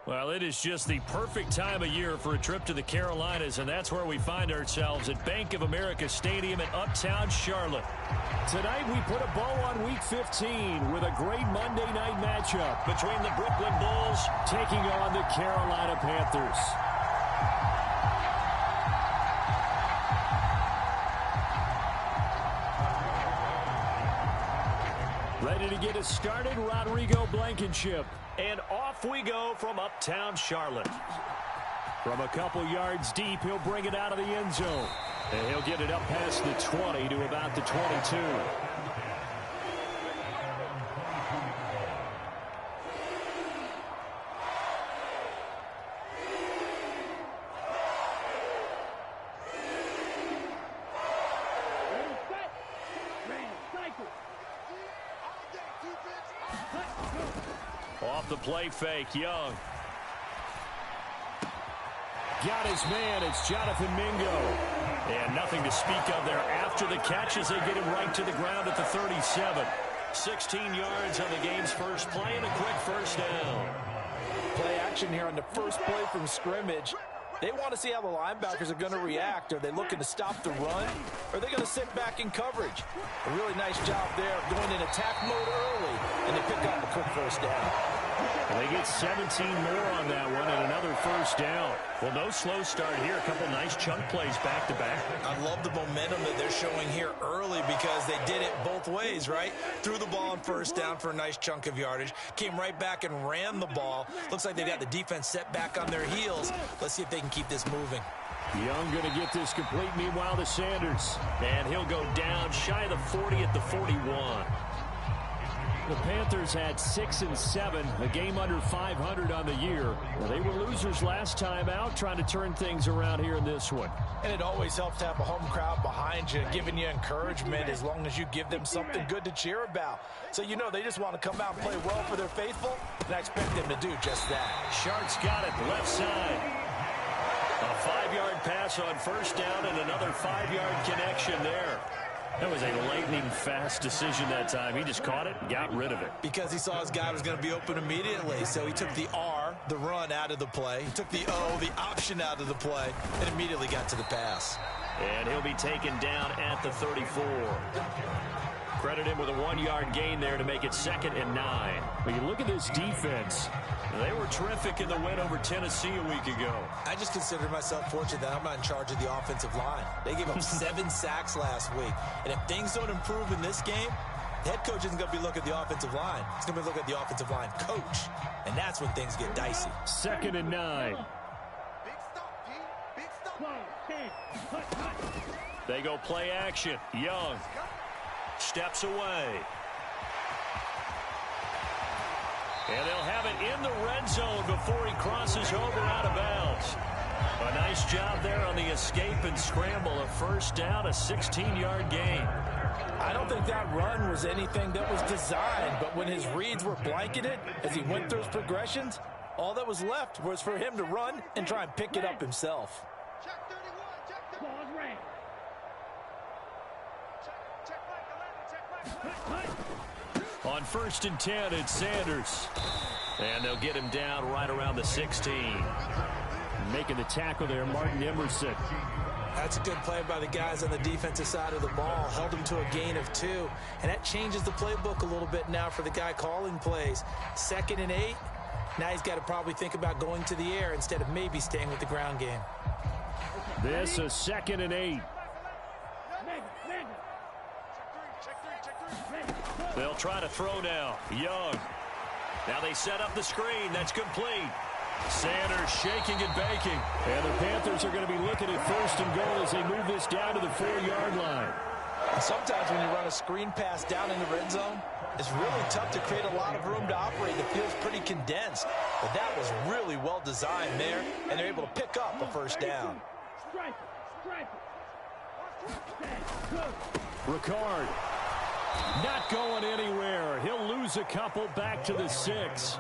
Well, it is just the perfect time of year for a trip to the Carolinas, and that's where we find ourselves at Bank of America Stadium in Uptown Charlotte. Tonight we put a bow on Week 15 with a great Monday night matchup between the Brooklyn Bulls taking on the Carolina Panthers. Ready to get us started, Rodrigo Blankenship. And off we go from Uptown Charlotte. From a couple yards deep, he'll bring it out of the end zone. And he'll get it up past the 20 to about the 22. Off the play fake, Young. Got his man, it's Jonathan Mingo. And nothing to speak of there after the catch as they get him right to the ground at the 37. 16 yards on the game's first play and a quick first down. Play action here on the first play from scrimmage. They want to see how the linebackers are going to react. Are they looking to stop the run? Or are they going to sit back in coverage? A really nice job there of going in attack mode early, and they pick up a quick first down. And they get 17 more on that one and another first down. Well, no slow start here. A couple nice chunk plays back-to-back. I love the momentum that they're showing here early because they did it both ways, right? Threw the ball on first down for a nice chunk of yardage. Came right back and ran the ball. Looks like they got the defense set back on their heels. Let's see if they can keep this moving. Young going to get this complete, meanwhile to Sanders. And he'll go down shy of the 40 at the 41. The Panthers had 6 and 7, a game under 500 on the year. Well, they were losers last time out, trying to turn things around here in this one. And it always helps to have a home crowd behind you, giving you encouragement as long as you give them something good to cheer about. So you know they just want to come out and play well for their faithful, and I expect them to do just that. Sharks got it left side. A 5-yard pass on first down and another 5-yard connection there. That was a lightning-fast decision that time. He just caught it and got rid of it. Because he saw his guy was going to be open immediately. So he took the R, the run, out of the play. He took the O, the option, out of the play, and immediately got to the pass. And he'll be taken down at the 34. Credit him with a 1-yard gain there to make it 2nd and 9. But you look at this defense. They were terrific in the win over Tennessee a week ago. I just consider myself fortunate that I'm not in charge of the offensive line. They gave up 7 sacks last week. And if things don't improve in this game, the head coach isn't going to be looking at the offensive line. He's going to be looking at the offensive line coach. And that's when things get dicey. 2nd and 9. They go play action. Young steps away. And they'll have it in the red zone before he crosses over out of bounds. A nice job there on the escape and scramble. A first down, a 16-yard gain. I don't think that run was anything that was designed, but when his reads were blanketed as he went through his progressions, all that was left was for him to run and try and pick it up himself. Check 31, check 31. Ball's ran. Check back 11, check back. On 1st and 10, it's Sanders. And they'll get him down right around the 16. Making the tackle there, Martin Emerson. That's a good play by the guys on the defensive side of the ball. Held him to a gain of 2. And that changes the playbook a little bit now for the guy calling plays. 2nd and 8. Now he's got to probably think about going to the air instead of maybe staying with the ground game. This is 2nd and 8. They'll try to throw now. Young. Now they set up the screen. That's complete. Sanders shaking and baking. And the Panthers are going to be looking at 1st and goal as they move this down to the 4-yard line. Sometimes when you run a screen pass down in the red zone, it's really tough to create a lot of room to operate. It feels pretty condensed. But that was really well designed there, and they're able to pick up a first down. Ricard. Not going anywhere. He'll lose a couple back to the 6.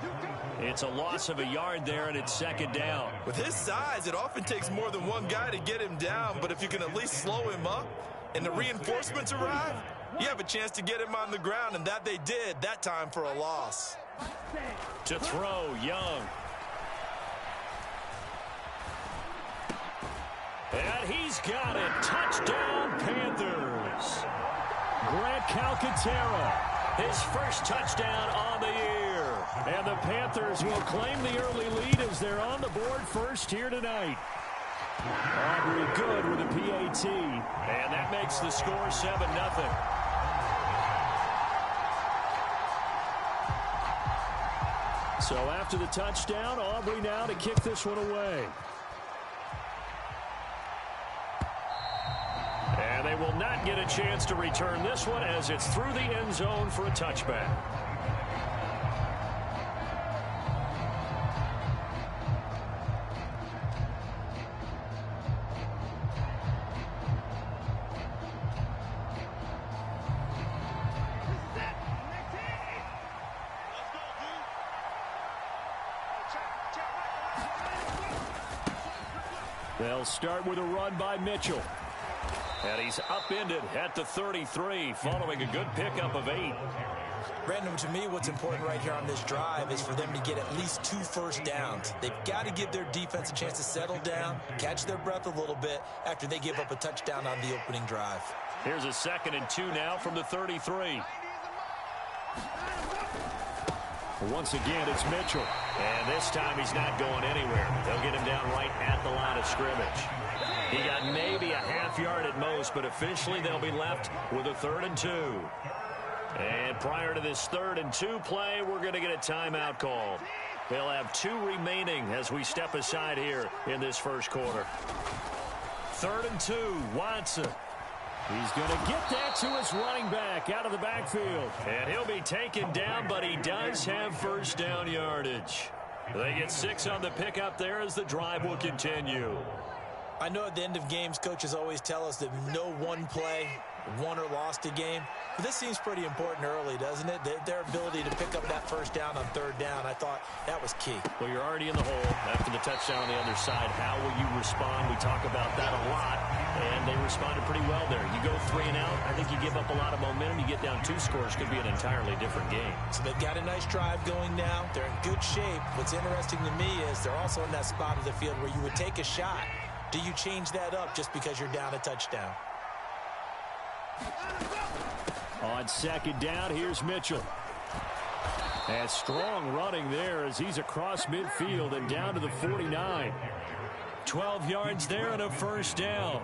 It's a loss of a yard there, and it's 2nd down. With his size, it often takes more than one guy to get him down, but if you can at least slow him up and the reinforcements arrive, you have a chance to get him on the ground, and that they did that time for a loss. To throw, Young. And he's got it. Touchdown, Panthers. Grant Calcaterra, his first touchdown on the year. And the Panthers will claim the early lead as they're on the board first here tonight. Aubrey good with a PAT. And that makes the score 7-0. So after the touchdown, Aubrey now to kick this one away. And they will not get a chance to return this one as it's through the end zone for a touchback. They'll start with a run by Mitchell. And he's upended at the 33 following a good pickup of 8. Brandon, to me, what's important right here on this drive is for them to get at least 2 first downs. They've got to give their defense a chance to settle down, catch their breath a little bit after they give up a touchdown on the opening drive. Here's a 2nd and 2 now from the 33. Once again, it's Mitchell. And this time he's not going anywhere. They'll get him down right at the line of scrimmage. He got maybe a half yard at most, but officially they'll be left with a 3rd and 2. And prior to this 3rd and 2 play, we're going to get a timeout call. They'll have 2 remaining as we step aside here in this first quarter. 3rd and 2, Watson. He's going to get that to his running back out of the backfield. And he'll be taken down, but he does have first down yardage. They get 6 on the pickup there as the drive will continue. I know at the end of games, coaches always tell us that no one play won or lost a game. But this seems pretty important early, doesn't it? Their ability to pick up that first down on 3rd down, I thought that was key. Well, you're already in the hole after the touchdown on the other side. How will you respond? We talk about that a lot, and they responded pretty well there. You go 3 and out, I think you give up a lot of momentum. You get down 2 scores, could be an entirely different game. So they've got a nice drive going now. They're in good shape. What's interesting to me is they're also in that spot of the field where you would take a shot. Do you change that up just because you're down a touchdown? On 2nd down, here's Mitchell. And strong running there as he's across midfield and down to the 49. 12 yards there and a first down.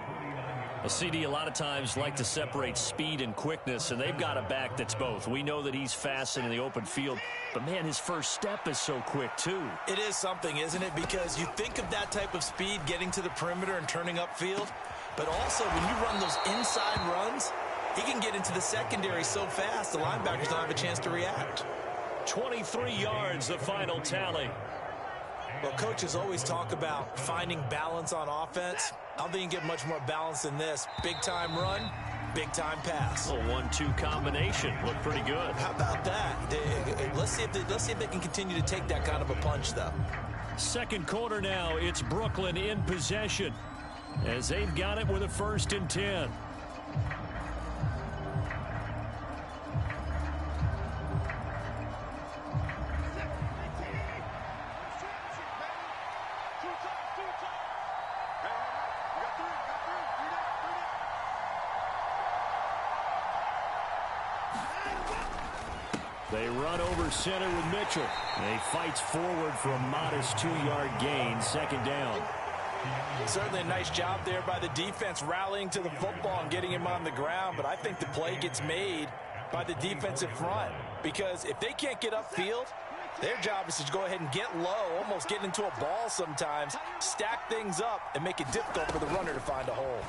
Well, CD a lot of times like to separate speed and quickness, and they've got a back that's both. We know that he's fast and in the open field, but, man, his first step is so quick, too. It is something, isn't it? Because you think of that type of speed getting to the perimeter and turning upfield, but also when you run those inside runs, he can get into the secondary so fast the linebackers don't have a chance to react. 23 yards, the final tally. Well, coaches always talk about finding balance on offense. I don't think you can get much more balance than this. Big-time run, big-time pass. A 1-2 combination. Looked pretty good. How about that? Let's see if they can continue to take that kind of a punch, though. 2nd quarter now. It's Brooklyn in possession as they've got it with a 1st and 10. They run over center with Mitchell. And he fights forward for a modest 2-yard gain, 2nd down. Certainly a nice job there by the defense rallying to the football and getting him on the ground, but I think the play gets made by the defensive front because if they can't get upfield, their job is to go ahead and get low, almost get into a ball sometimes, stack things up, and make it difficult for the runner to find a hole.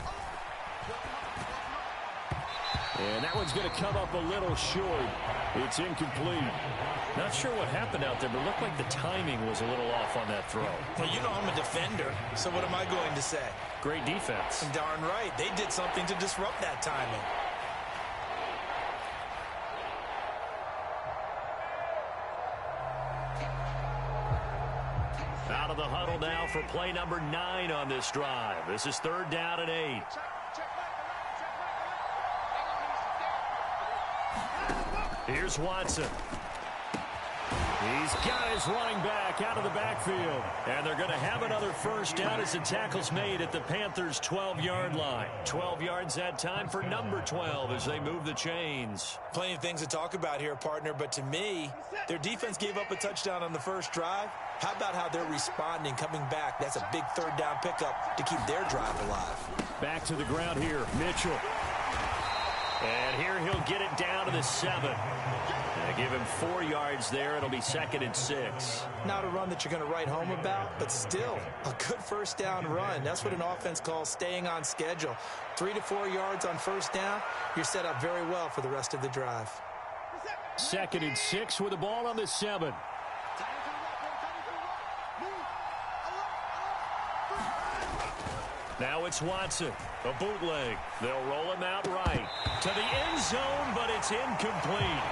And that one's going to come up a little short. It's incomplete. Not sure what happened out there, but it looked like the timing was a little off on that throw. Well, you know I'm a defender, so what am I going to say? Great defense. Darn right. They did something to disrupt that timing. Out of the huddle now for play number 9 on this drive. This is 3rd down and 8. Here's Watson. He's got his running back out of the backfield. And they're going to have another first down as the tackle's made at the Panthers' 12-yard line. 12 yards that time for number 12 as they move the chains. Plenty of things to talk about here, partner, but to me, their defense gave up a touchdown on the first drive. How about how they're responding, coming back? That's a big third down pickup to keep their drive alive. Back to the ground here, Mitchell. And here he'll get it down to the 7. Give him 4 yards there. It'll be 2nd and 6. Not a run that you're going to write home about, but still a good first down run. That's what an offense calls staying on schedule. 3 to 4 yards on first down. You're set up very well for the rest of the drive. 2nd and 6 with the ball on the 7. Now it's Watson. A bootleg. They'll roll him out right. To the end zone, but it's incomplete.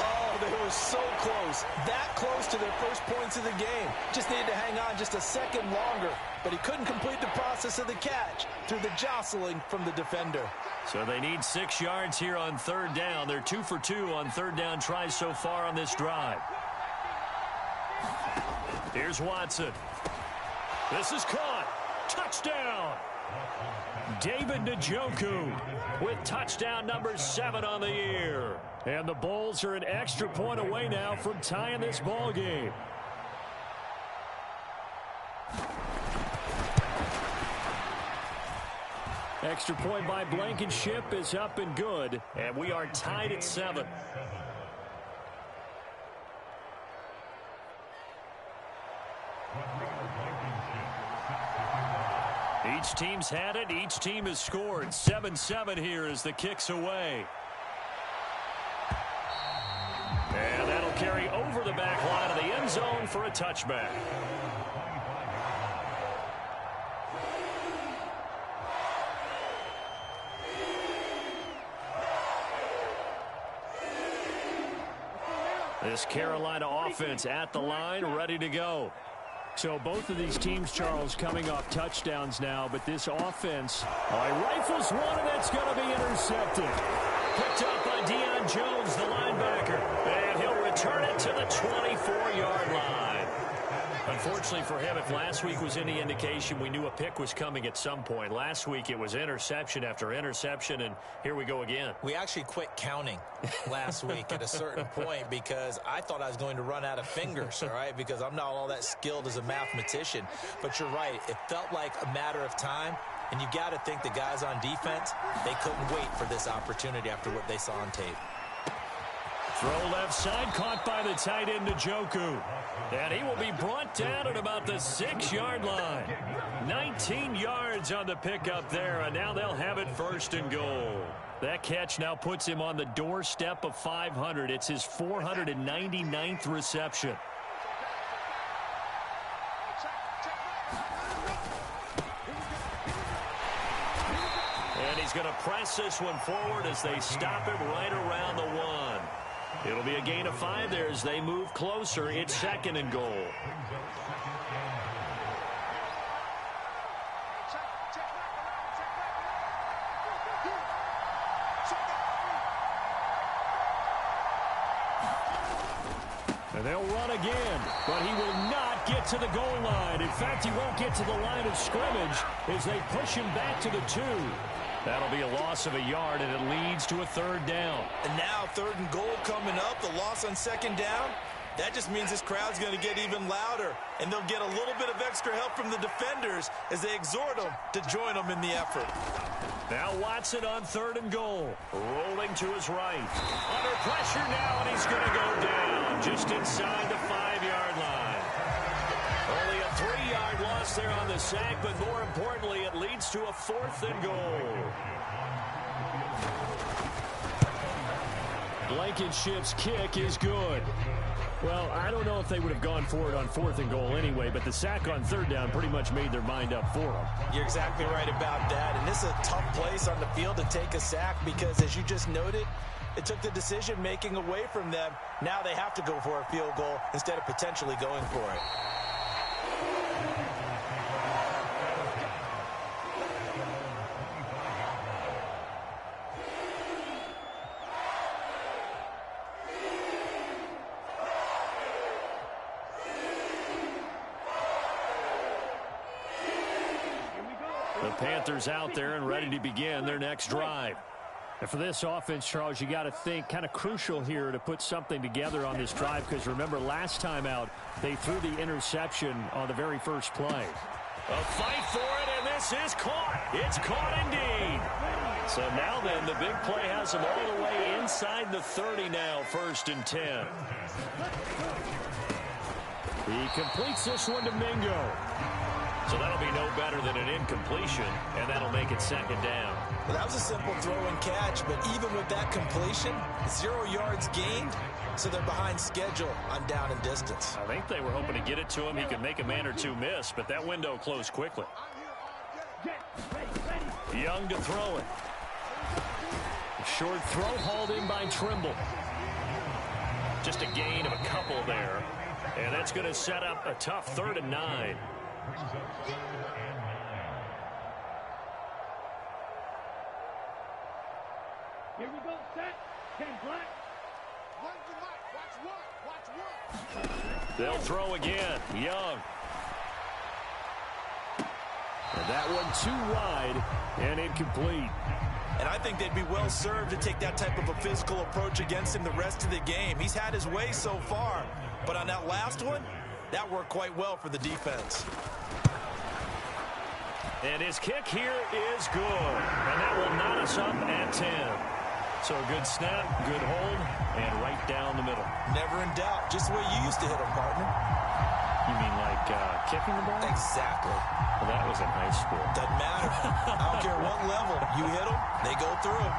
Oh, they were so close. That close to their first points of the game. Just needed to hang on just a second longer. But he couldn't complete the process of the catch through the jostling from the defender. So they need 6 yards here on third down. They're 2 for 2 on third down tries so far on this drive. Here's Watson. This is caught. Touchdown. David Njoku with touchdown number 7 on the year. And the Bulls are an extra point away now from tying this ball game. Extra point by Blankenship is up and good. And we are tied at 7. Each team's had it. Each team has scored. 7-7 here as the kick's away. And that'll carry over the back line of the end zone for a touchback. This Carolina offense at the line, ready to go. So both of these teams, Charles, coming off touchdowns now, but this offense rifles one, and that's going to be intercepted. Picked up by Deion Jones, the linebacker. And he'll return it to the 24-yard line. Unfortunately for him, if last week was any indication, we knew a pick was coming at some point. Last week it was interception after interception, and here we go again. We actually quit counting last week at a certain point because I thought I was going to run out of fingers, all right, because I'm not all that skilled as a mathematician. But you're right. It felt like a matter of time, and you got to think the guys on defense, they couldn't wait for this opportunity after what they saw on tape. Throw left side, caught by the tight end Njoku. And he will be brought down at about the 6-yard line. 19 yards on the pickup there, and now they'll have it 1st and goal. That catch now puts him on the doorstep of 500. It's his 499th reception. And he's going to press this one forward as they stop him right around the 1. It'll be a gain of 5 there as they move closer. It's 2nd and goal. And they'll run again, but he will not get to the goal line. In fact, he won't get to the line of scrimmage as they push him back to the 2. That'll be a loss of a yard, and it leads to a 3rd down. And now 3rd and goal coming up, the loss on 2nd down. That just means this crowd's going to get even louder, and they'll get a little bit of extra help from the defenders as they exhort them to join them in the effort. Now Watson on 3rd and goal. Rolling to his right. Under pressure now, and he's going to go down just inside the 5-yard line. Only a 3-yard loss there on the sack, but more importantly, it leads to a 4th and goal. Blankenship's kick is good. Well, I don't know if they would have gone for it on 4th and goal anyway, but the sack on 3rd down pretty much made their mind up for them. You're exactly right about that, and this is a tough place on the field to take a sack because, as you just noted, it took the decision-making away from them. Now they have to go for a field goal instead of potentially going for it. Panthers out there and ready to begin their next drive. And for this offense, Charles, you got to think kind of crucial here to put something together on this drive, because remember last time out they threw the interception on the very first play. A fight for it, and this is caught. It's caught indeed. So now then, the big play has them all the way inside the 30 now, 1st and 10. He completes this one to Mingo. So that'll be no better than an incompletion, and that'll make it 2nd down. Well, that was a simple throw and catch, but even with that completion, 0 yards gained, so they're behind schedule on down and distance. I think they were hoping to get it to him. He could make a man or two miss, but that window closed quickly. Young to throw it. Short throw hauled in by Trimble. Just a gain of a couple there, and that's going to set up a tough 3rd and 9. Here we go, set. 10 black. Watch one. They'll throw again. Young. And that one too wide and incomplete. And I think they'd be well served to take that type of a physical approach against him the rest of the game. He's had his way so far, but on that last one, that worked quite well for the defense. And his kick here is good. And that will knot us up at 10. So a good snap, good hold, and right down the middle. Never in doubt. Just the way you used to hit them, partner. You mean like kicking the ball? Exactly. Well, that was in high school. Doesn't matter. I don't care what level. You hit them, they go through.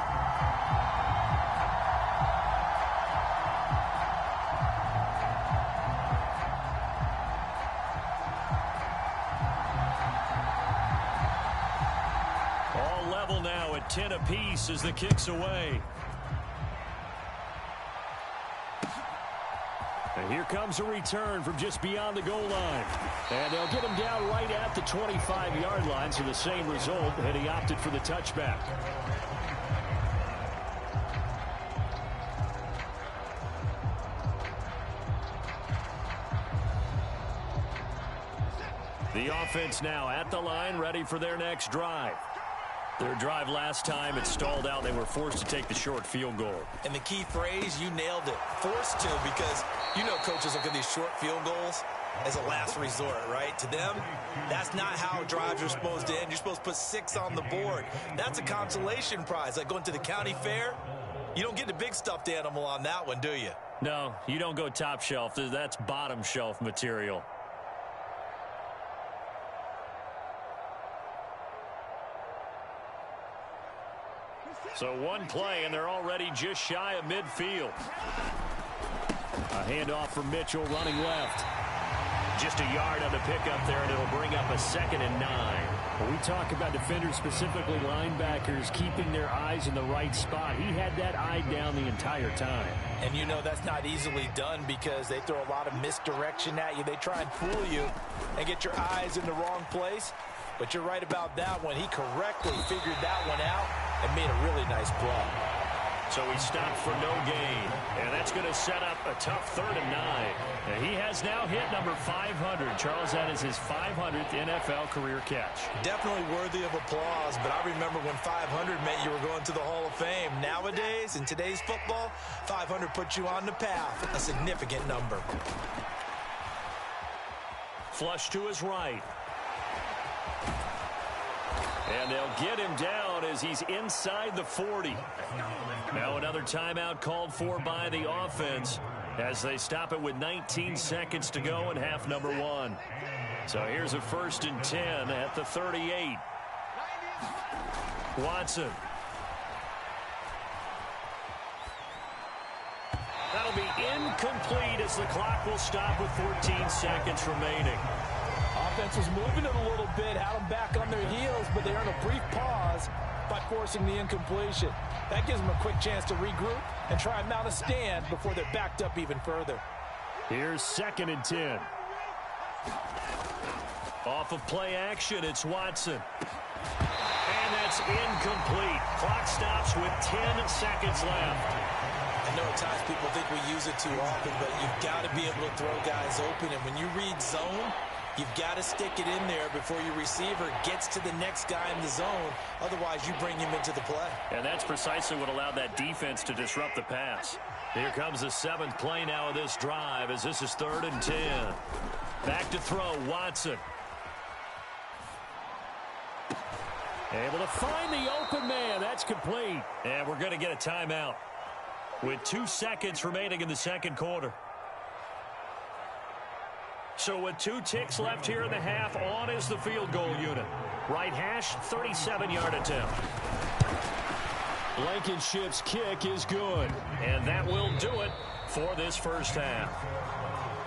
All level now at 10 apiece as the kick's away. And here comes a return from just beyond the goal line. And they'll get him down right at the 25-yard line, so the same result, and he opted for the touchback. The offense now at the line, ready for their next drive. Their drive last time, it stalled out. They were forced to take the short field goal. And the key phrase, you nailed it. Forced to, because you know coaches look at these short field goals as a last resort, right? To them, that's not how drives are supposed to end. You're supposed to put 6 on the board. That's a consolation prize. Like going to the county fair, you don't get the big stuffed animal on that one, do you? No, you don't go top shelf. That's bottom shelf material. So one play, and they're already just shy of midfield. A handoff from Mitchell running left. Just a yard on the pickup there, and it'll bring up a 2nd and 9. When we talk about defenders, specifically linebackers, keeping their eyes in the right spot, he had that eye down the entire time. And you know that's not easily done because they throw a lot of misdirection at you. They try and fool you and get your eyes in the wrong place. But you're right about that one. He correctly figured that one out and made a really nice play. So he stopped for no gain, and that's going to set up a tough 3rd and 9. And he has now hit number 500. Charles, that is his 500th NFL career catch. Definitely worthy of applause, but I remember when 500 meant you were going to the Hall of Fame. Nowadays, in today's football, 500 puts you on the path, a significant number. Flush to his right. And they'll get him down as he's inside the 40. Now another timeout called for by the offense as they stop it with 19 seconds to go in half number 1. So here's a 1st and 10 at the 38. Watson. That'll be incomplete as the clock will stop with 14 seconds remaining. Offense was moving it a little bit, had them back on their heels, but they earned a brief pause by forcing the incompletion. That gives them a quick chance to regroup and try and mount a stand before they're backed up even further. Here's 2nd and 10. Off of play action, it's Watson. And that's incomplete. Clock stops with 10 seconds left. I know at times people think we use it too often, but you've got to be able to throw guys open. And when you read zone, You've got to stick it in there before your receiver gets to the next guy in the zone. Otherwise, you bring him into the play. And that's precisely what allowed that defense to disrupt the pass. Here comes the 7th play now of this drive as this is 3rd and 10. Back to throw, Watson. Able to find the open man. That's complete. And we're going to get a timeout with 2 seconds remaining in the second quarter. So with 2 ticks left here in the half, on is the field goal unit. Right hash, 37-yard attempt. Blankenship's kick is good. And that will do it for this first half.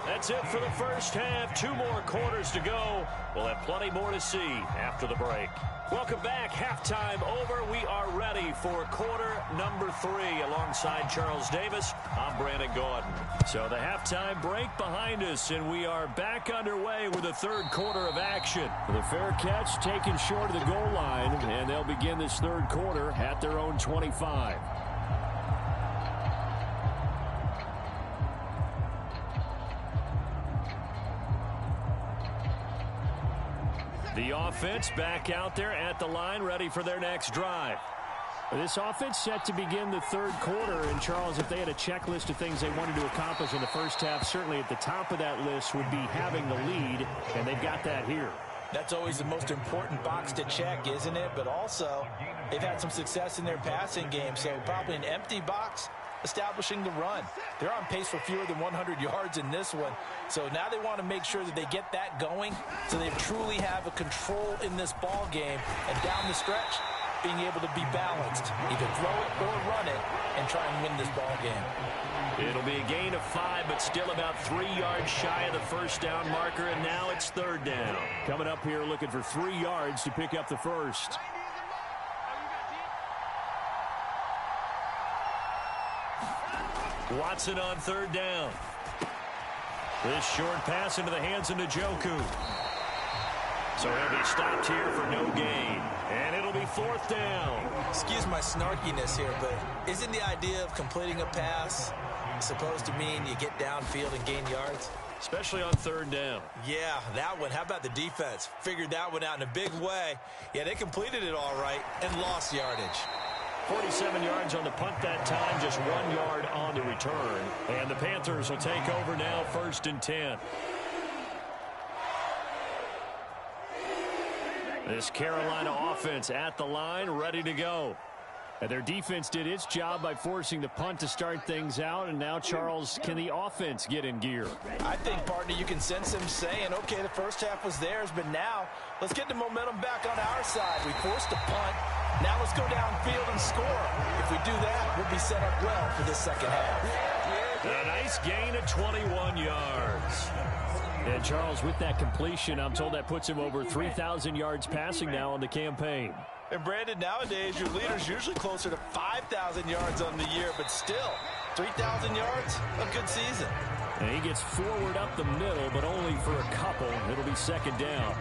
That's it for the first half. 2 more quarters to go. We'll have plenty more to see after the break. Welcome back. Halftime over. We are ready for quarter number 3. Alongside Charles Davis, I'm Brandon Gordon. So the halftime break behind us, and we are back underway with the third quarter of action. The fair catch taken short of the goal line, and they'll begin this third quarter at their own 25. The offense back out there at the line, ready for their next drive. This offense set to begin the third quarter. And, Charles, if they had a checklist of things they wanted to accomplish in the first half, certainly at the top of that list would be having the lead, and they've got that here. That's always the most important box to check, isn't it? But also, they've had some success in their passing game, so probably an empty box establishing the run. They're on pace for fewer than 100 yards in this one. So now they want to make sure that they get that going so they truly have a control in this ball game. And down the stretch, being able to be balanced. Either throw it or run it and try and win this ball game. It'll be a gain of 5, but still about 3 yards shy of the first down marker, and now it's third down. Coming up here looking for 3 yards to pick up the first. Watson on third down. This short pass into the hands of Njoku. So he'll be stopped here for no gain. And it'll be fourth down. Excuse my snarkiness here, but isn't the idea of completing a pass supposed to mean you get downfield and gain yards? Especially on third down. Yeah, that one. How about the defense? Figured that one out in a big way. Yeah, they completed it all right and lost yardage. 47 yards on the punt that time, just 1 yard on the return. And the Panthers will take over now, 1st and 10. This Carolina offense at the line, ready to go. And their defense did its job by forcing the punt to start things out. And now, Charles, can the offense get in gear? I think, partner, you can sense them saying, okay, the first half was theirs, but now let's get the momentum back on our side. We forced a punt. Now let's go downfield and score. If we do that, we'll be set up well for this second half. A nice gain of 21 yards. And, Charles, with that completion, I'm told that puts him over 3,000 yards passing now on the campaign. And, Brandon, nowadays your leader's usually closer to 5,000 yards on the year, but still, 3,000 yards, a good season. And he gets forward up the middle, but only for a couple. It'll be second down.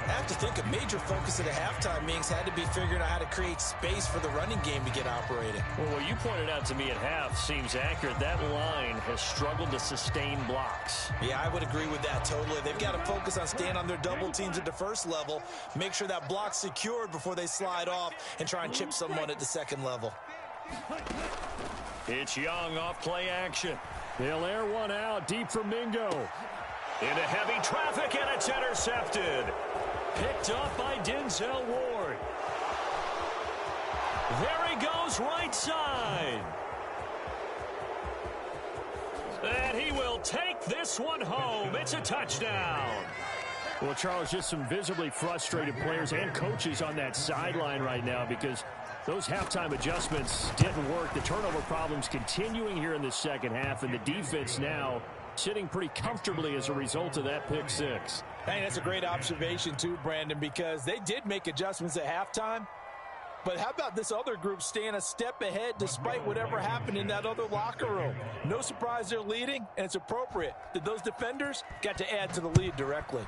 I have to think a major focus of the halftime meetings had to be figuring out how to create space for the running game to get operating. Well, what you pointed out to me at half seems accurate. That line has struggled to sustain blocks. Yeah, I would agree with that totally. They've got to focus on staying on their double teams at the first level, make sure that block's secured before they slide off, and try and chip someone at the second level. It's Young off play action. They'll air one out deep for Mingo. Into heavy traffic, and it's intercepted. Picked up by Denzel Ward. There he goes, right side. And he will take this one home. It's a touchdown. Well, Charles, just some visibly frustrated players and coaches on that sideline right now because those halftime adjustments didn't work. The turnover problems continuing here in the second half, and the defense now sitting pretty comfortably as a result of that pick six. Hey, that's a great observation too, Brandon, because they did make adjustments at halftime. But how about this other group staying a step ahead despite whatever happened in that other locker room? No surprise they're leading, and it's appropriate that those defenders got to add to the lead directly.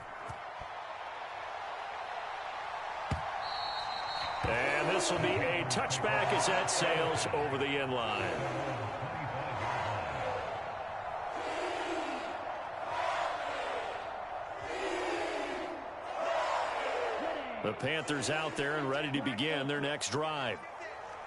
And this will be a touchback as that sails over the end line. The Panthers out there and ready to begin their next drive.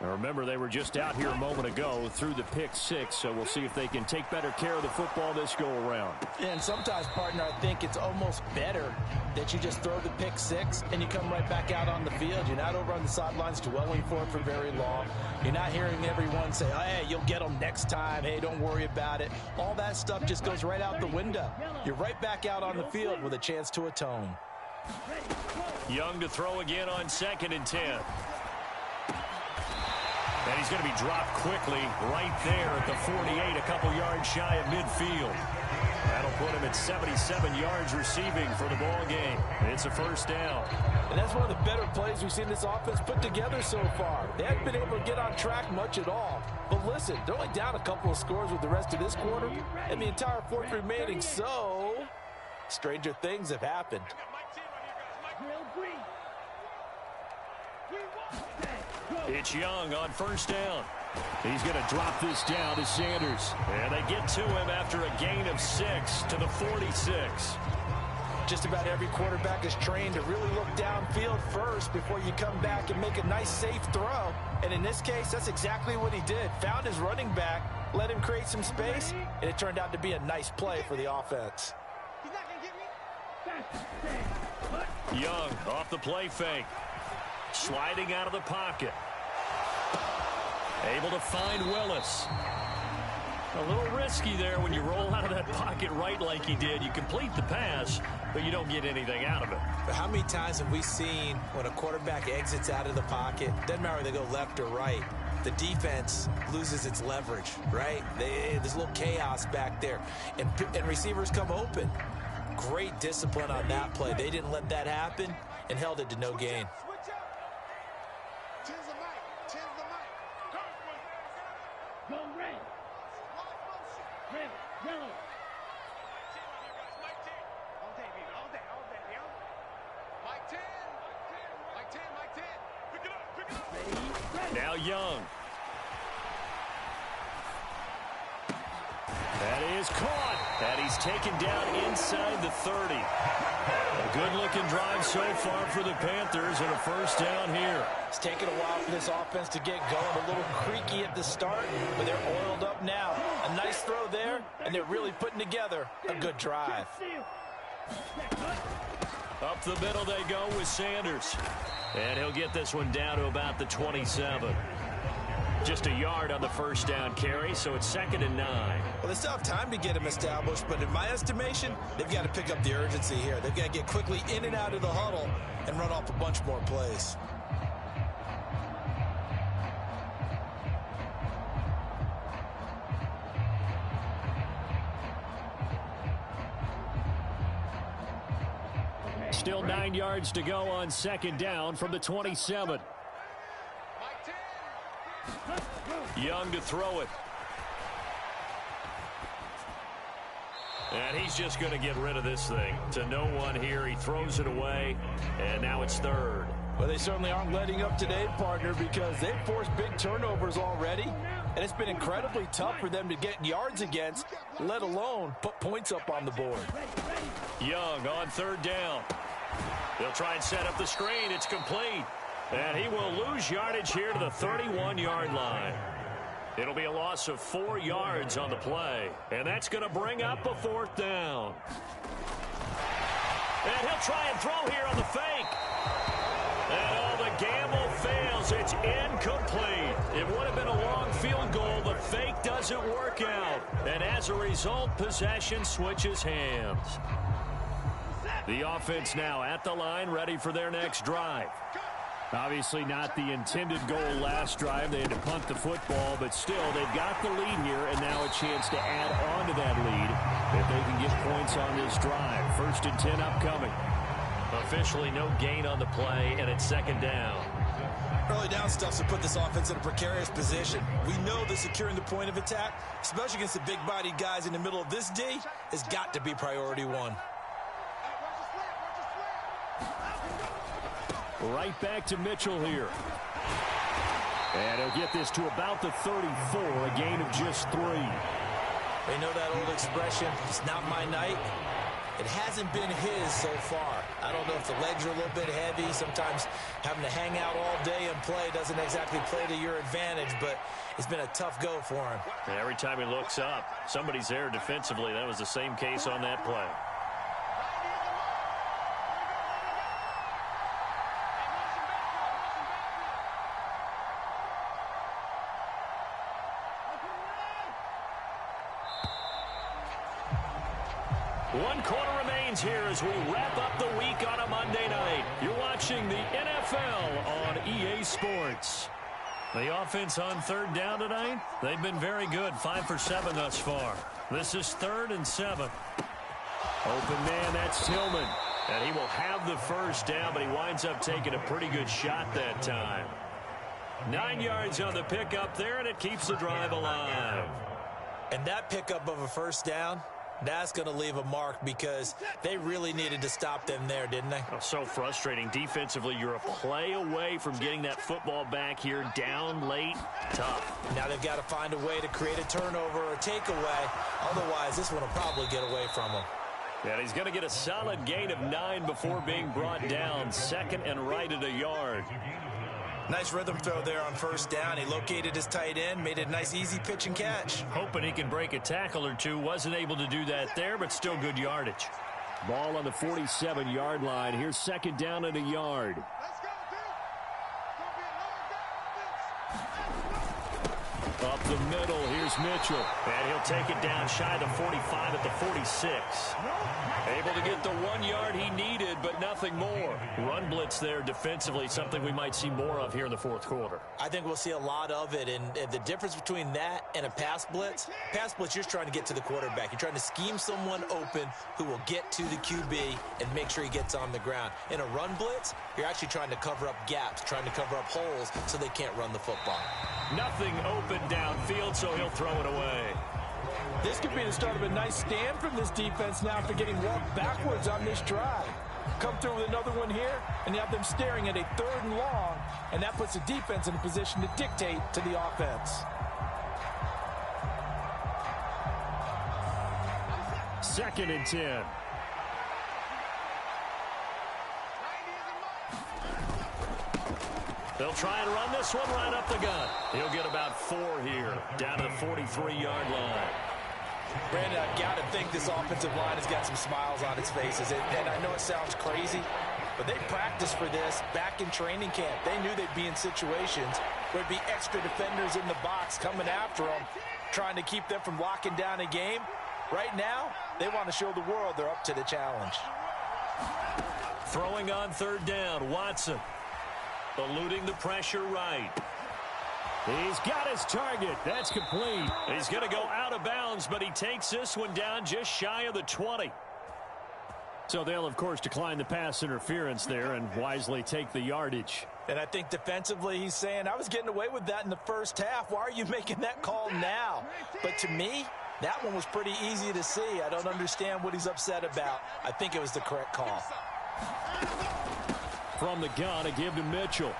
Now remember, they were just out here a moment ago through the pick six, so we'll see if they can take better care of the football this go-around. And sometimes, partner, I think it's almost better that you just throw the pick six and you come right back out on the field. You're not over on the sidelines dwelling for it for very long. You're not hearing everyone say, oh, hey, you'll get them next time. Hey, don't worry about it. All that stuff just goes right out the window. You're right back out on the field with a chance to atone. Young to throw again on 2nd and 10. And he's going to be dropped quickly right there at the 48, a couple yards shy of midfield. That'll put him at 77 yards receiving for the ball game. It's a first down. And that's one of the better plays we've seen this offense put together so far. They haven't been able to get on track much at all. But listen, they're only down a couple of scores with the rest of this quarter and the entire fourth remaining. So, stranger things have happened. It's Young on first down. He's going to drop this down to Sanders. And they get to him after a gain of 6 to the 46. Just about every quarterback is trained to really look downfield first before you come back and make a nice, safe throw. And in this case, that's exactly what he did. Found his running back, let him create some space, and it turned out to be a nice play for the offense. Young off the play fake. Sliding out of the pocket. Able to find Willis. A little risky there when you roll out of that pocket right like he did. You complete the pass, but you don't get anything out of it. But how many times have we seen when a quarterback exits out of the pocket, doesn't matter whether they go left or right, the defense loses its leverage, right? There's a little chaos back there, and receivers come open. Great discipline on that play. They didn't let that happen and held it to no gain. Go red. Red, yellow. Now Young. That is caught. And he's taken down inside the 30. A good-looking drive so far for the Panthers and a first down here. It's taken a while for this offense to get going. A little creaky at the start, but they're oiled up now. A nice throw there, and they're really putting together a good drive. Up the middle they go with Sanders. And he'll get this one down to about the 27. Just a yard on the first down carry, so it's 2nd and 9. Well, they still have time to get him established, but in my estimation, they've got to pick up the urgency here. They've got to get quickly in and out of the huddle and run off a bunch more plays. Still 9 yards to go on 2nd down from the 27. Young to throw it. And he's just going to get rid of this thing. To no one here. He throws it away. And now it's 3rd. Well, they certainly aren't letting up today, partner, because they've forced big turnovers already. And it's been incredibly tough for them to get yards against, let alone put points up on the board. Young on 3rd down. They'll try and set up the screen. It's complete. And he will lose yardage here to the 31-yard line. It'll be a loss of 4 yards on the play. And that's going to bring up a 4th down. And he'll try and throw here on the fake. And all the gamble fails. It's incomplete. It would have been a long field goal. The fake doesn't work out. And as a result, possession switches hands. The offense now at the line, ready for their next drive. Obviously not the intended goal last drive. They had to punt the football, but still, they've got the lead here, and now a chance to add on to that lead if they can get points on this drive. 1st and 10 upcoming. Officially no gain on the play, and it's 2nd down. Early down stuff to put this offense in a precarious position. We know that securing the point of attack, especially against the big-bodied guys in the middle of this D, has got to be priority 1. Right back to Mitchell here. And he'll get this to about the 34, a gain of just 3. They know that old expression, it's not my night. It hasn't been his so far. I don't know if the legs are a little bit heavy. Sometimes having to hang out all day and play doesn't exactly play to your advantage, but it's been a tough go for him. And every time he looks up, somebody's there defensively. That was the same case on that play. One quarter remains here as we wrap up the week on a Monday night. You're watching the NFL on EA Sports. The offense on third down tonight, they've been very good, 5 for 7 thus far. This is 3rd and 7. Open man, that's Tillman. And he will have the first down, but he winds up taking a pretty good shot that time. 9 yards on the pickup there, and it keeps the drive alive. And that pickup of a first down, that's going to leave a mark because they really needed to stop them there, didn't they? Oh, so frustrating. Defensively, you're a play away from getting that football back here. Down late, tough. Now they've got to find a way to create a turnover or a takeaway. Otherwise, this one will probably get away from them. And he's going to get a solid gain of 9 before being brought down. 2nd and right at a yard. Nice rhythm throw there on first down. He located his tight end, made it a nice, easy pitch and catch. Hoping he can break a tackle or two. Wasn't able to do that there, but still good yardage. Ball on the 47-yard line. Here's 2nd down and a yard. Up the middle, here's Mitchell. And he'll take it down shy of the 45 at the 46. Able to get the 1 yard he needed, but nothing more. Run blitz there defensively, something we might see more of here in the 4th quarter. I think we'll see a lot of it, and the difference between that and a pass blitz, you're just trying to get to the quarterback. You're trying to scheme someone open who will get to the QB and make sure he gets on the ground. In a run blitz, you're actually trying to cover up gaps, trying to cover up holes so they can't run the football. Nothing open downfield, so he'll throw it away. This could be the start of a nice stand from this defense now after getting walked backwards on this drive. Come through with another one here, and you have them staring at a 3rd and long, and that puts the defense in a position to dictate to the offense. 2nd and 10. They'll try and run this one right up the gut. He'll get about 4 here, down to the 43-yard line. Brandon, I've got to think this offensive line has got some smiles on its faces. And I know it sounds crazy, but they practiced for this back in training camp. They knew they'd be in situations where there'd be extra defenders in the box coming after them, trying to keep them from locking down a game. Right now, they want to show the world they're up to the challenge. Throwing on 3rd down, Watson. Eluding the pressure right. He's got his target. That's complete. He's going to go out of bounds, but he takes this one down just shy of the 20. So they'll, of course, decline the pass interference there and wisely take the yardage. And I think defensively he's saying, I was getting away with that in the first half. Why are you making that call now? But to me, that one was pretty easy to see. I don't understand what he's upset about. I think it was the correct call. From the gun, a give to Mitchell.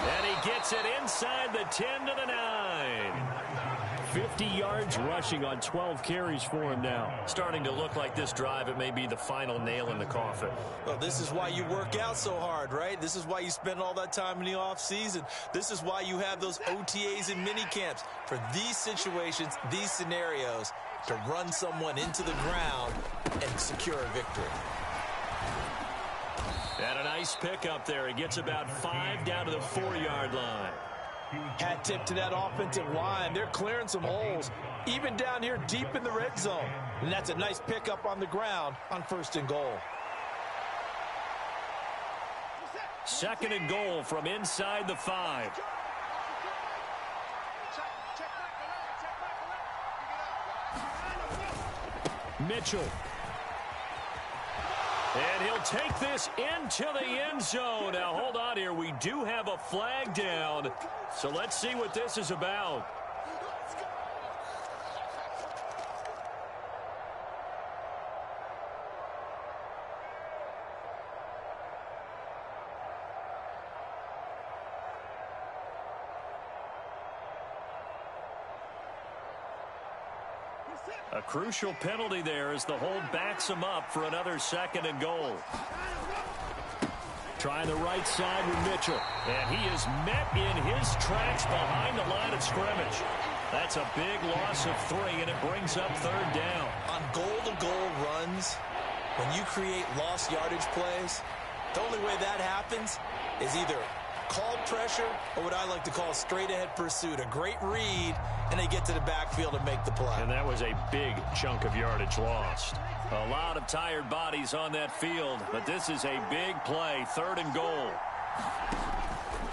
And he gets it inside the 10 to the 9. 50 yards rushing on 12 carries for him now. Starting to look like this drive, it may be the final nail in the coffin. Well, this is why you work out so hard, right? This is why you spend all that time in the offseason. This is why you have those OTAs and mini camps. For these situations, these scenarios, to run someone into the ground and secure a victory. And a nice pickup there. He gets about 5 down to the 4-yard line. Hat tip to that offensive line. They're clearing some holes, even down here deep in the red zone. And that's a nice pickup on the ground on 1st and goal. 2nd and goal from inside the 5. Mitchell. And he'll take this into the end zone. Now, hold on here. We do have a flag down. So let's see what this is about. A crucial penalty there as the hold backs him up for another 2nd and goal. Trying the right side with Mitchell. And he is met in his tracks behind the line of scrimmage. That's a big loss of 3, and it brings up 3rd down. On goal-to-goal runs, when you create lost yardage plays, the only way that happens is either called pressure or what I like to call straight-ahead pursuit. A great read, and they get to the backfield and make the play. And that was a big chunk of yardage lost. A lot of tired bodies on that field, but this is a big play. 3rd and goal.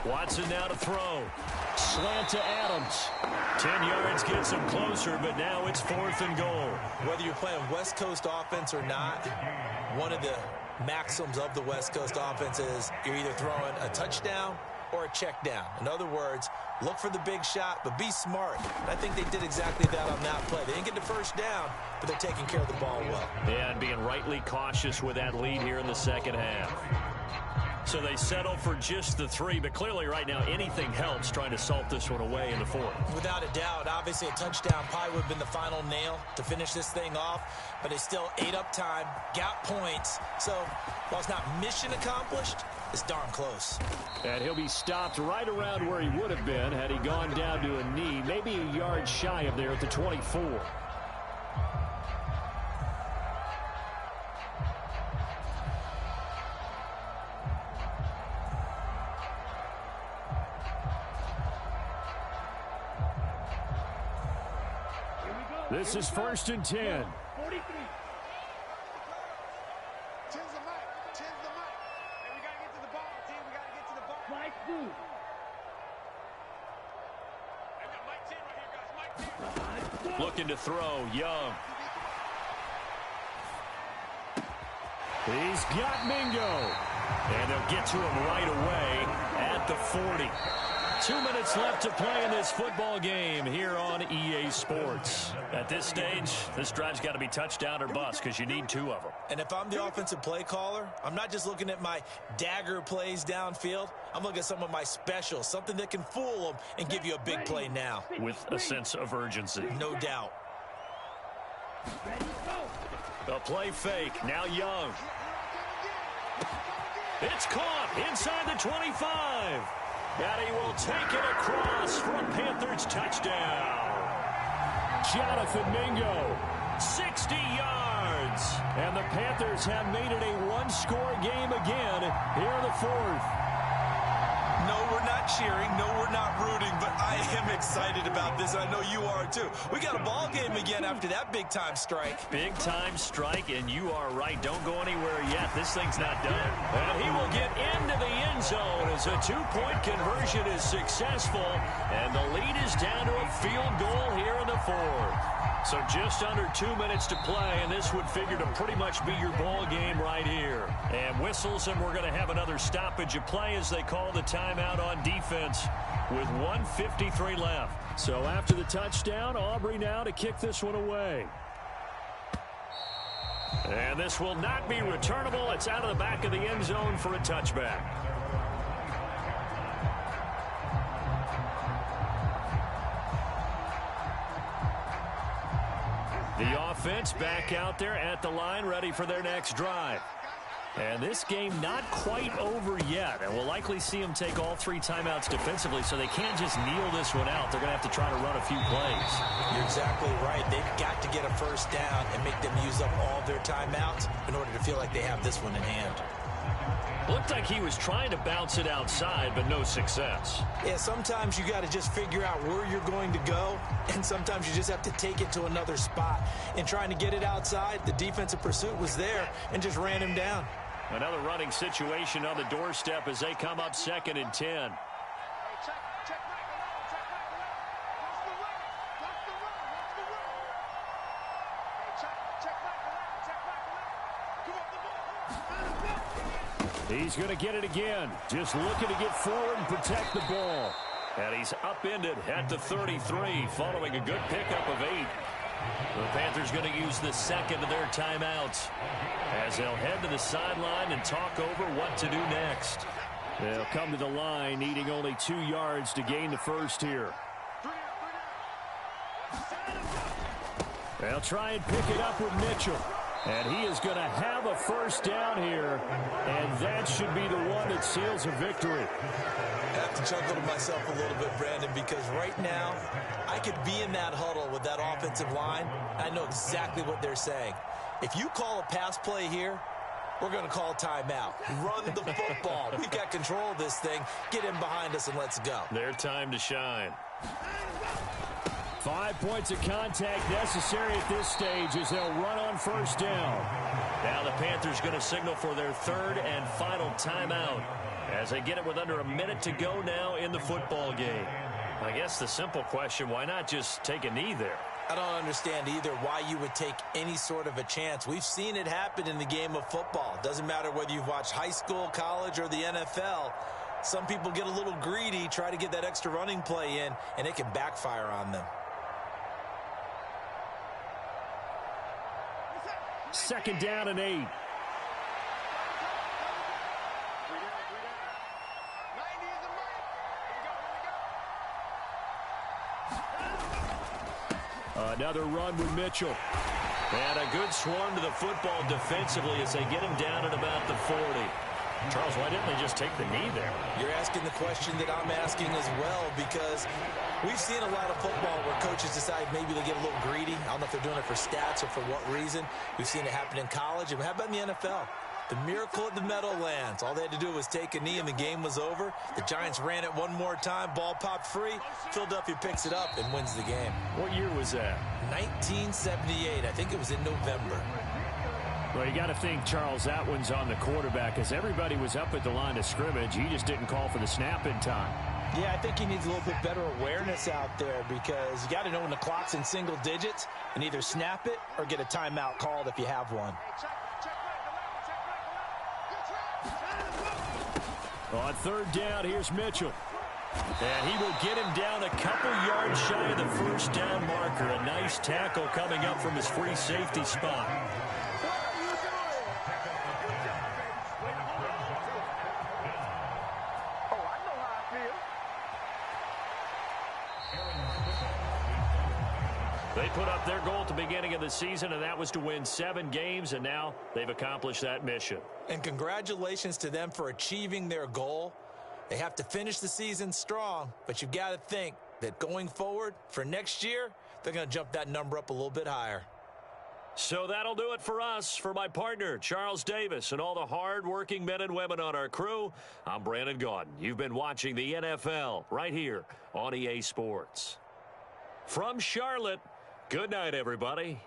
Watson now to throw. Slant to Adams. 10 yards gets him closer, but now it's 4th and goal. Whether you're playing West Coast offense or not, one of the maxims of the West Coast offense is you're either throwing a touchdown or a check down. In other words, look for the big shot, but be smart. I think they did exactly that on that play. They didn't get the first down, but they're taking care of the ball well. And being rightly cautious with that lead here in the 2nd half. So they settle for just the 3, but clearly right now anything helps trying to salt this one away in the 4th. Without a doubt, obviously a touchdown probably would have been the final nail to finish this thing off, but they still ate up time, got points. So while it's not mission accomplished, it's darn close. And he'll be stopped right around where he would have been had he gone down to a knee, maybe a yard shy of there at the 24. This is 1st and 10. 43. Flag food. Looking to throw, Young. He's got Mingo. And they'll get to him right away at the 40. 2 minutes left to play in this football game here on EA Sports. At this stage, this drive's got to be touchdown or bust because you need 2 of them. And if I'm the offensive play caller, I'm not just looking at my dagger plays downfield. I'm looking at some of my specials, something that can fool them and give you a big play now. With a sense of urgency. No doubt. A play fake. Now Young. It's caught inside the 25. And he will take it across for a Panthers touchdown. Jonathan Mingo. 60 yards. And the Panthers have made it a 1-score game again here in the 4th. No, we're not cheering. No, we're not rooting, but I am excited about this. I know you are too. We got a ball game again after that big-time strike. Big-time strike, and you are right. Don't go anywhere yet. This thing's not done. And he will get into the end zone as a 2-point conversion is successful, and the lead is down to a field goal here in the 4th. So just under 2 minutes to play, and this would figure to pretty much be your ball game right here. And whistles, and we're going to have another stoppage of play as they call the timeout on defense with 1:53 left. So after the touchdown, Aubrey now to kick this one away. And this will not be returnable. It's out of the back of the end zone for a touchback. The offense back out there at the line, ready for their next drive. And this game not quite over yet. And we'll likely see them take all 3 timeouts defensively, so they can't just kneel this one out. They're going to have to try to run a few plays. You're exactly right. They've got to get a first down and make them use up all their timeouts in order to feel like they have this one in hand. Looked like he was trying to bounce it outside, but no success. Yeah, sometimes you got to just figure out where you're going to go, and sometimes you just have to take it to another spot. In trying to get it outside, the defensive pursuit was there and just ran him down. Another running situation on the doorstep as they come up 2nd and 10. He's going to get it again. Just looking to get forward and protect the ball. And he's upended at the 33 following a good pickup of 8. The Panthers going to use the second of their timeouts as they'll head to the sideline and talk over what to do next. They'll come to the line needing only 2 yards to gain the first here. They'll try and pick it up with Mitchell. And he is going to have a first down here, and that should be the one that seals a victory. I have to chuckle to myself a little bit, Brandon, because right now I could be in that huddle with that offensive line. I know exactly what they're saying. If you call a pass play here, we're going to call timeout. Run the football. We've got control of this thing. Get in behind us and let's go. Their time to shine. 5 points of contact necessary at this stage as they'll run on first down. Now the Panthers going to signal for their third and final timeout as they get it with under a minute to go now in the football game. I guess the simple question, why not just take a knee there? I don't understand either why you would take any sort of a chance. We've seen it happen in the game of football. Doesn't matter whether you've watched high school, college, or the NFL. Some people get a little greedy, try to get that extra running play in, and it can backfire on them. Second down and 8. Another run with Mitchell. And a good swarm to the football defensively as they get him down at about the 40. Charles, why didn't they just take the knee there? You're asking the question that I'm asking as well, because we've seen a lot of football where coaches decide maybe they get a little greedy. I don't know if they're doing it for stats or for what reason. We've seen it happen in college. And how about in the NFL? The miracle at the Meadowlands. All they had to do was take a knee and the game was over. The Giants ran it one more time. Ball popped free. Philadelphia picks it up and wins the game. What year was that? 1978. I think it was in November. Well, you got to think, Charles, that one's on the quarterback as everybody was up at the line of scrimmage. He just didn't call for the snap in time. Yeah, I think he needs a little bit better awareness out there because you got to know when the clock's in single digits and either snap it or get a timeout called if you have one. On third down, here's Mitchell. And he will get him down a couple yards shy of the first down marker. A nice tackle coming up from his free safety spot. They put up their goal at the beginning of the season, and that was to win 7 games, and now they've accomplished that mission. And congratulations to them for achieving their goal. They have to finish the season strong, but you've got to think that going forward for next year, they're going to jump that number up a little bit higher. So that'll do it for us. For my partner, Charles Davis, and all the hard-working men and women on our crew, I'm Brandon Gaudin. You've been watching the NFL right here on EA Sports. From Charlotte, good night, everybody.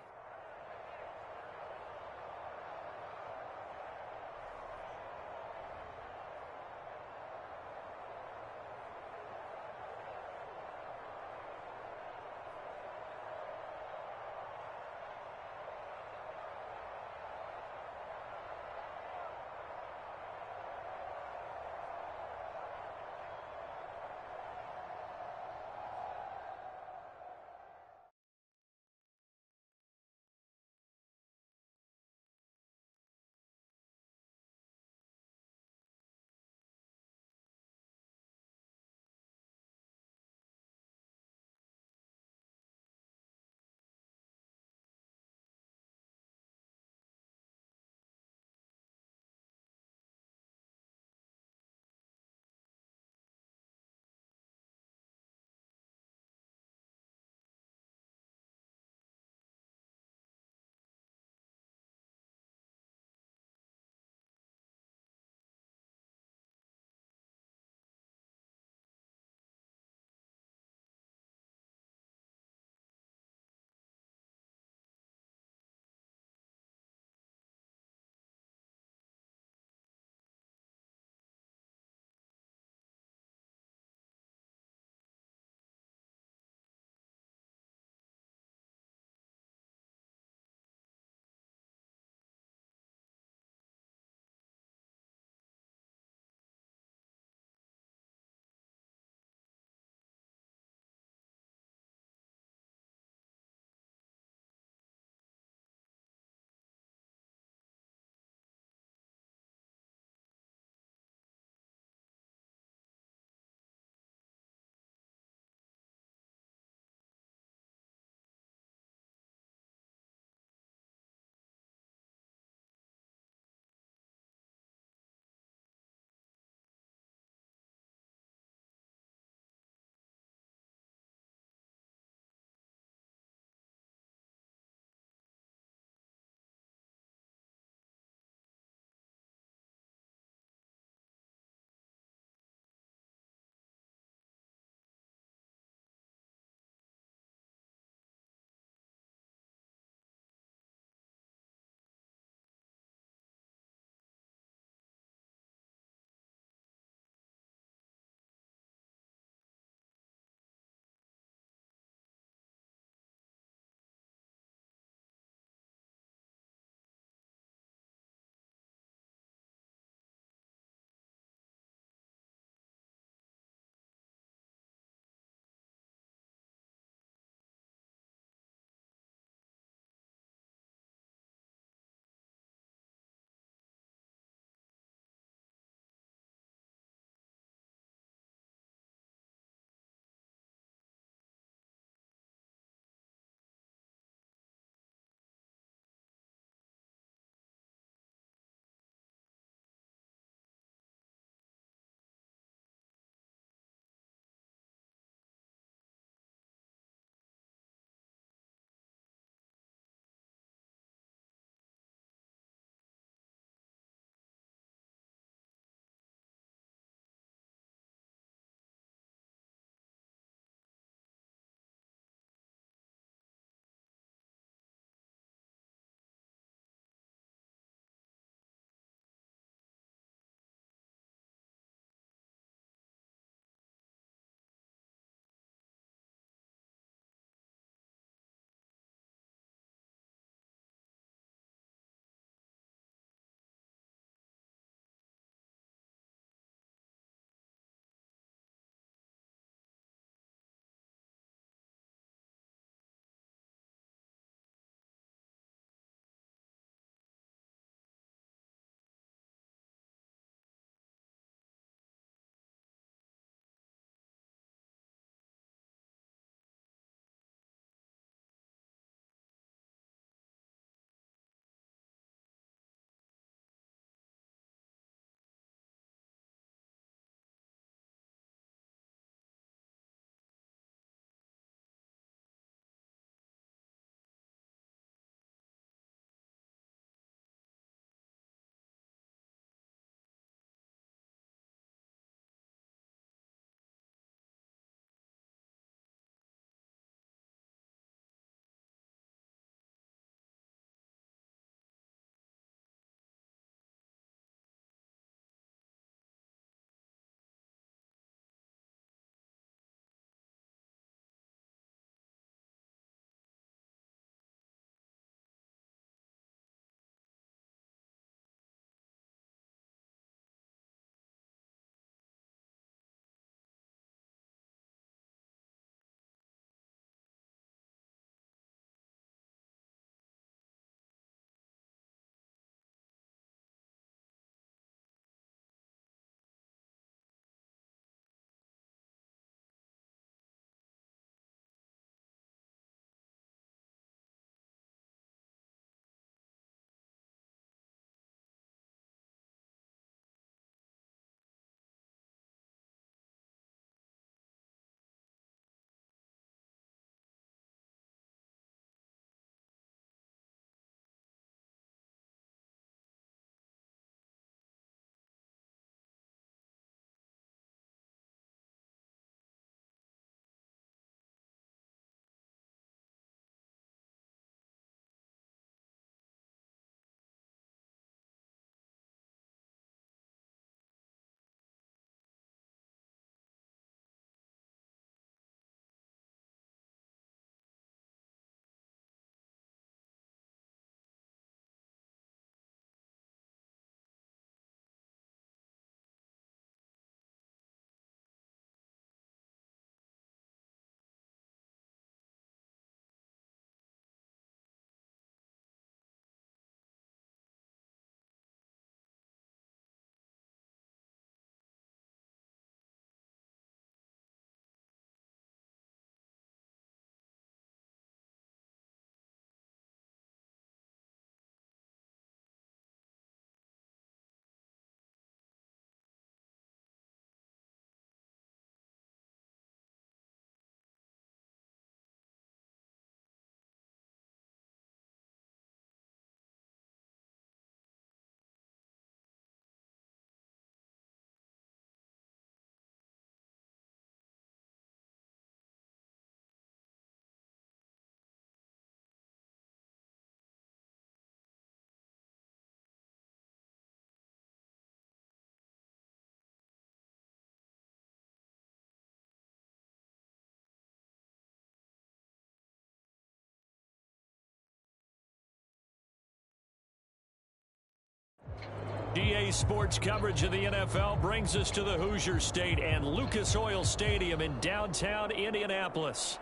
EA Sports coverage of the NFL brings us to the Hoosier State and Lucas Oil Stadium in downtown Indianapolis.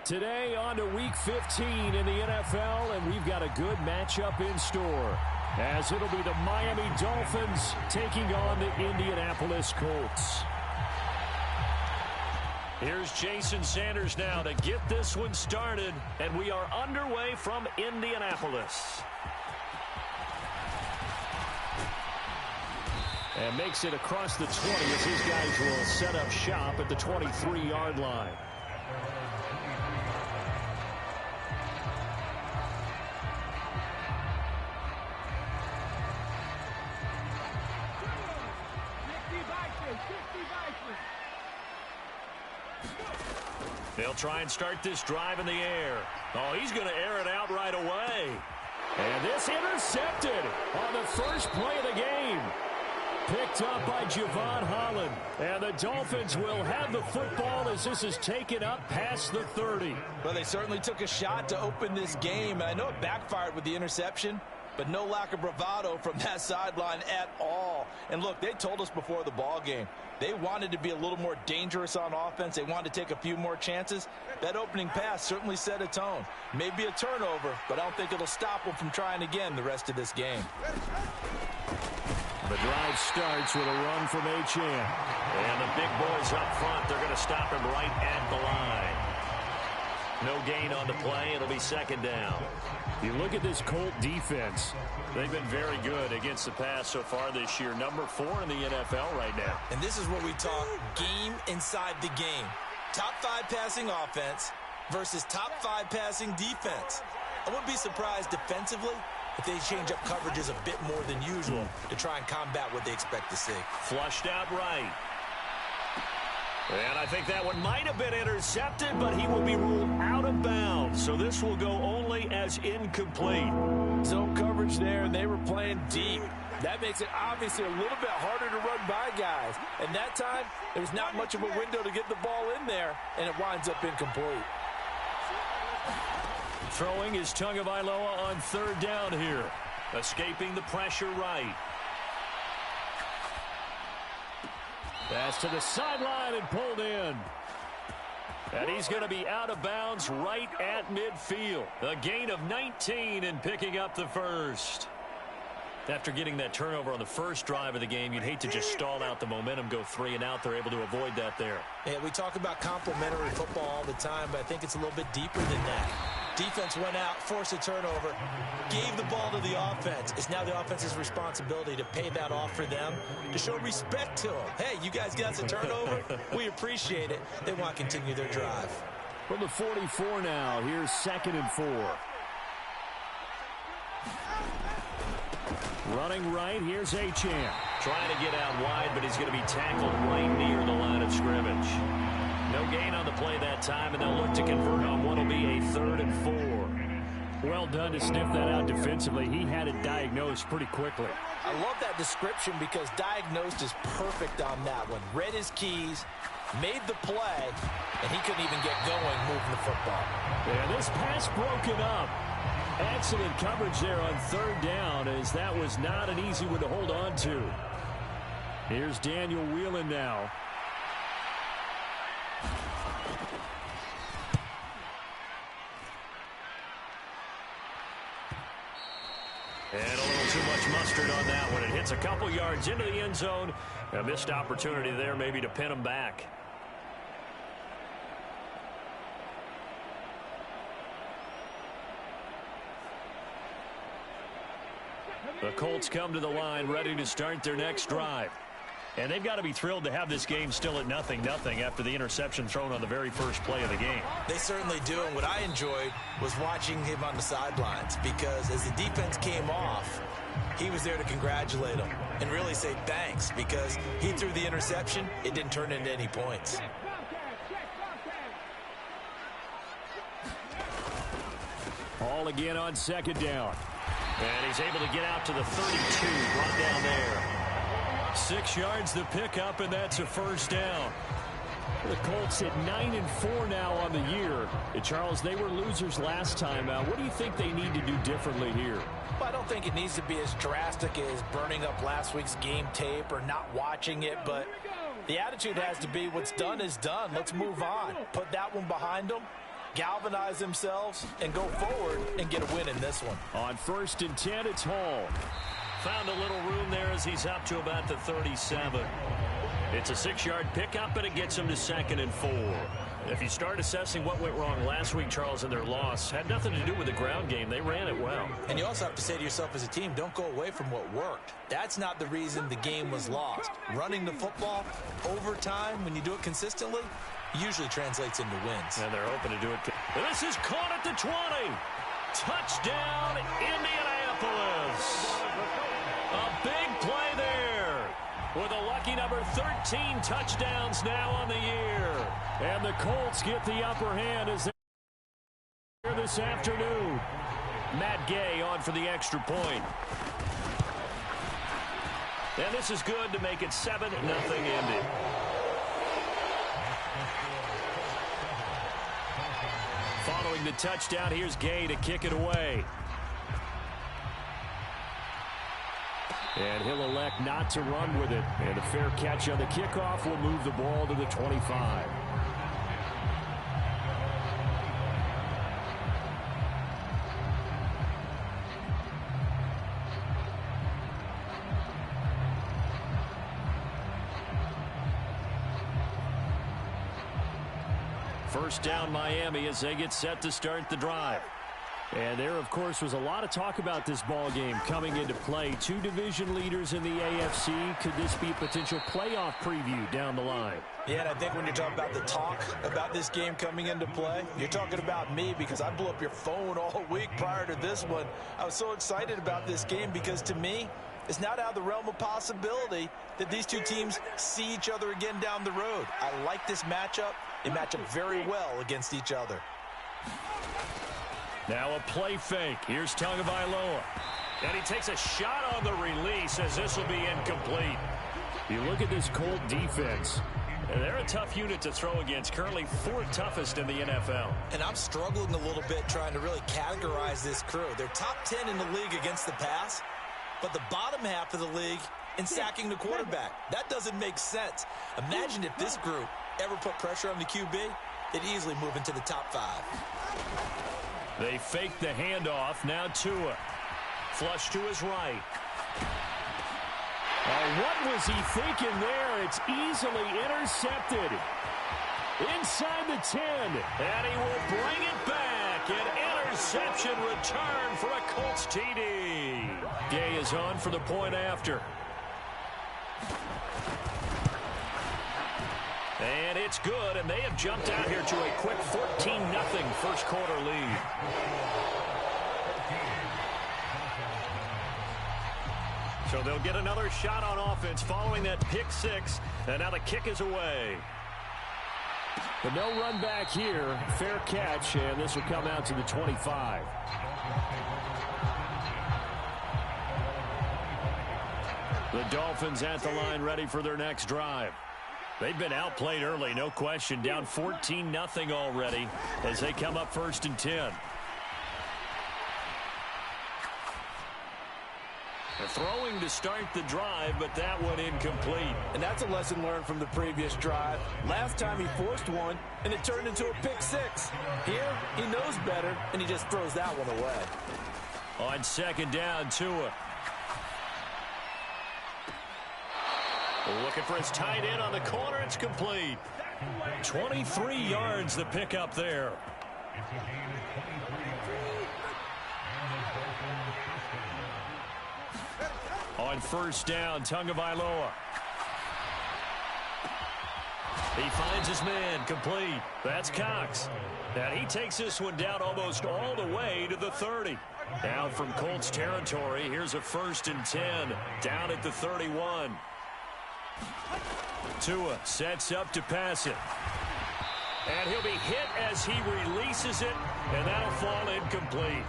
Today on to Week 15 in the NFL, and we've got a good matchup in store, as it'll be the Miami Dolphins taking on the Indianapolis Colts. Here's Jason Sanders now to get this one started, and we are underway from Indianapolis. And makes it across the 20 as his guys will set up shop at the 23-yard line. They'll try and start this drive in the air. Oh, he's going to air it out right away. And this intercepted on the first play of the game. Picked up by Javon Holland. And the Dolphins will have the football as this is taken up past the 30. Well, they certainly took a shot to open this game. And I know it backfired with the interception, but no lack of bravado from that sideline at all. And look, they told us before the ball game, they wanted to be a little more dangerous on offense. They wanted to take a few more chances. That opening pass certainly set a tone. Maybe a turnover, but I don't think it'll stop them from trying again the rest of this game. The drive starts with a run from Achane. And the big boys up front, they're going to stop him right at the line. No gain on the play. It'll be second down. You look at this Colt defense. They've been very good against the pass so far this year. Number 4 in the NFL right now. And this is what we talk game inside the game. Top 5 passing offense versus top 5 passing defense. I wouldn't be surprised defensively if they change up coverages a bit more than usual to try and combat what they expect to see. Flushed out right. And I think that one might have been intercepted, but he will be ruled out of bounds. So this will go only as incomplete. Zone coverage there, and they were playing deep. That makes it obviously a little bit harder to run by guys. And that time, there was not much of a window to get the ball in there, and it winds up incomplete. Throwing is Tagovailoa on third down here. Escaping the pressure right. Pass to the sideline and pulled in. And he's going to be out of bounds right at midfield. A gain of 19 and picking up the first. After getting that turnover on the first drive of the game, you'd hate to just stall out the momentum, go 3 and out. They're able to avoid that there. Yeah, we talk about complementary football all the time, but I think it's a little bit deeper than that. Defense went out, forced a turnover, gave the ball to the offense. It's now the offense's responsibility to pay that off for them, to show respect to them. Hey, you guys got the turnover? We appreciate it. They want to continue their drive. From the 44 now, here's 2nd and 4. Running right, here's Achane. Trying to get out wide, but he's going to be tackled right near the line of scrimmage. No gain on the play that time, and they'll look to convert on what will be a 3rd and 4. Well done to sniff that out defensively. He had it diagnosed pretty quickly. I love that description because diagnosed is perfect on that one. Read his keys, made the play, and he couldn't even get going moving the football. Yeah, this pass broken up. Excellent coverage there on 3rd down, as that was not an easy one to hold on to. Here's Daniel Whelan now. And a little too much mustard on that one. It hits a couple yards into the end zone. A missed opportunity there maybe to pin him back. The Colts come to the line ready to start their next drive. And they've got to be thrilled to have this game still at 0-0 after the interception thrown on the very first play of the game. They certainly do, and what I enjoyed was watching him on the sidelines, because as the defense came off, he was there to congratulate them and really say thanks, because he threw the interception. It didn't turn into any points. All again on 2nd down. And he's able to get out to the 32, brought down there. 6 yards the pickup, and that's a 1st down. The Colts at 9-4 now on the year. And Charles, they were losers last time. What do you think they need to do differently here? Well, I don't think it needs to be as drastic as burning up last week's game tape or not watching it, but the attitude has to be what's done is done. Let's move on. Put that one behind them, galvanize themselves, and go forward and get a win in this one. On 1st and 10, it's Hall. Found a little room there as he's up to about the 37. It's a 6-yard pickup, and it gets him to 2nd and 4. If you start assessing what went wrong last week, Charles, in their loss, had nothing to do with the ground game. They ran it well. And you also have to say to yourself as a team, don't go away from what worked. That's not the reason the game was lost. Running the football over time, when you do it consistently, usually translates into wins. And they're hoping to do it. This is caught at the 20. Touchdown, Indianapolis. A big play there. With a lucky number 13 touchdowns now on the year. And the Colts get the upper hand as they're here this afternoon. Matt Gay on for the extra point. And this is good to make it 7-0 Indy. Following the touchdown, here's Gay to kick it away. And he'll elect not to run with it. And a fair catch on the kickoff will move the ball to the 25. First down, Miami, as they get set to start the drive. And there, of course, was a lot of talk about this ball game coming into play. 2 division leaders in the AFC. Could this be a potential playoff preview down the line? Yeah, and I think when you're talking about the talk about this game coming into play, you're talking about me because I blew up your phone all week prior to this one. I was so excited about this game because, to me, it's not out of the realm of possibility that these two teams see each other again down the road. I like this matchup. They match up very well against each other. Now a play fake. Here's Tagovailoa. And he takes a shot on the release as this will be incomplete. You look at this Colt defense. And they're a tough unit to throw against. Currently 4th toughest in the NFL. And I'm struggling a little bit trying to really categorize this crew. They're top 10 in the league against the pass, but the bottom half of the league in sacking the quarterback. That doesn't make sense. Imagine if this group ever put pressure on the QB, they'd easily move into the top 5. They fake the handoff. Now Tua. Flush to his right. What was he thinking there? It's easily intercepted. Inside the 10. And he will bring it back. An interception return for a Colts TD. Gay is on for the point after. And it's good, and they have jumped out here to a quick 14-0 first quarter lead. So they'll get another shot on offense following that pick 6, and now the kick is away. But no run back here. Fair catch, and this will come out to the 25. The Dolphins at the line ready for their next drive. They've been outplayed early, no question. Down 14-0 already as they come up 1st and 10. They're throwing to start the drive, but that one incomplete. And that's a lesson learned from the previous drive. Last time he forced one, and it turned into a pick 6. Here, he knows better, and he just throws that one away. On 2nd down, Tua. Looking for his tight end on the corner. It's complete. 23 yards the pickup there. On 1st down, Tagovailoa. He finds his man, complete. That's Cox. And he takes this one down almost all the way to the 30. Down from Colts territory, here's a 1st and 10. Down at the 31. Tua sets up to pass it. And he'll be hit as he releases it, and that'll fall incomplete.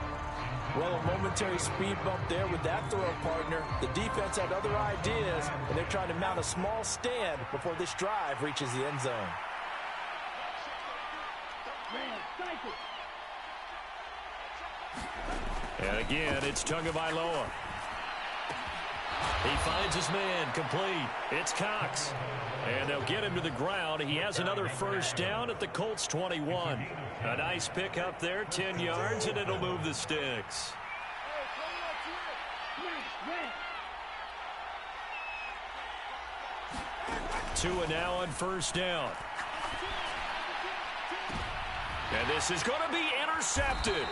Well, a momentary speed bump there with that throw partner. The defense had other ideas, and they're trying to mount a small stand before this drive reaches the end zone. Red, cycle. And again, it's Tagovailoa. He finds his man, complete. It's Cox. And they'll get him to the ground. He has another first down at the Colts 21. A nice pick up there, 10 yards, and it'll move the sticks. Tua now on first down. And this is going to be intercepted.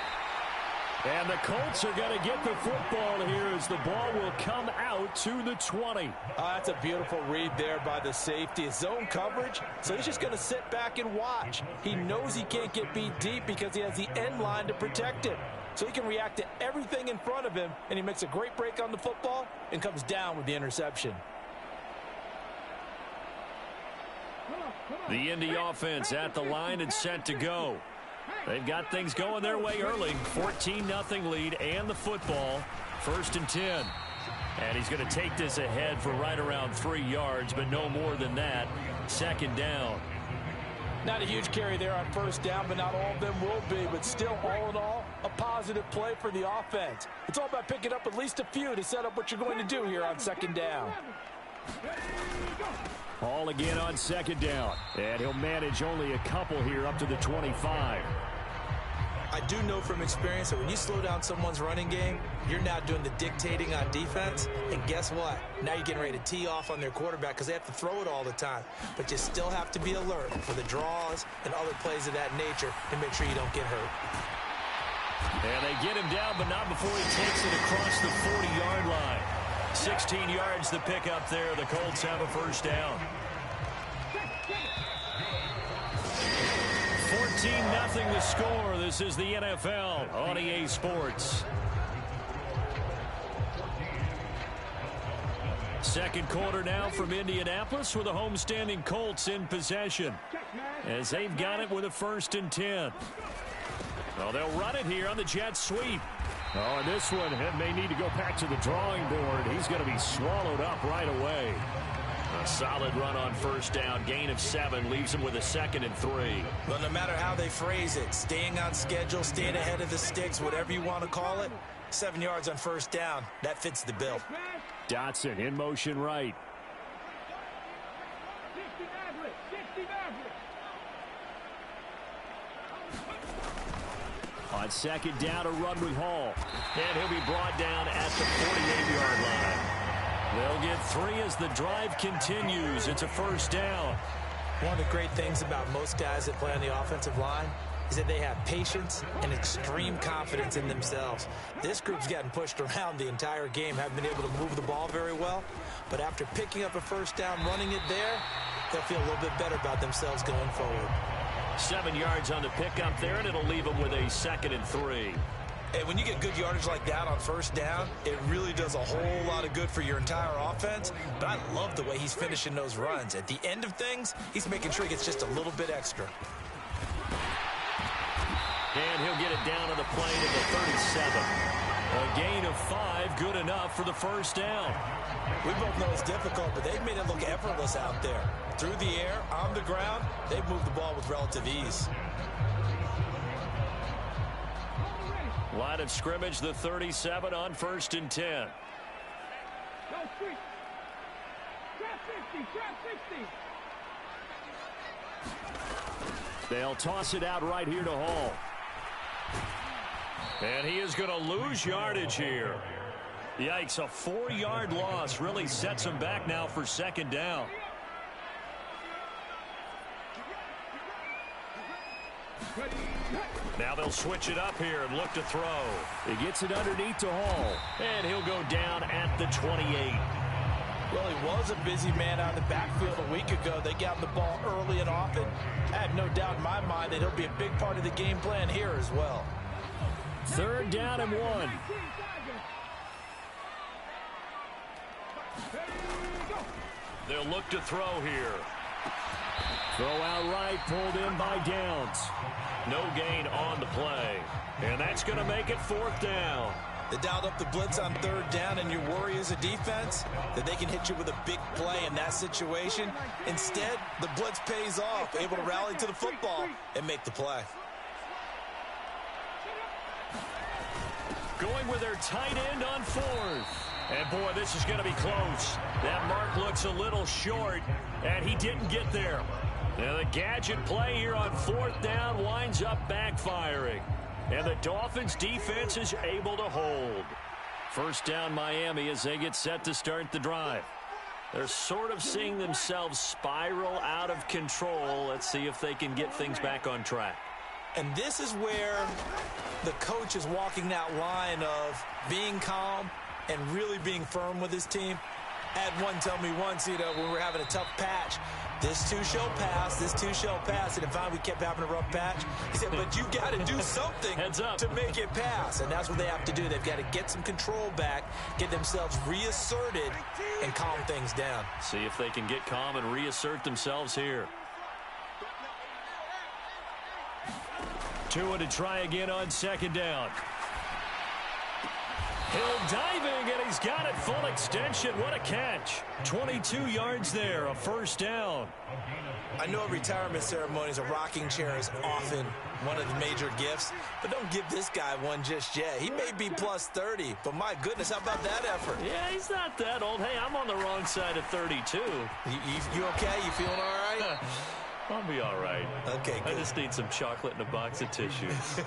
And the Colts are going to get the football here as the ball will come out to the 20. That's a beautiful read there by the safety. It's zone coverage, so he's just going to sit back and watch. He knows he can't get beat deep because he has the end line to protect him. So he can react to everything in front of him, and he makes a great break on the football and comes down with the interception. The Indy offense at the line and set to go. They've got things going their way early. 14-0 lead and the football. 1st and 10. And he's going to take this ahead for right around 3 yards, but no more than that. 2nd down. Not a huge carry there on first down, but not all of them will be. But still, all in all, a positive play for the offense. It's all about picking up at least a few to set up what you're going to do here on 2nd down. All again on 2nd down. And he'll manage only a couple here up to the 25. I do know from experience that when you slow down someone's running game, you're now doing the dictating on defense. And guess what? Now you're getting ready to tee off on their quarterback because they have to throw it all the time. But you still have to be alert for the draws and other plays of that nature to make sure you don't get hurt. And they get him down, but not before he takes it across the 40-yard line. 16 yards to pick up there. The Colts have a first down. 14-0 the score. This is the NFL on EA Sports. Second quarter now from Indianapolis with the homestanding Colts in possession as they've got it with a 1st and 10. Well, they'll run it here on the jet sweep. Oh, and this one may need to go back to the drawing board. He's going to be swallowed up right away. A solid run on first down. Gain of 7 leaves him with a 2nd and 3. But no matter how they phrase it, staying on schedule, staying ahead of the sticks, whatever you want to call it, 7 yards on first down, that fits the bill. Dotson in motion right. On 2nd down, a run with Hall. And he'll be brought down at the 48-yard line. They'll get 3 as the drive continues. It's a first down. One of the great things about most guys that play on the offensive line is that they have patience and extreme confidence in themselves. This group's gotten pushed around the entire game, haven't been able to move the ball very well. But after picking up a first down, running it there, they'll feel a little bit better about themselves going forward. 7 yards on the pickup there, and it'll leave them with a 2nd and 3. And when you get good yardage like that on first down, it really does a whole lot of good for your entire offense. But I love the way he's finishing those runs. At the end of things, he's making sure he gets just a little bit extra. And he'll get it down to the plane at the 37. A gain of 5, good enough for the first down. We both know it's difficult, but they've made it look effortless out there. Through the air, on the ground, they've moved the ball with relative ease. Line of scrimmage, the 37 on 1st and 10. Go street. Trap 50, trap 60. They'll toss it out right here to Hall. And he is going to lose yardage here. Yikes, a 4-yard loss really sets him back now for 2nd down. Now they'll switch it up here and look to throw. He gets it underneath to Hall. And he'll go down at the 28. Well, he was a busy man out of the backfield a week ago. They got the ball early and often. I have no doubt in my mind that he'll be a big part of the game plan here as well. 3rd down and 1. They'll look to throw here. Throw out right, pulled in by Downs. No gain on the play. And that's going to make it 4th down. They dialed up the blitz on 3rd down, and your worry as a defense that they can hit you with a big play in that situation. Instead, the blitz pays off, able to rally to the football and make the play. going with their tight end on fourth. And, boy, this is going to be close. That mark looks a little short, and he didn't get there. Now, the gadget play here on fourth down winds up backfiring. And the Dolphins' defense is able to hold. First down, Miami, as they get set to start the drive. They're sort of seeing themselves spiral out of control. Let's see if they can get things back on track. And this is where the coach is walking that line of being calm and really being firm with his team. I had one tell me once, when we were having a tough patch, this too shall pass, this too shall pass. And if we kept having a rough patch, he said, but you've got to do something to make it pass. And that's what they have to do. They've got to get some control back, get themselves reasserted, and calm things down. See if they can get calm and reassert themselves here. Tua to try again on second down. Hill diving, and he's got it full extension. What a catch. 22 yards there, a first down. I know at retirement ceremonies, a rocking chair is often one of the major gifts, but don't give this guy one just yet. He may be plus 30, but my goodness, how about that effort? Yeah, he's not that old. Hey, I'm on the wrong side of 32. You okay? You feeling all right? I'll be all right. Okay, good. I just need some chocolate and a box of tissues.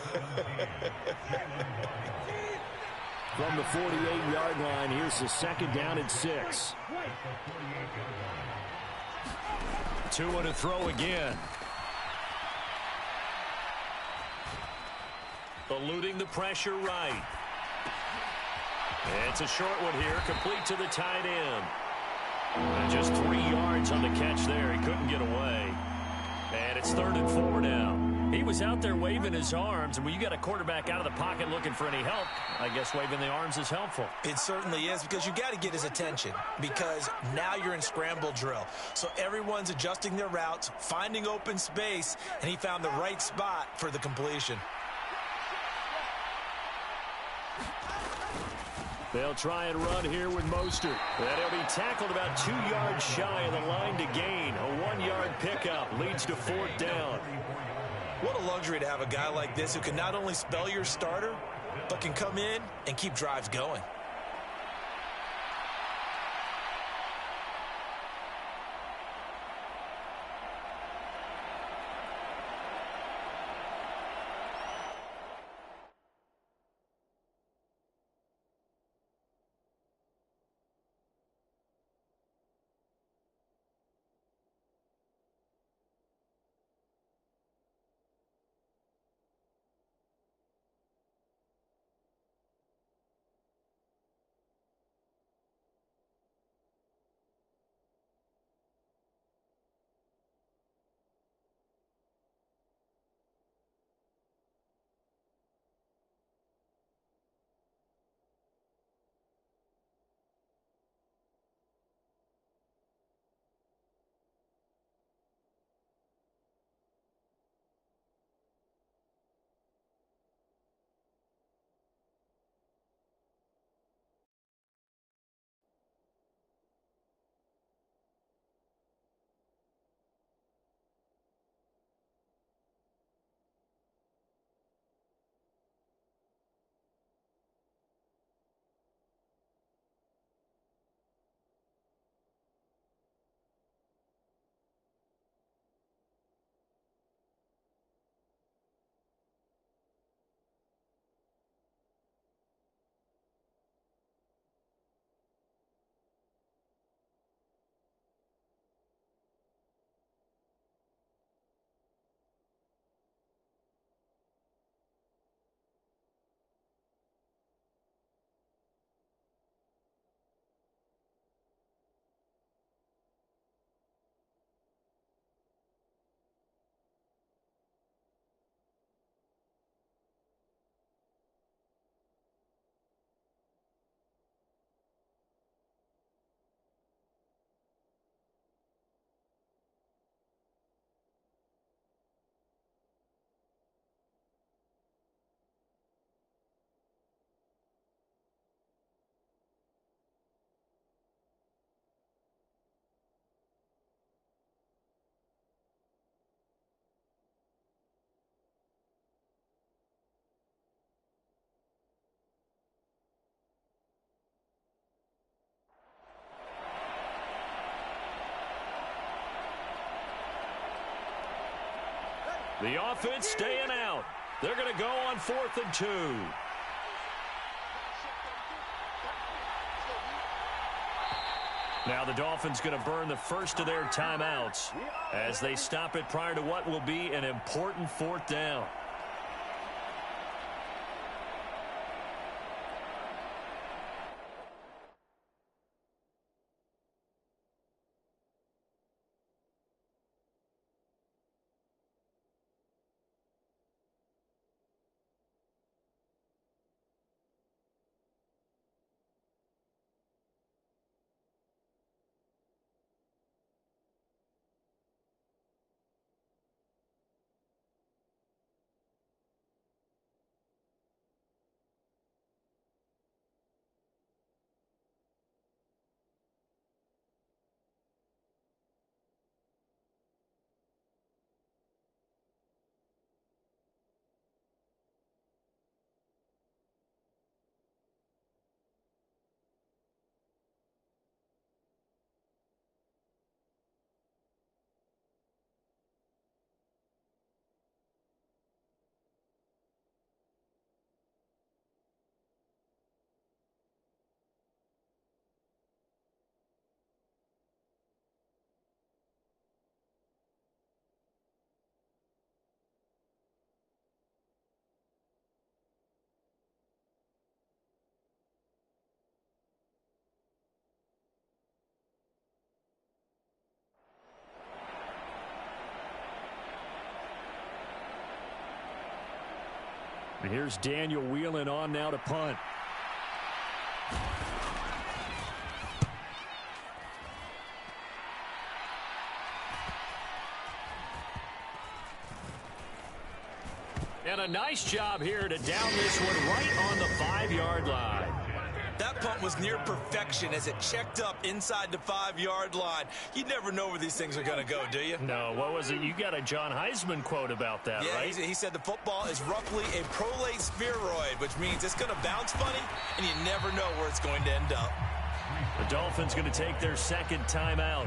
From the 48-yard line, here's the second down and 6. Tua to throw again. Eluding the pressure right. It's a short one here, complete to the tight end. And just 3 yards on the catch there. He couldn't get away. And it's 3rd and 4 now. He was out there waving his arms, and when you got a quarterback out of the pocket looking for any help, I guess waving the arms is helpful. It certainly is, because you got to get his attention, because now you're in scramble drill. So everyone's adjusting their routes, finding open space, and he found the right spot for the completion. They'll try and run here with Mostert. And he'll be tackled about 2 yards shy of the line to gain. A 1-yard pickup leads to 4th down. What a luxury to have a guy like this who can not only spell your starter, but can come in and keep drives going. The offense staying out. They're going to go on 4th and 2. Now the Dolphins going to burn the first of their timeouts as they stop it prior to what will be an important 4th down. And here's Daniel Whelan on now to punt. And a nice job here to down this one right on the 5-yard line. That punt was near perfection as it checked up inside the 5-yard line. You never know where these things are going to go, do you? No, what was it? You got a John Heisman quote about that, yeah, right? He said the football is roughly a prolate spheroid, which means it's going to bounce funny, and you never know where it's going to end up. The Dolphins going to take their second timeout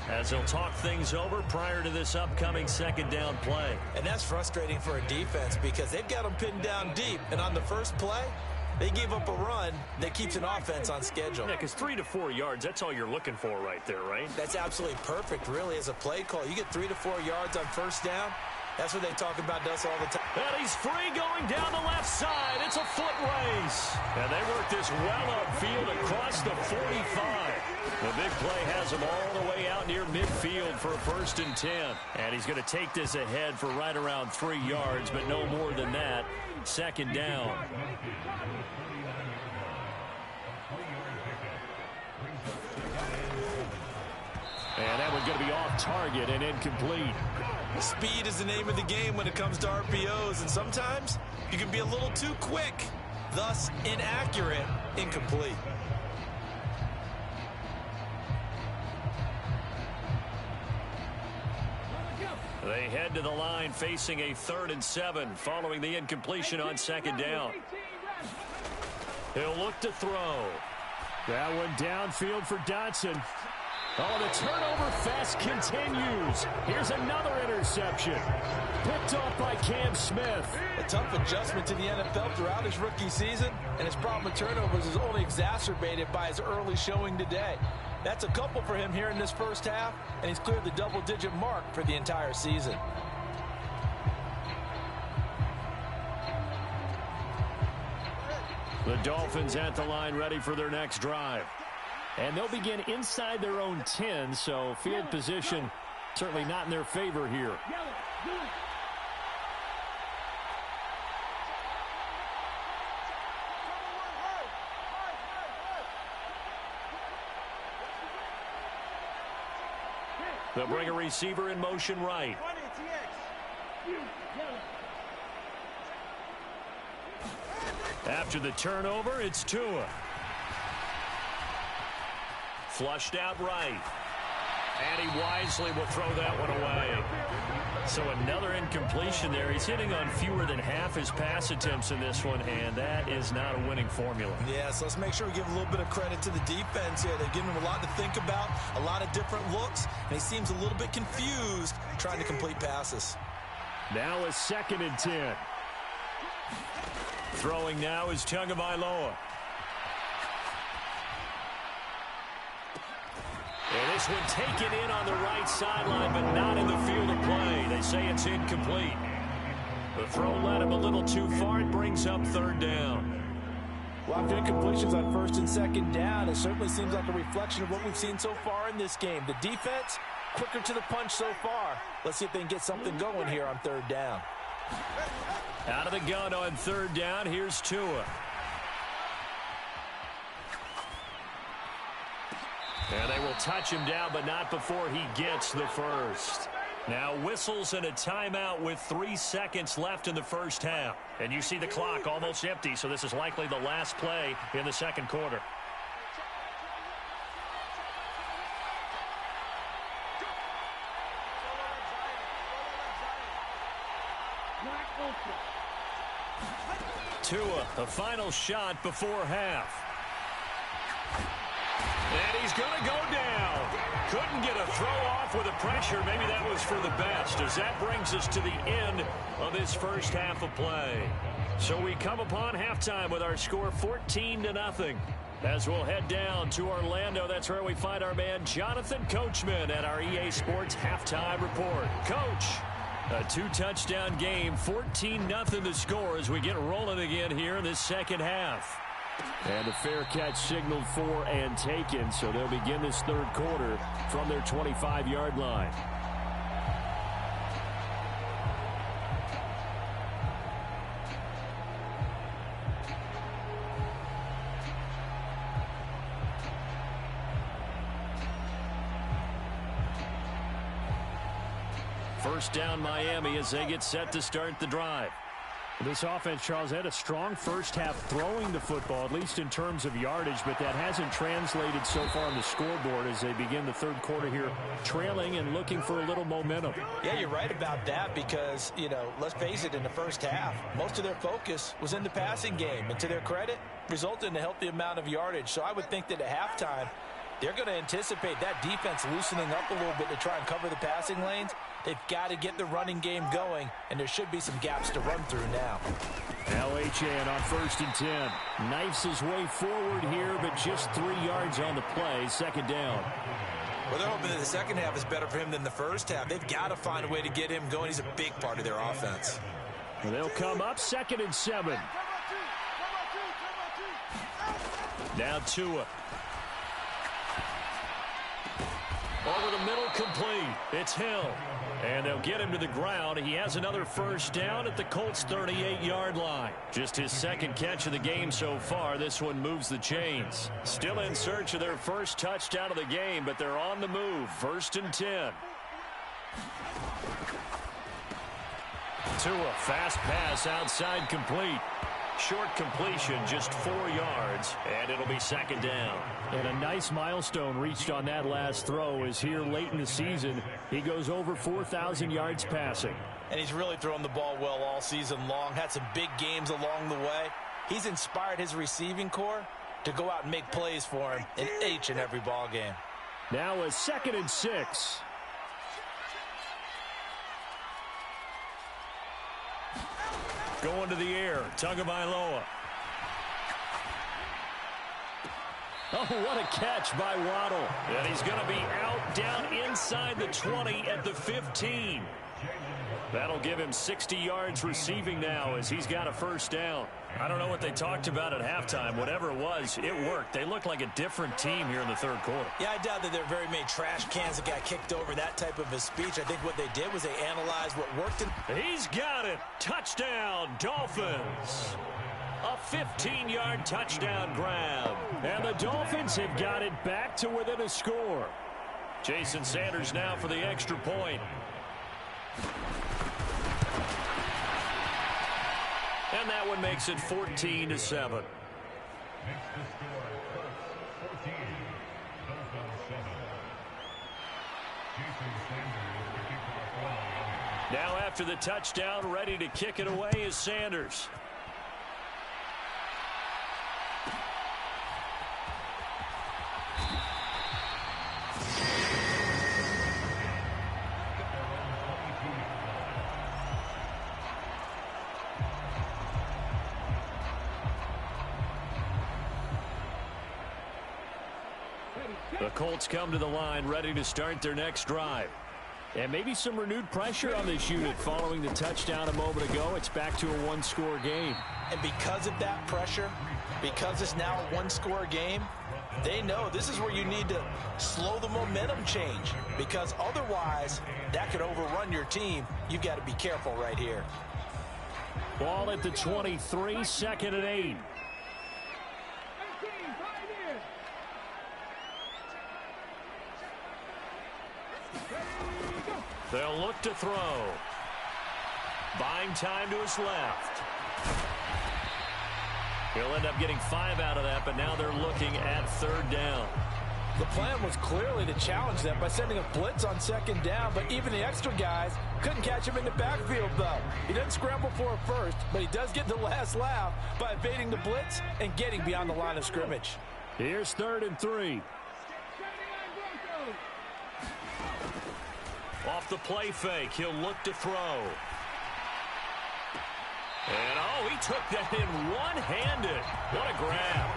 as they'll talk things over prior to this upcoming 2nd down play. And that's frustrating for a defense because they've got them pinned down deep, and on the first play, they gave up a run that keeps an offense on schedule. Yeah, because 3 to 4 yards, that's all you're looking for right there, right? That's absolutely perfect, really, as a play call. You get 3 to 4 yards on first down. That's what they talk about to us all the time. And he's free going down the left side. It's a foot race. And they work this well upfield across the 45. The big play has him all the way out near midfield for a 1st and 10. And he's going to take this ahead for right around 3 yards, but no more than that. 2nd down. And that one's going to be off target and incomplete. Speed is the name of the game when it comes to RPOs, and sometimes you can be a little too quick, thus inaccurate, incomplete. They head to the line facing a 3rd and 7 following the incompletion on 2nd down. He'll look to throw. That one downfield for Dotson. Oh, the turnover fest continues. Here's another interception. Picked off by Cam Smith. A tough adjustment to the NFL throughout his rookie season, and his problem with turnovers is only exacerbated by his early showing today. That's a couple for him here in this first half, and he's cleared the double-digit mark for the entire season. The Dolphins at the line ready for their next drive. And they'll begin inside their own 10, so field position certainly not in their favor here. They'll bring a receiver in motion right. After the turnover, it's Tua. Flushed out right. And he wisely will throw that one away. So another incompletion there. He's hitting on fewer than half his pass attempts in this one, and that is not a winning formula. Yeah, so let's make sure we give a little bit of credit to the defense here. They're giving him a lot to think about, a lot of different looks, and he seems a little bit confused trying to complete passes. Now a 2nd and 10. Throwing now is Tagovailoa. And this one taken in on the right sideline, but not in the field of play. They say it's incomplete. The throw led him a little too far. It brings up 3rd down. Well, after incompletions on 1st and 2nd down, it certainly seems like a reflection of what we've seen so far in this game. The defense, quicker to the punch so far. Let's see if they can get something going here on 3rd down. Out of the gun on 3rd down, here's Tua. And they will touch him down, but not before he gets the first. Now whistles and a timeout with 3 seconds left in the first half. And you see the clock almost empty, so this is likely the last play in the 2nd quarter. Tua, the final shot before half. And he's going to go down. Couldn't get a throw off with the pressure. Maybe that was for the best, as that brings us to the end of this first half of play. So we come upon halftime with our score 14-0. As we'll head down to Orlando, that's where we find our man Jonathan Coachman at our EA Sports Halftime Report. Coach, a 2-touchdown game, 14-0 the score as we get rolling again here in this second half. And a fair catch signaled for and taken, so they'll begin this 3rd quarter from their 25-yard line. First down Miami as they get set to start the drive. This offense, Charles, had a strong first half throwing the football, at least in terms of yardage, but that hasn't translated so far on the scoreboard as they begin the 3rd quarter here, trailing and looking for a little momentum. Yeah, you're right about that because, let's face it, in the first half, most of their focus was in the passing game. And to their credit, resulted in a healthy amount of yardage. So I would think that at halftime, they're going to anticipate that defense loosening up a little bit to try and cover the passing lanes. They've got to get the running game going, and there should be some gaps to run through now. Now Achane on 1st and 10. Knifes his way forward here, but just 3 yards on the play. 2nd down. Well, they're hoping that the second half is better for him than the first half. They've got to find a way to get him going. He's a big part of their offense. Well, they'll come up 2nd and 7. Now Tua. Over the middle, complete. It's Hill. And they'll get him to the ground. He has another first down at the Colts' 38-yard line. Just his 2nd catch of the game so far. This one moves the chains. Still in search of their first touchdown of the game, but they're on the move. 1st and 10. Tua, fast pass outside, complete. Short completion, just 4 yards, and it'll be 2nd down. And a nice milestone reached on that last throw is here late in the season. He goes over 4,000 yards passing. And he's really thrown the ball well all season long. Had some big games along the way. He's inspired his receiving corps to go out and make plays for him in each and every ball game. Now a 2nd and 6. Going to the air, Tagovailoa. Oh, what a catch by Waddle. And he's going to be out down inside the 20 at the 15. That'll give him 60 yards receiving now as he's got a first down. I don't know what they talked about at halftime. Whatever it was, it worked. They look like a different team here in the 3rd quarter. Yeah, I doubt that there are very many trash cans that got kicked over that type of a speech. I think what they did was they analyzed what worked. He's got it. Touchdown, Dolphins. A 15-yard touchdown grab. And the Dolphins have got it back to within a score. Jason Sanders now for the extra point. And that one makes it 14-7. Now after the touchdown, ready to kick it away is Sanders. The Colts come to the line ready to start their next drive. And maybe some renewed pressure on this unit following the touchdown a moment ago. It's back to a one-score game. And because of that pressure, because it's now a one-score game, they know this is where you need to slow the momentum change, because otherwise that could overrun your team. You've got to be careful right here. Ball at the 23, 2nd and 8. They'll look to throw. Buying time to his left. He'll end up getting 5 out of that, but now they're looking at 3rd down. The plan was clearly to challenge them by sending a blitz on 2nd down, but even the extra guys couldn't catch him in the backfield, though. He doesn't scramble for it first, but he does get the last laugh by evading the blitz and getting beyond the line of scrimmage. Here's 3rd and 3. Off the play fake, he'll look to throw. And, oh, he took that in one-handed. What a grab.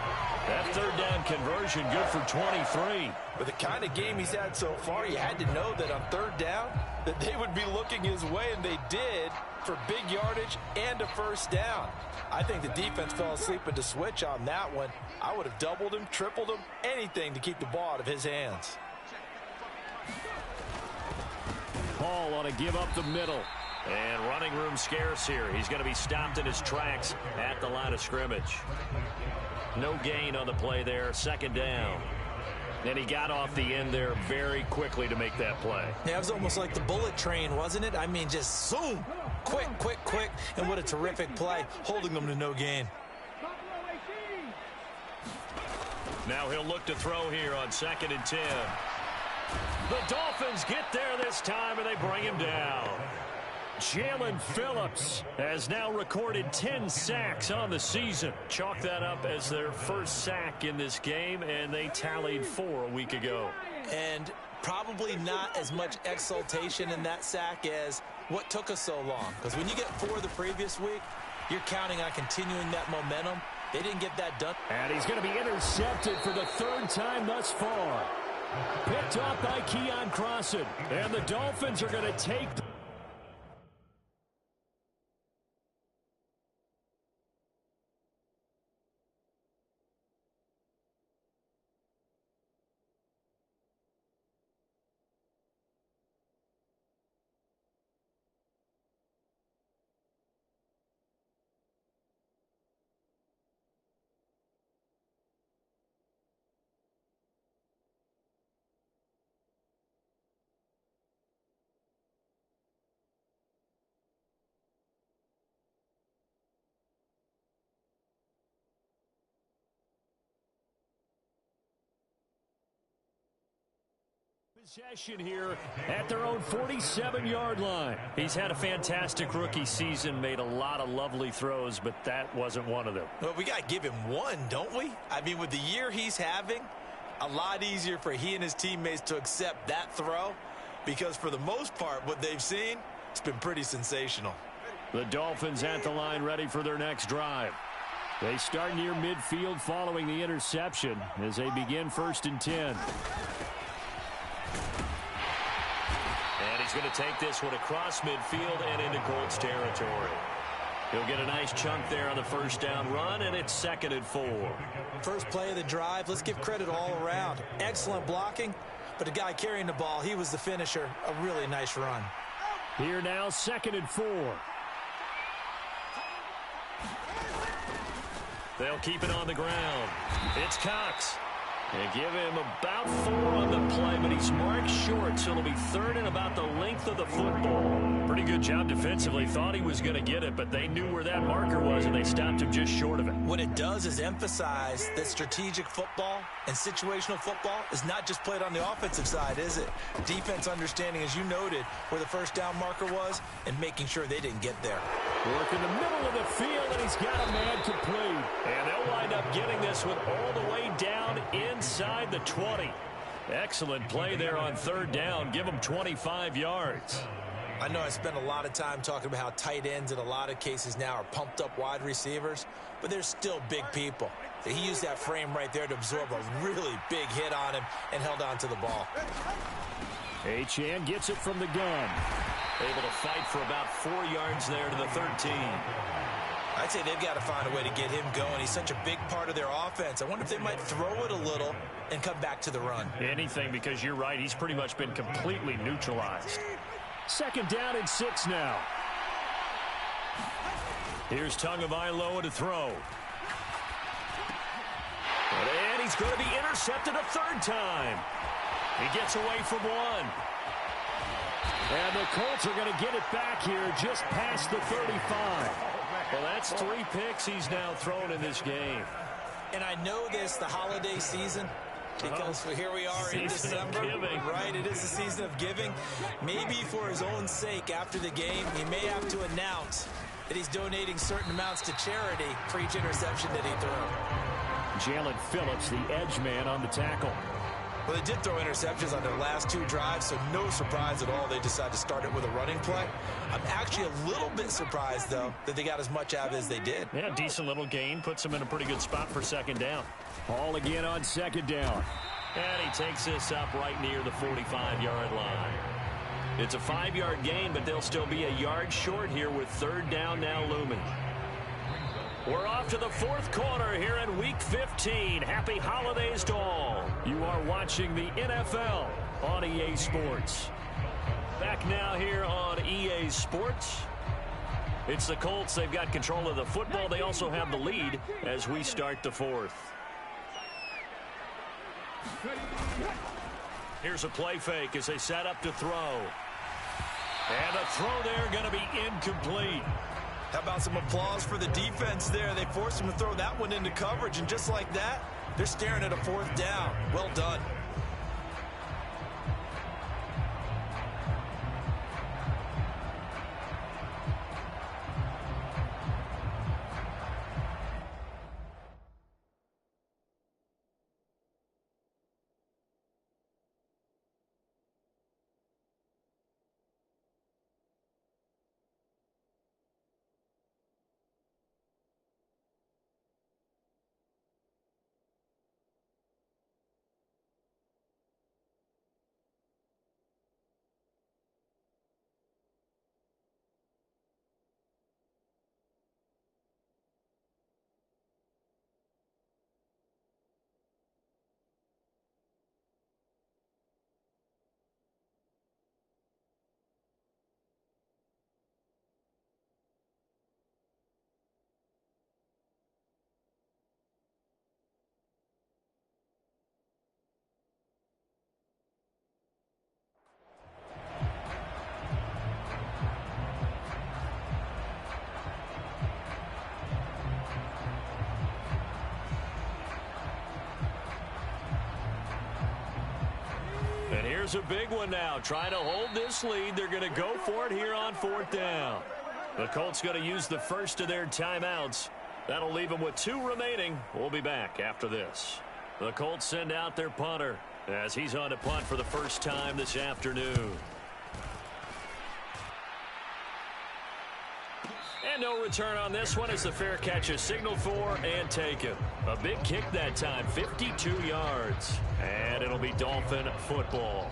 That 3rd down conversion good for 23. With the kind of game he's had so far, you had to know that on 3rd down that they would be looking his way, and they did, for big yardage and a 1st down. I think the defense fell asleep at the switch on that one. I would have doubled him, tripled him, anything to keep the ball out of his hands. Paul on a give up the middle. And running room scarce here. He's going to be stopped in his tracks at the line of scrimmage. No gain on the play there. 2nd down. And he got off the end there very quickly to make that play. Yeah, it was almost like the bullet train, wasn't it? I mean, just zoom. Quick, quick, quick. And what a terrific play, holding them to no gain. Now he'll look to throw here on 2nd and 10. The Dolphins get there this time, and they bring him down. Jalen Phillips has now recorded 10 sacks on the season. Chalk that up as their first sack in this game, and they tallied 4 a week ago. And probably not as much exultation in that sack as what took us so long. Because when you get 4 the previous week, you're counting on continuing that momentum. They didn't get that done. And he's going to be intercepted for the 3rd time thus far. Picked off by Keon Crossan. And the Dolphins are going to take the possession here at their own 47-yard line. He's had a fantastic rookie season, made a lot of lovely throws, but that wasn't one of them. Well, we got to give him one, don't we? I mean, with the year he's having, a lot easier for he and his teammates to accept that throw, because for the most part, what they've seen, it's been pretty sensational. The Dolphins at the line ready for their next drive. They start near midfield following the interception as they begin 1st and 10. And he's going to take this one across midfield and into Colts territory. He'll get a nice chunk there on the 1st down run, and it's 2nd and 4. First play of the drive, let's give credit all around. Excellent blocking, but the guy carrying the ball, he was the finisher. A really nice run. Here now, 2nd and 4. They'll keep it on the ground. It's Cox. They give him about 4 on the play, but he's marked short, so it'll be 3rd and about the length of the football. Pretty good job defensively. Thought he was going to get it, but they knew where that marker was, and they stopped him just short of it. What it does is emphasize that strategic football and situational football is not just played on the offensive side, is it? Defense understanding, as you noted, where the 1st down marker was and making sure they didn't get there. Work in the middle of the field, and he's got a man complete. And they'll wind up getting this one all the way down inside the 20. Excellent play there on 3rd down. Give them 25 yards. I know I spent a lot of time talking about how tight ends in a lot of cases now are pumped up wide receivers, but they're still big people. He used that frame right there to absorb a really big hit on him and held on to the ball. Achane gets it from the gun. Able to fight for about 4 yards there to the 13. I'd say they've got to find a way to get him going. He's such a big part of their offense. I wonder if they might throw it a little and come back to the run. Anything, because you're right. He's pretty much been completely neutralized. 2nd down and 6 now. Here's Tagovailoa to throw. And he's going to be intercepted a 3rd time. He gets away from one. And the Colts are going to get it back here just past the 35. Well, that's 3 picks he's now thrown in this game. And I know this, the holiday season, because here we are in December. Right, it is the season of giving. Maybe for his own sake, after the game, he may have to announce that he's donating certain amounts to charity for each interception that he threw. Jalen Phillips, the edge man on the tackle. Well, they did throw interceptions on their last 2 drives, so no surprise at all they decided to start it with a running play. I'm actually a little bit surprised, though, that they got as much out of it as they did. Yeah, decent little gain. Puts them in a pretty good spot for 2nd down. Ball again on 2nd down. And he takes this up right near the 45-yard line. It's a 5-yard gain, but they'll still be a yard short here with 3rd down now looming. We're off to the 4th quarter here in Week 15. Happy holidays to all. You are watching the NFL on EA Sports. Back now here on EA Sports. It's the Colts. They've got control of the football. They also have the lead as we start the 4th. Here's a play fake as they set up to throw. And the throw there going to be incomplete. How about some applause for the defense there? They forced him to throw that one into coverage, and just like that, they're staring at a 4th down. Well done. And here's a big one now. Trying to hold this lead. They're going to go for it here on 4th down. The Colts going to use the first of their timeouts. That'll leave them with 2 remaining. We'll be back after this. The Colts send out their punter as he's on to punt for the first time this afternoon. And no return on this one as the fair catch is signaled for and taken. A big kick that time, 52 yards. And it'll be Dolphin football.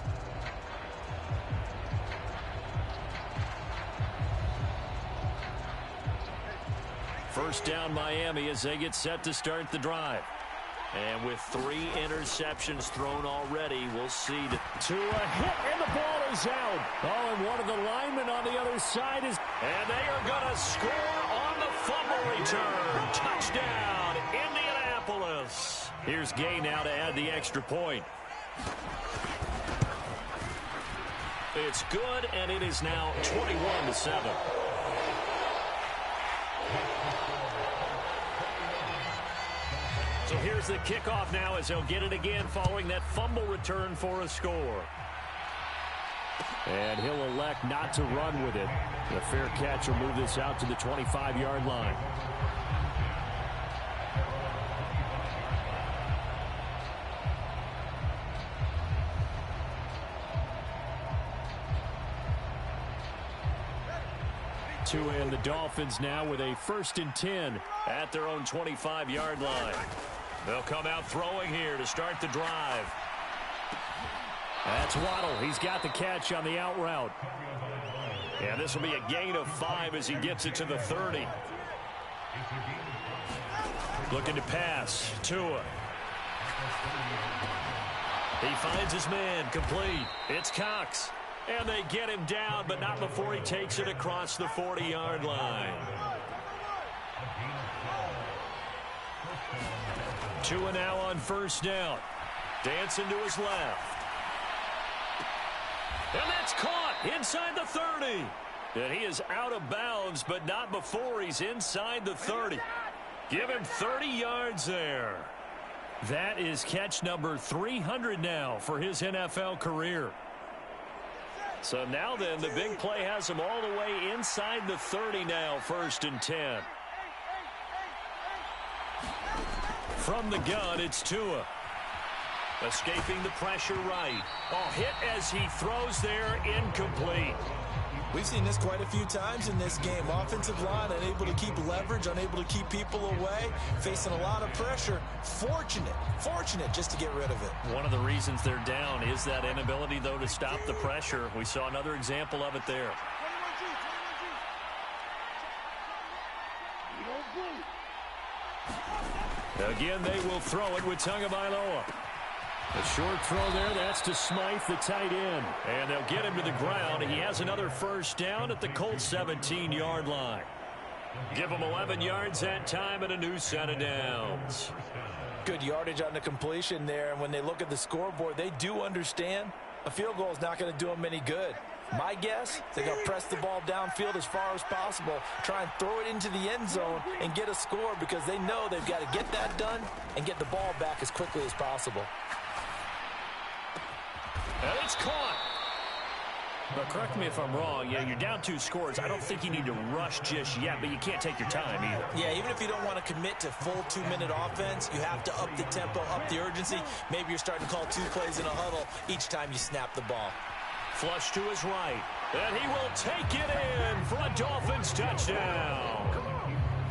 First down Miami as they get set to start the drive. And with 3 interceptions thrown already, we'll see. To a hit, and the ball is out. Oh, and one of the linemen on the other side is... And they are going to score on the fumble return. Touchdown, Indianapolis. Here's Gay now to add the extra point. It's good, and it is now 21-7. So here's the kickoff now as they'll get it again following that fumble return for a score. And he'll elect not to run with it. The fair catch will move this out to the 25-yard line. Tua and the Dolphins now with a 1st and 10 at their own 25-yard line. They'll come out throwing here to start the drive. That's Waddle. He's got the catch on the out route. And this will be a gain of 5 as he gets it to the 30. Looking to pass. Tua. He finds his man. Complete. It's Cox. And they get him down, but not before he takes it across the 40-yard line. Tua now on 1st down. Dancing to his left. And that's caught inside the 30. And he is out of bounds, but not before he's inside the 30. Give him 30 yards there. That is catch number 300 now for his NFL career. So now then, the big play has him all the way inside the 30 now, 1st and 10. From the gun, it's Tua. Escaping the pressure right. Oh, hit as he throws there, incomplete. We've seen this quite a few times in this game. Offensive line unable to keep leverage, unable to keep people away, facing a lot of pressure. Fortunate just to get rid of it. One of the reasons they're down is that inability, though, to stop the pressure. We saw another example of it there. Again, they will throw it with Tagovailoa. A short throw there. That's to Smythe, the tight end. And they'll get him to the ground. He has another 1st down at the Colts 17-yard line. Give him 11 yards that time and a new set of downs. Good yardage on the completion there. And when they look at the scoreboard, they do understand a field goal is not going to do them any good. My guess, they're going to press the ball downfield as far as possible, try and throw it into the end zone and get a score because they know they've got to get that done and get the ball back as quickly as possible. And it's caught. But correct me if I'm wrong. Yeah, you're down 2 scores. I don't think you need to rush just yet, but you can't take your time either. Yeah, even if you don't want to commit to full 2-minute offense, you have to up the tempo, up the urgency. Maybe you're starting to call 2 plays in a huddle each time you snap the ball. Flush to his right. And he will take it in for a Dolphins touchdown.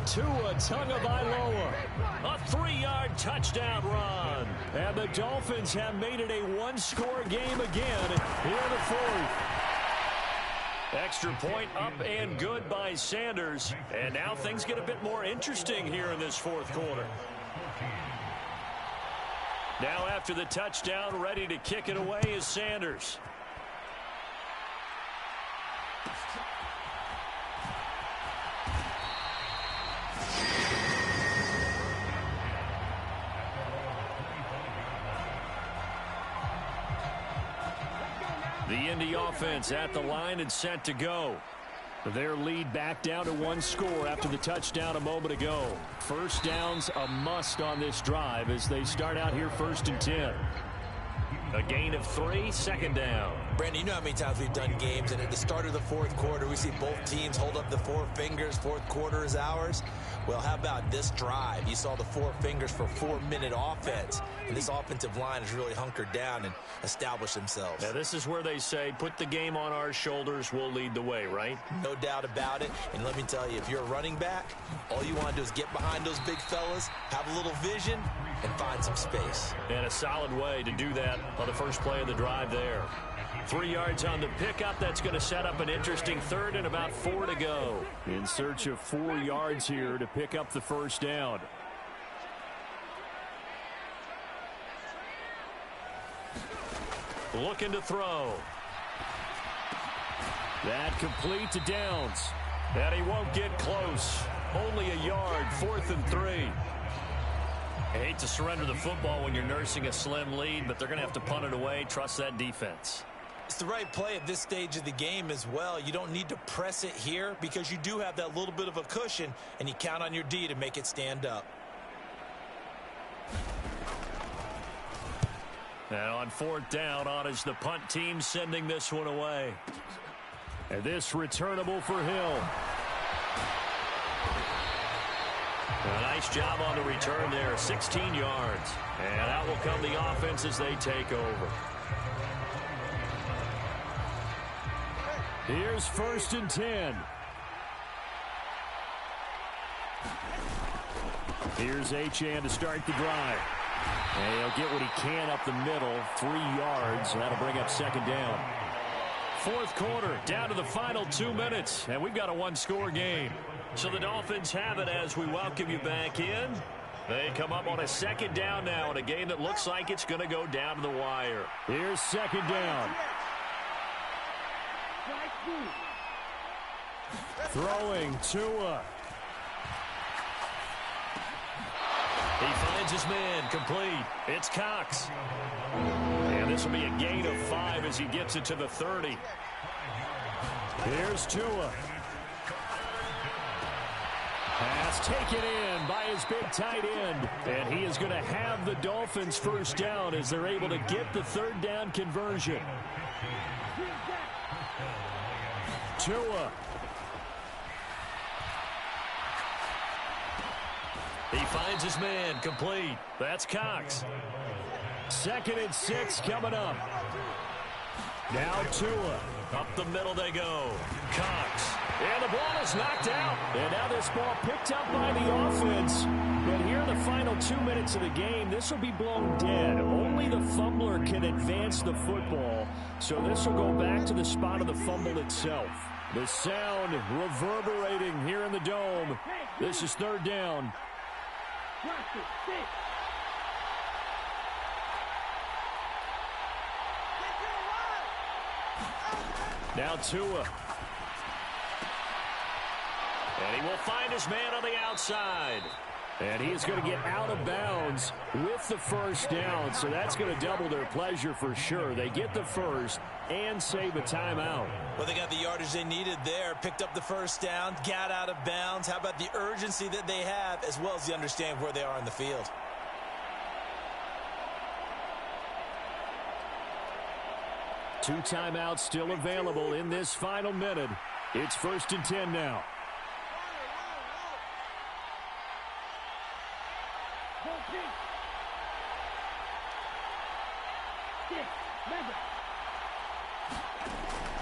Tua Tagovailoa. A 3-yard touchdown run. And the Dolphins have made it a 1-score game again here in the 4th. Extra point up and good by Sanders. And now things get a bit more interesting here in this 4th quarter. Now after the touchdown, ready to kick it away is Sanders. The Indy offense at the line and set to go. Their lead back down to 1 score after the touchdown a moment ago. 1st down's a must on this drive as they start out here 1st and 10. A gain of 3, 2nd down. Brandon, you know how many times we've done games, and at the start of the 4th quarter, we see both teams hold up the 4 fingers, 4th quarter is ours. Well, how about this drive? You saw the 4 fingers for 4-minute offense, and this offensive line has really hunkered down and established themselves. Now, this is where they say, put the game on our shoulders, we'll lead the way, right? No doubt about it, and let me tell you, if you're a running back, all you want to do is get behind those big fellas, have a little vision, and find some space. And a solid way to do that on the first play of the drive there. 3 yards on the pickup. That's going to set up an interesting 3rd and about 4 to go. In search of 4 yards here to pick up the 1st down. Looking to throw. That complete to Downs. And he won't get close. Only a yard, 4th and 3. I hate to surrender the football when you're nursing a slim lead, but they're going to have to punt it away. Trust that defense. It's the right play at this stage of the game as well. You don't need to press it here because you do have that little bit of a cushion, and you count on your D to make it stand up. And on 4th down, on is the punt team sending this one away. And this returnable for Hill. A nice job on the return there, 16 yards. And out will come the offense as they take over. Here's 1st and 10. Here's Achane to start the drive. And he'll get what he can up the middle, 3 yards. That'll bring up second down. Fourth quarter, down to the final 2 minutes, and we've got a one-score game. So the Dolphins have it as we welcome you back in. They come up on a second down now in a game that looks like it's going to go down to the wire. Here's second down. Throwing Tua. He finds his man, complete. It's Cox. And this will be a gain of 5 as he gets it to the 30. Here's Tua. Pass taken in by his big tight end. And he is going to have the Dolphins first down as they're able to get the third down conversion. Tua. He finds his man, complete. That's Cox. 2nd and 6 coming up. Now Tua. Up the middle they go. Cox. And the ball is knocked out. And now this ball picked up by the offense. But here in the final 2 minutes of the game, this will be blown dead. Only the fumbler can advance the football. So this will go back to the spot of the fumble itself. The sound reverberating here in the dome. This is third down. Now Tua. And he will find his man on the outside. And he is going to get out of bounds with the first down. So that's going to double their pleasure for sure. They get the first and save a timeout. Well, they got the yardage they needed there. Picked up the first down, got out of bounds. How about the urgency that they have as well as the understanding of where they are in the field? Two timeouts still available in this final minute. It's 1st and 10 now.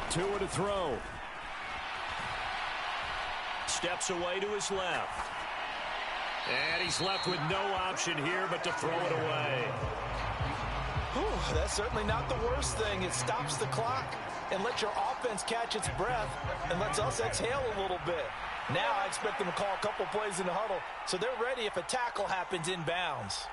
Tua to throw. Steps away to his left. And he's left with no option here but to throw it away. Whew, that's certainly not the worst thing. It stops the clock and lets your offense catch its breath and lets us exhale a little bit. Now I expect them to call a couple plays in the huddle so they're ready if a tackle happens in bounds.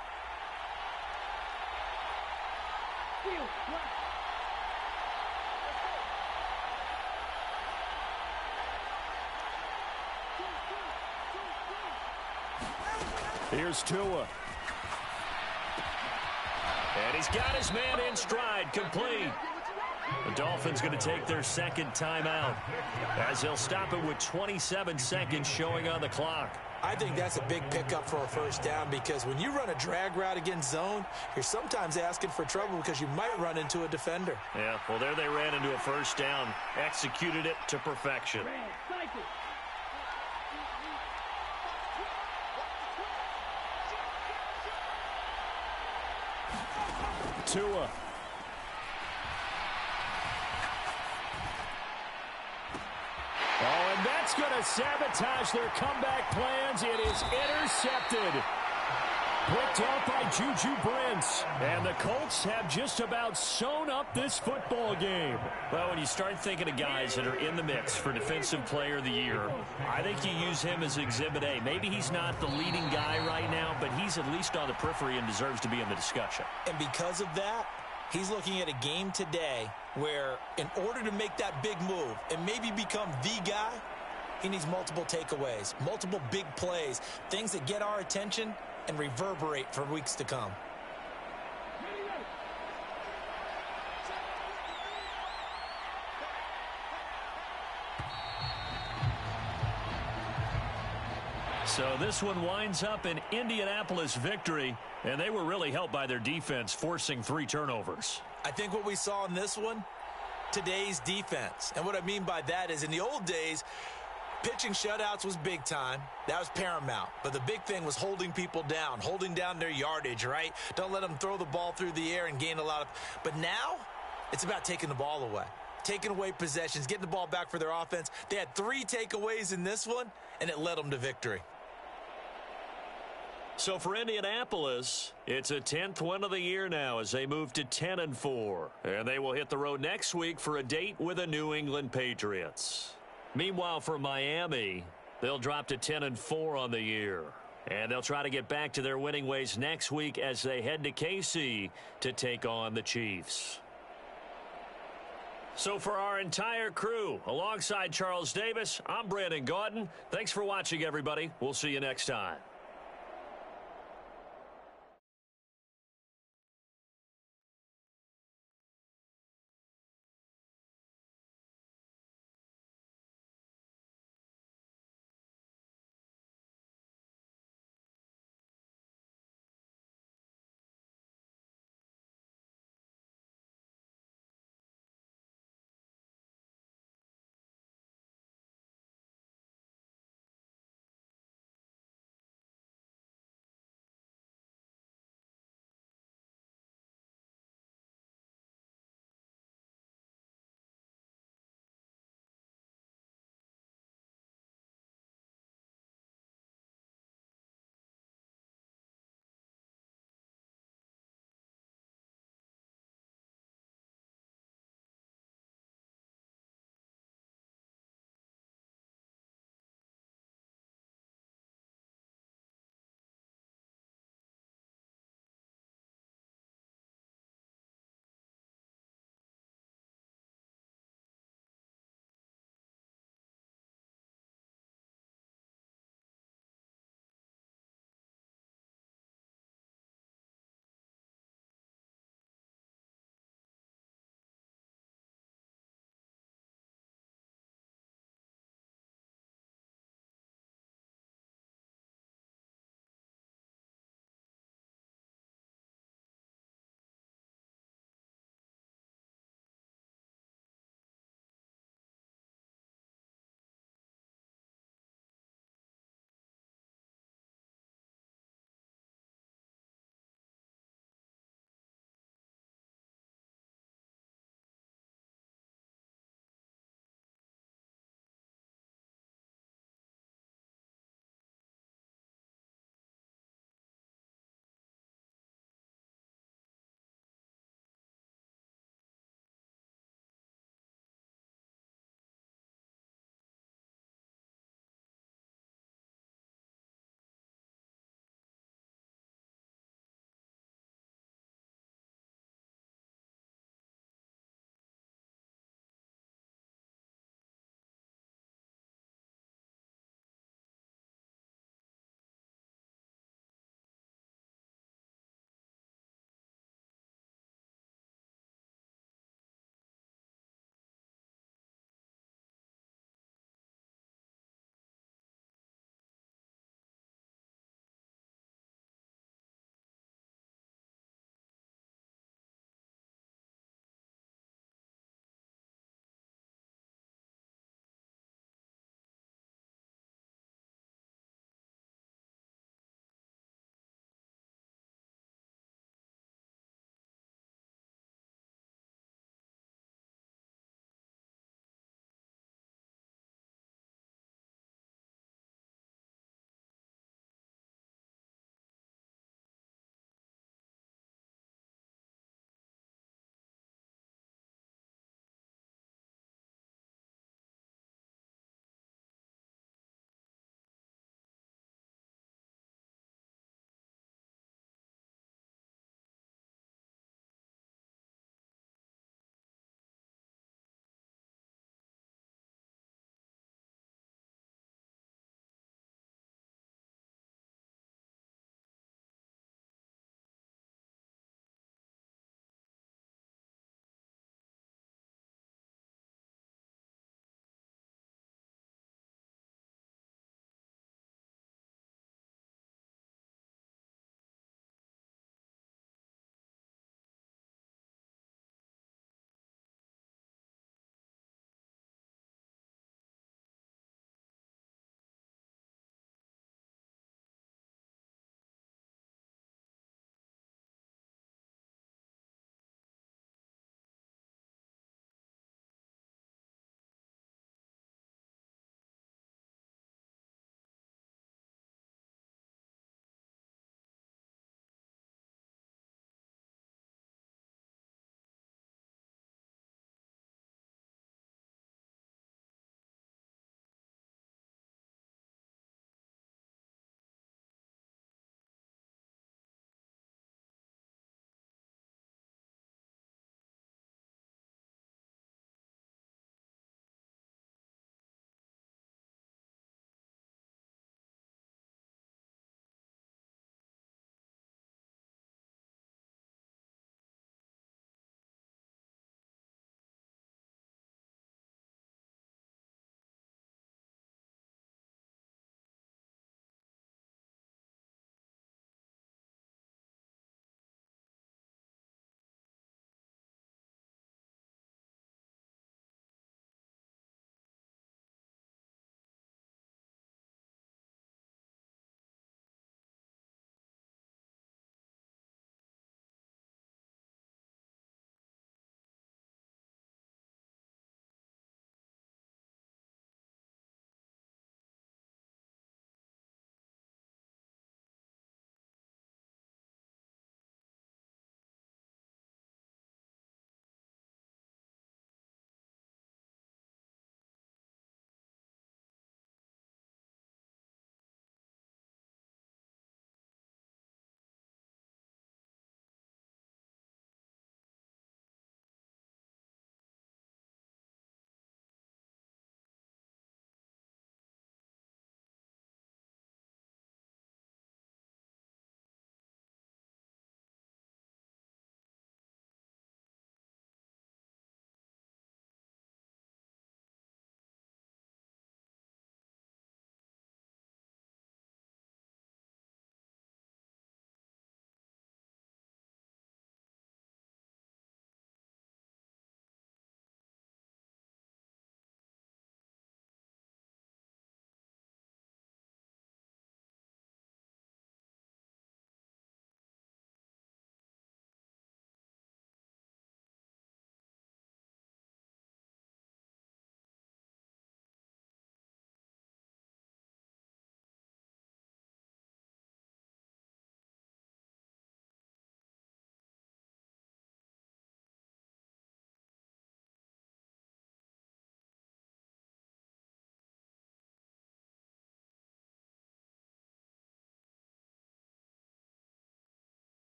Here's Tua. And he's got his man in stride, complete. The Dolphins going to take their second timeout as they'll stop it with 27 seconds showing on the clock. I think that's a big pickup for a first down because when you run a drag route against zone, you're sometimes asking for trouble because you might run into a defender. Yeah, well, there they ran into a first down, executed it to perfection. Tua. Oh, and that's going to sabotage their comeback plans. It is intercepted. Picked up by Juju Brents. And the Colts have just about sewn up this football game. Well, when you start thinking of guys that are in the mix for Defensive Player of the Year, I think you use him as Exhibit A. Maybe he's not the leading guy right now, but he's at least on the periphery and deserves to be in the discussion. And because of that, he's looking at a game today where in order to make that big move and maybe become the guy, he needs multiple takeaways, multiple big plays, things that get our attention and reverberate for weeks to come. So this one winds up an Indianapolis victory, and they were really helped by their defense, forcing 3 turnovers. I think what we saw in this one, today's defense. And what I mean by that is in the old days, pitching shutouts was big time. That was paramount. But the big thing was holding people down, holding down their yardage, right? Don't let them throw the ball through the air and gain a lot of... But now, it's about taking the ball away. Taking away possessions, getting the ball back for their offense. They had 3 takeaways in this one, and it led them to victory. So for Indianapolis, it's a 10th win of the year now as they move to 10-4. And they will hit the road next week for a date with the New England Patriots. Meanwhile, for Miami, they'll drop to 10-4 on the year. And they'll try to get back to their winning ways next week as they head to KC to take on the Chiefs. So for our entire crew, alongside Charles Davis, I'm Brandon Gaudin. Thanks for watching, everybody. We'll see you next time.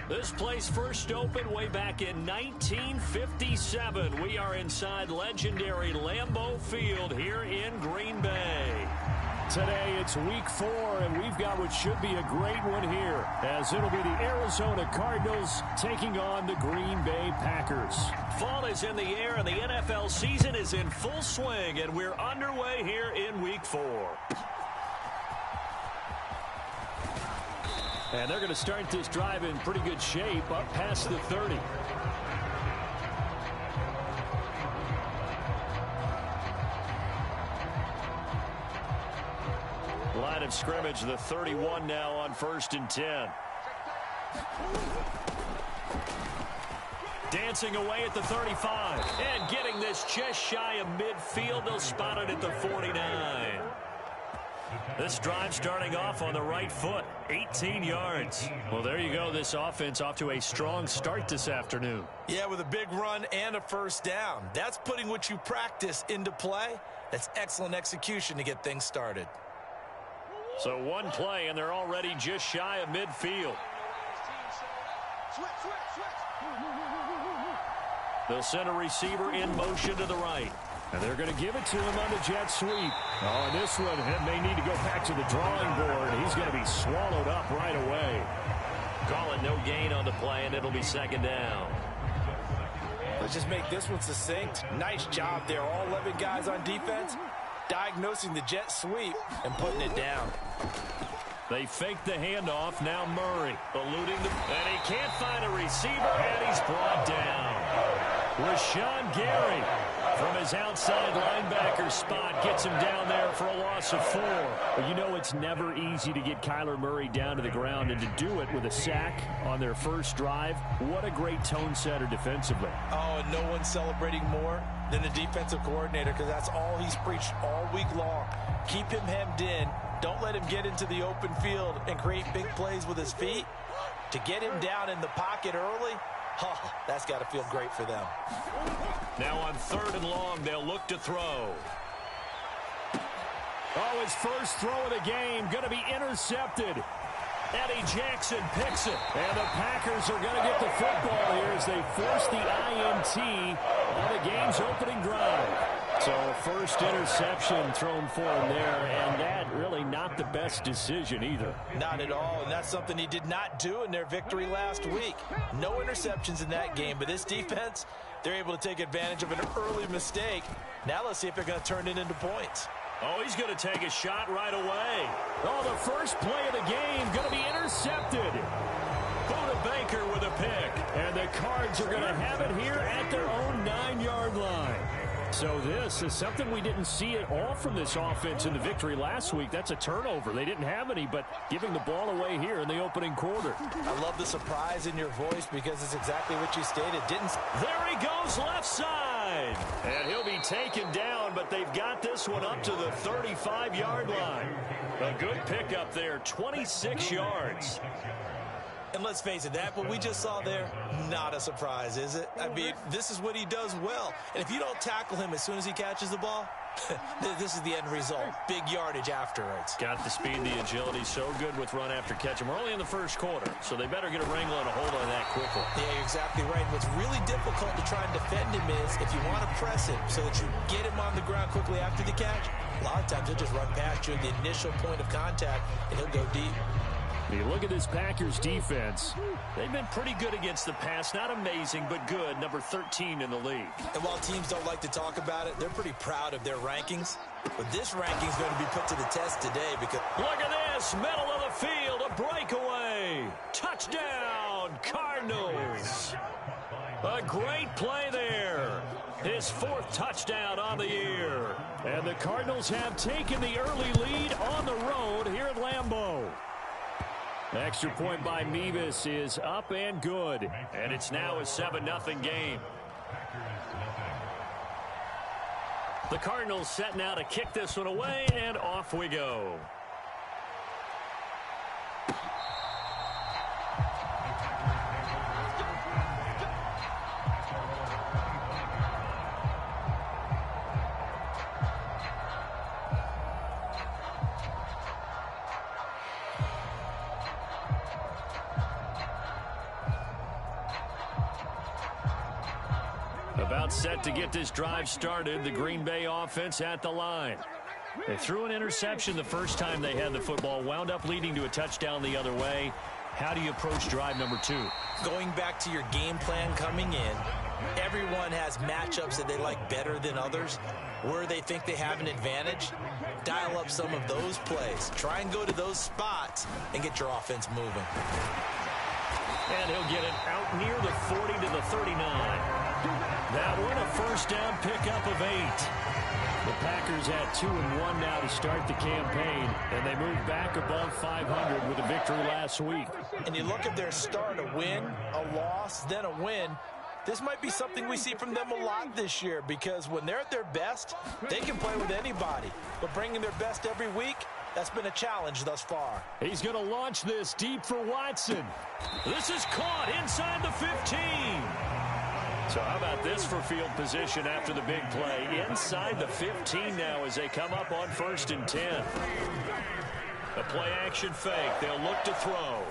This place first opened way back in 1957. We are inside legendary Lambeau Field here in Green Bay. Today it's week 4, and we've got what should be a great one here, as it'll be the Arizona Cardinals taking on the Green Bay Packers. Fall is in the air, and the NFL season is in full swing, and we're underway here in week 4. And they're going to start this drive in pretty good shape, up past the 30. Line of scrimmage, the 31 now on 1st and 10. Dancing away at the 35. And getting this just shy of midfield. They'll spot it at the 49. This drive starting off on the right foot, 18 yards. Well, there you go. This offense off to a strong start this afternoon. Yeah, with a big run and a first down. That's putting what you practice into play. That's excellent execution to get things started. So one play, and they're already just shy of midfield. They'll send a receiver in motion to the right. And they're going to give it to him on the jet sweep. Oh, and this one may need to go back to the drawing board. He's going to be swallowed up right away. Calling no gain on the play, and it'll be 2nd down. Let's just make this one succinct. Nice job there. All 11 guys on defense diagnosing the jet sweep and putting it down. They fake the handoff. Now Murray eluding the... And he can't find a receiver, and he's brought down. Rashawn Gary from his outside linebacker spot gets him down there for a loss of 4. But you know it's never easy to get Kyler Murray down to the ground, and to do it with a sack on their first drive, what a great tone setter defensively. Oh, and no one's celebrating more than the defensive coordinator, because that's all he's preached all week long. Keep him hemmed in. Don't let him get into the open field and create big plays with his feet. To get him down in the pocket early, oh, that's got to feel great for them. Now on 3rd and long, they'll look to throw. Oh, his first throw of the game going to be intercepted. Eddie Jackson picks it. And the Packers are going to get the football here as they force the INT on the game's opening drive. So first interception thrown for him there, and that really not the best decision either. Not at all, and that's something he did not do in their victory last week. No interceptions in that game, but this defense, they're able to take advantage of an early mistake. Now let's see if they're going to turn it into points. Oh, he's going to take a shot right away. Oh, the first play of the game going to be intercepted. Buda Baker with a pick. And the Cards are going to have it here at their own 9-yard line. So this is something we didn't see at all from this offense in the victory last week. That's a turnover. They didn't have any, but giving the ball away here in the opening quarter. I love the surprise in your voice because it's exactly what you stated. There he goes left side. And he'll be taken down, but they've got this one up to the 35-yard line. A good pickup there, 26 yards. And let's face it, that what we just saw there, not a surprise, is it? I mean, this is what he does well. And if you don't tackle him as soon as he catches the ball, this is the end result. Big yardage afterwards. Got the speed, the agility, so good with run after catch. And we're only in the first quarter, so they better get a wrangle and a hold on that quickly. Yeah, you're exactly right. And what's really difficult to try and defend him is if you want to press him so that you get him on the ground quickly after the catch, a lot of times he'll just run past you at the initial point of contact, and he'll go deep. You look at this Packers defense. They've been pretty good against the pass. Not amazing, but good. Number 13 in the league. And while teams don't like to talk about it, they're pretty proud of their rankings. But this ranking is going to be put to the test today because... Look at this. Middle of the field. A breakaway. Touchdown, Cardinals. A great play there. His 4th touchdown on the year. And the Cardinals have taken the early lead on the road here at Lambeau. Extra point by Mevis is up and good. And it's now a 7-0 game. The Cardinals set now to kick this one away, and off we go. About set to get this drive started, the Green Bay offense at the line. They threw an interception the first time they had the football, wound up leading to a touchdown the other way. How do you approach drive number 2? Going back to your game plan coming in, everyone has matchups that they like better than others. Where they think they have an advantage, dial up some of those plays. Try and go to those spots and get your offense moving. And he'll get it out near the 40 to the 39. That one a first down pickup of 8. The Packers had 2-1 now to start the campaign, and they moved back above 500 with a victory last week. And you look at their start, a win, a loss, then a win. This might be something we see from them a lot this year, because when they're at their best, they can play with anybody. But bringing their best every week, that's been a challenge thus far. He's going to launch this deep for Watson. This is caught inside the 15. So how about this for field position after the big play? Inside the 15 now as they come up on 1st and 10. A play action fake. They'll look to throw.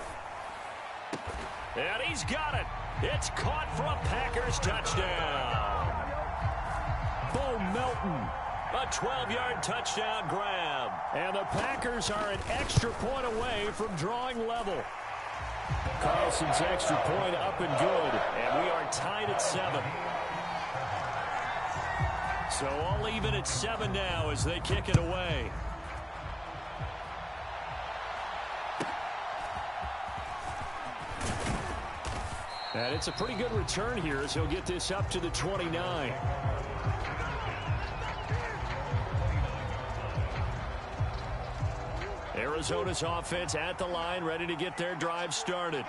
And he's got it. It's caught for a Packers touchdown. Bo Melton. A 12-yard touchdown grab. And the Packers are an extra point away from drawing level. Carlson's extra point up and good. And we are tied at 7. So all even at 7 now as they kick it away. And it's a pretty good return here as he'll get this up to the 29. Arizona's offense at the line, ready to get their drive started.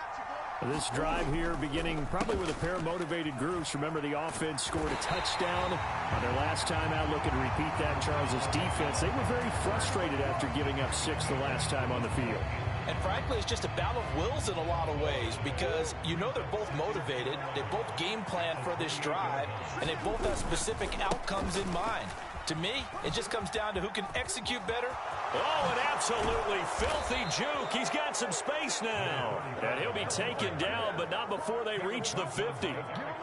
This drive here beginning probably with a pair of motivated groups. Remember, the offense scored a touchdown on their last time out. Looking to repeat that. Charles's defense, they were very frustrated after giving up 6 the last time on the field. And frankly, it's just a battle of wills in a lot of ways, because you know they're both motivated, they both game plan for this drive, and they both have specific outcomes in mind. To me, it just comes down to who can execute better. Oh, an absolutely filthy juke. He's got some space now. And he'll be taken down, but not before they reach the 50.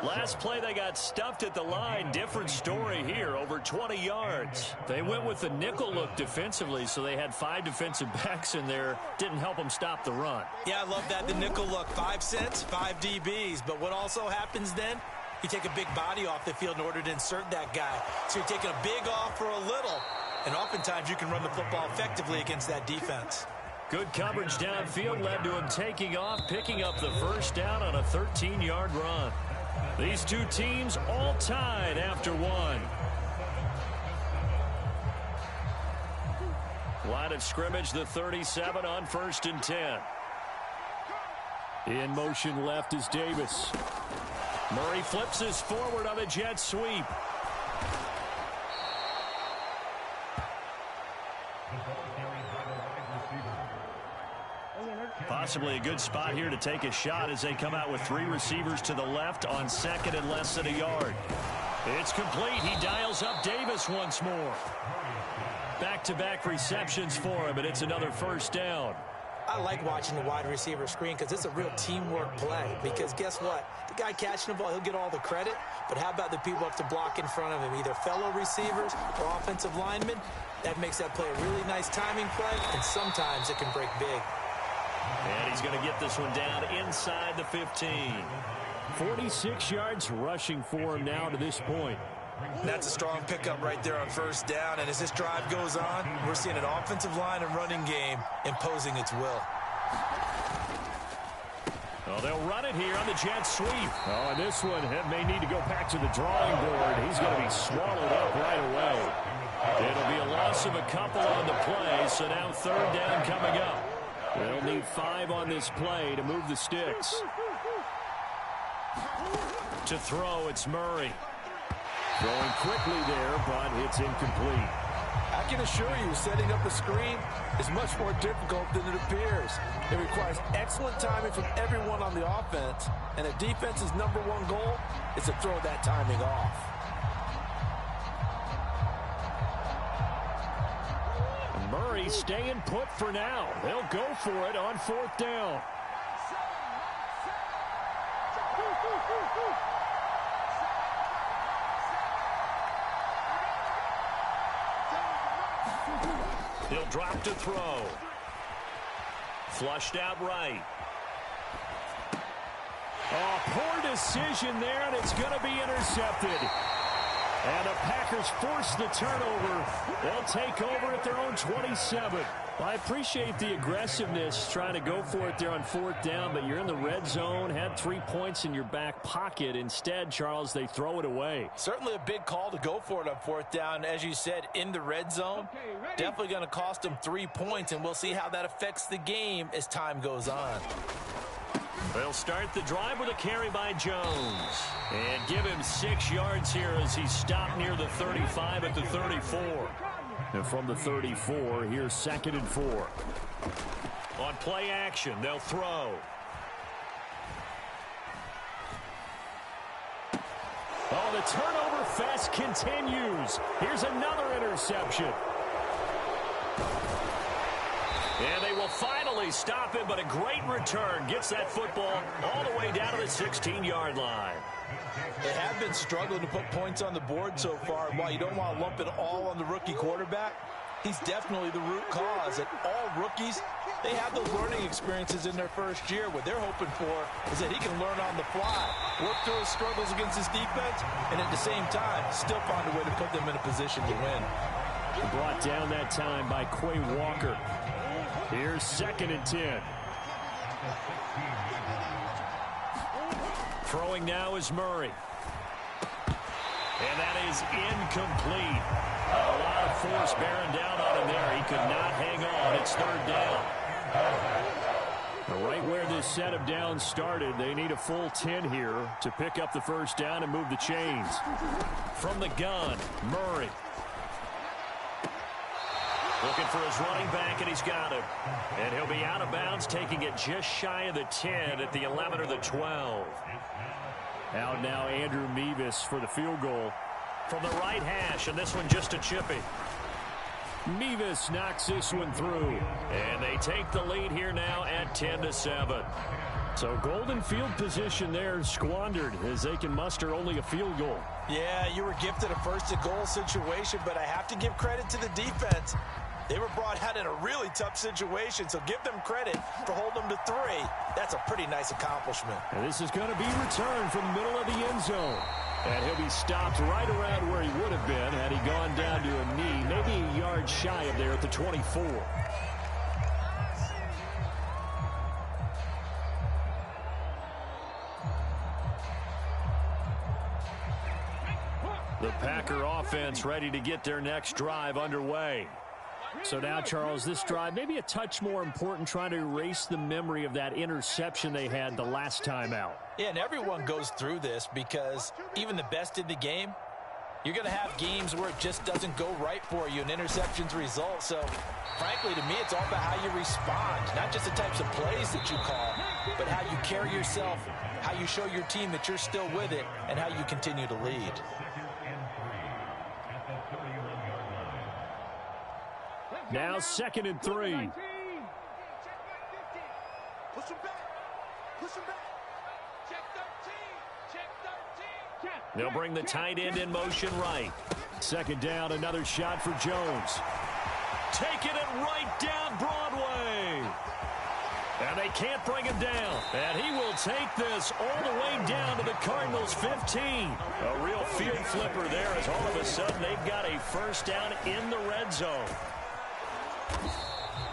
Last play, they got stuffed at the line. Different story here, over 20 yards. They went with the nickel look defensively, so they had 5 defensive backs in there. Didn't help them stop the run. Yeah, I love that, the nickel look. 5 cents, 5 DBs. But what also happens then? You take a big body off the field in order to insert that guy. So you're taking a big off for a little. And oftentimes you can run the football effectively against that defense. Good coverage downfield led to him taking off, picking up the first down on a 13-yard run. These two teams all tied after 1. Line of scrimmage, the 37 on 1st and 10. In motion left is Davis. Murray flips us forward on a jet sweep. Possibly a good spot here to take a shot as they come out with 3 receivers to the left on 2nd and less than a yard. It's complete. He dials up Davis once more. Back-to-back receptions for him, and it's another first down. I like watching the wide receiver screen because it's a real teamwork play. Because guess what? The guy catching the ball, he'll get all the credit. But how about the people up to block in front of him? Either fellow receivers or offensive linemen. That makes that play a really nice timing play, and sometimes it can break big. And he's going to get this one down inside the 15. 46 yards rushing for him now to this point. That's a strong pickup right there on first down. And as this drive goes on, we're seeing an offensive line and running game imposing its will. Well, they'll run it here on the jet sweep. Oh, and this one may need to go back to the drawing board. He's going to be swallowed up right away. It'll be a loss of a couple on the play, so now 3rd down coming up. They'll need 5 on this play to move the sticks. To throw, it's Murray. Throwing quickly there, but it's incomplete. I can assure you, setting up a screen is much more difficult than it appears. It requires excellent timing from everyone on the offense, and a defense's #1 goal is to throw that timing off. Murray staying put for now. They'll go for it on 4th down. He'll drop to throw. Flushed out right. Oh, poor decision there, and it's going to be intercepted. And the Packers force the turnover. They'll take over at their own 27. Well, I appreciate the aggressiveness trying to go for it there on 4th down, but you're in the red zone, had 3 points in your back pocket. Instead, Charles, they throw it away. Certainly a big call to go for it on 4th down. As you said, in the red zone, definitely going to cost them 3 points, and we'll see how that affects the game as time goes on. They'll start the drive with a carry by Jones. And give him 6 yards here as he's stopped near the 35 at the 34. And from the 34, here's 2nd and 4. On play action, they'll throw. Oh, the turnover fest continues. Here's another interception. And they will finally stop him, but a great return. Gets that football all the way down to the 16-yard line. They have been struggling to put points on the board so far. While you don't want to lump it all on the rookie quarterback, he's definitely the root cause. And all rookies, they have those learning experiences in their first year. What they're hoping for is that he can learn on the fly, work through his struggles against his defense, and at the same time, still find a way to put them in a position to win. Brought down that time by Quay Walker. Here's 2nd and 10. Throwing now is Murray. And that is incomplete. A lot of force bearing down on him there. He could not hang on. It's 3rd down. Right where this set of downs started, they need a full 10 here to pick up the 1st down and move the chains. From the gun, Murray. Looking for his running back, and he's got him. And he'll be out of bounds, taking it just shy of the 10 at the 11 or the 12. Out now, Andrew Mevis for the field goal. From the right hash, and this one just a chippy. Mevis knocks this one through. And they take the lead here now at 10-7. So golden field position there squandered as they can muster only a field goal. Yeah, you were gifted a 1st-and-goal situation, but I have to give credit to the defense. They were brought out in a really tough situation, so give them credit for holding them to 3. That's a pretty nice accomplishment. And this is going to be returned from the middle of the end zone. And he'll be stopped right around where he would have been had he gone down to a knee, maybe a yard shy of there at the 24. The Packer offense ready to get their next drive underway. So now, Charles, this drive maybe a touch more important, trying to erase the memory of that interception they had the last time out. Yeah, and everyone goes through this because even the best in the game, you're going to have games where it just doesn't go right for you and interceptions result. So, frankly, to me, it's all about how you respond, not just the types of plays that you call, but how you carry yourself, how you show your team that you're still with it, and how you continue to lead. Now 2nd and 3. Push him back. Push him back. Check 13. Check 13. They'll bring the tight end in motion right. 2nd down, another shot for Jones. Taking it right down Broadway. And they can't bring him down. And he will take this all the way down to the Cardinals' 15. A real field flipper there as all of a sudden they've got a 1st down in the red zone.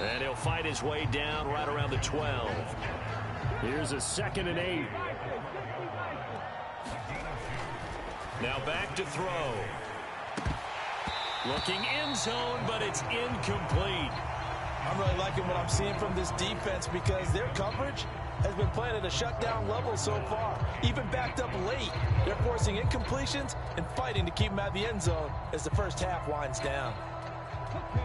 And he'll fight his way down right around the 12. Here's a 2nd and 8. Now back to throw. Looking end zone, but it's incomplete. I'm really liking what I'm seeing from this defense because their coverage has been playing at a shutdown level so far. Even backed up late, they're forcing incompletions and fighting to keep them out of the end zone as the first half winds down.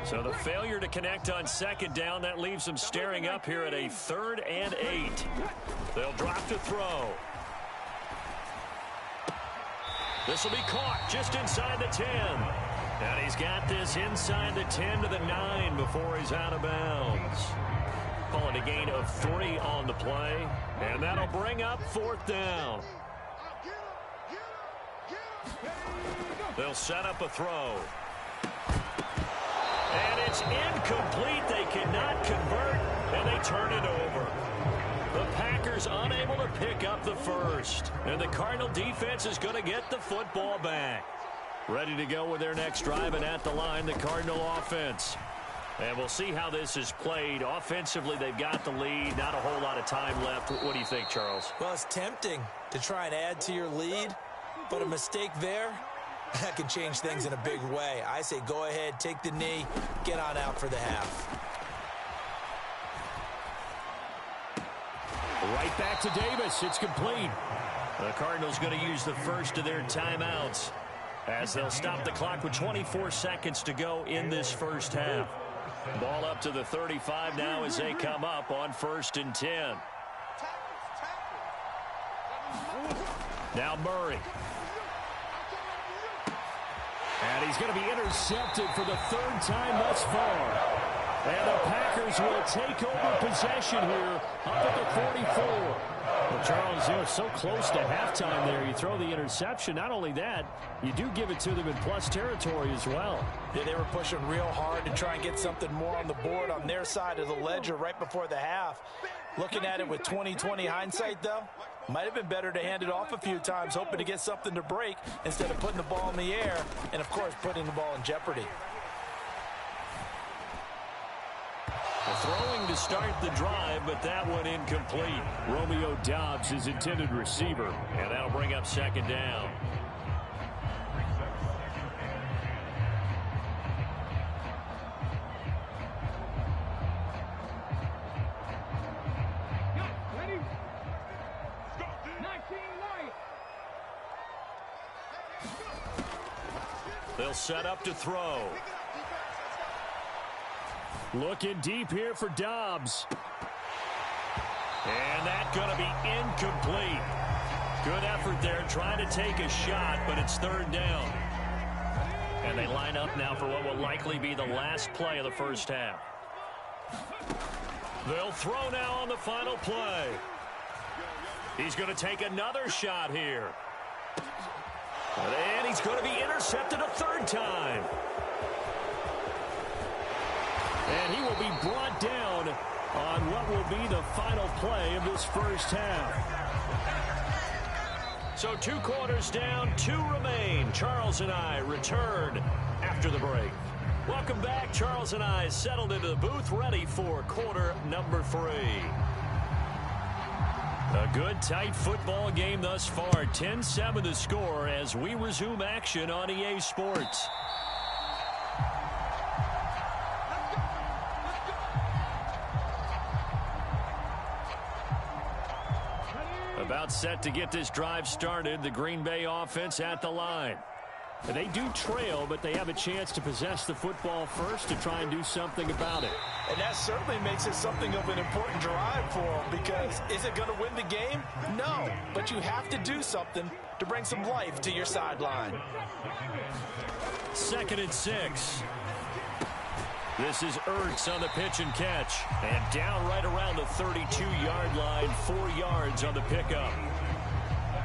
So the failure to connect on 2nd down, that leaves them staring up here at a 3rd and 8. They'll drop to throw. This will be caught just inside the 10. And he's got this inside the 10 to the 9 before he's out of bounds. Calling a gain of 3 on the play. And that'll bring up 4th down. They'll set up a throw. And it's incomplete. They cannot convert, and they turn it over. The Packers unable to pick up the first. And the Cardinal defense is going to get the football back. Ready to go with their next drive, and at the line, the Cardinal offense. And we'll see how this is played. Offensively, they've got the lead. Not a whole lot of time left. What do you think, Charles? Well, it's tempting to try and add to your lead, but a mistake there, that can change things in a big way. I say go ahead, take the knee, get on out for the half. Right back to Davis. It's complete. The Cardinals going to use the first of their timeouts as they'll stop the clock with 24 seconds to go in this first half. Ball up to the 35 now as they come up on 1st and 10. Now Murray. And he's going to be intercepted for the 3rd time thus far. And the Packers will take over possession here up at the 44. Well, Charles, you know, so close to halftime there. You throw the interception. Not only that, you do give it to them in plus territory as well. Yeah, they were pushing real hard to try and get something more on the board on their side of the ledger right before the half. Looking at it with 20/20 hindsight, though, might have been better to hand it off a few times, hoping to get something to break instead of putting the ball in the air and, of course, putting the ball in jeopardy. Throwing to start the drive, but that one incomplete. Romeo Doubs is intended receiver. And that'll bring up 2nd down. They'll set up to throw. Looking deep here for Doubs. And that's going to be incomplete. Good effort there trying to take a shot, but it's 3rd down. And they line up now for what will likely be the last play of the first half. They'll throw now on the final play. He's going to take another shot here. And he's going to be intercepted a 3rd time. And he will be brought down on what will be the final play of this first half. So 2 quarters down, 2 remain. Charles and I return after the break. Welcome back. Charles and I settled into the booth, ready for quarter number 3. A good, tight football game thus far. 10-7 the score as we resume action on EA Sports. About set to get this drive started. The Green Bay offense at the line. And they do trail, but they have a chance to possess the football first to try and do something about it. And that certainly makes it something of an important drive for them, because is it going to win the game? No, but you have to do something to bring some life to your sideline. 2nd and 6. This is Ertz on the pitch and catch. And down right around the 32-yard line, 4 yards on the pickup.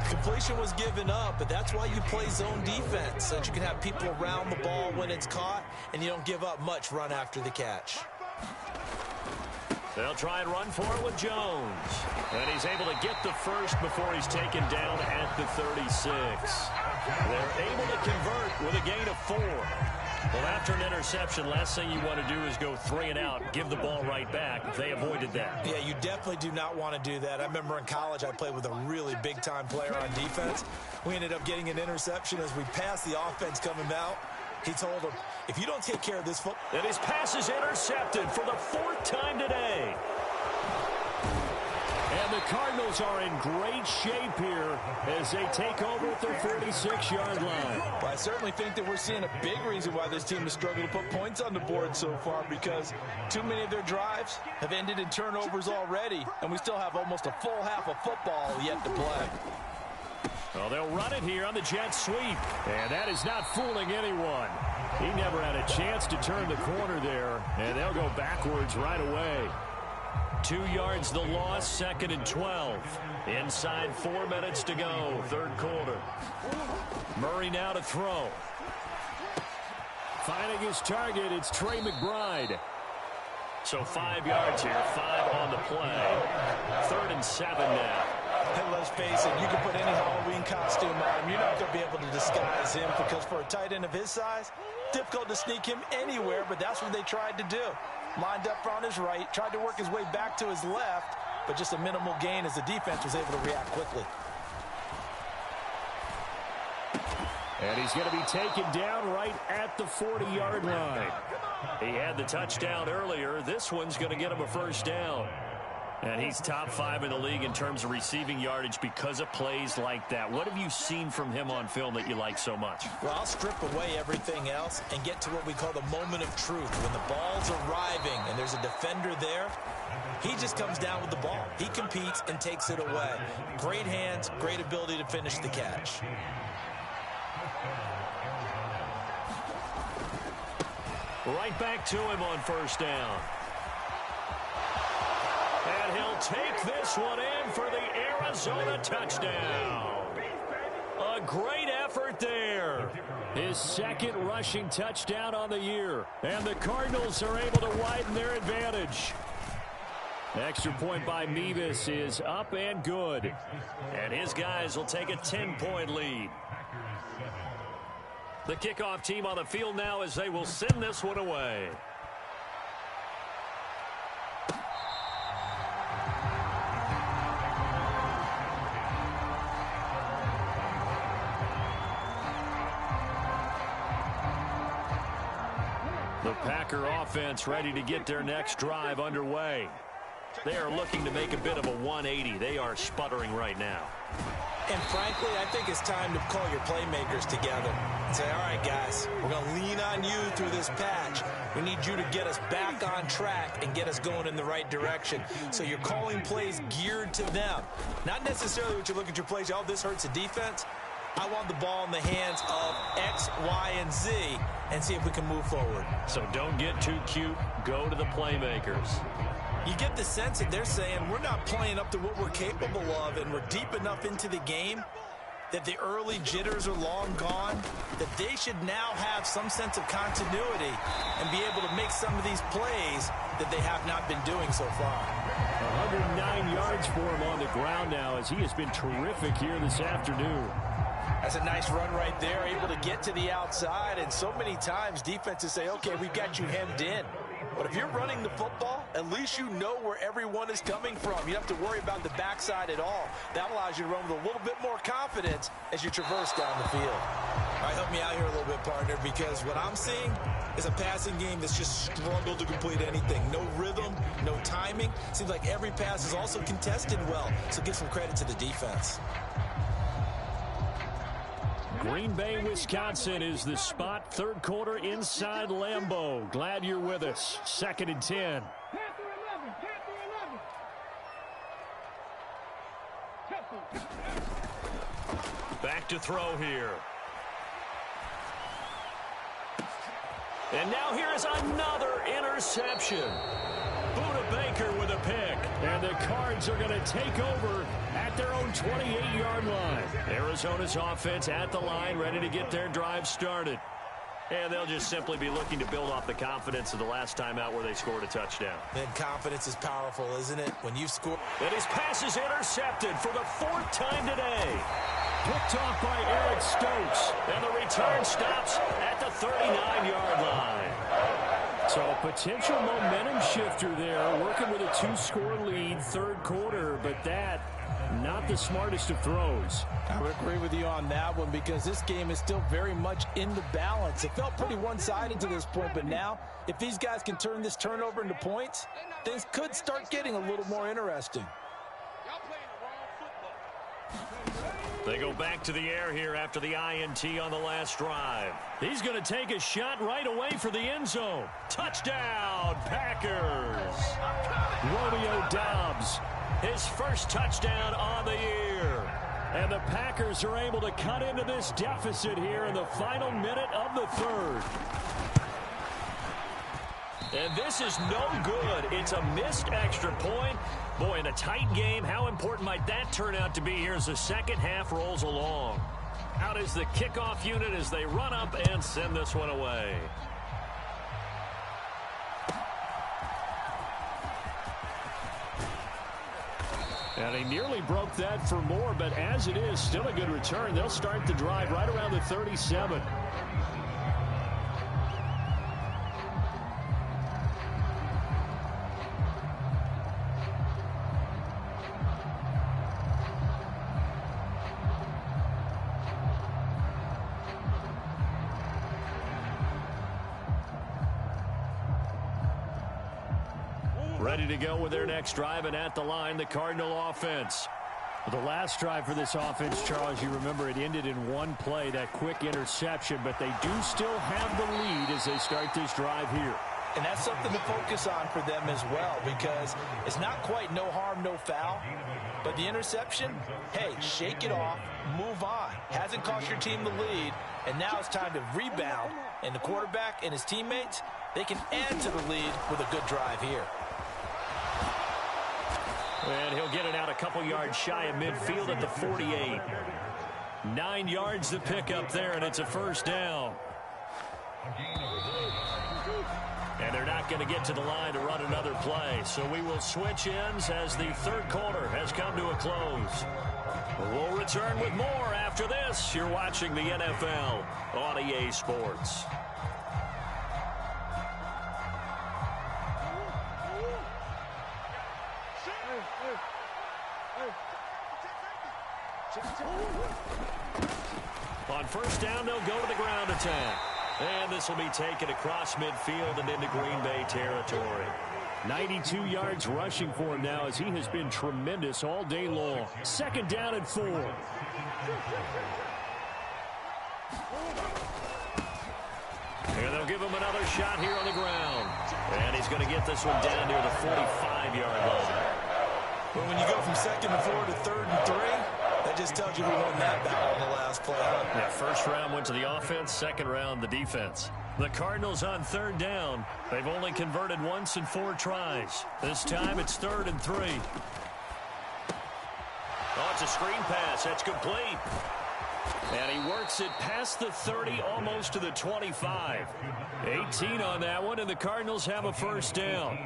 Completion was given up, but that's why you play zone defense, so that you can have people around the ball when it's caught, and you don't give up much run after the catch. They'll try and run for it with Jones. And he's able to get the first before he's taken down at the 36. They're able to convert with a gain of 4. Well, after an interception, last thing you want to do is go 3 and out, give the ball right back. They avoided that. Yeah, you definitely do not want to do that. I remember in college I played with a really big-time player on defense. We ended up getting an interception as we passed the offense coming out. He told him, if you don't take care of this football... And his pass is intercepted for the 4th time today. And the Cardinals are in great shape here as they take over at their 46-yard line. Well, I certainly think that we're seeing a big reason why this team has struggled to put points on the board so far, because too many of their drives have ended in turnovers already, and we still have almost a full half of football yet to play. Well, they'll run it here on the jet sweep, and that is not fooling anyone. He never had a chance to turn the corner there, and they'll go backwards right away. 2 yards the loss, 2nd and 12. Inside 4 minutes to go, 3rd quarter. Murray now to throw. Finding his target, it's Trey McBride. So 5 yards here, 5 on the play. 3rd and 7 now. And let's face it, you can put any Halloween costume on him. You're not going to be able to disguise him because for a tight end of his size, difficult to sneak him anywhere, but that's what they tried to do. Lined up on his right, tried to work his way back to his left, but just a minimal gain as the defense was able to react quickly. And he's going to be taken down right at the 40-yard line. He had the touchdown earlier. This one's going to get him a first down. And he's top 5 in the league in terms of receiving yardage because of plays like that. What have you seen from him on film that you like so much? Well, I'll strip away everything else and get to what we call the moment of truth. When the ball's arriving and there's a defender there, he just comes down with the ball. He competes and takes it away. Great hands, great ability to finish the catch. Right back to him on first down. And he'll take this one in for the Arizona touchdown. A great effort there. His 2nd rushing touchdown on the year. And the Cardinals are able to widen their advantage. Extra point by Mevis is up and good. And his guys will take a 10-point lead. The kickoff team on the field now as they will send this one away. The Packer offense ready to get their next drive underway. They are looking to make a bit of a 180. They are sputtering right now. And frankly, I think it's time to call your playmakers together and say, all right, guys, we're going to lean on you through this patch. We need you to get us back on track and get us going in the right direction. So you're calling plays geared to them. Not necessarily what you look at your plays, oh, this hurts the defense. I want the ball in the hands of X, Y, and Z and see if we can move forward. So don't get too cute. Go to the playmakers. You get the sense that they're saying we're not playing up to what we're capable of, and we're deep enough into the game that the early jitters are long gone, that they should now have some sense of continuity and be able to make some of these plays that they have not been doing so far. 109 yards for him on the ground now as he has been terrific here this afternoon. That's a nice run right there, able to get to the outside, and so many times defenses say, okay, we've got you hemmed in. But if you're running the football, at least you know where everyone is coming from. You don't have to worry about the backside at all. That allows you to run with a little bit more confidence as you traverse down the field. All right, help me out here a little bit, partner, because what I'm seeing is a passing game that's just struggled to complete anything. No rhythm, no timing. Seems like every pass is also contested well, so give some credit to the defense. Green Bay, Wisconsin is the spot. 3rd quarter inside Lambeau. Glad you're with us. 2nd and 10. Back to throw here. And now here is another interception. Buda Baker with a pick. And the Cards are going to take over at their own 28-yard line. Arizona's offense at the line, ready to get their drive started. And they'll just simply be looking to build off the confidence of the last time out where they scored a touchdown. And confidence is powerful, isn't it? When you score. And his pass is intercepted for the 4th time today. Picked off by Eric Stokes. And the return stops at the 39-yard line. So a potential momentum shifter there, working with a 2-score lead, 3rd quarter, but that not the smartest of throws. I would agree with you on that one because this game is still very much in the balance. It felt pretty one-sided to this point, but now if these guys can turn this turnover into points, things could start getting a little more interesting. They go back to the air here after the INT on the last drive. He's going to take a shot right away for the end zone. Touchdown, Packers. Romeo Doubs, his first touchdown on the year. And the Packers are able to cut into this deficit here in the final minute of the 3rd. And this is no good. It's a missed extra point. Boy, in a tight game, how important might that turn out to be here as the second half rolls along? Out is the kickoff unit as they run up and send this one away. And he nearly broke that for more, but as it is, still a good return. They'll start the drive right around the 37. Ready to go with their next drive, and at the line, the Cardinal offense. The last drive for this offense, Charles, you remember it ended in one play, that quick interception, but they do still have the lead as they start this drive here. And that's something to focus on for them as well, because it's not quite no harm, no foul. But the interception, hey, shake it off, move on. Hasn't cost your team the lead, and now it's time to rebound. And the quarterback and his teammates, they can add to the lead with a good drive here. And he'll get it out a couple yards shy of midfield at the 48. 9 yards to pick up there, and it's a first down. And they're not going to get to the line to run another play. So we will switch ends as the third quarter has come to a close. We'll return with more after this. You're watching the NFL on EA Sports. On first down, they'll go to the ground attack. And this will be taken across midfield and into Green Bay territory. 92 yards rushing for him now as he has been tremendous all day long. Second down and 4. And they'll give him another shot here on the ground. And he's going to get this one down near the 45-yard line. Well, when you go from 2nd and 4 to 3rd and 3, that just tells you who won that battle in the last play. Yeah, first round went to the offense, second round the defense. The Cardinals on 3rd down. They've only converted once in 4 tries. This time it's 3rd and 3. Oh, it's a screen pass. That's complete. And he works it past the 30, almost to the 25. 18 on that one, and the Cardinals have a first down.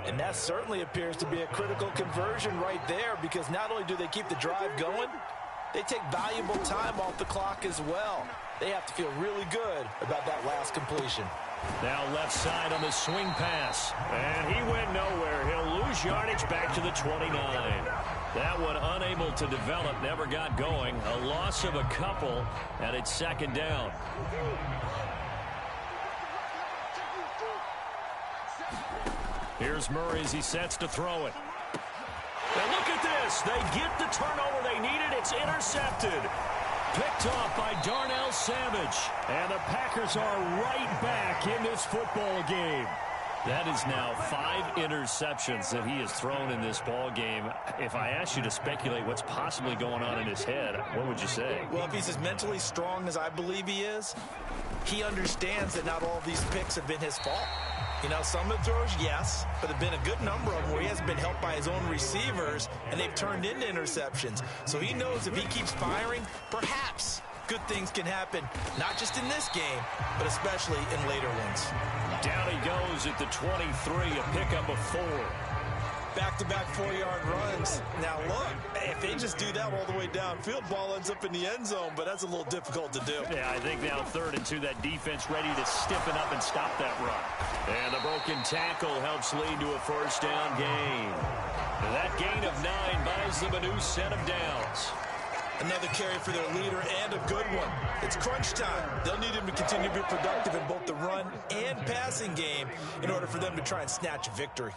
And that certainly appears to be a critical conversion right there, because not only do they keep the drive going, they take valuable time off the clock as well. They have to feel really good about that last completion. Now left side on the swing pass. And he went nowhere. He'll lose yardage back to the 29. That one unable to develop, never got going. A loss of a couple, and it's second down. Here's Murray as he sets to throw it. And look at this. They get the turnover they needed. It's intercepted. Picked off by Darnell Savage. And the Packers are right back in this football game. That is now 5 interceptions that he has thrown in this ball game. If I asked you to speculate what's possibly going on in his head, what would you say? Well, if he's as mentally strong as I believe he is, he understands that not all of these picks have been his fault. You know, some of the throws, yes, but there have been a good number of them where he hasn't been helped by his own receivers, and they've turned into interceptions. So he knows if he keeps firing, perhaps good things can happen, not just in this game, but especially in later ones. Down he goes at the 23, a pickup of 4. Back-to-back 4-yard runs. Now, look, if they just do that all the way downfield, ball ends up in the end zone, but that's a little difficult to do. Yeah, I think now 3rd and 2, that defense ready to stiffen up and stop that run. And the broken tackle helps lead to a first down gain. And that gain of 9 buys them a new set of downs. Another carry for their leader, and a good one. It's crunch time. They'll need him to continue to be productive in both the run and passing game in order for them to try and snatch a victory.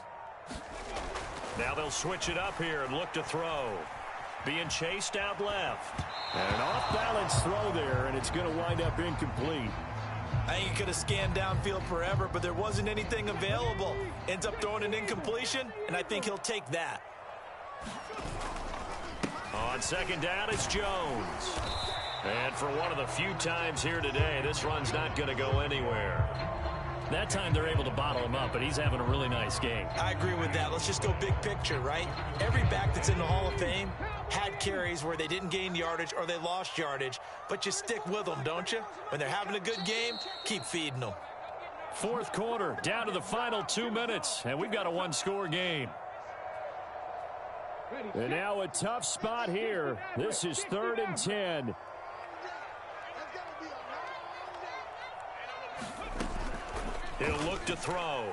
Now they'll switch it up here and look to throw. Being chased out left. And an off-balance throw there, and it's going to wind up incomplete. I think he could have scanned downfield forever, but there wasn't anything available. Ends up throwing an incompletion, and I think he'll take that. On second down, it's Jones. And for one of the few times here today, this run's not going to go anywhere. That time they're able to bottle him up, but he's having a really nice game. I agree with that. Let's just go big picture, right? Every back that's in the Hall of Fame had carries where they didn't gain yardage or they lost yardage, but you stick with them, don't you? When they're having a good game, keep feeding them. Fourth quarter, down to the final 2 minutes, and we've got a one-score game. And now a tough spot here. This is 3rd and 10. He'll look to throw.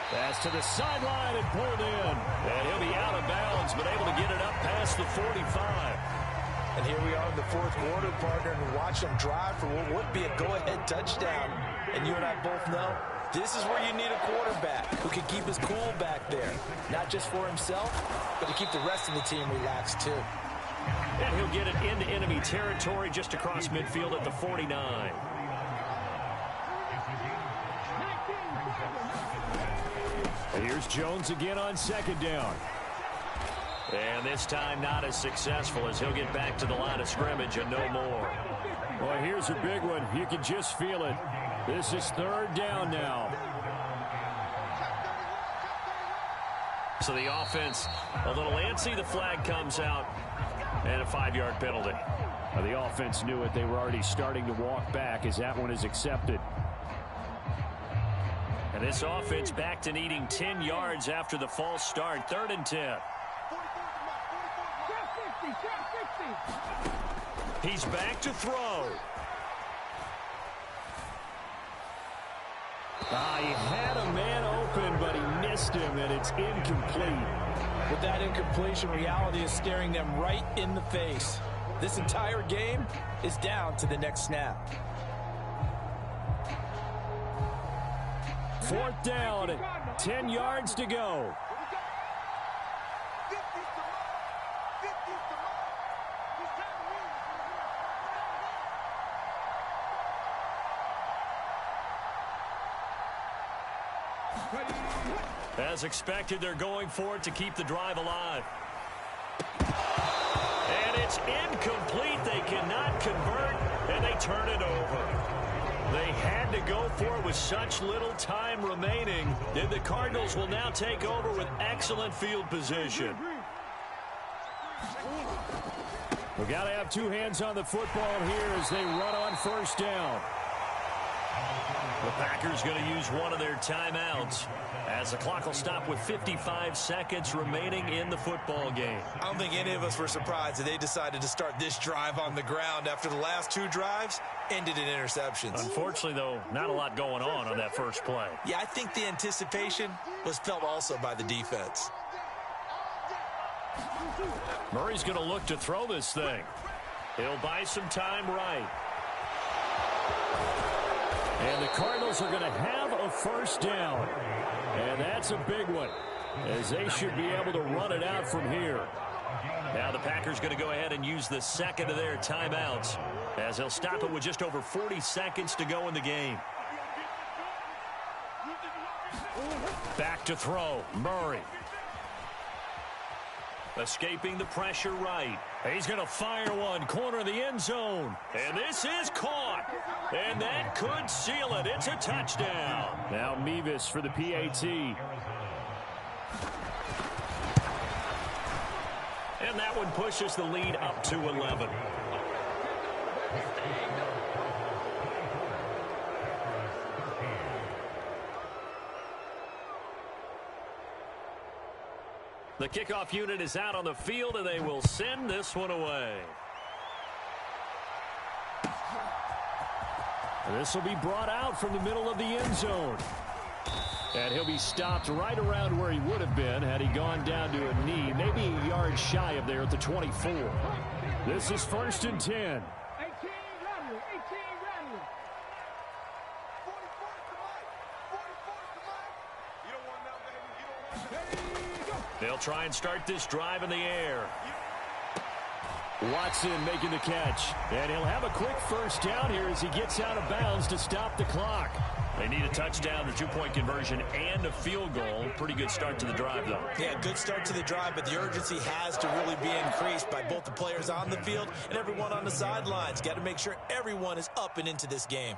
Pass to the sideline and pulled in. And he'll be out of bounds, but able to get it up past the 45. And here we are in the 4th quarter, partner, and watch them drive for what would be a go-ahead touchdown. And you and I both know this is where you need a quarterback who can keep his cool back there. Not just for himself, but to keep the rest of the team relaxed, too. And he'll get it into enemy territory just across midfield at the 49. And here's Jones again on 2nd down. And this time not as successful as he'll get back to the line of scrimmage and no more. Well, here's a big one. You can just feel it. This is 3rd down now. So the offense a little antsy. The flag comes out and a 5-yard penalty. Well, the offense knew it. They were already starting to walk back as that one is accepted. And this offense back to needing 10 yards after the false start. 3rd and 10. He's back to throw. He had a man open, but he missed him, and it's incomplete. With that incompletion, reality is staring them right in the face. This entire game is down to the next snap. 4th down, 10 yards to go. As expected, they're going for it to keep the drive alive. And it's incomplete. They cannot convert, and they turn it over. They had to go for it with such little time remaining. And the Cardinals will now take over with excellent field position. We got to have 2 hands on the football here as they run on 1st down. The Packers going to use one of their timeouts as the clock will stop with 55 seconds remaining in the football game. I don't think any of us were surprised that they decided to start this drive on the ground after the last 2 drives ended in interceptions. Unfortunately, though, not a lot going on that first play. Yeah, I think the anticipation was felt also by the defense. Murray's going to look to throw this thing. He'll buy some time right. And the Cardinals are going to have a 1st down. And that's a big one, as they should be able to run it out from here. Now the Packers going to go ahead and use the second of their timeouts, as they'll stop it with just over 40 seconds to go in the game. Back to throw, Murray. Escaping the pressure right. He's going to fire one, corner of the end zone. And this is caught. And that could seal it. It's a touchdown. Now Mevis for the PAT. And that one pushes the lead up to 11. The kickoff unit is out on the field, and they will send this one away. This will be brought out from the middle of the end zone. And he'll be stopped right around where he would have been had he gone down to a knee, maybe a yard shy of there at the 24. This is 1st and 10. They'll try and start this drive in the air. Watson making the catch. And he'll have a quick 1st down here as he gets out of bounds to stop the clock. They need a touchdown, the 2-point conversion, and a field goal. Pretty good start to the drive, though. Yeah, good start to the drive, but the urgency has to really be increased by both the players on the field and everyone on the sidelines. Got to make sure everyone is up and into this game.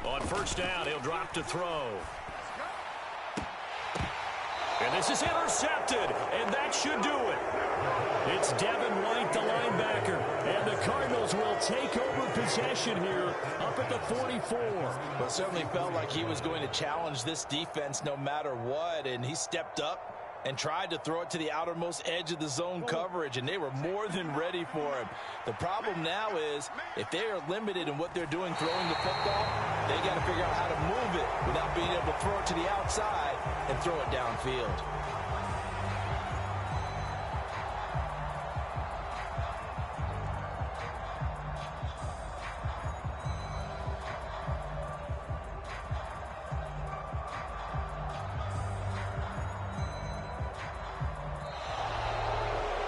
On 1st down, he'll drop to throw. And this is intercepted, and that should do it. It's Devin White, the linebacker, and the Cardinals will take over possession here up at the 44. Well, it certainly felt like he was going to challenge this defense no matter what, and he stepped up and tried to throw it to the outermost edge of the zone coverage, and they were more than ready for him. The problem now is if they are limited in what they're doing throwing the football, they got to figure out how to move it without being able to throw it to the outside and throw it downfield.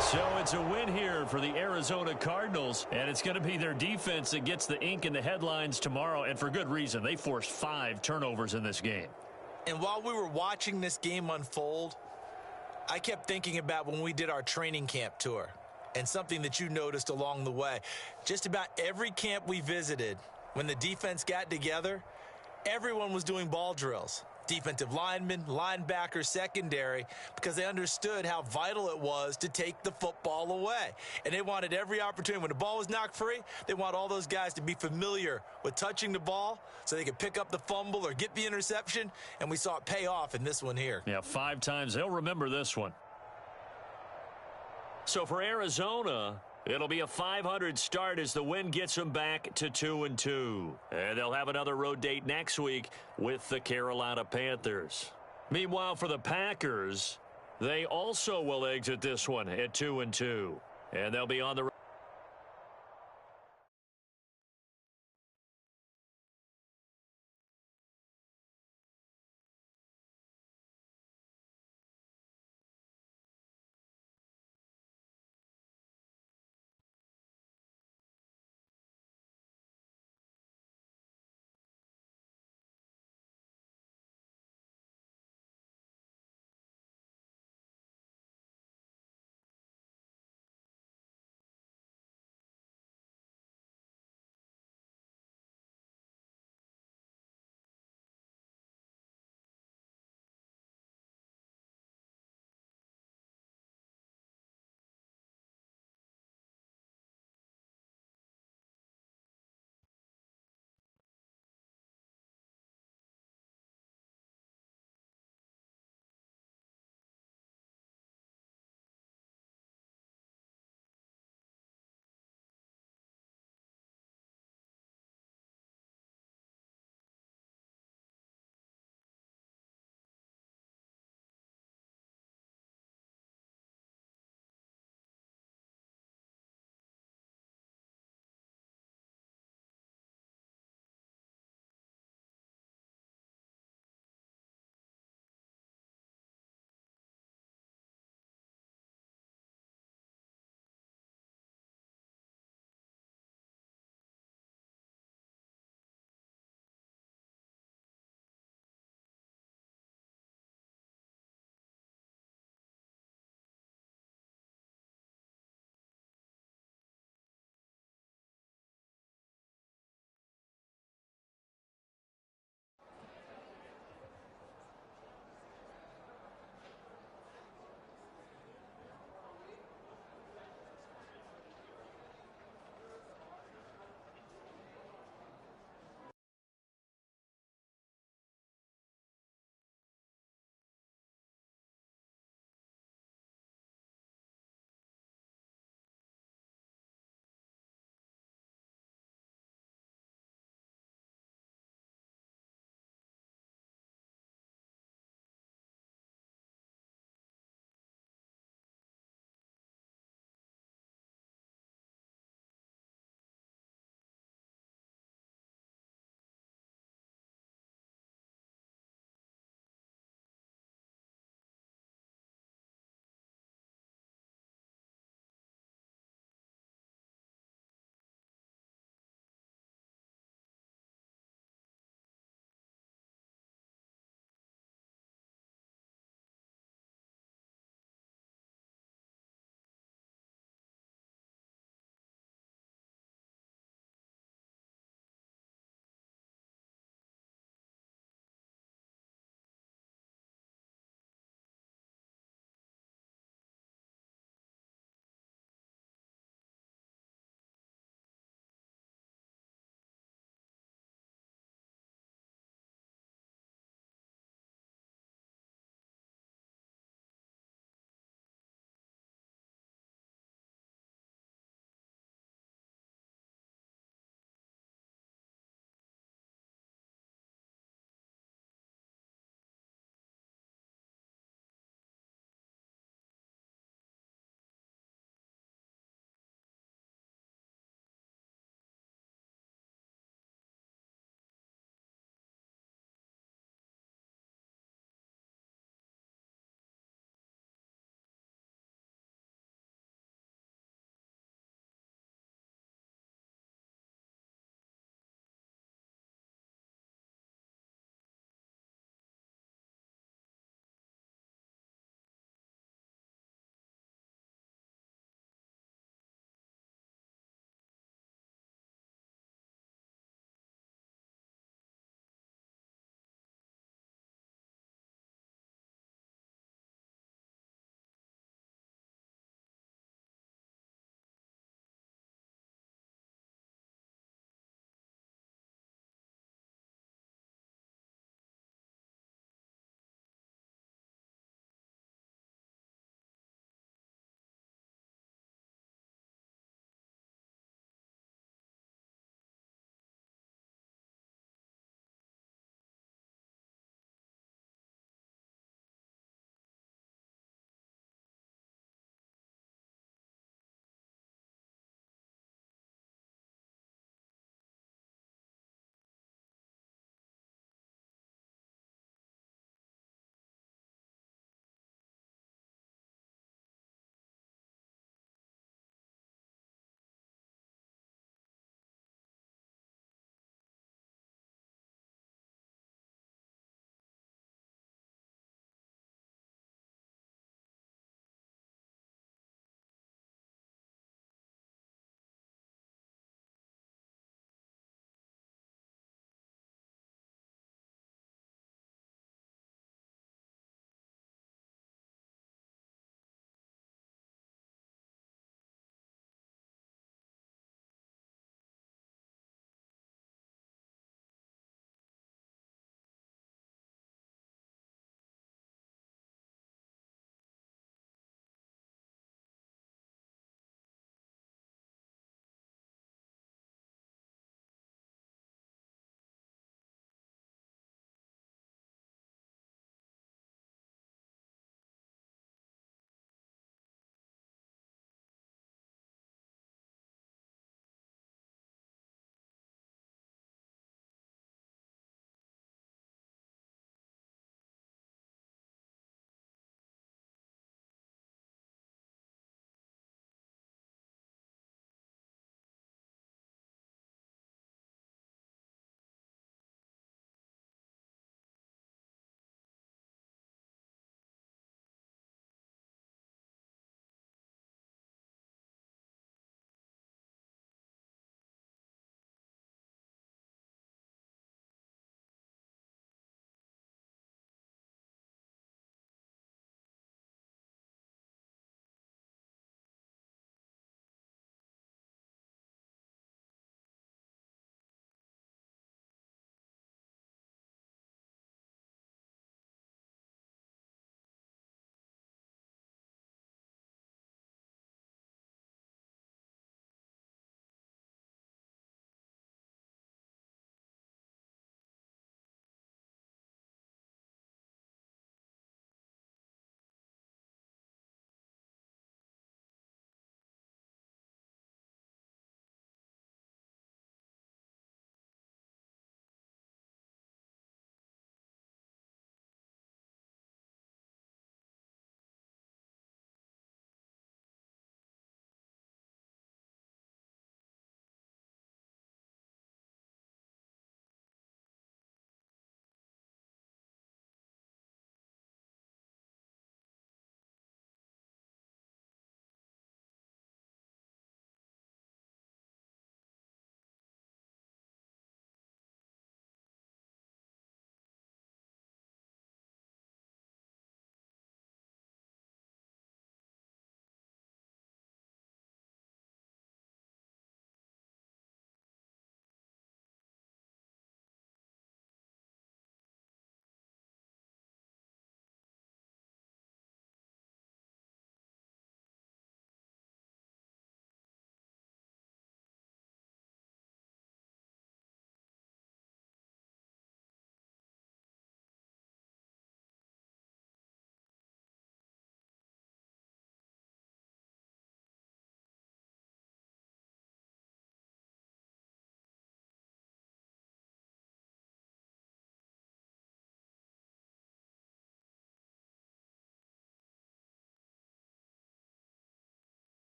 So it's a win here for the Arizona Cardinals, and it's going to be their defense that gets the ink in the headlines tomorrow, and for good reason. They forced 5 turnovers in this game. And while we were watching this game unfold, I kept thinking about when we did our training camp tour and something that you noticed along the way. Just about every camp we visited, when the defense got together, everyone was doing ball drills. Defensive linemen, linebackers, secondary, because they understood how vital it was to take the football away. And they wanted every opportunity. When the ball was knocked free, they want all those guys to be familiar with touching the ball so they could pick up the fumble or get the interception, and we saw it pay off in this one here. Yeah, 5 times. They'll remember this one. So for Arizona, it'll be a 500 start as the win gets them back to 2-2. And they'll have another road date next week with the Carolina Panthers. Meanwhile, for the Packers, they also will exit this one at 2-2. And they'll be on the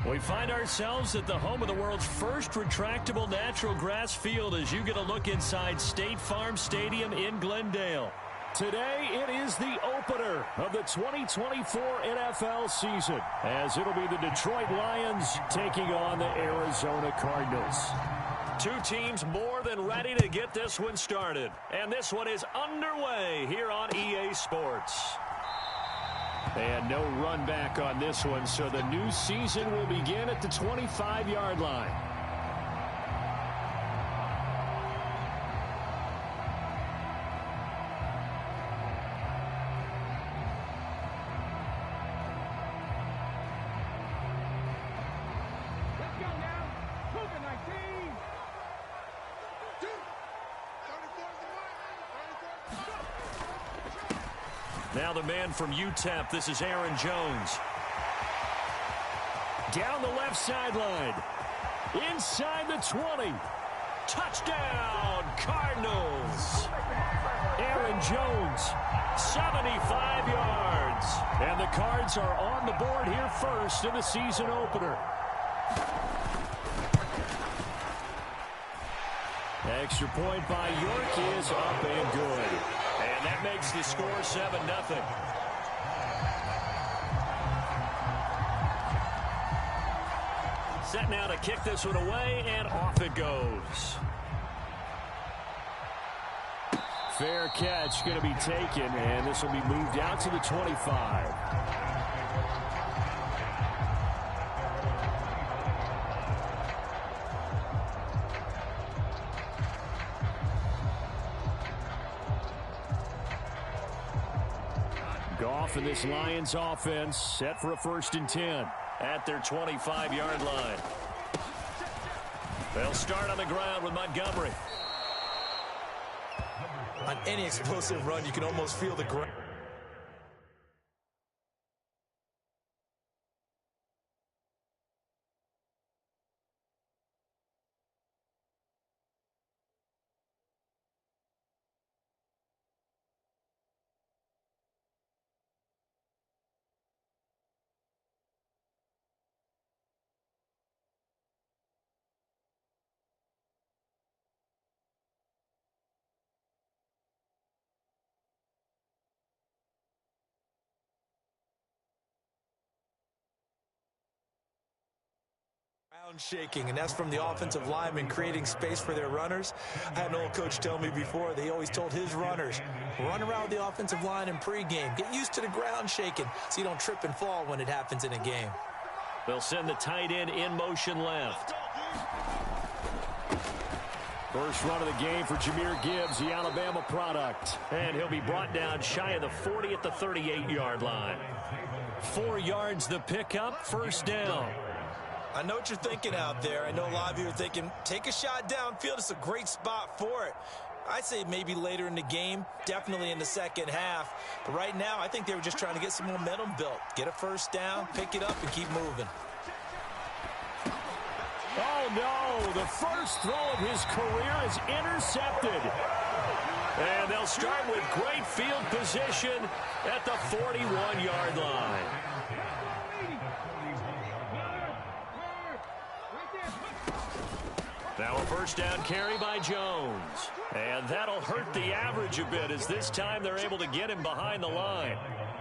We find ourselves at the home of the world's first retractable natural grass field as you get a look inside State Farm Stadium in Glendale. Today, it is the opener of the 2024 NFL season, as it'll be the Detroit Lions taking on the Arizona Cardinals. Two teams more than ready to get this one started, and this one is underway here on EA Sports. And no run back on this one, so the new season will begin at the 25-yard line. Now the man from UTEP, this is Aaron Jones. Down the left sideline. Inside the 20. Touchdown, Cardinals. Aaron Jones, 75 yards. And the Cards are on the board here first in the season opener. Extra point by York is up and good. And that makes the score 7-0. Set now to kick this one away, and off it goes. Fair catch going to be taken, and this will be moved out to the 25. Goff and this Lions offense set for a 1st and 10 at their 25-yard line. They'll start on the ground with Montgomery. On any explosive run, you can almost feel the ground. Shaking, and that's from the offensive linemen creating space for their runners. I had an old coach tell me before, they always told his runners, run around the offensive line in pregame. Get used to the ground shaking so you don't trip and fall when it happens in a game. They'll send the tight end in motion left. First run of the game for Jahmyr Gibbs, the Alabama product. And he'll be brought down shy of the 40 at the 38-yard line. 4 yards the pickup, 1st down. I know what you're thinking out there. I know a lot of you are thinking, take a shot downfield. It's a great spot for it. I'd say maybe later in the game, definitely in the second half. But right now, I think they were just trying to get some momentum built. Get a 1st down, pick it up, and keep moving. Oh, no. The first throw of his career is intercepted. And they'll start with great field position at the 41-yard line. Now a 1st down carry by Jones. And that'll hurt the average a bit as this time they're able to get him behind the line.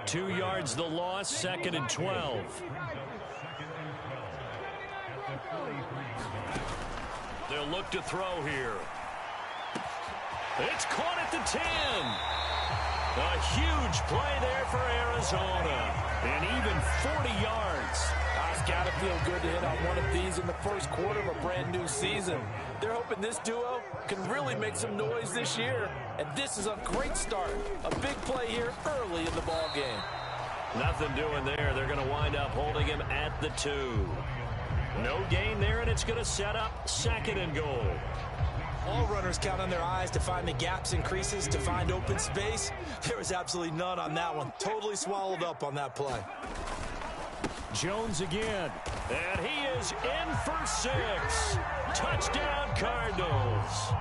2 yards the loss, 2nd and 12. They'll look to throw here. It's caught at the 10. A huge play there for Arizona. And even 40 yards. It's got to feel good to hit on one of these in the first quarter of a brand new season. They're hoping this duo can really make some noise this year. And this is a great start. A big play here early in the ball game. Nothing doing there. They're going to wind up holding him at the 2. No gain there, and it's going to set up 2nd and goal. All runners count on their eyes to find the gaps and creases, to find open space. There was absolutely none on that one. Totally swallowed up on that play. Jones again, and he is in for 6. Touchdown, Cardinals.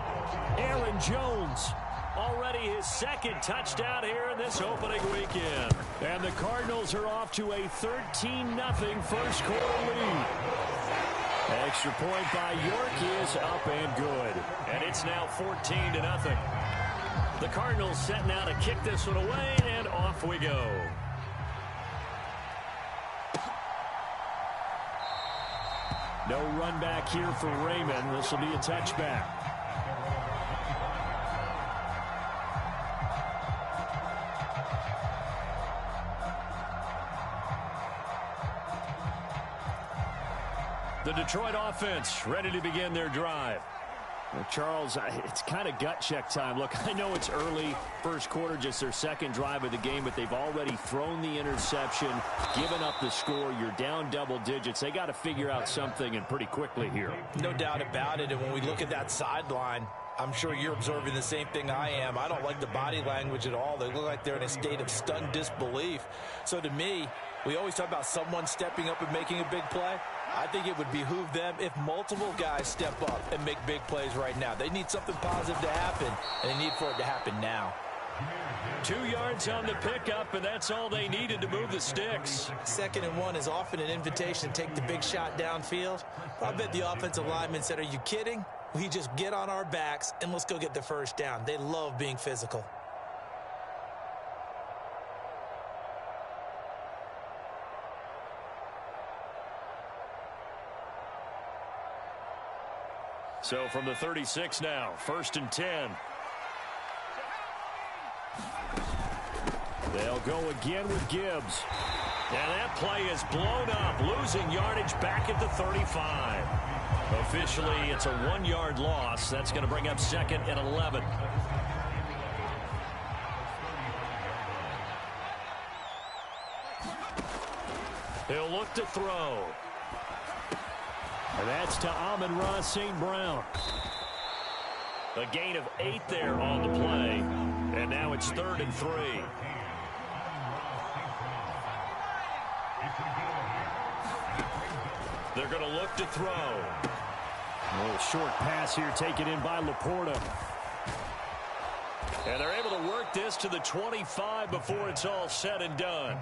Aaron Jones, Already his second touchdown here in this opening weekend. And the Cardinals are off to a 13-0 first quarter lead. Extra point by York is up and good. And it's now 14-0. The Cardinals setting out to kick this one away, and off we go. No run back here for Raymond. This will be a touchback. The Detroit offense ready to begin their drive. Well, Charles, it's kind of gut check time. Look, I know it's early, first quarter, just their second drive of the game, but they've already thrown the interception, given up the score. You're down double digits. They got to figure out something, and pretty quickly here. No doubt about it, and when we look at that sideline, I'm sure you're observing the same thing I am. I don't like the body language at all. They look like they're in a state of stunned disbelief. So to me, we always talk about someone stepping up and making a big play. I think it would behoove them if multiple guys step up and make big plays right now. They need something positive to happen, and they need for it to happen now. 2 yards on the pickup, and that's all they needed to move the sticks. 2nd and 1 is often an invitation to take the big shot downfield. I bet the offensive lineman said, are you kidding? We just get on our backs, and let's go get the first down. They love being physical. So from the 36 now, 1st and 10. They'll go again with Gibbs. And that play is blown up, losing yardage back at the 35. Officially, it's a 1-yard loss. That's going to bring up 2nd and 11. He'll look to throw. And that's to Amon-Ra St. Brown. A gain of 8 there on the play. And now it's 3rd and 3. They're going to look to throw. A little short pass here taken in by Laporta. And they're able to work this to the 25 before it's all said and done.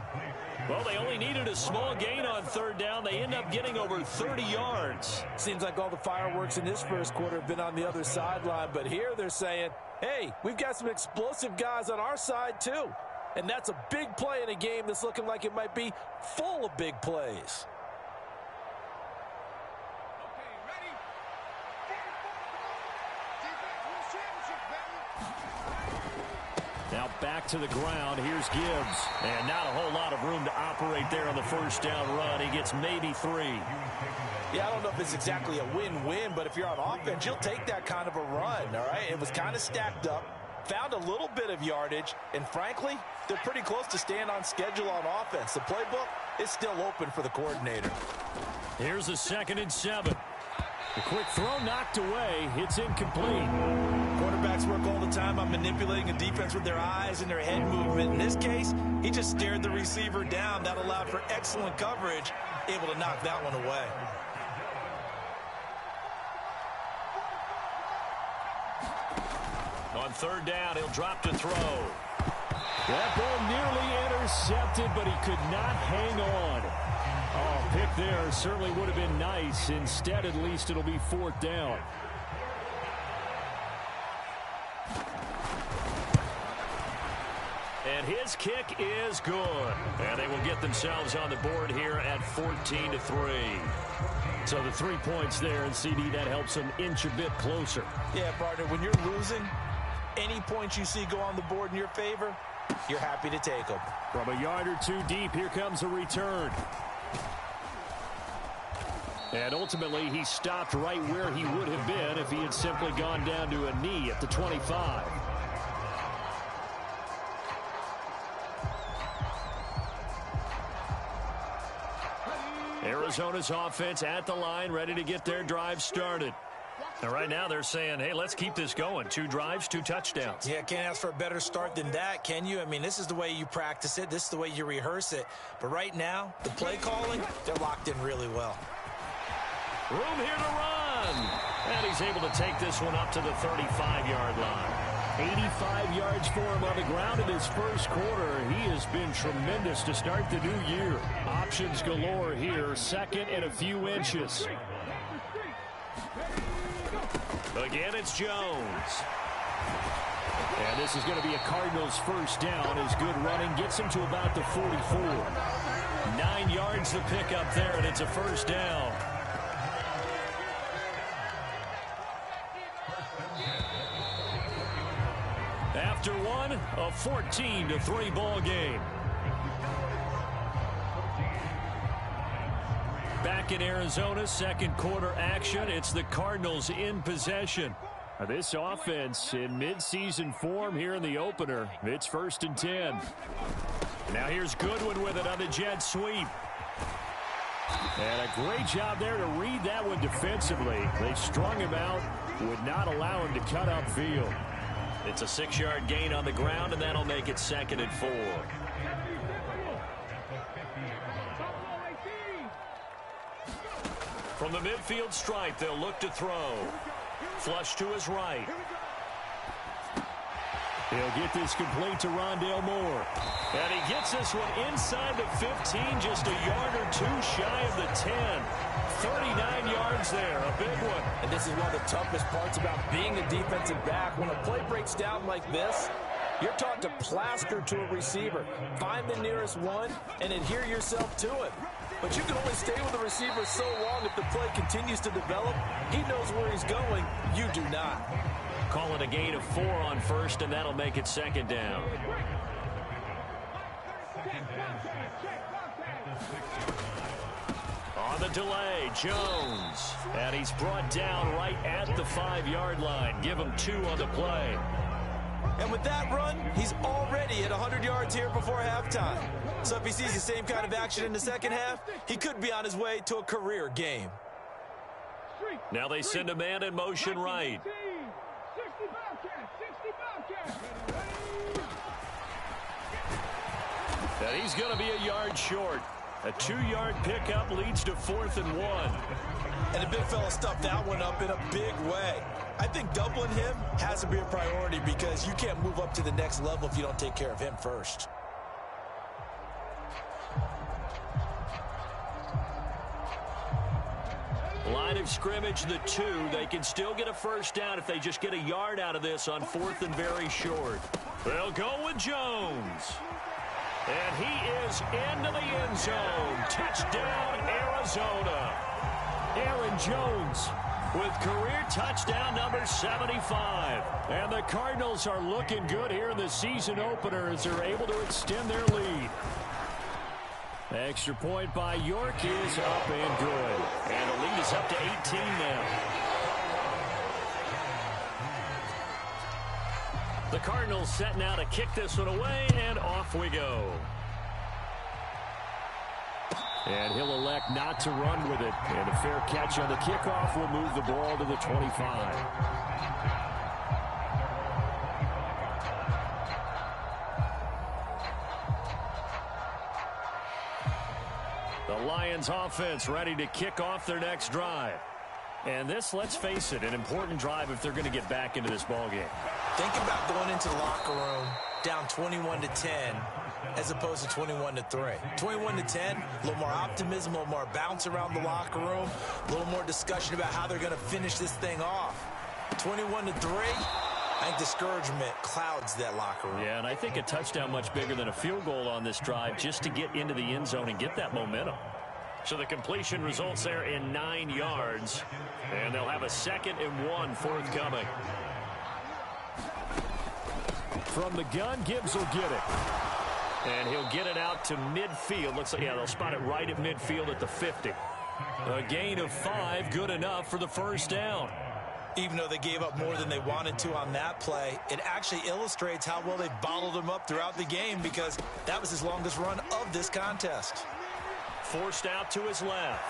Well, they only needed a small gain on 3rd down. They end up getting over 30 yards. Seems like all the fireworks in this first quarter have been on the other sideline, but here they're saying, hey, we've got some explosive guys on our side too. And that's a big play in a game that's looking like it might be full of big plays. Now back to the ground. Here's Gibbs. And not a whole lot of room to operate there on the first down run. He gets maybe 3. Yeah, I don't know if it's exactly a win-win, but if you're on offense, you'll take that kind of a run, all right? It was kind of stacked up, found a little bit of yardage, and frankly, they're pretty close to staying on schedule on offense. The playbook is still open for the coordinator. Here's a 2nd and 7. The quick throw knocked away. It's incomplete. Quarterbacks work all the time on manipulating a defense with their eyes and their head movement. In this case, he just stared the receiver down. That allowed for excellent coverage, able to knock that one away. On 3rd down, he'll drop to throw. That ball nearly intercepted, but he could not hang on. Oh, pick there certainly would have been nice. Instead, at least it'll be 4th down. And his kick is good. And they will get themselves on the board here at 14-3. So the 3 points there, and CD, that helps them inch a bit closer. Yeah, partner, when you're losing, any points you see go on the board in your favor, you're happy to take them. From a yard or 2 deep, here comes a return. And ultimately, he stopped right where he would have been if he had simply gone down to a knee at the 25. Arizona's offense at the line, ready to get their drive started. And right now they're saying, hey, let's keep this going. 2 drives, 2 touchdowns. Yeah, can't ask for a better start than that, can you? I mean, this is the way you practice it. This is the way you rehearse it. But right now, the play calling, they're locked in really well. Room here to run. And he's able to take this one up to the 35-yard line. 85 yards for him on the ground in his first quarter. He has been tremendous to start the new year. Options galore here. Second and a few inches. Again, it's Jones. And this is going to be a Cardinals first down. His good running gets him to about the 44. 9 yards to pick up there, and it's a first down. After one, a 14-3 ball game. Back in Arizona, second quarter action. It's the Cardinals in possession. This offense in midseason form here in the opener. It's 1st and 10. Now here's Goodwin with it on the jet sweep. And a great job there to read that one defensively. They strung him out, would not allow him to cut upfield. It's a 6-yard gain on the ground, and that'll make it 2nd and 4. From the midfield stripe, they'll look to throw. Flush to his right. He'll get this complete to Rondale Moore. And he gets this one inside the 15, just a yard or two shy of the 10. 39 yards there, a big one. And this is one of the toughest parts about being a defensive back. When a play breaks down like this, you're taught to plaster to a receiver. Find the nearest one and adhere yourself to it. But you can only stay with the receiver so long if the play continues to develop. He knows where he's going. You do not. Call it a gain of 4 on first, and that'll make it 2nd down. On the delay, Jones. And he's brought down right at the 5-yard line. Give him 2 on the play. And with that run, he's already at 100 yards here before halftime. So if he sees the same kind of action in the second half, he could be on his way to a career game. Now they send a man in motion right. And he's going to be a yard short. A 2-yard pickup leads to 4th and 1. And the big fella stuffed that one up in a big way. I think doubling him has to be a priority because you can't move up to the next level if you don't take care of him first. Line of scrimmage, the 2. They can still get a first down if they just get a yard out of this on 4th and very short. They'll go with Jones. And he is into the end zone. Touchdown, Arizona. Aaron Jones with career touchdown number 75. And the Cardinals are looking good here in the season opener as they're able to extend their lead. Extra point by York is up and good. And the lead is up to 18 now. The Cardinals set now to kick this one away, and off we go. And he'll elect not to run with it. And a fair catch on the kickoff will move the ball to the 25. The Lions offense ready to kick off their next drive. And this, let's face it, an important drive if they're going to get back into this ballgame. Think about going into the locker room down 21-10 as opposed to 21-3. 21-10, a little more optimism, a little more bounce around the locker room, a little more discussion about how they're going to finish this thing off. 21-3, I think discouragement clouds that locker room. Yeah, and I think a touchdown much bigger than a field goal on this drive just to get into the end zone and get that momentum. So the completion results there in 9 yards, and they'll have a 2nd and 1 forthcoming. From the gun, Gibbs will get it. And he'll get it out to midfield. Looks like, yeah, they'll spot it right at midfield at the 50. A gain of 5, good enough for the first down. Even though they gave up more than they wanted to on that play, it actually illustrates how well they bottled him up throughout the game because that was his longest run of this contest. Forced out to his left.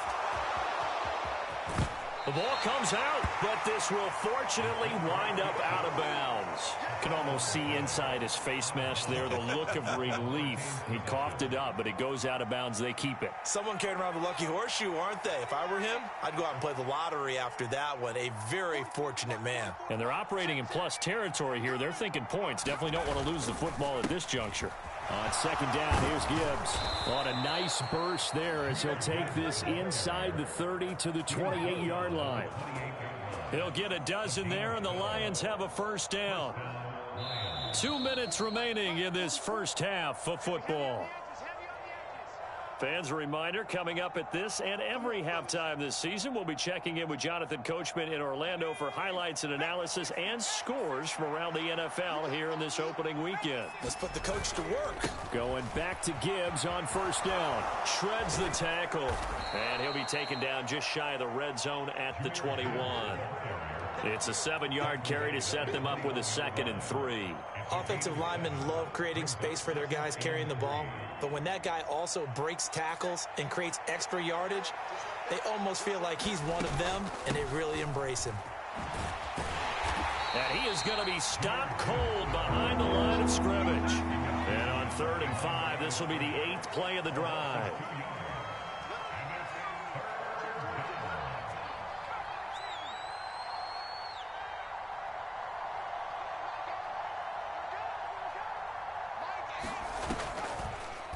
The ball comes out, but this will fortunately wind up out of bounds. You can almost see inside his face mask there the look of relief. He coughed it up, but it goes out of bounds. They keep it. Someone carrying around the lucky horseshoe, aren't they? If I were him, I'd go out and play the lottery after that one. A very fortunate man. And they're operating in plus territory here. They're thinking points. Definitely don't want to lose the football at this juncture. On second down, here's Gibbs. On a nice burst there as he'll take this inside the 30 to the 28-yard line. He'll get a dozen there, and the Lions have a first down. 2 minutes remaining in this first half of football. Fans, a reminder, coming up at this and every halftime this season, we'll be checking in with Jonathan Coachman in Orlando for highlights and analysis and scores from around the NFL here in this opening weekend. Let's put the coach to work. Going back to Gibbs on first down. Shreds the tackle. And he'll be taken down just shy of the red zone at the 21. It's a 7-yard carry to set them up with a 2nd and 3. Offensive linemen love creating space for their guys carrying the ball, but when that guy also breaks tackles and creates extra yardage, they almost feel like he's one of them, and they really embrace him. And he is going to be stopped cold behind the line of scrimmage. And on 3rd and 5, this will be the 8th play of the drive.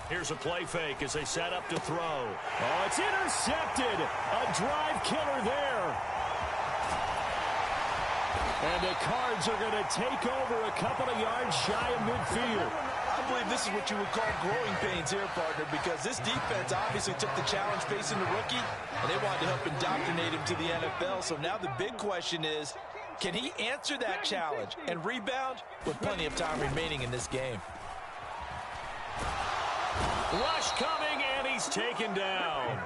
Here's a play fake as they set up to throw. Oh, it's intercepted. A drive killer there. And the Cards are going to take over a couple of yards shy of midfield. I believe this is what you would call growing pains here, partner, because this defense obviously took the challenge facing the rookie, and they wanted to help indoctrinate him to the NFL. So now the big question is, can he answer that challenge and rebound with plenty of time remaining in this game? Rush coming, and he's taken down.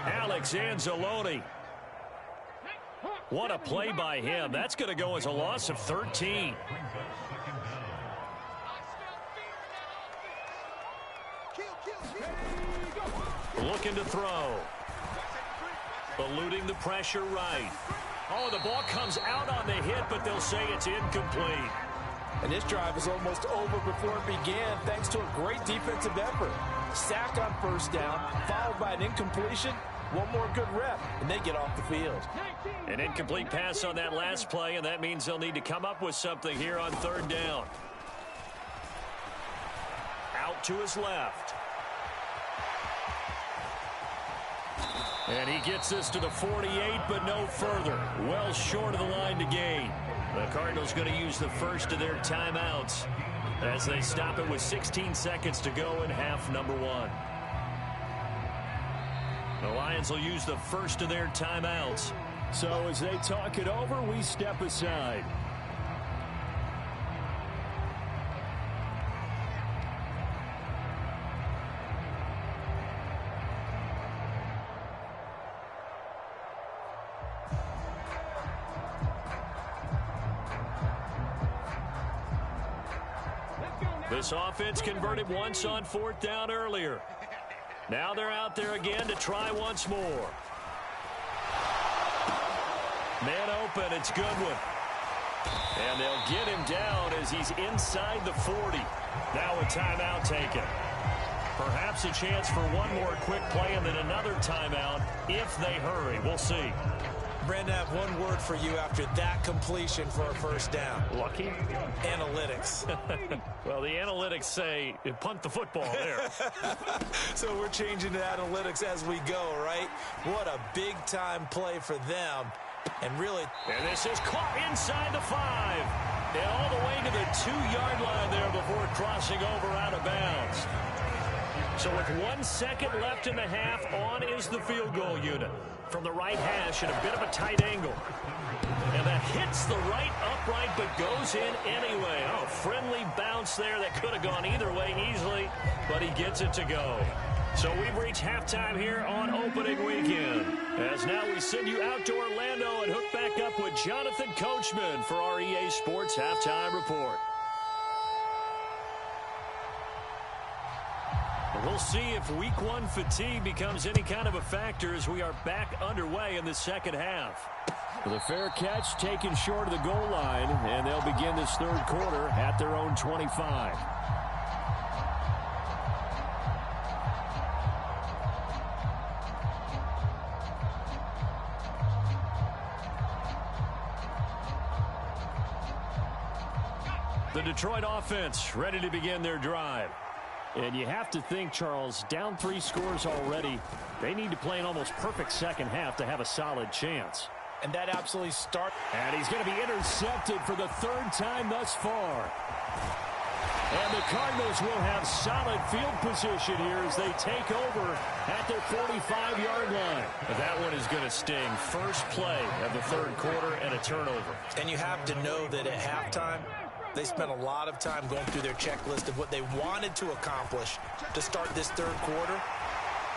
Alex Anzalone. What a play by him. That's going to go as a loss of 13. Looking to throw. Eluding the pressure right. Oh, the ball comes out on the hit, but they'll say it's incomplete. And this drive is almost over before it began thanks to a great defensive effort. Sack on first down, followed by an incompletion. One more good rep, and they get off the field. An incomplete pass on that last play, and that means they'll need to come up with something here on 3rd down. Out to his left. And he gets this to the 48, but no further. Well short of the line to gain. The Cardinals going to use the first of their timeouts as they stop it with 16 seconds to go in half number 1. The Lions will use the first of their timeouts. So as they talk it over, we step aside. This offense converted once on 4th down earlier. Now they're out there again to try once more. Man open, it's Goodwin. And they'll get him down as he's inside the 40. Now a timeout taken. Perhaps a chance for one more quick play and then another timeout if they hurry. We'll see. Brandon, I have one word for you after that completion for a first down. Lucky? Analytics. Well, the analytics say punt the football there. So we're changing to analytics as we go, right? What a big-time play for them. And really... And this is caught inside the 5. And all the way to the 2-yard line there before crossing over out of bounds. So with 1 second left in the half, on is the field goal unit. From the right hash at a bit of a tight angle. And that hits the right upright but goes in anyway. Oh, friendly bounce there that could have gone either way easily, but he gets it to go. So we've reached halftime here on opening weekend. As now we send you out to Orlando and hook back up with Jonathan Coachman for our EA Sports Halftime Report. We'll see if week one fatigue becomes any kind of a factor as we are back underway in the second half. The fair catch taken short of the goal line, and they'll begin this third quarter at their own 25. The Detroit offense ready to begin their drive. And you have to think, Charles, down 3 scores already. They need to play an almost perfect second half to have a solid chance. And that absolutely starts. And he's going to be intercepted for the 3rd time thus far. And the Cardinals will have solid field position here as they take over at their 45-yard line. But that one is going to sting. First play of the third quarter and a turnover. And you have to know that at halftime, they spent a lot of time going through their checklist of what they wanted to accomplish to start this third quarter.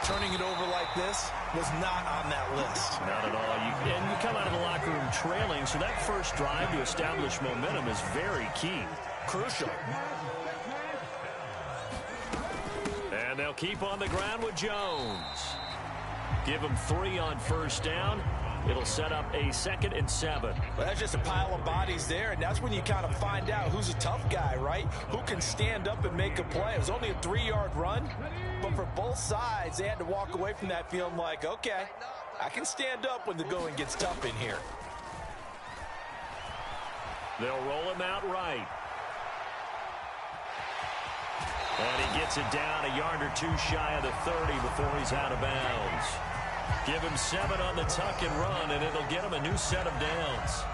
Turning it over like this was not on that list. Not at all. And you come out of the locker room trailing, so that first drive to establish momentum is very key. Crucial. And they'll keep on the ground with Jones. Give him 3 on first down. It'll set up a 2nd and 7. Well, that's just a pile of bodies there, and that's when you kind of find out who's a tough guy, right? Who can stand up and make a play. It was only a 3-yard run, but for both sides, they had to walk away from that feeling like, okay, I can stand up when the going gets tough in here. They'll roll him out right. And he gets it down a yard or 2 shy of the 30 before he's out of bounds. Give him 7 on the tuck and run, and it'll get him a new set of downs.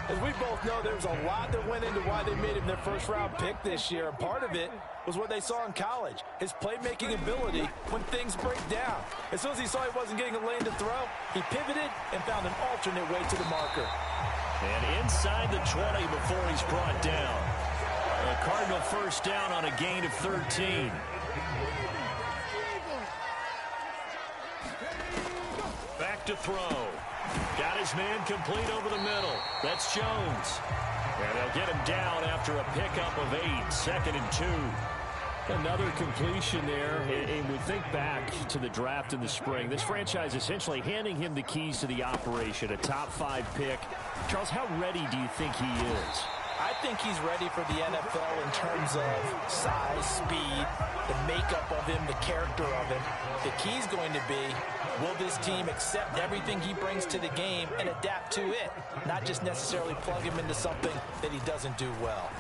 As we both know, there was a lot that went into why they made him their first-round pick this year. And part of it was what they saw in college, his playmaking ability when things break down. As soon as he saw he wasn't getting a lane to throw, he pivoted and found an alternate way to the marker. And inside the 20 before he's brought down. A Cardinal first down on a gain of 13. Back to throw. Got his man complete over the middle. That's Jones. And they'll get him down after a pickup of 8. 2nd and 2. Another completion there. And we think back to the draft in the spring. This franchise essentially handing him the keys to the operation. A top 5 pick. Charles, how ready do you think he is? I think he's ready for the NFL in terms of size, speed, the makeup of him, the character of him. The key's going to be, will this team accept everything he brings to the game and adapt to it, not just necessarily plug him into something that he doesn't do well.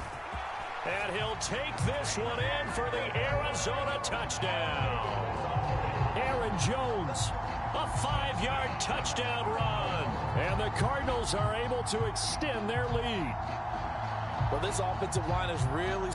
And he'll take this one in for the Arizona touchdown. Aaron Jones, a 5-yard touchdown run. And the Cardinals are able to extend their lead. Well, this offensive line is really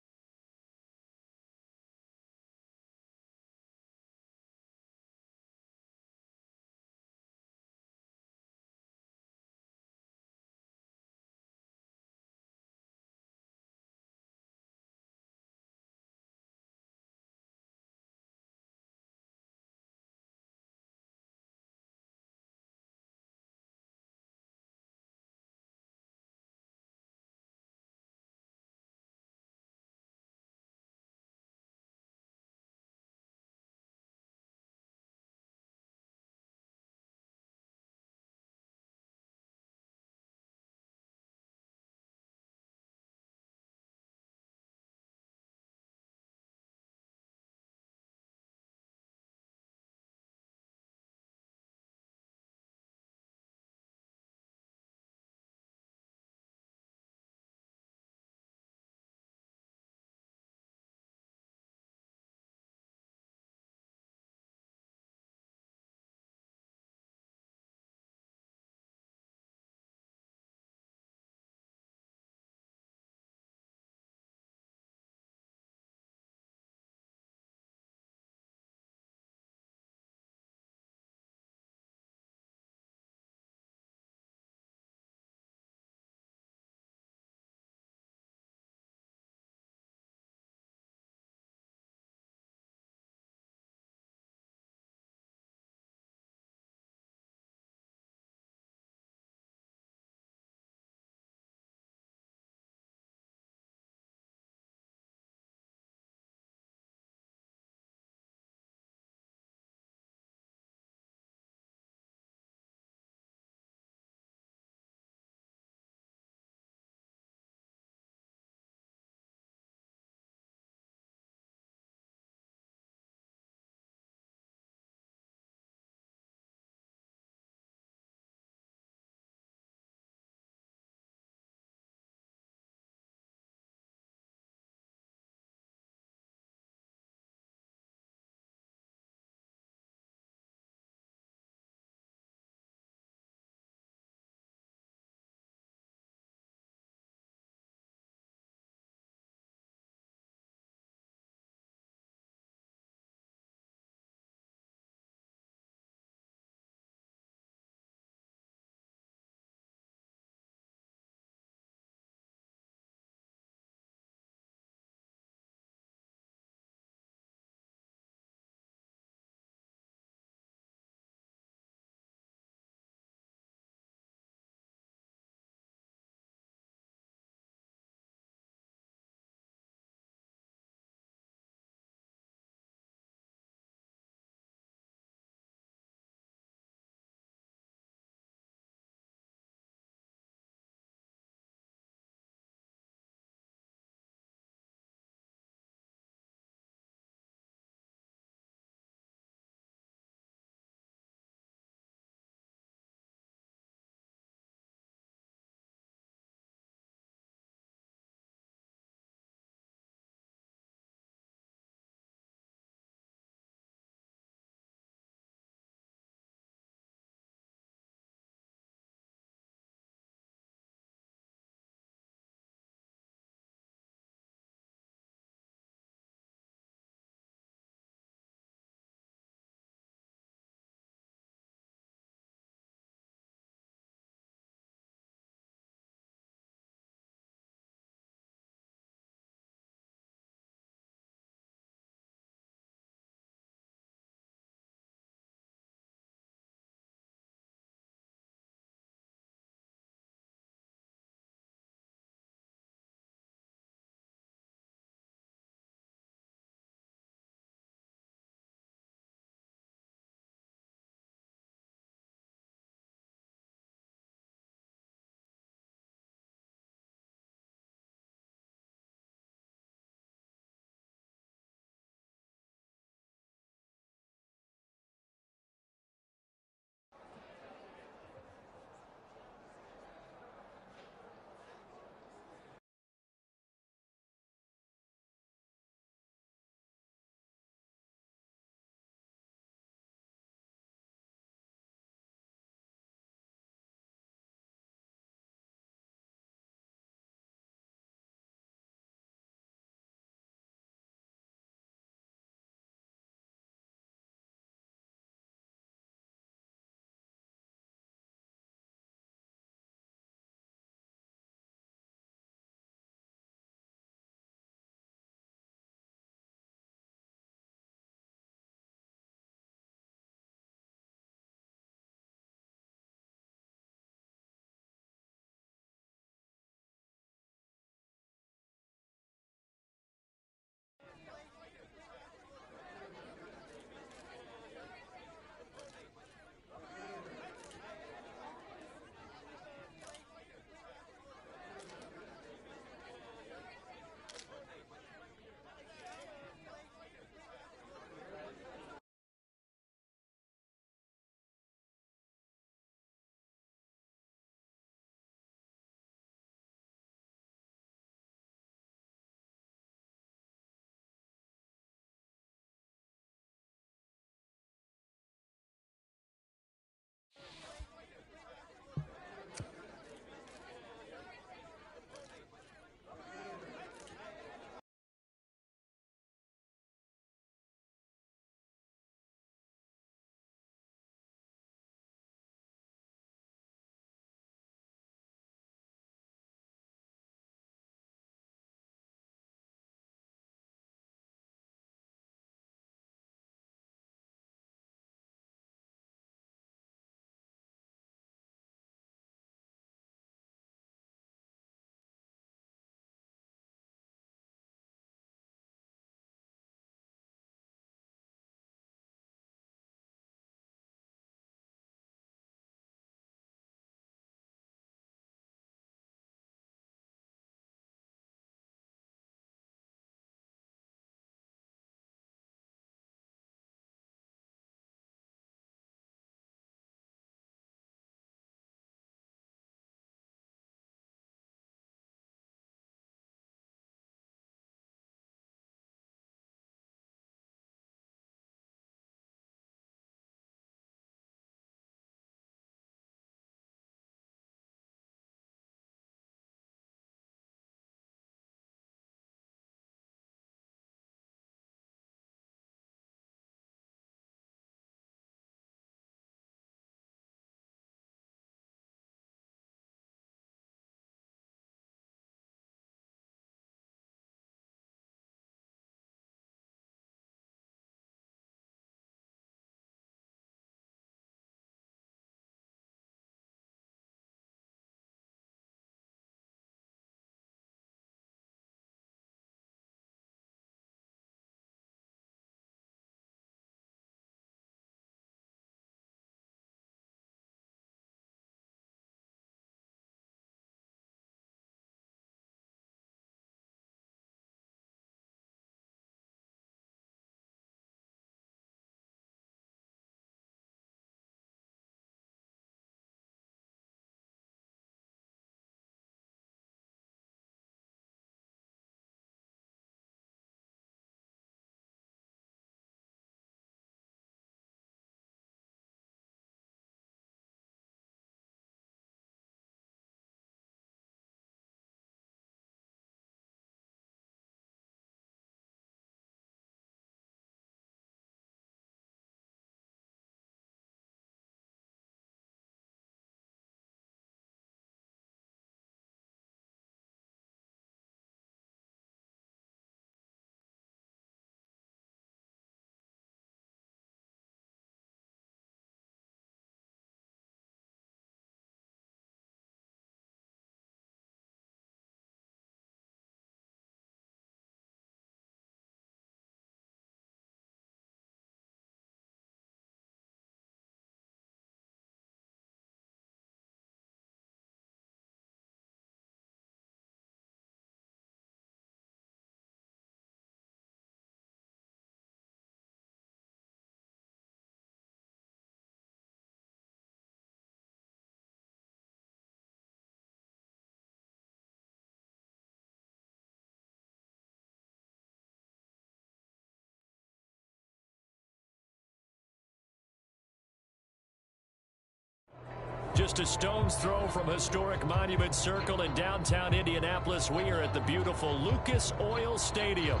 Just a stone's throw from historic Monument Circle in downtown Indianapolis. We are at the beautiful Lucas Oil Stadium.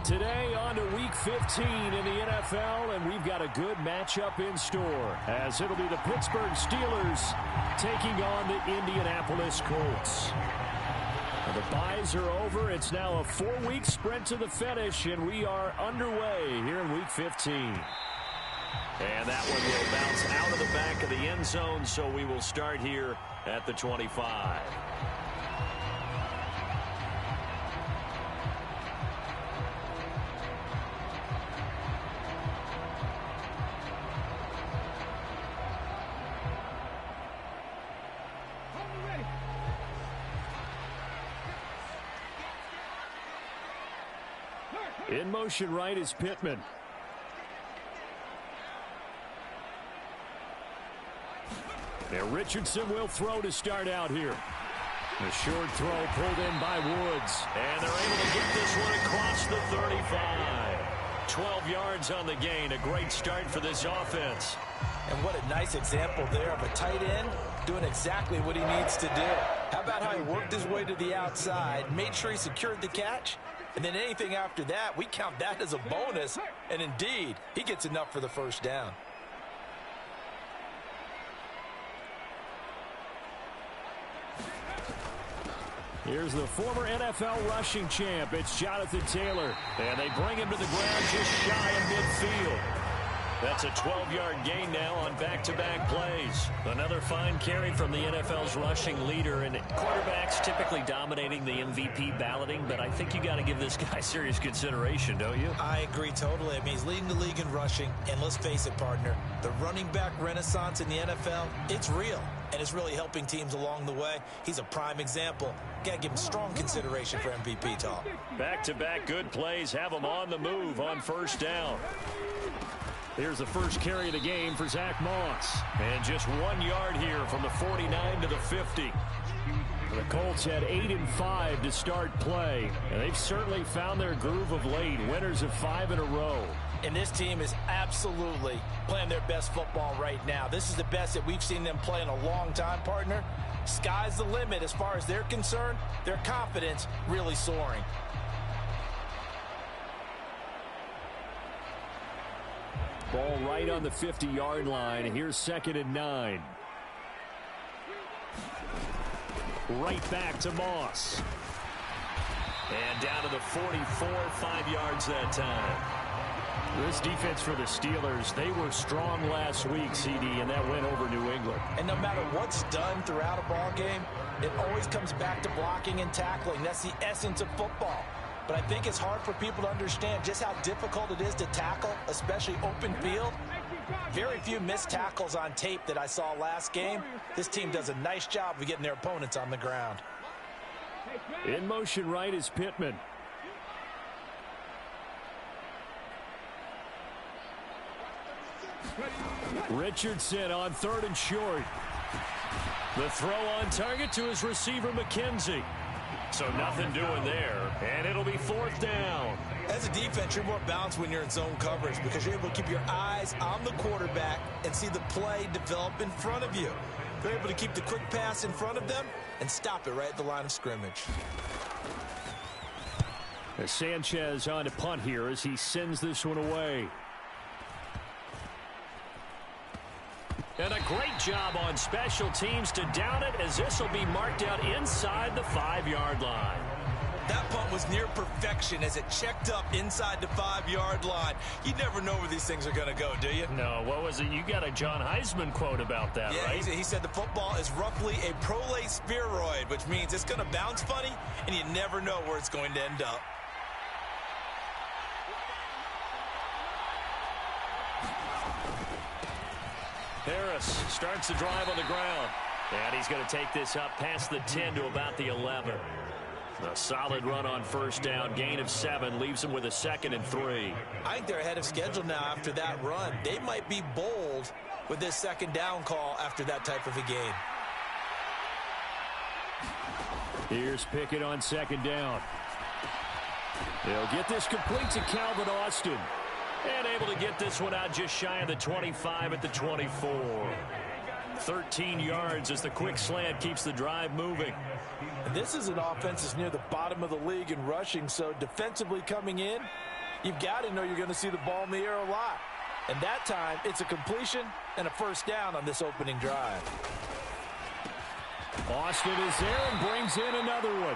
Today on to Week 15 in the NFL, and we've got a good matchup in store, as it'll be the Pittsburgh Steelers taking on the Indianapolis Colts. The byes are over. It's now a 4-week sprint to the finish, and we are underway here in Week 15. And that one will bounce out of the back of the end zone, so we will start here at the 25. In motion right is Pittman. Now Richardson will throw to start out here. A short throw pulled in by Woods. And they're able to get this one across the 35. 12 yards on the gain. A great start for this offense. And what a nice example there of a tight end doing exactly what he needs to do. How about how he worked his way to the outside, made sure he secured the catch, and then anything after that, we count that as a bonus. And indeed, he gets enough for the first down. Here's the former NFL rushing champ. It's Jonathan Taylor. And they bring him to the ground just shy of midfield. That's a 12-yard gain now on back-to-back plays. Another fine carry from the NFL's rushing leader. And quarterbacks typically dominating the MVP balloting, but I think you got to give this guy serious consideration, don't you? I agree totally. I mean, he's leading the league in rushing. And let's face it, partner, the running back renaissance in the NFL, it's real. And it's really helping teams along the way. He's a prime example. Got to give him strong consideration for MVP talk. Back-to-back good plays have him on the move on first down. Here's the first carry of the game for Zach Moss. And just 1 yard here from the 49 to the 50. The Colts had 8-5 to start play. And they've certainly found their groove of late. Winners of 5 in a row. And this team is absolutely playing their best football right now. This is the best that we've seen them play in a long time, partner. Sky's the limit as far as they're concerned. Their confidence really soaring. Ball right on the 50-yard line. Here's 2nd and 9. Right back to Moss. And down to the 44, 5 yards that time. This defense for the Steelers, they were strong last week, CD, and that went over New England. And no matter what's done throughout a ball game, it always comes back to blocking and tackling. That's the essence of football. But I think it's hard for people to understand just how difficult it is to tackle, especially open field. Very few missed tackles on tape that I saw last game. This team does a nice job of getting their opponents on the ground. In motion right is Pittman. Richardson on 3rd and short. The throw on target to his receiver, McKenzie. So nothing doing there, and it'll be 4th down. As a defense, you're more balanced when you're in zone coverage because you're able to keep your eyes on the quarterback and see the play develop in front of you. You're able to keep the quick pass in front of them and stop it right at the line of scrimmage. As Sanchez on to punt here as he sends this one away. And a great job on special teams to down it, as this will be marked out inside the 5-yard line. That punt was near perfection as it checked up inside the 5-yard line. You never know where these things are going to go, do you? No, what was it? You got a John Heisman quote about that, yeah, right? He said the football is roughly a prolate spheroid, which means it's going to bounce funny, and you never know where it's going to end up. Harris starts the drive on the ground. And he's going to take this up past the 10 to about the 11. A solid run on first down. Gain of 7 leaves him with a 2nd and 3. I think they're ahead of schedule now after that run. They might be bold with this 2nd down call after that type of a gain. Here's Pickett on 2nd down. They'll get this complete to Calvin Austin. And able to get this one out just shy of the 25 at the 24. 13 yards as the quick slant keeps the drive moving. And this is an offense that's near the bottom of the league in rushing, so defensively coming in, you've got to know you're going to see the ball in the air a lot. And that time, it's a completion and a first down on this opening drive. Austin is there and brings in another one.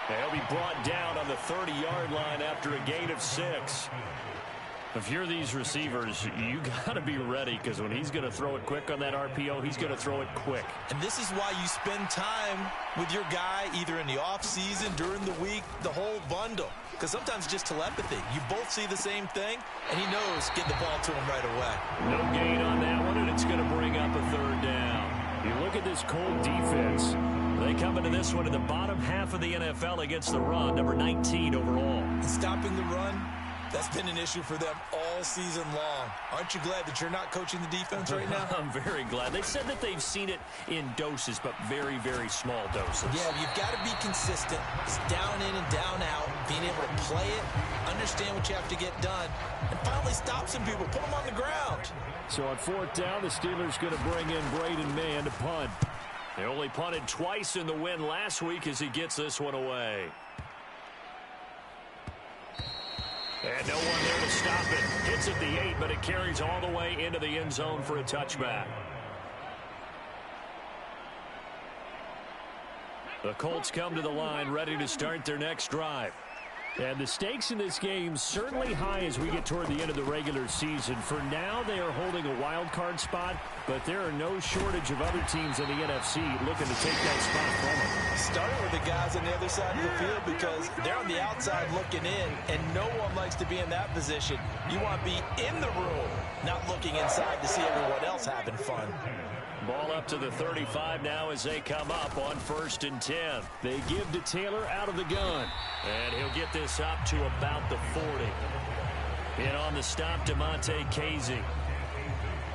He'll be brought down on the 30-yard line after a gain of 6. If you're these receivers, you got to be ready, because when he's going to throw it quick on that RPO, he's going to throw it quick. And this is why you spend time with your guy either in the offseason, during the week, the whole bundle. Because sometimes just telepathy. You both see the same thing, and he knows get the ball to him right away. No gain on that one, and it's going to bring up a third down. You look at this Colt defense. They come into this one in the bottom half of the NFL against the run, number 19 overall. And stopping the run, that's been an issue for them all season long. Aren't you glad that you're not coaching the defense right now? I'm very glad. They said that they've seen it in doses, but very, very small doses. Yeah, you've got to be consistent. It's down in and down out, being able to play it, understand what you have to get done, and finally stop some people, put them on the ground. So on fourth down, the Steelers going to bring in Braden Mann to punt. They only punted twice in the win last week as he gets this one away. And no one there to stop it. Hits at the 8, but it carries all the way into the end zone for a touchback. The Colts come to the line ready to start their next drive. And the stakes in this game certainly high as we get toward the end of the regular season. For now, they are holding a wild card spot, but there are no shortage of other teams in the NFC looking to take that spot from them. Starting with the guys on the other side of the field, because they're on the outside looking in, and no one likes to be in that position. You want to be in the room, not looking inside to see everyone else having fun. Ball up to the 35 now as they come up on 1st and 10. They give to Taylor out of the gun. And he'll get this up to about the 40. In on the stop, Casey.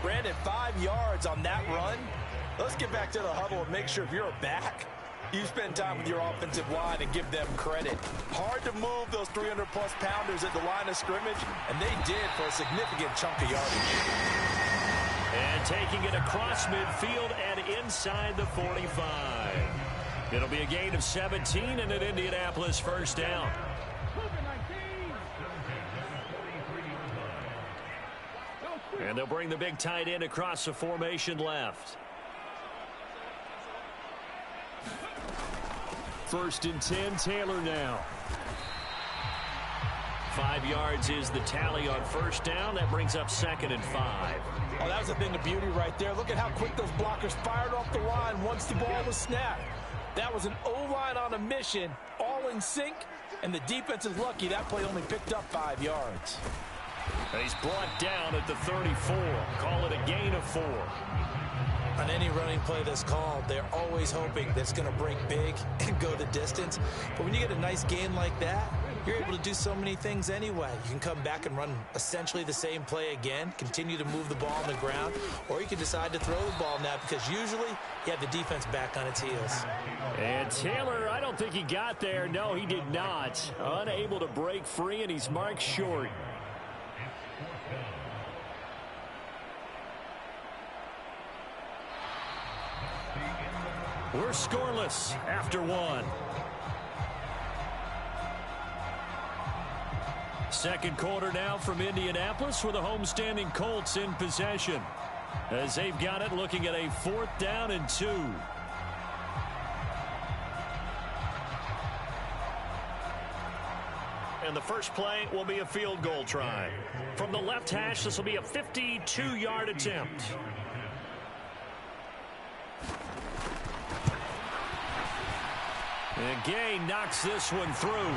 Brandon, 5 yards on that run. Let's get back to the huddle and make sure if you're a back, you spend time with your offensive line and give them credit. Hard to move those 300-plus pounders at the line of scrimmage, and they did for a significant chunk of yardage. And taking it across midfield and inside the 45. It'll be a gain of 17 and an Indianapolis first down. And they'll bring the big tight end across the formation left. 1st and 10, Taylor now. 5 yards is the tally on first down. That brings up 2nd and 5. Oh, that was a thing of beauty right there. Look at how quick those blockers fired off the line once the ball was snapped. That was an O-line on a mission, all in sync, and the defense is lucky that play only picked up 5 yards. He's brought down at the 34. Call it a gain of 4. On any running play that's called, they're always hoping that it's going to break big and go the distance. But when you get a nice gain like that, you're able to do so many things anyway. You can come back and run essentially the same play again, continue to move the ball on the ground, or you can decide to throw the ball now because usually you have the defense back on its heels. And Taylor, I don't think he got there. No, he did not. Unable to break free, and he's marked short. We're scoreless after 1. Second quarter now from Indianapolis with the homestanding Colts in possession. As they've got it, looking at a 4th down and 2. And the first play will be a field goal try. From the left hash, this will be a 52-yard attempt. And Gay knocks this one through.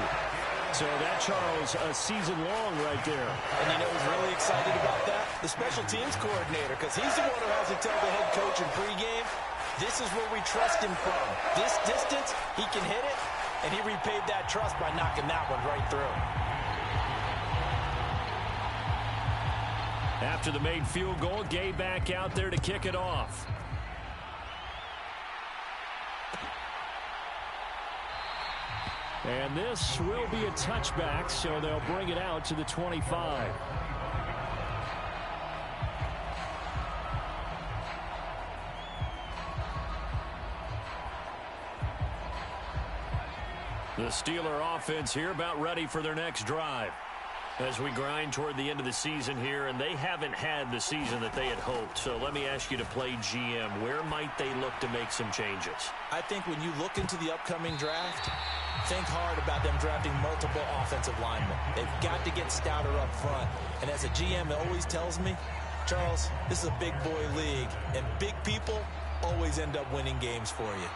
So that, Charles, a season long right there. And you know who's really excited about that? The special teams coordinator, because he's the one who has to tell the head coach in pregame, this is where we trust him from. This distance, he can hit it, and he repaid that trust by knocking that one right through. After the made field goal, Gay back out there to kick it off. And this will be a touchback, so they'll bring it out to the 25. The Steeler offense here about ready for their next drive. As we grind toward the end of the season here, and they haven't had the season that they had hoped. So let me ask you to play GM. Where might they look to make some changes? I think when you look into the upcoming draft, think hard about them drafting multiple offensive linemen. They've got to get stouter up front. And as a GM, it always tells me, Charles, this is a big boy league, and big people always end up winning games for you.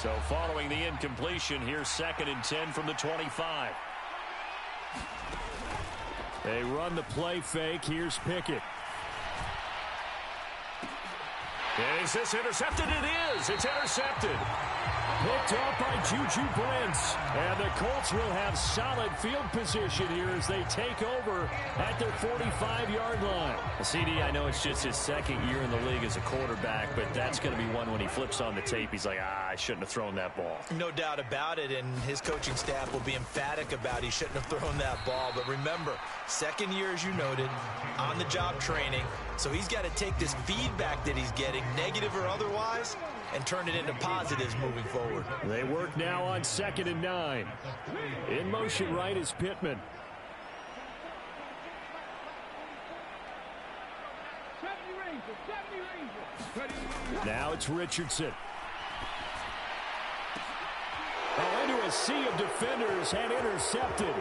So following the incompletion, here's 2nd and 10 from the 25. They run the play fake. Here's Pickett. Is this intercepted? It is. It's intercepted. Picked up by Juju Brents. And the Colts will have solid field position here as they take over at their 45-yard line. CD, I know it's just his 2nd year in the league as a quarterback, but that's going to be one when he flips on the tape. He's like, I shouldn't have thrown that ball. No doubt about it, and his coaching staff will be emphatic about he shouldn't have thrown that ball. But remember, 2nd year, as you noted, on-the-job training. So he's got to take this feedback that he's getting, negative or otherwise, and turn it into positives moving forward. They work now on 2nd and 9. In motion right is Pittman. Now it's Richardson. Oh, into a sea of defenders and intercepted.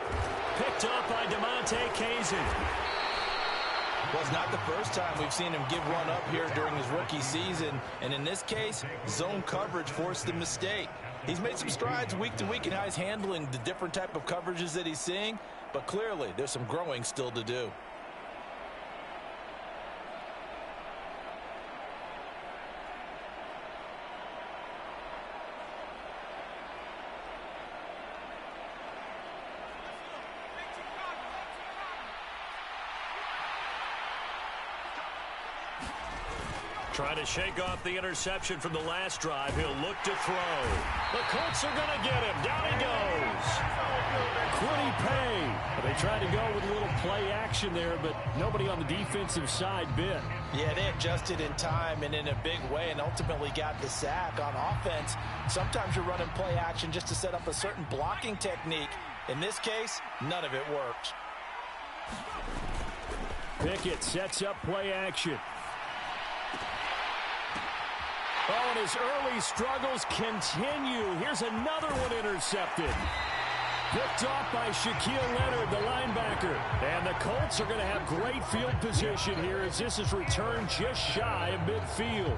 Picked up by DeMonte Kazin. Well, it's not the first time we've seen him give one up here during his rookie season. And in this case, zone coverage forced the mistake. He's made some strides week to week in how he's handling the different type of coverages that he's seeing. But clearly, there's some growing still to do. Trying to shake off the interception from the last drive. He'll look to throw. The Colts are going to get him. Down he goes. Quiddy Pay. They tried to go with a little play action there, but nobody on the defensive side bit. Yeah, they adjusted in time and in a big way and ultimately got the sack. On offense, sometimes you're running play action just to set up a certain blocking technique. In this case, none of it worked. Pickett sets up play action. Oh, and his early struggles continue. Here's another one intercepted. Picked off by Shaquille Leonard, the linebacker. And the Colts are going to have great field position here as this is returned just shy of midfield.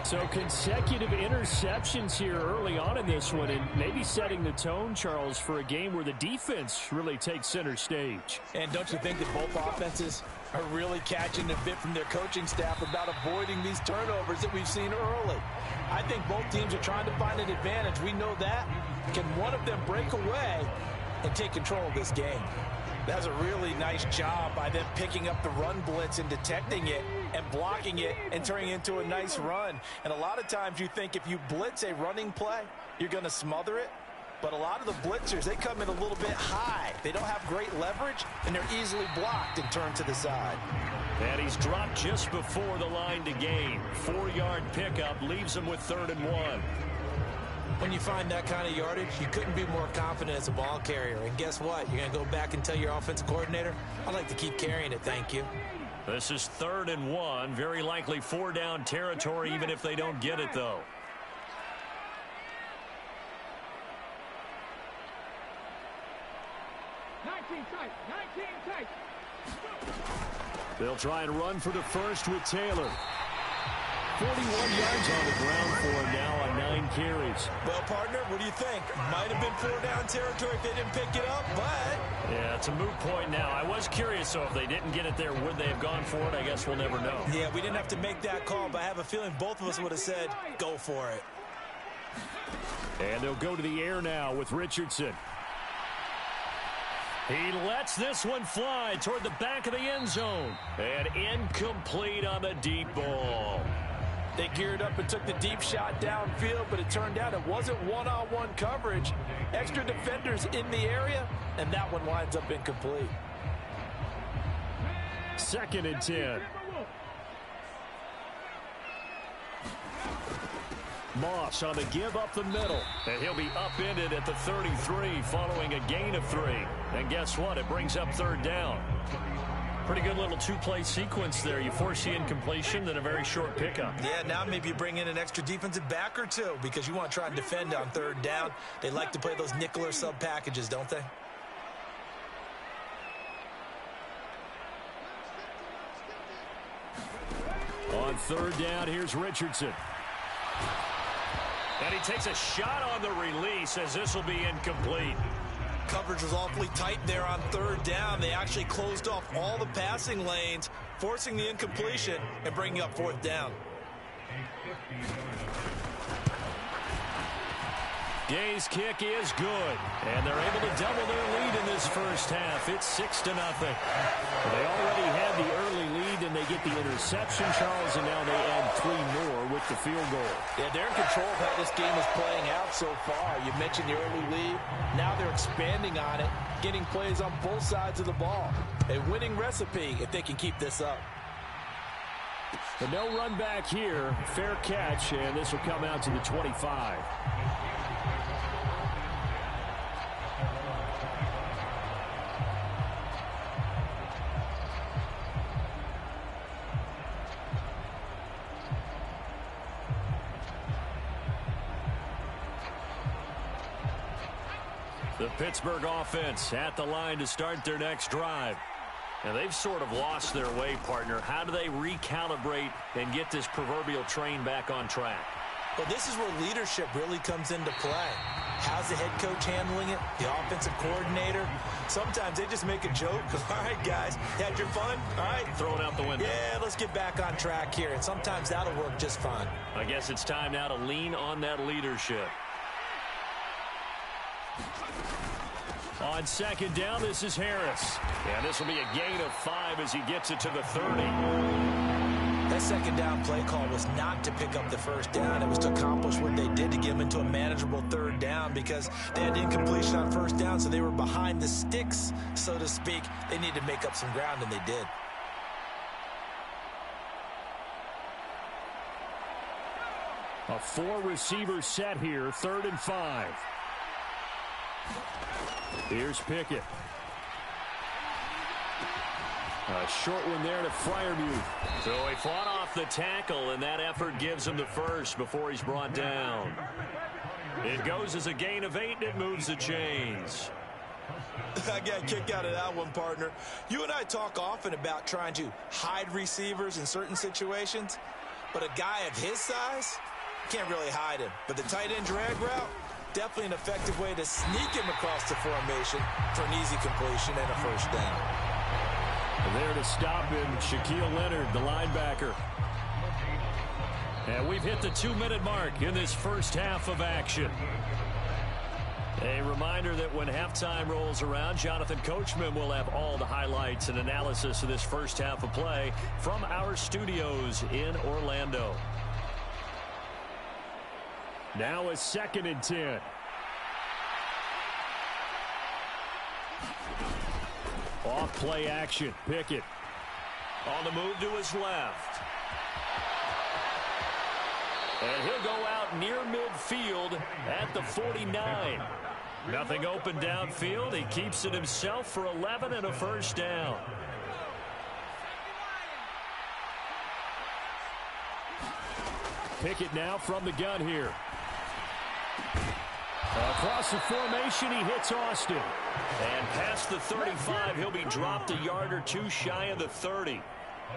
So consecutive interceptions here early on in this one, and maybe setting the tone, Charles, for a game where the defense really takes center stage. And don't you think that both offenses are really catching the bit from their coaching staff about avoiding these turnovers that we've seen early? I think both teams are trying to find an advantage. We know that. Can one of them break away and take control of this game? That's a really nice job by them picking up the run blitz and detecting it and blocking it and turning it into a nice run. And a lot of times you think if you blitz a running play, you're going to smother it. But a lot of the blitzers, they come in a little bit high. They don't have great leverage, and they're easily blocked and turned to the side. And he's dropped just before the line to gain. 4-yard pickup leaves him with 3rd and 1. When you find that kind of yardage, you couldn't be more confident as a ball carrier. And guess what? You're going to go back and tell your offensive coordinator, I'd like to keep carrying it, thank you. This is 3rd and 1. Very likely 4-down territory, even if they don't get it, though. They'll try and run for the first with Taylor. 41 yards on the ground for him now on 9 carries. Well, partner, what do you think? Might have been 4-down territory if they didn't pick it up, but... Yeah, it's a moot point now. I was curious, so if they didn't get it there, would they have gone for it? I guess we'll never know. Yeah, we didn't have to make that call, but I have a feeling both of us would have said, go for it. And they'll go to the air now with Richardson. He lets this one fly toward the back of the end zone. And incomplete on the deep ball. They geared up and took the deep shot downfield, but it turned out it wasn't one-on-one coverage. Extra defenders in the area, and that one winds up incomplete. 2nd and 10. Moss on the give up the middle. And he'll be upended at the 33 following a gain of 3. And guess what? It brings up 3rd down. Pretty good little two-play sequence there. You force the incompletion, then a very short pickup. Yeah, now maybe you bring in an extra defensive back or two because you want to try and defend on 3rd down. They like to play those nickel or sub packages, don't they? On 3rd down, here's Richardson. And he takes a shot on the release as this will be incomplete. Coverage was awfully tight there on 3rd down. They actually closed off all the passing lanes, forcing the incompletion and bringing up 4th down. Gay's kick is good, and they're able to double their lead in this first half. It's 6-0. They already had the early lead, and they get the interception, Charles, and now they add 3 more with the field goal. Yeah, they're in control of how this game is playing out so far. You mentioned the early lead. Now they're expanding on it, getting plays on both sides of the ball. A winning recipe if they can keep this up. But no run back here. Fair catch, and this will come out to the 25. The Pittsburgh offense at the line to start their next drive. And they've sort of lost their way, partner. How do they recalibrate and get this proverbial train back on track? Well, this is where leadership really comes into play. How's the head coach handling it? The offensive coordinator? Sometimes they just make a joke. All right, guys, had your fun? All right. Throw it out the window. Yeah, let's get back on track here. And sometimes that'll work just fine. I guess it's time now to lean on that leadership. On 2nd down, this is Harris. And this will be a gain of 5 as he gets it to the 30. That 2nd down play call was not to pick up the 1st down. It was to accomplish what they did to get them into a manageable 3rd down because they had incompletion on 1st down, so they were behind the sticks, so to speak. They needed to make up some ground, and they did. A 4-receiver set here, 3rd and 5. Here's Pickett. A short one there to Freiermuth. So he fought off the tackle, and that effort gives him the first before he's brought down. It goes as a gain of 8, and it moves the chains. I got a kick out of that one, partner. You and I talk often about trying to hide receivers in certain situations, but a guy of his size can't really hide him. But the tight end drag route, definitely an effective way to sneak him across the formation for an easy completion and a 1st down. And there to stop him, Shaquille Leonard, the linebacker. And we've hit the 2-minute mark in this first half of action. A reminder that when halftime rolls around, Jonathan Coachman will have all the highlights and analysis of this first half of play from our studios in Orlando. Now a 2nd and 10. Off play action. Pickett. On the move to his left. And he'll go out near midfield at the 49. Nothing open downfield. He keeps it himself for 11 and a 1st down. Pickett now from the gun here. Across the formation, he hits Austin. And past the 35, he'll be dropped a yard or 2 shy of the 30.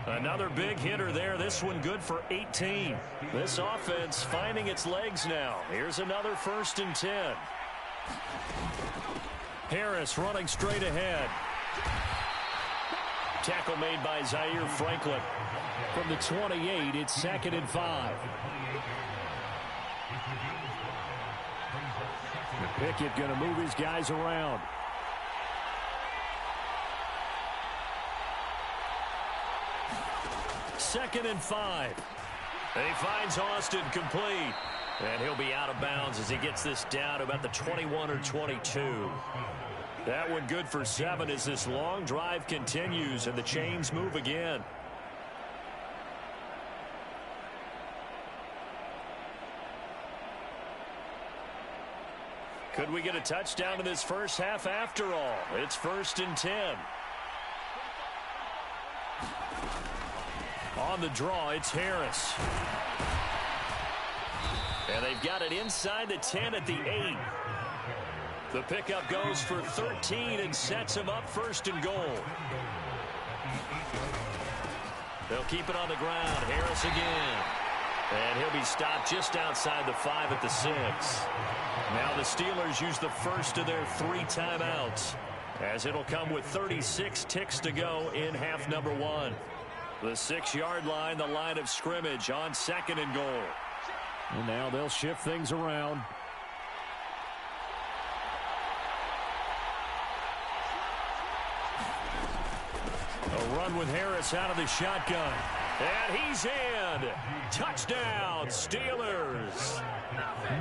Another big hitter there. This one good for 18. This offense finding its legs now. Here's another 1st and 10. Harris running straight ahead. Tackle made by Zaire Franklin. From the 28, it's 2nd and 5. Pickett going to move his guys around. Second and 5. He finds Austin complete. And he'll be out of bounds as he gets this down to about the 21 or 22. That one good for 7 as this long drive continues and the chains move again. Could we get a touchdown in this first half after all? It's 1st and 10. On the draw, it's Harris. And they've got it inside the 10 at the 8. The pickup goes for 13 and sets him up 1st and goal. They'll keep it on the ground. Harris again. And he'll be stopped just outside the 5 at the 6. Now the Steelers use the first of their 3 timeouts, as it'll come with 36 ticks to go in half number 1. The 6-yard line, the line of scrimmage on 2nd and goal. And now they'll shift things around. A run with Harris out of the shotgun. And he's in. Touchdown, Steelers.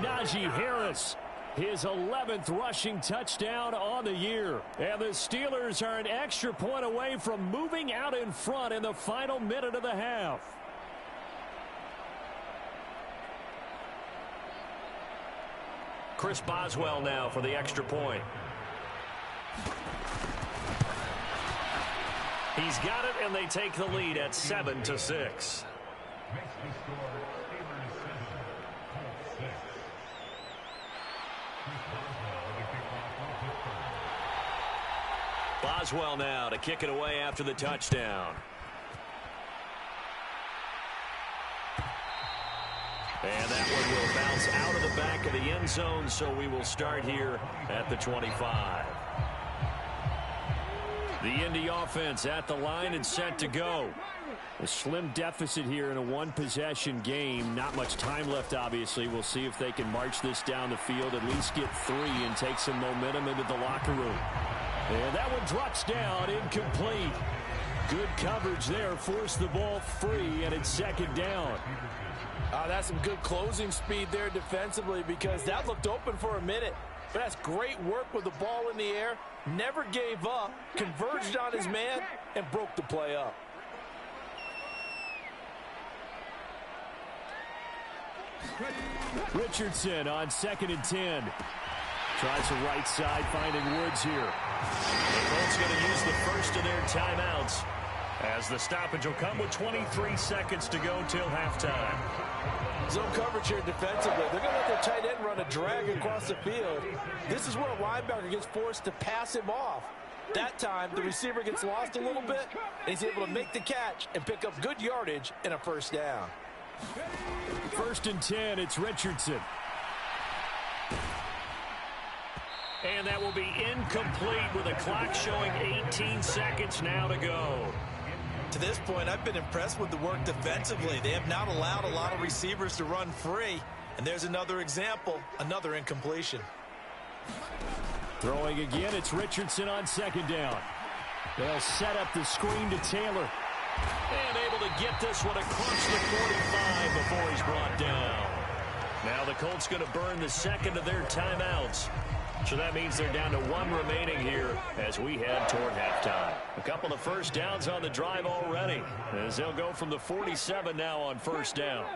Najee Harris, his 11th rushing touchdown on the year. And the Steelers are an extra point away from moving out in front in the final minute of the half. Chris Boswell now for the extra point. He's got it, and they take the lead at 7-6. Boswell now to kick it away after the touchdown. And that one will bounce out of the back of the end zone, so we will start here at the 25. The Indy offense at the line and set to go. A slim deficit here in a one-possession game. Not much time left, obviously. We'll see if they can march this down the field, at least get 3 and take some momentum into the locker room. And that one drops down, incomplete. Good coverage there, forced the ball free, and it's 2nd down. That's some good closing speed there defensively, because that looked open for a minute. But that's great work with the ball in the air. Never gave up, converged on his man, and broke the play up. Richardson on 2nd and 10. Tries the right side, finding Woods here. The Colts going to use the first of their timeouts, as the stoppage will come with 23 seconds to go till halftime. Zone coverage here defensively. They're going to let their tight end run a drag across the field. This is where a linebacker gets forced to pass him off. That time, the receiver gets lost a little bit, and he's able to make the catch and pick up good yardage and a 1st down. 1st and 10, it's Richardson. And that will be incomplete with a clock showing 18 seconds now to go. To this point, I've been impressed with the work defensively. They have not allowed a lot of receivers to run free. And there's another example, another incompletion. Throwing again, it's Richardson on 2nd down. They'll set up the screen to Taylor. And able to get this one across the 45 before he's brought down. Now the Colts going to burn the 2nd of their timeouts. So that means they're down to 1 remaining here as we head toward halftime. A couple of 1st downs on the drive already, as they'll go from the 47 now on 1st down.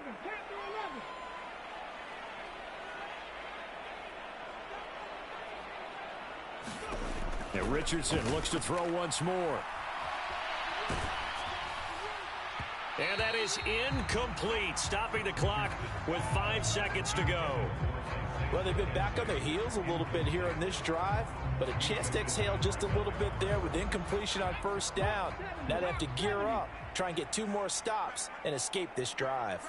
And Richardson looks to throw once more. And that is incomplete, stopping the clock with 5 seconds to go. Well, they've been back on their heels a little bit here on this drive, but a chance to exhale just a little bit there with incompletion on 1st down. Now they have to gear up, try and get 2 more stops, and escape this drive.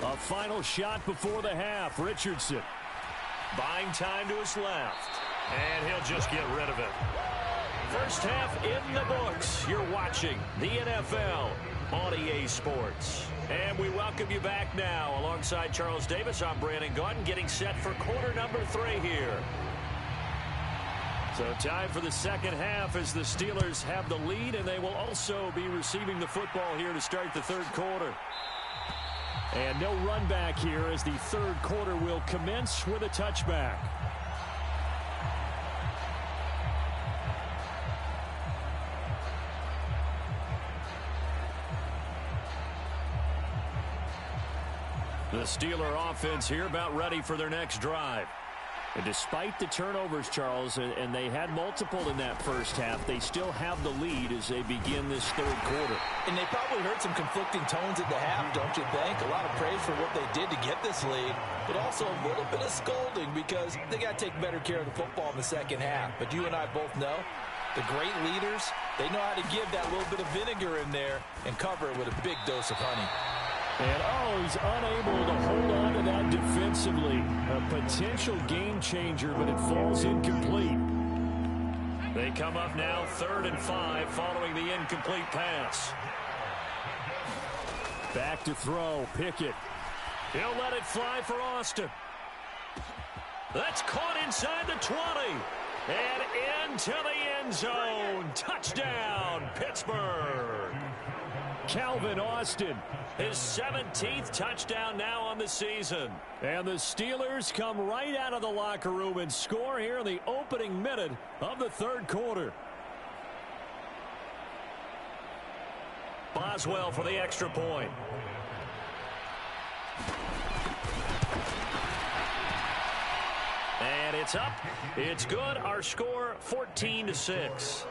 A final shot before the half. Richardson buying time to his left, and he'll just get rid of it. First half in the books. You're watching the NFL on EA Sports. And we welcome you back now. Alongside Charles Davis, I'm Brandon Gaudin, getting set for quarter number 3 here. So time for the 2nd half as the Steelers have the lead, and they will also be receiving the football here to start the 3rd quarter. And no run back here as the third quarter will commence with a touchback. The Steeler offense here about ready for their next drive. And despite the turnovers, Charles, and they had multiple in that first half, they still have the lead as they begin this third quarter. And they probably heard some conflicting tones at the half, don't you think? A lot of praise for what they did to get this lead, but also a little bit of scolding because they got to take better care of the football in the second half. But you and I both know the great leaders, they know how to give that little bit of vinegar in there and cover it with a big dose of honey. And, he's unable to hold on to that defensively. A potential game changer, but it falls incomplete. They come up now 3rd and 5 following the incomplete pass. Back to throw. Pickett. He'll let it fly for Austin. That's caught inside the 20. And into the end zone. Touchdown, Pittsburgh. Calvin Austin, his 17th touchdown now on the season. And the Steelers come right out of the locker room and score here in the opening minute of the third quarter. Boswell for the extra point. And it's up. It's good. Our score 14-6.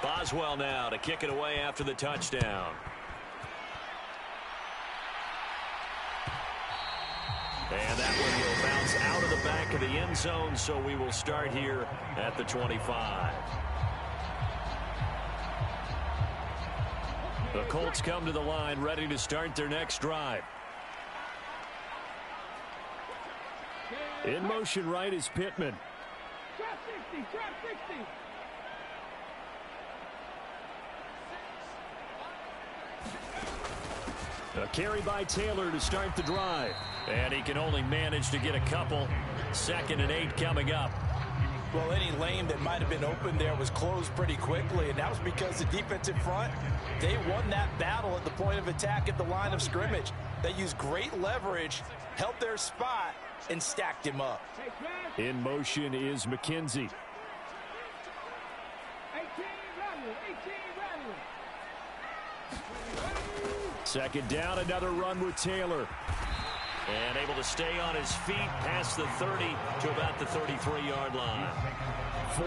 Boswell now to kick it away after the touchdown. And that one will bounce out of the back of the end zone, so we will start here at the 25. The Colts come to the line ready to start their next drive. In motion right is Pittman. Trap 60, trap 60. A carry by Taylor to start the drive. And he can only manage to get a couple. 2nd and 8 coming up. Well, any lane that might have been open there was closed pretty quickly, and that was because the defensive front, they won that battle at the point of attack at the line of scrimmage. They used great leverage, held their spot, and stacked him up. In motion is McKenzie. 18 rattling, 18 rattling. 2nd down, another run with Taylor. And able to stay on his feet past the 30 to about the 33-yard line.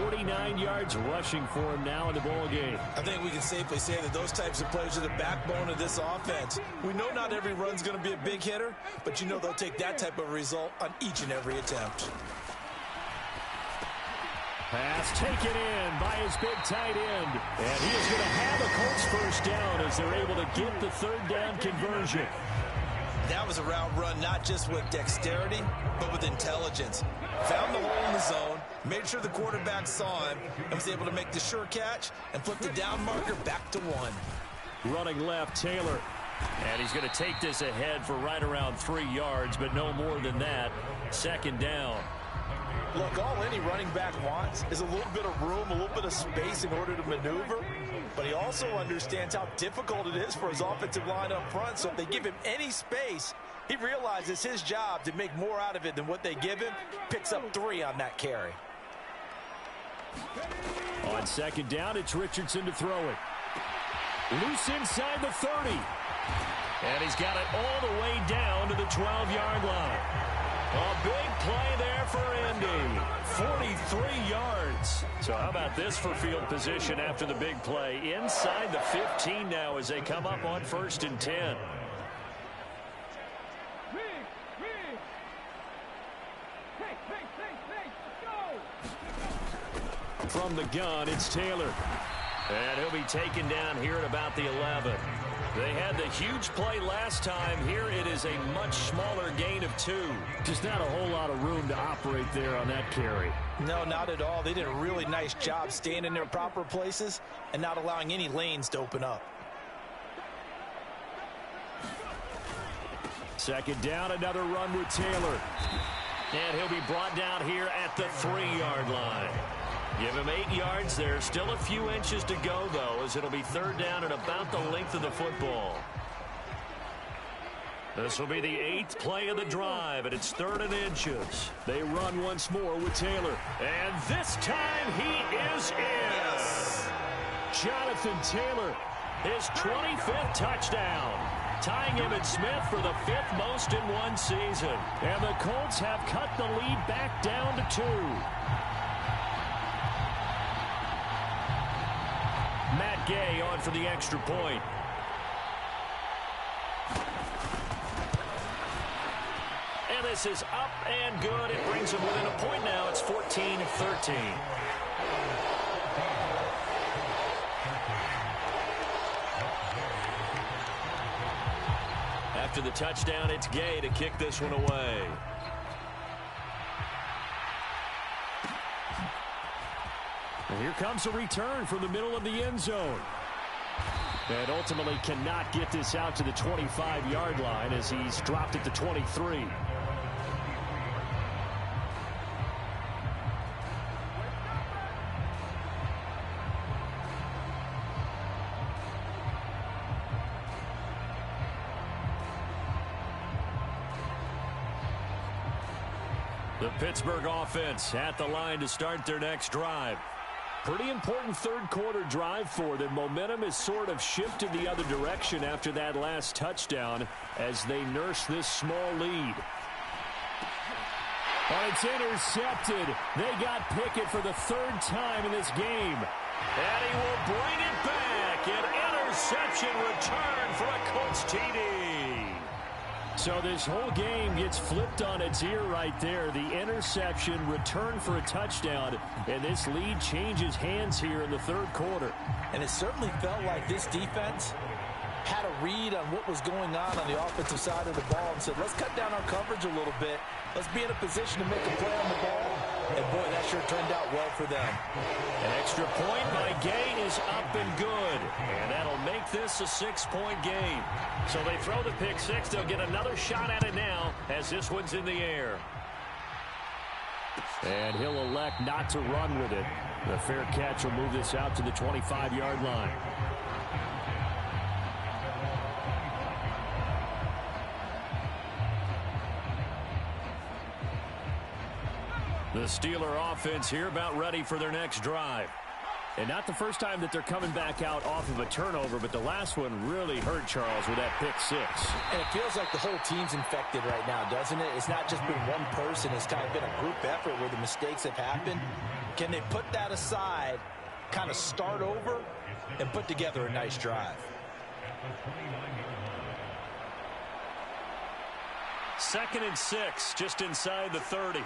49 yards rushing for him now in the ball game. I think we can safely say that those types of plays are the backbone of this offense. We know not every run's going to be a big hitter, but you know they'll take that type of result on each and every attempt. Pass taken in by his big tight end. And he is going to have a Colts first down as they're able to get the 3rd down conversion. That was a route run not just with dexterity, but with intelligence. Found the hole in the zone, made sure the quarterback saw him, and was able to make the sure catch and flip the down marker back to 1. Running left, Taylor. And he's going to take this ahead for right around 3 yards, but no more than that. 2nd down. Look, all any running back wants is a little bit of room, a little bit of space in order to maneuver. But he also understands how difficult it is for his offensive line up front. So if they give him any space, he realizes his job to make more out of it than what they give him. Picks up 3 on that carry. On 2nd down, it's Richardson to throw it. Loose inside the 30. And he's got it all the way down to the 12-yard line. A big play there for Indy. 43 yards. So how about this for field position after the big play? Inside the 15 now as they come up on 1st and 10. From the gun, it's Taylor. And he'll be taken down here at about the 11. They had the huge play last time. Here it is a much smaller gain of 2. Just not a whole lot of room to operate there on that carry. No, not at all. They did a really nice job staying in their proper places and not allowing any lanes to open up. Second down, another run with Taylor. And he'll be brought down here at the 3-yard line. Give him 8 yards there. Still a few inches to go, though, as it'll be third down and about the length of the football. This will be the 8th play of the drive, and it's 3rd and inches. They run once more with Taylor. And this time he is in. Yes. Jonathan Taylor, his 25th touchdown. Tying him and Smith for the 5th most in one season. And the Colts have cut the lead back down to 2. Matt Gay on for the extra point. And this is up and good. It brings him within a point now. It's 14-13. After the touchdown, it's Gay to kick this one away. And here comes a return from the middle of the end zone. And ultimately cannot get this out to the 25-yard line as he's dropped it to 23. The Pittsburgh offense at the line to start their next drive. Pretty important third quarter drive for them. Momentum has sort of shifted the other direction after that last touchdown as they nurse this small lead. Oh, it's intercepted. They got Pickett for the 3rd time in this game. And he will bring it back. An interception return for a Colts TD. So this whole game gets flipped on its ear right there. The interception, return for a touchdown, and this lead changes hands here in the 3rd quarter. And it certainly felt like this defense had a read on what was going on the offensive side of the ball and said, let's cut down our coverage a little bit. Let's be in a position to make a play on the ball. And, boy, that sure turned out well for them. An extra point by Gay is up and good. And that'll make this a 6-point game. So they throw the pick 6. They'll get another shot at it now as this one's in the air. And he'll elect not to run with it. The fair catch will move this out to the 25-yard line. The Steeler offense here about ready for their next drive. And not the first time that they're coming back out off of a turnover, but the last one really hurt Charles with that pick 6. And it feels like the whole team's infected right now, doesn't it? It's not just been one person. It's kind of been a group effort where the mistakes have happened. Can they put that aside, kind of start over, and put together a nice drive? 2nd and 6, just inside the 30.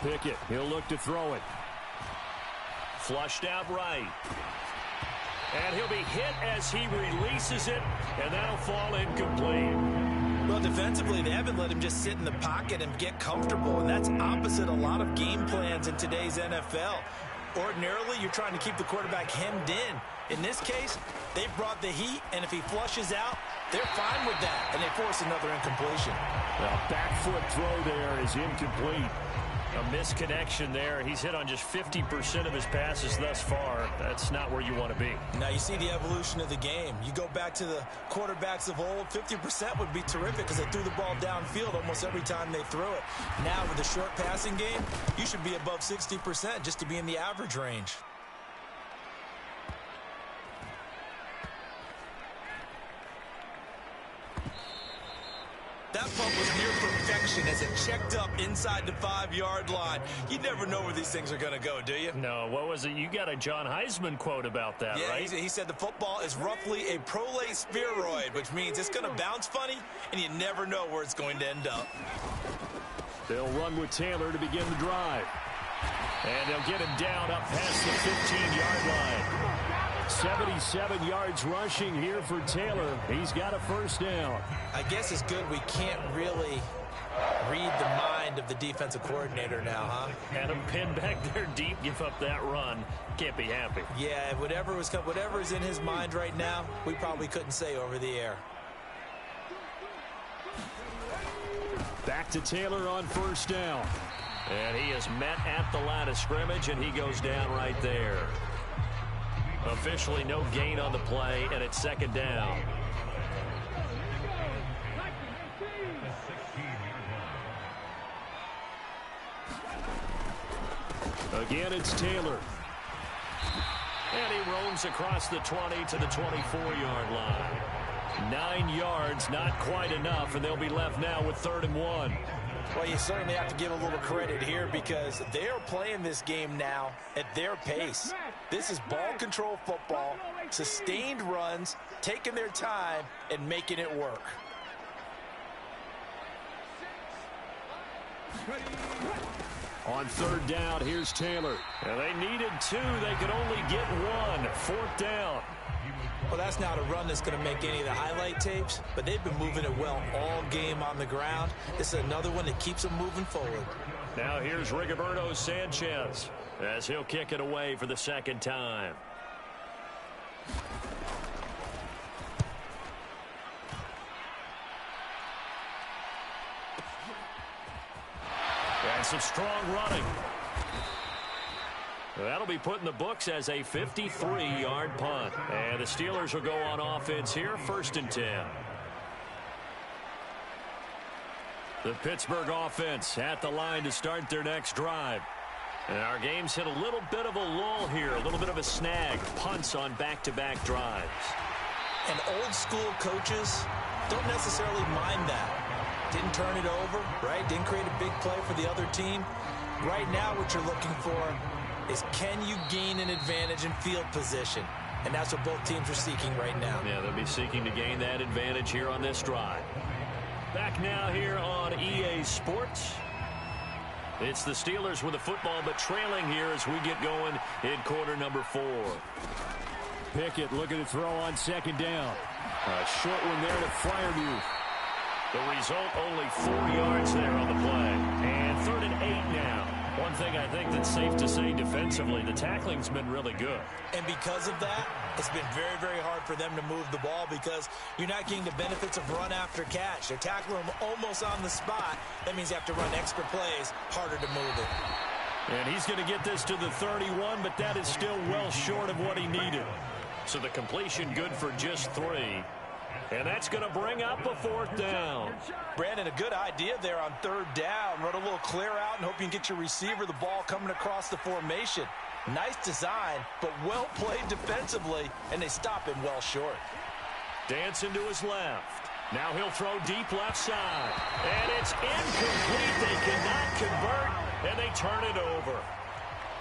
Pickett, he'll look to throw it. Flushed out right. And he'll be hit as he releases it, and that'll fall incomplete. Well, defensively, they haven't let him just sit in the pocket and get comfortable, and that's opposite a lot of game plans in today's NFL. Ordinarily, you're trying to keep the quarterback hemmed in. In this case, they brought the heat, and if he flushes out, they're fine with that, and they force another incompletion. Well, back foot throw there is incomplete. A misconnection there. He's hit on just 50% of his passes thus far. That's not where you want to be. Now you see the evolution of the game. You go back to the quarterbacks of old, 50% would be terrific because they threw the ball downfield almost every time they threw it. Now with the short passing game, you should be above 60% just to be in the average range. That pump was near perfection as it checked up inside the 5-yard line. You never know where these things are going to go, do you? No, what was it? You got a John Heisman quote about that, yeah, right? He said the football is roughly a prolate spheroid, which means it's going to bounce funny, and you never know where it's going to end up. They'll run with Taylor to begin the drive. And they'll get him down up past the 15-yard line. 77 yards rushing here for Taylor. He's got a first down. I guess it's good we can't really read the mind of the defensive coordinator now, huh? Had him pinned back there deep, give up that run. Can't be happy. Yeah, whatever is in his mind right now, we probably couldn't say over the air. Back to Taylor on first down. And he is met at the line of scrimmage, and he goes down right there. Officially no gain on the play, and it's second down. Again, it's Taylor. And he roams across the 20 to the 24-yard line. 9 yards, not quite enough, and they'll be left now with 3rd and 1. Well, you certainly have to give a little credit here because they are playing this game now at their pace. This is ball control football, sustained runs, taking their time, and making it work. On 3rd down, here's Taylor. And they needed 2. They could only get 1. 4th down. Well, that's not a run that's going to make any of the highlight tapes, but they've been moving it well all game on the ground. This is another one that keeps them moving forward. Now here's Rigoberto Sanchez as he'll kick it away for the 2nd time. And some strong running. That'll be put in the books as a 53-yard punt. And the Steelers will go on offense here, 1st and 10. The Pittsburgh offense at the line to start their next drive. And our game's hit a little bit of a lull here, a little bit of a snag. Punts on back-to-back drives. And old-school coaches don't necessarily mind that. Didn't turn it over, right? Didn't create a big play for the other team. Right now what you're looking for is can you gain an advantage in field position? And that's what both teams are seeking right now. Yeah, they'll be seeking to gain that advantage here on this drive. Back now here on EA Sports. It's the Steelers with the football, but trailing here as we get going in quarter number 4. Pickett looking to throw on 2nd down. A short one there to Freiermuth. The result, only 4 yards there on the play. And 3rd and 8 now. One thing I think that's safe to say defensively, the tackling's been really good. And because of that, it's been very, very hard for them to move the ball because you're not getting the benefits of run after catch. They're tackling them almost on the spot. That means you have to run extra plays, harder to move it. And he's going to get this to the 31, but that is still well short of what he needed. So the completion good for just 3. And that's going to bring up a 4th down. Brandon, a good idea there on 3rd down. Run a little clear out and hope you can get your receiver the ball coming across the formation. Nice design, but well played defensively, and they stop him well short. Dancing to his left. Now he'll throw deep left side. And it's incomplete. They cannot convert, and they turn it over.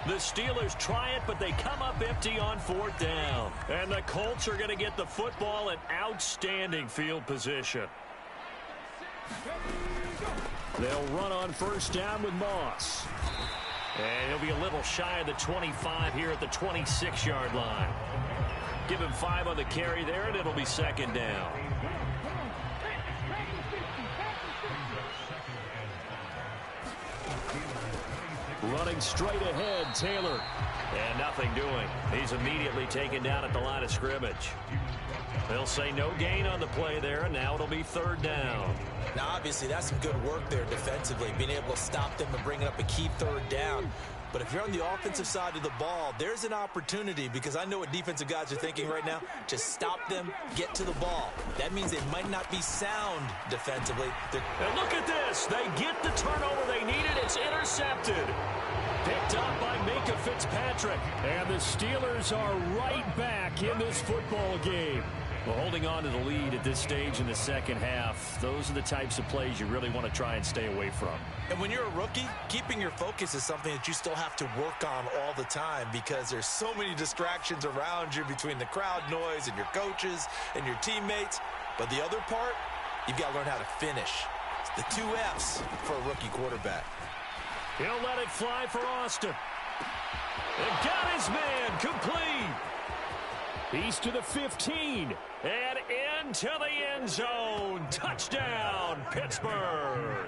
The Steelers try it, but they come up empty on 4th down. And the Colts are going to get the football in outstanding field position. They'll run on 1st down with Moss. And he'll be a little shy of the 25 here at the 26-yard line. Give him 5 on the carry there, and it'll be 2nd down. Running straight ahead, Taylor. And nothing doing. He's immediately taken down at the line of scrimmage. They'll say no gain on the play there, and now it'll be 3rd down. Now, obviously, that's some good work there defensively, being able to stop them and bringing up a key 3rd down. But if you're on the offensive side of the ball, there's an opportunity because I know what defensive guys are thinking right now. Just stop them, get to the ball. That means they might not be sound defensively. And look at this. They get the turnover they needed. It's intercepted. Picked up by Minka Fitzpatrick. And the Steelers are right back in this football game. Well, holding on to the lead at this stage in the 2nd half, those are the types of plays you really want to try and stay away from. And when you're a rookie, keeping your focus is something that you still have to work on all the time because there's so many distractions around you between the crowd noise and your coaches and your teammates. But the other part, you've got to learn how to finish. It's the 2 F's for a rookie quarterback. He'll let it fly for Austin. And got his man complete. He's to the 15. And into the end zone. Touchdown, Pittsburgh.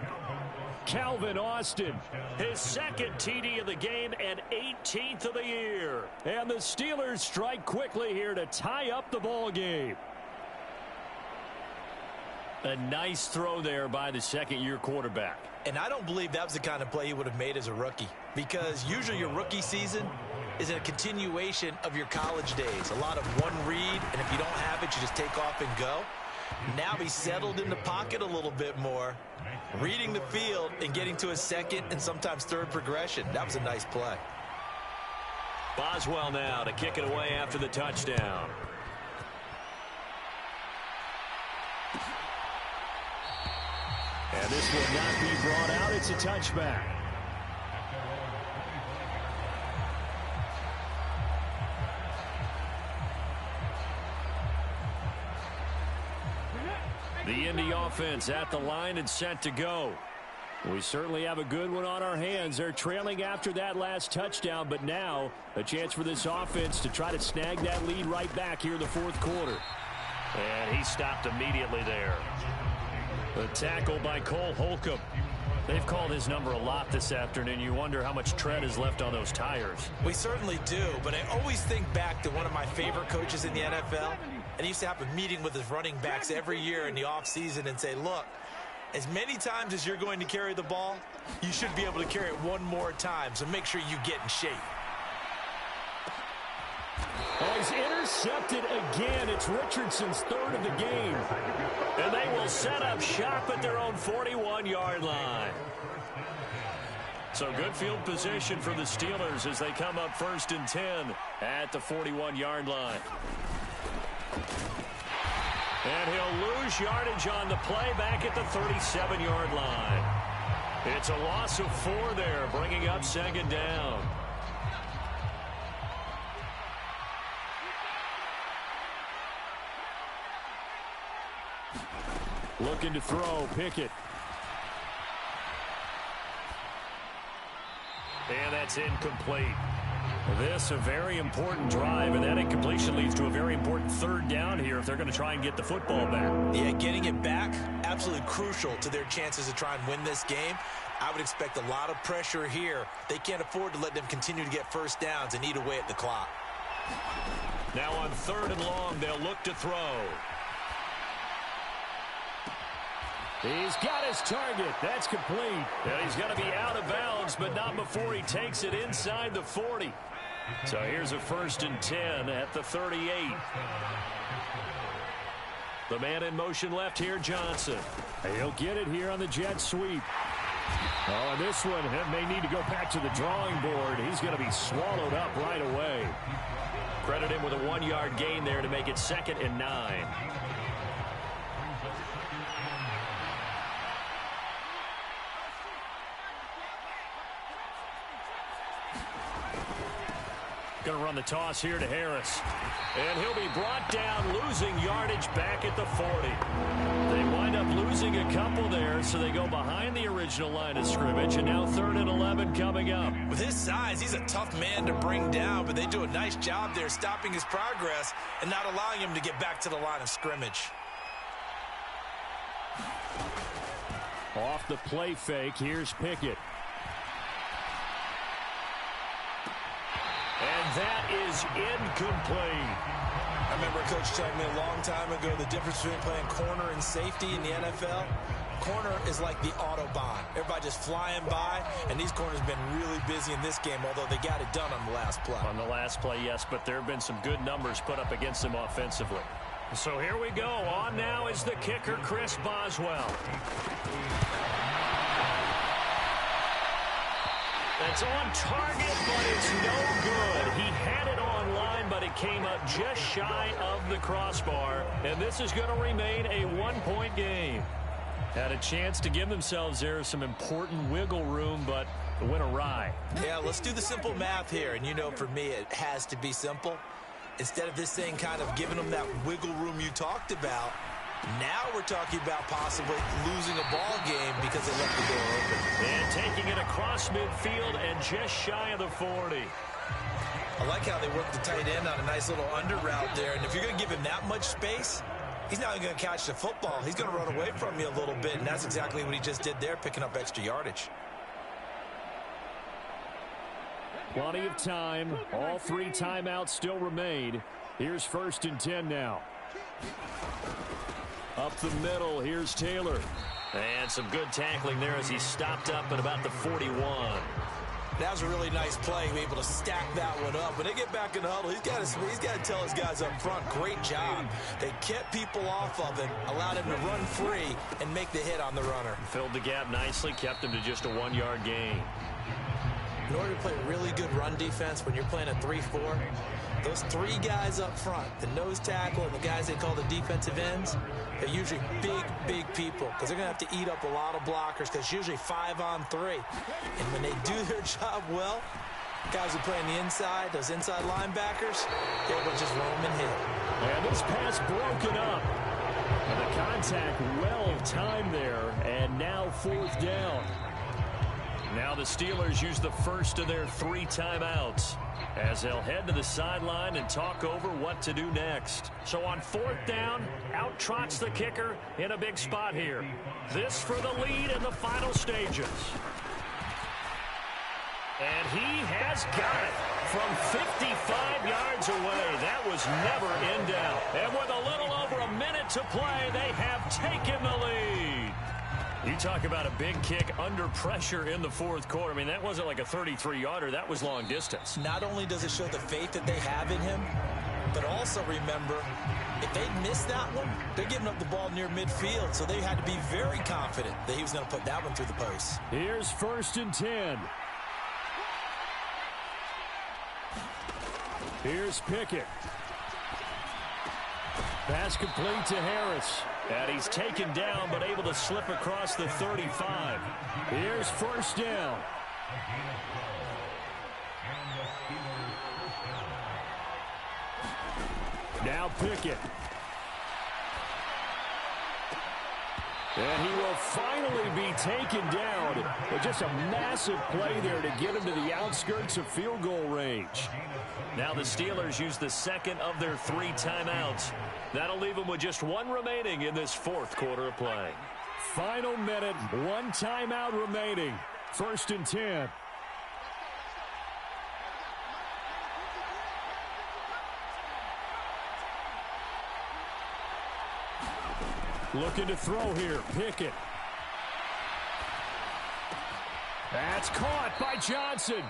Calvin Austin, his second TD of the game and 18th of the year. And the Steelers strike quickly here to tie up the ball game. A nice throw there by the second-year quarterback. And I don't believe that was the kind of play he would have made as a rookie, because usually your rookie season is a continuation of your college days. A lot of one read, and if you don't have it, you just take off and go. Now he's settled in the pocket a little bit more, reading the field and getting to his second and sometimes third progression. That was a nice play. Boswell now to kick it away after the touchdown. And this will not be brought out. It's a touchback. The Indy offense at the line and set to go. We certainly have a good one on our hands. They're trailing after that last touchdown, but now a chance for this offense to try to snag that lead right back here in the fourth quarter. And he stopped immediately there. The tackle by Cole Holcomb. They've called his number a lot this afternoon. You wonder how much tread is left on those tires. We certainly do, but I always think back to one of my favorite coaches in the NFL. And he used to have a meeting with his running backs every year in the offseason and say, look, as many times as you're going to carry the ball, you should be able to carry it one more time, so make sure you get in shape. He's intercepted again. It's Richardson's third of the game. And they will set up shop at their own 41-yard line. So good field position for the Steelers as they come up 1st and 10 at the 41-yard line. And he'll lose yardage on the play back at the 37-yard line. It's a loss of 4 there, bringing up 2nd down. Looking to throw, Pickett. And that's incomplete. This a very important drive, and that incompletion leads to a very important 3rd down here if they're going to try and get the football back. Yeah, getting it back, absolutely crucial to their chances to try and win this game. I would expect a lot of pressure here. They can't afford to let them continue to get first downs and eat away at the clock. Now on 3rd and long, they'll look to throw. He's got his target. That's complete. Yeah, he's got to be out of bounds, but not before he takes it inside the 40. So here's a 1st and 10 at the 38. The man in motion left here, Johnson. He'll get it here on the jet sweep. Oh, and this one may need to go back to the drawing board. He's going to be swallowed up right away. Credit him with a 1-yard gain there to make it 2nd and 9. Going to run the toss here to Harris. And he'll be brought down, losing yardage back at the 40. They wind up losing a couple there, so they go behind the original line of scrimmage, and now 3rd and 11 coming up. With his size, he's a tough man to bring down, but they do a nice job there stopping his progress and not allowing him to get back to the line of scrimmage. Off the play fake, here's Pickett. And that is incomplete. I remember a coach telling me a long time ago the difference between playing corner and safety in the NFL. Corner is like the Autobahn. Everybody just flying by, and these corners have been really busy in this game, although they got it done on the last play. On the last play, yes, but there have been some good numbers put up against them offensively. So here we go. On now is the kicker, Chris Boswell. That's on target, but it's no good. He had it on line, but it came up just shy of the crossbar. And this is going to remain a 1-point game. Had a chance to give themselves there some important wiggle room, but it went awry. Yeah, let's do the simple math here. And you know, for me, it has to be simple. Instead of this thing kind of giving them that wiggle room you talked about, now we're talking about possibly losing a ball game because they left the door open. And taking it across midfield and just shy of the 40. I like how they work the tight end on a nice little under route there. And if you're going to give him that much space, he's not going to catch the football. He's going to run away from you a little bit, and that's exactly what he just did there, picking up extra yardage. Plenty of time. All 3 timeouts still remain. Here's 1st and 10 now. Up the middle, here's Taylor. And some good tackling there as he stopped up at about the 41. That was a really nice play, be able to stack that one up. When they get back in the huddle, he's got to tell his guys up front, great job. They kept people off of him, allowed him to run free, and make the hit on the runner. Filled the gap nicely, kept him to just a 1-yard gain. In order to play really good run defense when you're playing a 3-4, those 3 guys up front, the nose tackle and the guys they call the defensive ends, they're usually big people because they're going to have to eat up a lot of blockers because it's usually 5-on-3. And when they do their job well, guys who play on the inside, those inside linebackers, they're able to just roam and hit. And this pass broken up. And the contact well timed there, and now 4th down. Now the Steelers use the first of their 3 timeouts as they'll head to the sideline and talk over what to do next. So on 4th down, out trots the kicker in a big spot here. This for the lead in the final stages. And he has got it from 55 yards away. That was never in doubt. And with a little over a minute to play, they have taken the lead. You talk about a big kick under pressure in the 4th quarter. I mean, that wasn't like a 33-yarder. That was long distance. Not only does it show the faith that they have in him, but also remember, if they miss that one, they're giving up the ball near midfield, so they had to be very confident that he was going to put that one through the post. Here's 1st and 10. Here's Pickett. Pass complete to Harris. And he's taken down, but able to slip across the 35. Here's 1st down. Now Pickett. And he will finally be taken down. But just a massive play there to get him to the outskirts of field goal range. Now the Steelers use the 2nd of their 3 timeouts. That'll leave them with just 1 remaining in this 4th quarter of play. Final minute, 1 timeout remaining. 1st and 10. Looking to throw here, Pickett. That's caught by Johnson.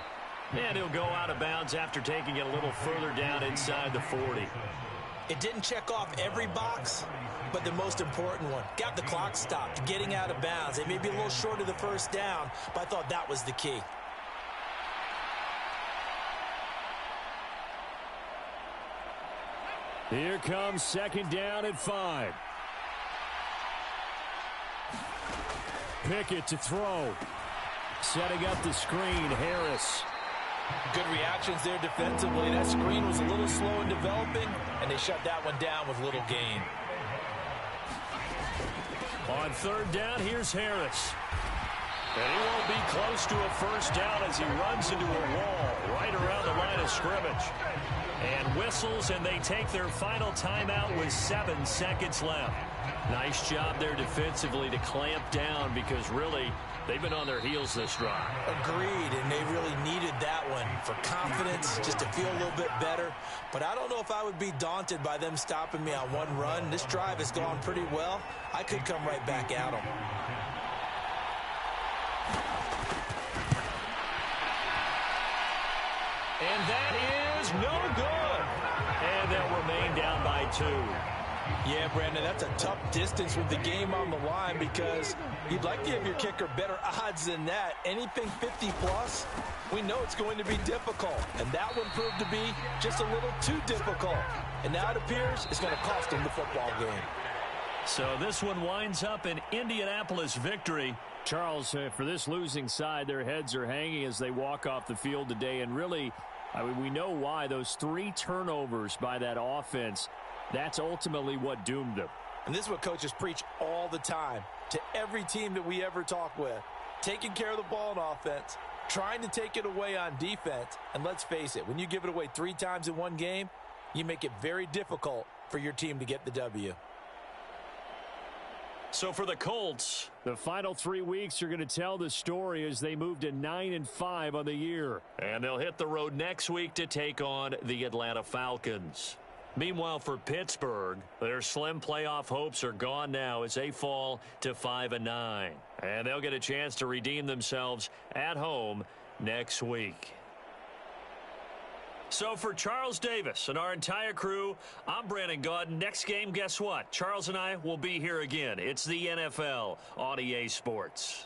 And he'll go out of bounds after taking it a little further down inside the 40. It didn't check off every box, but the most important one. Got the clock stopped, getting out of bounds. They may be a little short of the 1st down, but I thought that was the key. Here comes 2nd down at 5. Pickett to throw. Setting up the screen, Harris. Good reactions there defensively. That screen was a little slow in developing, and they shut that one down with little gain. On 3rd down, here's Harris. And he won't be close to a 1st down as he runs into a wall right around the line of scrimmage. And whistles, and they take their final timeout with 7 seconds left. Nice job there defensively to clamp down because really they've been on their heels this drive. Agreed, and they really needed that one for confidence, just to feel a little bit better. But I don't know if I would be daunted by them stopping me on 1 run. This drive has gone pretty well. I could come right back at them. And that is no good. And they'll remain down by 2. Yeah, Brandon, that's a tough distance with the game on the line because you'd like to give your kicker better odds than that. Anything 50-plus, we know it's going to be difficult. And that one proved to be just a little too difficult. And now it appears it's going to cost them the football game. So this one winds up an Indianapolis victory. Charles, for this losing side, their heads are hanging as they walk off the field today. And really, I mean, we know why. Those 3 turnovers by that offense, that's ultimately what doomed them. And this is what coaches preach all the time to every team that we ever talk with. Taking care of the ball on offense, trying to take it away on defense. And let's face it, when you give it away 3 times in one game, you make it very difficult for your team to get the W. So for the Colts, the final 3 weeks are going to tell the story as they move to 9-5 on the year. and they'll hit the road next week to take on the Atlanta Falcons. Meanwhile, for Pittsburgh, their slim playoff hopes are gone now as they fall to 5-9. And they'll get a chance to redeem themselves at home next week. So for Charles Davis and our entire crew, I'm Brandon Gaudin. Next game, guess what? Charles and I will be here again. It's the NFL on EA Sports.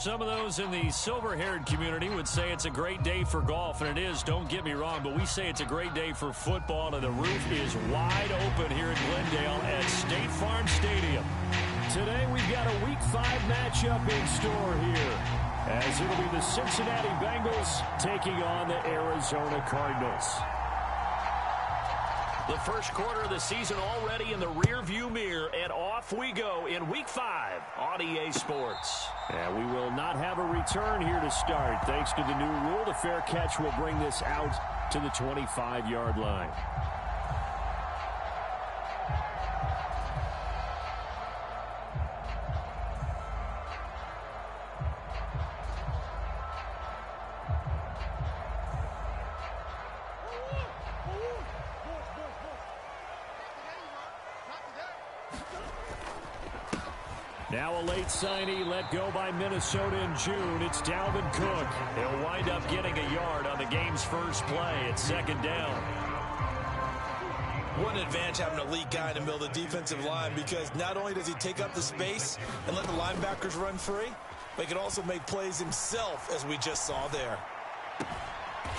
Some of those in the silver-haired community would say it's a great day for golf, and it is, don't get me wrong, but we say it's a great day for football, and the roof is wide open here in Glendale at State Farm Stadium. Today we've got a Week 5 matchup in store here, as it'll be the Cincinnati Bengals taking on the Arizona Cardinals. The first quarter of the season already in the rearview mirror, and off we go in Week 5 on EA Sports. And we will not have a return here to start. Thanks to the new rule, the fair catch will bring this out to the 25-yard line. Now a late signee let go by Minnesota in June. It's Dalvin Cook. He'll wind up getting a yard on the game's first play. It's second down. What an advantage having an elite guy in the middle of the defensive line, because not only does he take up the space and let the linebackers run free, but he can also make plays himself, as we just saw there.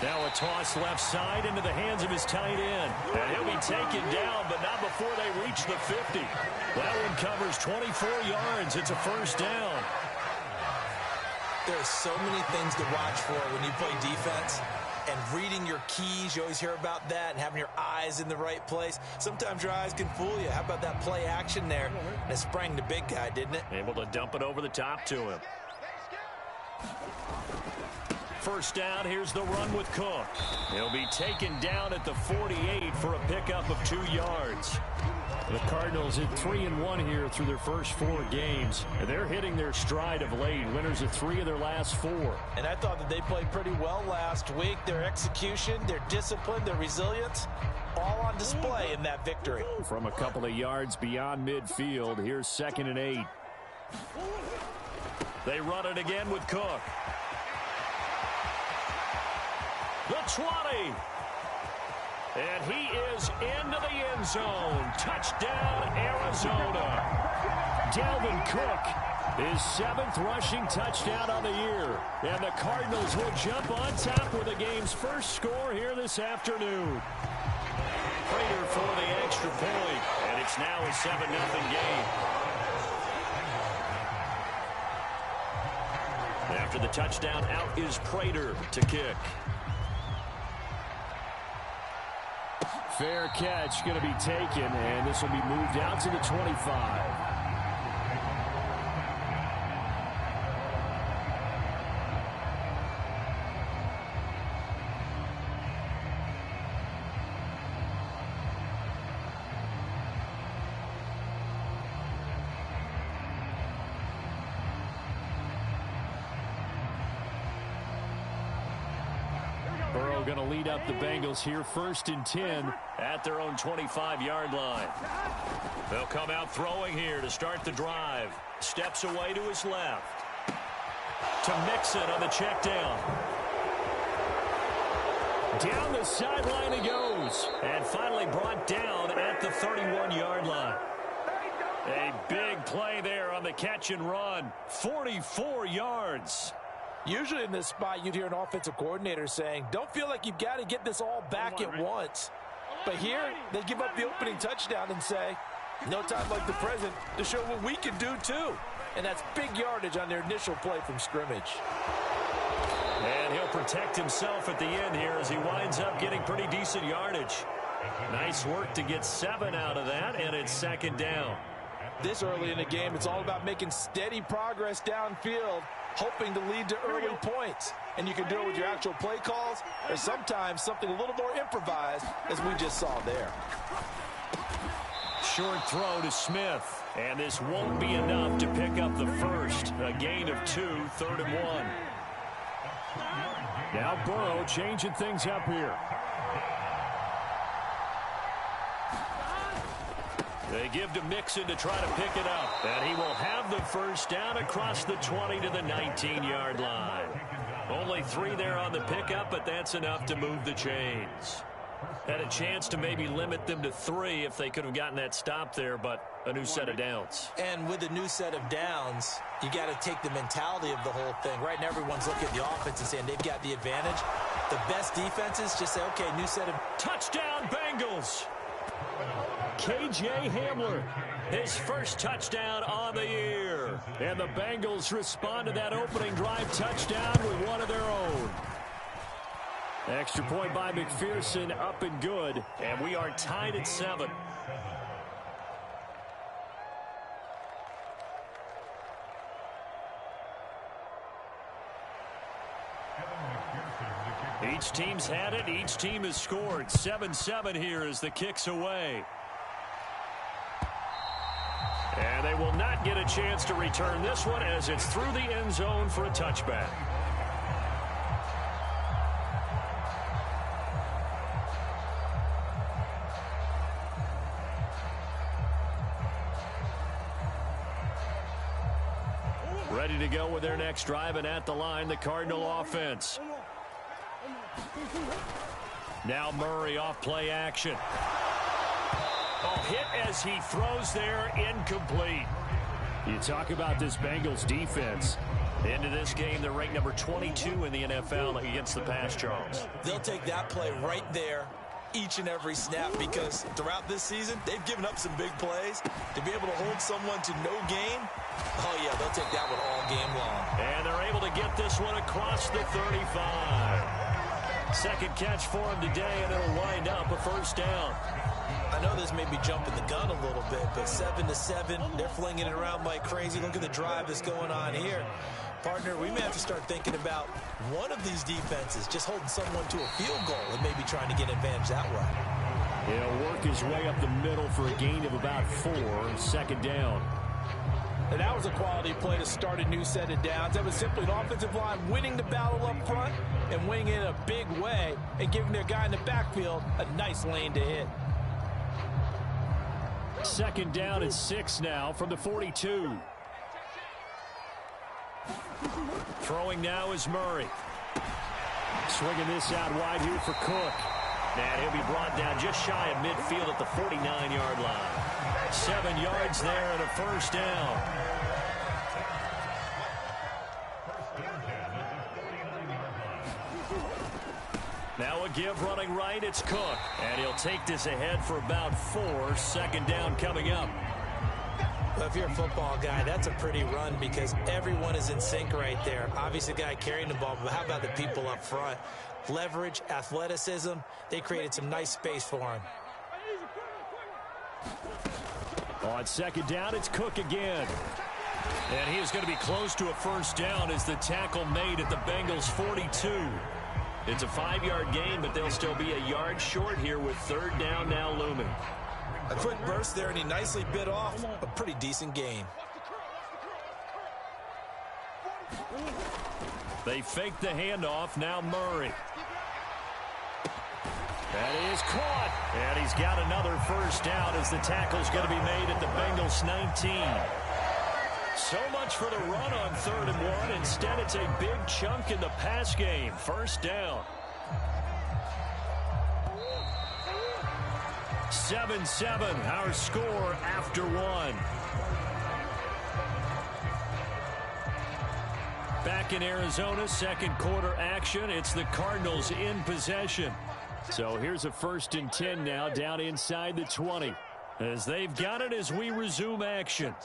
Now a toss left side into the hands of his tight end. And he'll be taken down, but not before they reach the 50. That one covers 24 yards. It's a first down. There's so many things to watch for when you play defense. And reading your keys, you always hear about that, and having your eyes in the right place. Sometimes your eyes can fool you. How about that play action there? And it sprang the big guy, didn't it? Able to dump it over the top to him. First down, here's the run with Cook. He'll be taken down at the 48 for a pickup of 2 yards. The Cardinals hit 3-1 here through their first 4 games. And they're hitting their stride of late. Winners of 3 of their last 4. And I thought that they played pretty well last week. Their execution, their discipline, their resilience, all on display in that victory. From a couple of yards beyond midfield, here's 2nd and 8. They run it again with Cook. The 20. And he is into the end zone. Touchdown, Arizona. Dalvin Cook, his 7th rushing touchdown on the year. And the Cardinals will jump on top with the game's first score here this afternoon. Prater for the extra point. And it's now a 7-0 game. After the touchdown, out is Prater to kick. Fair catch going to be taken, and this will be moved out to the 25. Going to lead up the Bengals here, 1st and 10 at their own 25-yard line. They'll come out throwing here to start the drive. Steps away to his left. To Mixon on the check down. Down the sideline he goes. And finally brought down at the 31-yard line. A big play there on the catch and run. 44 yards. Usually in this spot, you'd hear an offensive coordinator saying, don't feel like you've got to get this all back at once. But here, they give up the opening touchdown and say, no time like the present to show what we can do too. And that's big yardage on their initial play from scrimmage. And he'll protect himself at the end here as he winds up getting pretty decent yardage. Nice work to get 7 out of that, and it's 2nd down. This early in the game, it's all about making steady progress downfield, hoping to lead to early points. And you can do it with your actual play calls, or sometimes something a little more improvised, as we just saw there. Short throw to Smith. And this won't be enough to pick up the first. A gain of 2, 3rd and 1. Now Burrow changing things up here. They give to Mixon to try to pick it up. And he will have the first down across the 20 to the 19-yard line. Only 3 there on the pickup, but that's enough to move the chains. Had a chance to maybe limit them to 3 if they could have gotten that stop there, but a new set of downs. And with a new set of downs, you got to take the mentality of the whole thing. Right now, everyone's looking at the offense and saying they've got the advantage. The best defenses just say, okay, new set of... Touchdown, Bengals! K.J. Hamler, His first touchdown on the year. and the Bengals respond to that opening drive touchdown with one of their own. Extra point by McPherson, up and good. And we are tied at 7. Each team's had it. Each team has scored. 7-7 here as the kick's away. And they will not get a chance to return this one as it's through the end zone for a touchback. Ready to go with their next drive, and at the line, the Cardinal offense. Now Murray off play action. Oh, hit as he throws there, incomplete. You talk about this Bengals defense. Into this game, they're ranked number 22 in the NFL against the pass, Charles. They'll take that play right there each and every snap because throughout this season, they've given up some big plays. To be able to hold someone to no gain, oh, yeah, they'll take that one all game long. And they're able to get this one across the 35. Second catch for him today, and it'll wind up a first down. I know this may be jumping the gun a little bit, but 7-7, they're flinging it around like crazy. Look at the drive that's going on here. Partner, we may have to start thinking about one of these defenses just holding someone to a field goal and maybe trying to get an advantage that way. He'll work his way up the middle for a gain of about 4, second down. And that was a quality play to start a new set of downs. That was simply an offensive line winning the battle up front and winning it in a big way and giving their guy in the backfield a nice lane to hit. Second down and 6 now from the 42. Throwing now is Murray. Swinging this out wide here for Cook. And he'll be brought down just shy of midfield at the 49-yard line. 7 yards there and a first down. Now a give running right, it's Cook. And he'll take this ahead for about 4. Second down coming up. Well, if you're a football guy, that's a pretty run because everyone is in sync right there. Obviously, the guy carrying the ball, but how about the people up front? Leverage, athleticism, they created some nice space for him. On second down, it's Cook again. And he is going to be close to a first down as the tackle made at the Bengals 42. It's a 5-yard gain, but they'll still be a yard short here with third down now looming. A quick burst there, and he nicely bit off a pretty decent gain. They fake the handoff. Now Murray. That is caught. And he's got another first down as the tackle's going to be made at the Bengals 19. So much for the run on 3rd and 1. Instead, it's a big chunk in the pass game. First down. 7-7, our score after 1. Back in Arizona, second quarter action. It's the Cardinals in possession. So here's a 1st and 10 now down inside the 20. As they've got it as we resume action.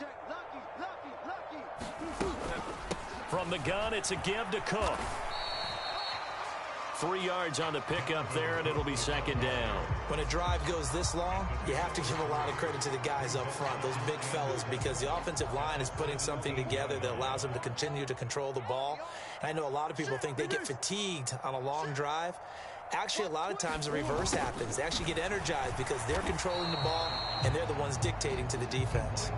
From the gun, it's a give to Cook. 3 yards on the pickup there, and it'll be second down. When a drive goes this long, you have to give a lot of credit to the guys up front, those big fellas, because the offensive line is putting something together that allows them to continue to control the ball. And I know a lot of people think they get fatigued on a long drive. Actually, a lot of times the reverse happens. They actually get energized because they're controlling the ball, and they're the ones dictating to the defense.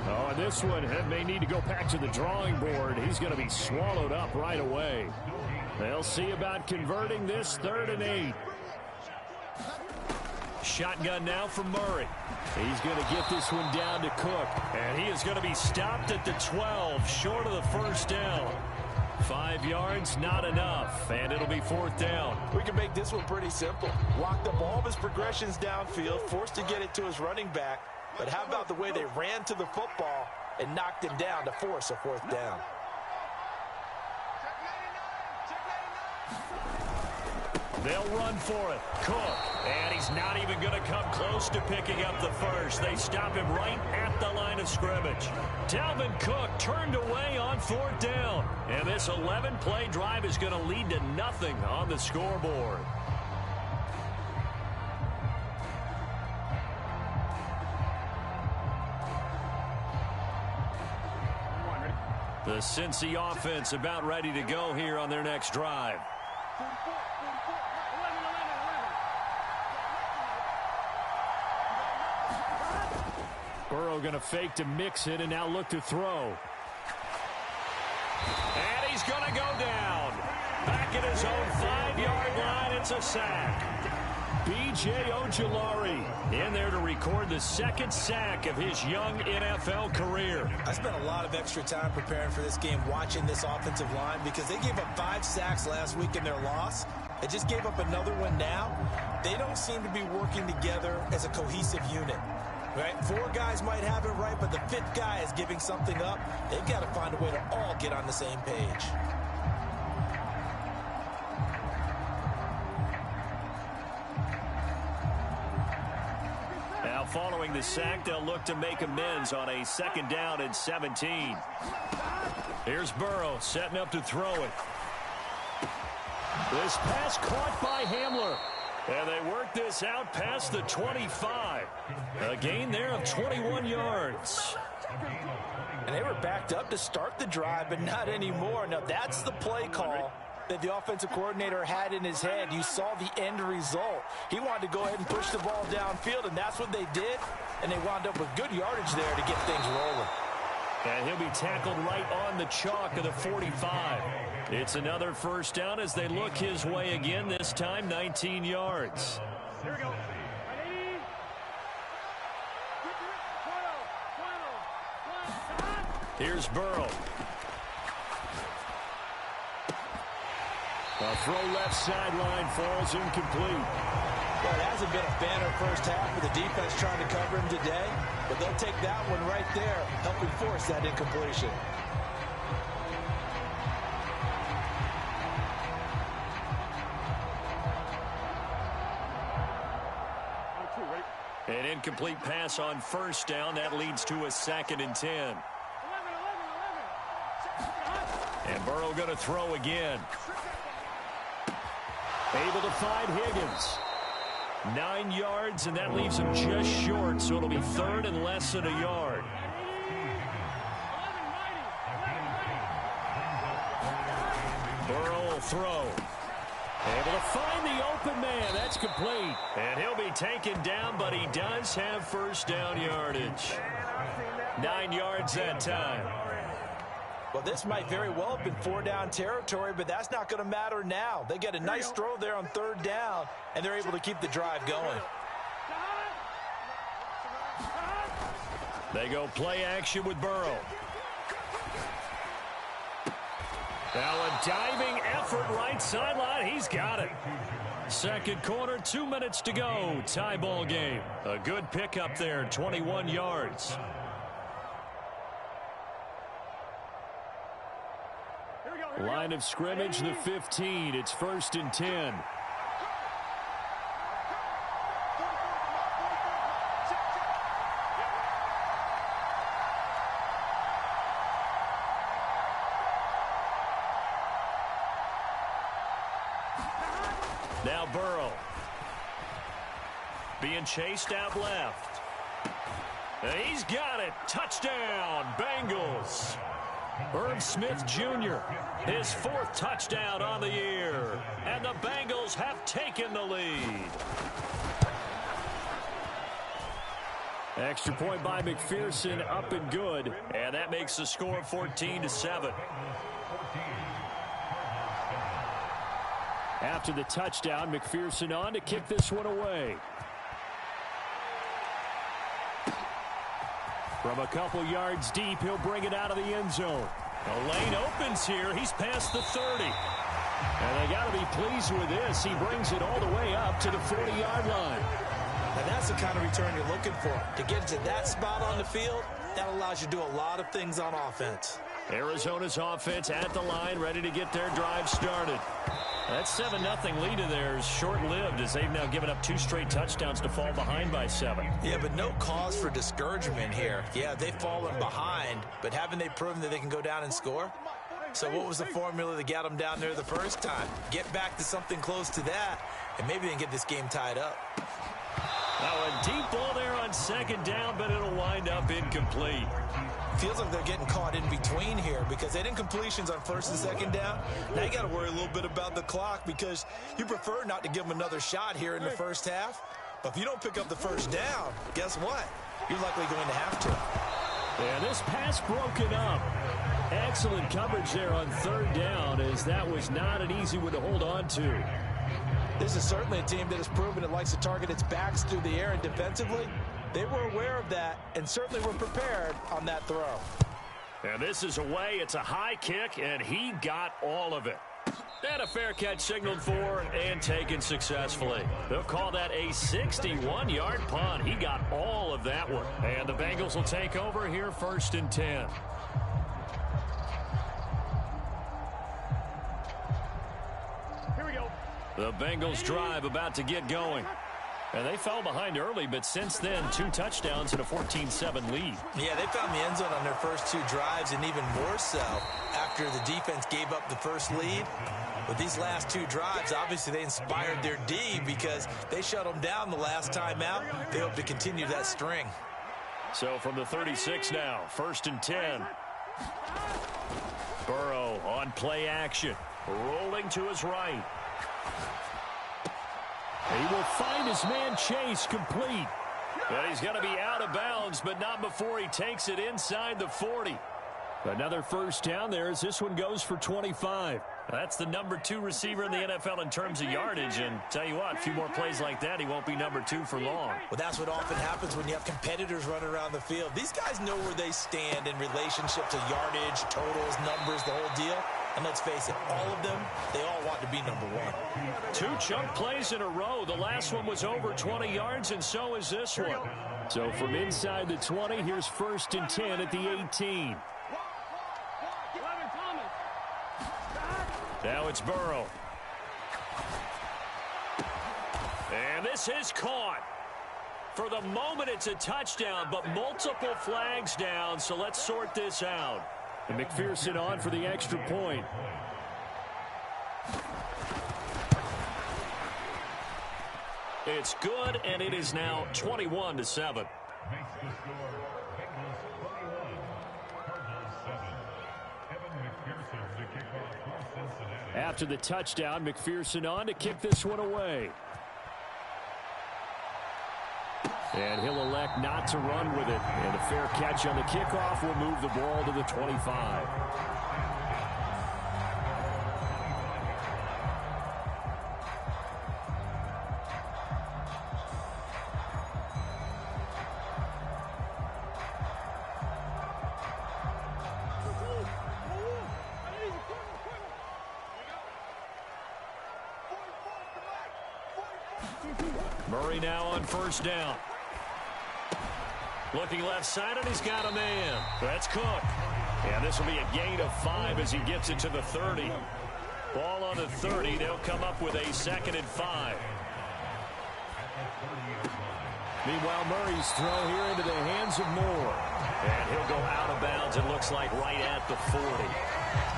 Oh, and this one may need to go back to the drawing board. He's going to be swallowed up right away. They'll see about converting this 3rd and 8. Shotgun now from Murray. He's going to get this one down to Cook. And he is going to be stopped at the 12, short of the first down. 5 yards, not enough, and it'll be 4th down. We can make this one pretty simple. Locked up all of his progressions downfield, forced to get it to his running back. But how about the way they ran to the football and knocked him down to force a 4th down? They'll run for it. Cook. And he's not even going to come close to picking up the first. They stop him right at the line of scrimmage. Dalvin Cook turned away on 4th down. And this 11-play drive is going to lead to nothing on the scoreboard. The Cincy offense about ready to go here on their next drive. Burrow going to fake to mix it and now look to throw. And he's going to go down. Back at his own 5-yard line, it's a sack. B.J. Ojulari in there to record the 2nd sack of his young NFL career. I spent a lot of extra time preparing for this game, watching this offensive line, because they gave up 5 sacks last week in their loss. They just gave up another one now. They don't seem to be working together as a cohesive unit. Right? 4 guys might have it right, but the 5th guy is giving something up. They've got to find a way to all get on the same page. Now following the sack, they'll look to make amends on a 2nd down and 17. Here's Burrow setting up to throw it. This pass caught by Hamler. And they work this out past the 25. A gain there of 21 yards. And they were backed up to start the drive, but not anymore. Now, that's the play call that the offensive coordinator had in his head. You saw the end result. He wanted to go ahead and push the ball downfield, and that's what they did. And they wound up with good yardage there to get things rolling. And he'll be tackled right on the chalk of the 45. It's another 1st down as they look his way again, this time 19 yards. Here we go. Here's Burrow. A throw left sideline falls incomplete. Well, it hasn't been a banner first half with the defense trying to cover him today, but they'll take that one right there, helping force that incompletion. An incomplete pass on 1st down. That leads to a 2nd and 10. And Burrow going to throw again. Able to find Higgins. 9 yards, and that leaves him just short, so it'll be 3rd and less than a yard. Burrow will throw. Able to find the open man. That's complete. And he'll be taken down, but he does have 1st down yardage. 9 yards that time. Well, this might very well have been 4-down territory, but that's not going to matter now. They get a nice throw there on 3rd down, and they're able to keep the drive going. They go play action with Burrow. Now a diving effort right sideline. He's got it. 2nd quarter, 2 minutes to go. Tie ball game. A good pickup there, 21 yards. Line of scrimmage, the 15. It's 1st and 10. Now Burrow. Being chased out left. And he's got it. Touchdown, Bengals. Irv Smith Jr., his 4th touchdown on the year. And the Bengals have taken the lead. Extra point by McPherson, up and good. And that makes the score 14-7. After the touchdown, McPherson on to kick this one away. From a couple yards deep, he'll bring it out of the end zone. The lane opens here. He's past the 30. And they got to be pleased with this. He brings it all the way up to the 40-yard line. And that's the kind of return you're looking for. To get to that spot on the field, that allows you to do a lot of things on offense. Arizona's offense at the line, ready to get their drive started. That 7-0 lead of theirs short-lived as they've now given up 2 straight touchdowns to fall behind by 7. Yeah, but no cause for discouragement here. Yeah, they've fallen behind, but haven't they proven that they can go down and score? So what was the formula that got them down there the first time? Get back to something close to that, and maybe they can get this game tied up. Now a deep ball there on 2nd down, but it'll wind up incomplete. Feels like they're getting caught in between here because they had incompletions on 1st and 2nd down. Now you got to worry a little bit about the clock because you prefer not to give them another shot here in the first half. But if you don't pick up the 1st down, guess what? You're likely going to have to. And this pass broken up. Excellent coverage there on 3rd down as that was not an easy one to hold on to. This is certainly a team that has proven it likes to target its backs through the air, and defensively, they were aware of that and certainly were prepared on that throw. And this is away. It's a high kick, and he got all of it. And a fair catch signaled for and taken successfully. They'll call that a 61-yard punt. He got all of that one. And the Bengals will take over here 1st and 10. The Bengals drive about to get going. And they fell behind early, but since then, 2 touchdowns and a 14-7 lead. Yeah, they found the end zone on their first 2 drives, and even more so after the defense gave up the first lead. With these last 2 drives, obviously they inspired their D because they shut them down the last time out. They hope to continue that string. So from the 36 now, 1st and 10. Burrow on play action, rolling to his right. He will find his man Chase complete. But he's going to be out of bounds, but not before he takes it inside the 40. Another 1st down there as this one goes for 25. That's the number 2 receiver in the NFL in terms of yardage. And tell you what, a few more plays like that, he won't be number 2 for long. Well, that's what often happens when you have competitors running around the field. These guys know where they stand in relationship to yardage, totals, numbers, the whole deal. And let's face it, all of them, they all want to be number 1. 2 chunk plays in a row. The last one was over 20 yards, and so is this one. So from inside the 20, here's 1st and 10 at the 18. Now it's Burrow. And this is caught. For the moment, it's a touchdown, but multiple flags down, so let's sort this out. And McPherson on for the extra point. It's good, and it is now 21-7. After the touchdown, McPherson on to kick this one away. And he'll elect not to run with it. And a fair catch on the kickoff will move the ball to the 25. Murray now on 1st down. Looking left side, and he's got a man. That's Cook. And this will be a gain of 5 as he gets it to the 30. Ball on the 30. They'll come up with a 2nd and 5. Meanwhile, Murray's throw here into the hands of Moore. And he'll go out of bounds, it looks like, right at the 40.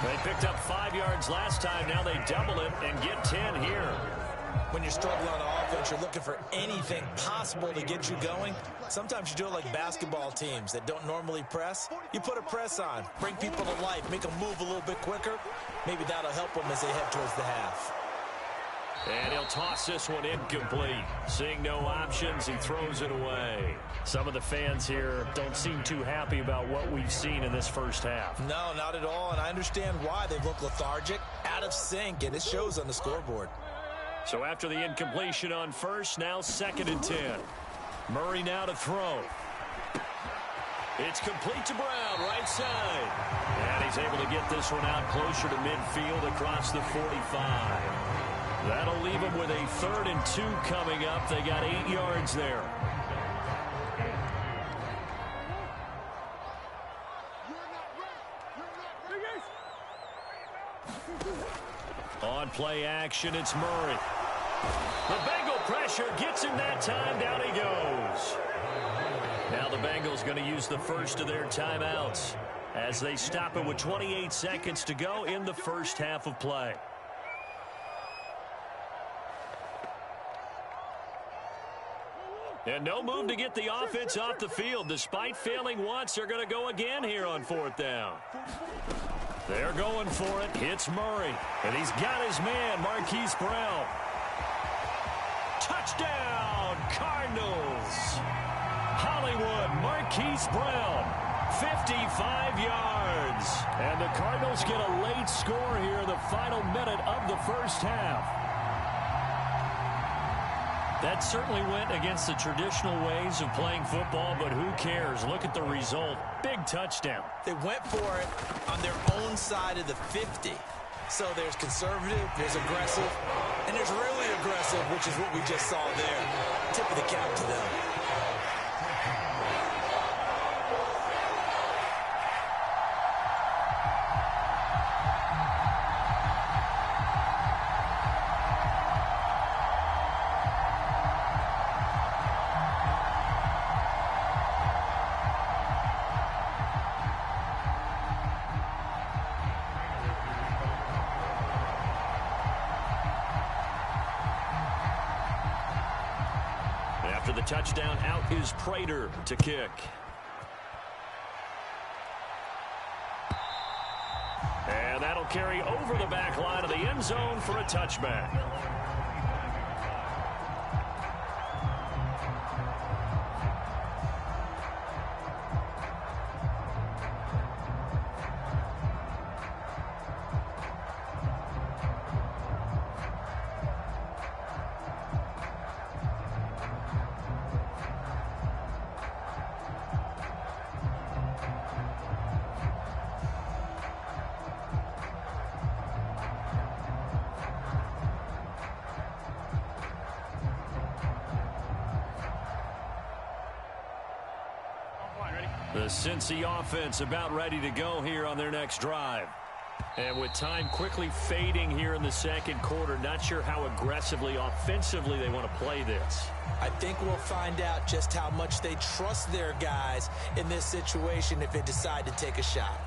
They picked up 5 yards last time. Now they double it and get 10 here. When you're struggling on offense, you're looking for anything possible to get you going. Sometimes you do it like basketball teams that don't normally press. You put a press on, bring people to life, make them move a little bit quicker. Maybe that'll help them as they head towards the half. And he'll toss this one incomplete. Seeing no options, he throws it away. Some of the fans here don't seem too happy about what we've seen in this first half. No, not at all, and I understand why. They look lethargic, out of sync, and it shows on the scoreboard. So after the incompletion on 1st, now 2nd and 10. Murray now to throw. It's complete to Brown, right side. And he's able to get this one out closer to midfield across the 45. That'll leave him with a 3rd and 2 coming up. They got 8 yards there. On play action, it's Murray. The Bengal pressure gets him that time. Down he goes. Now the Bengals going to use the first of their timeouts as they stop it with 28 seconds to go in the first half of play. And no move to get the offense off the field. Despite failing once, they're going to go again here on 4th down. They're going for it. Hits Murray. And he's got his man, Marquise Brown. Touchdown, Cardinals. Hollywood, Marquise Brown, 55 yards. And the Cardinals get a late score here in the final minute of the first half. That certainly went against the traditional ways of playing football, but who cares? Look at the result. Big touchdown. They went for it on their own side of the 50. So there's conservative, there's aggressive, and there's really aggressive, which is what we just saw there. Tip of the cap to them. After the touchdown, out is Prater to kick. And that'll carry over the back line of the end zone for a touchback. The Cincy offense about ready to go here on their next drive. And with time quickly fading here in the second quarter, not sure how aggressively, offensively they want to play this. I think we'll find out just how much they trust their guys in this situation if they decide to take a shot.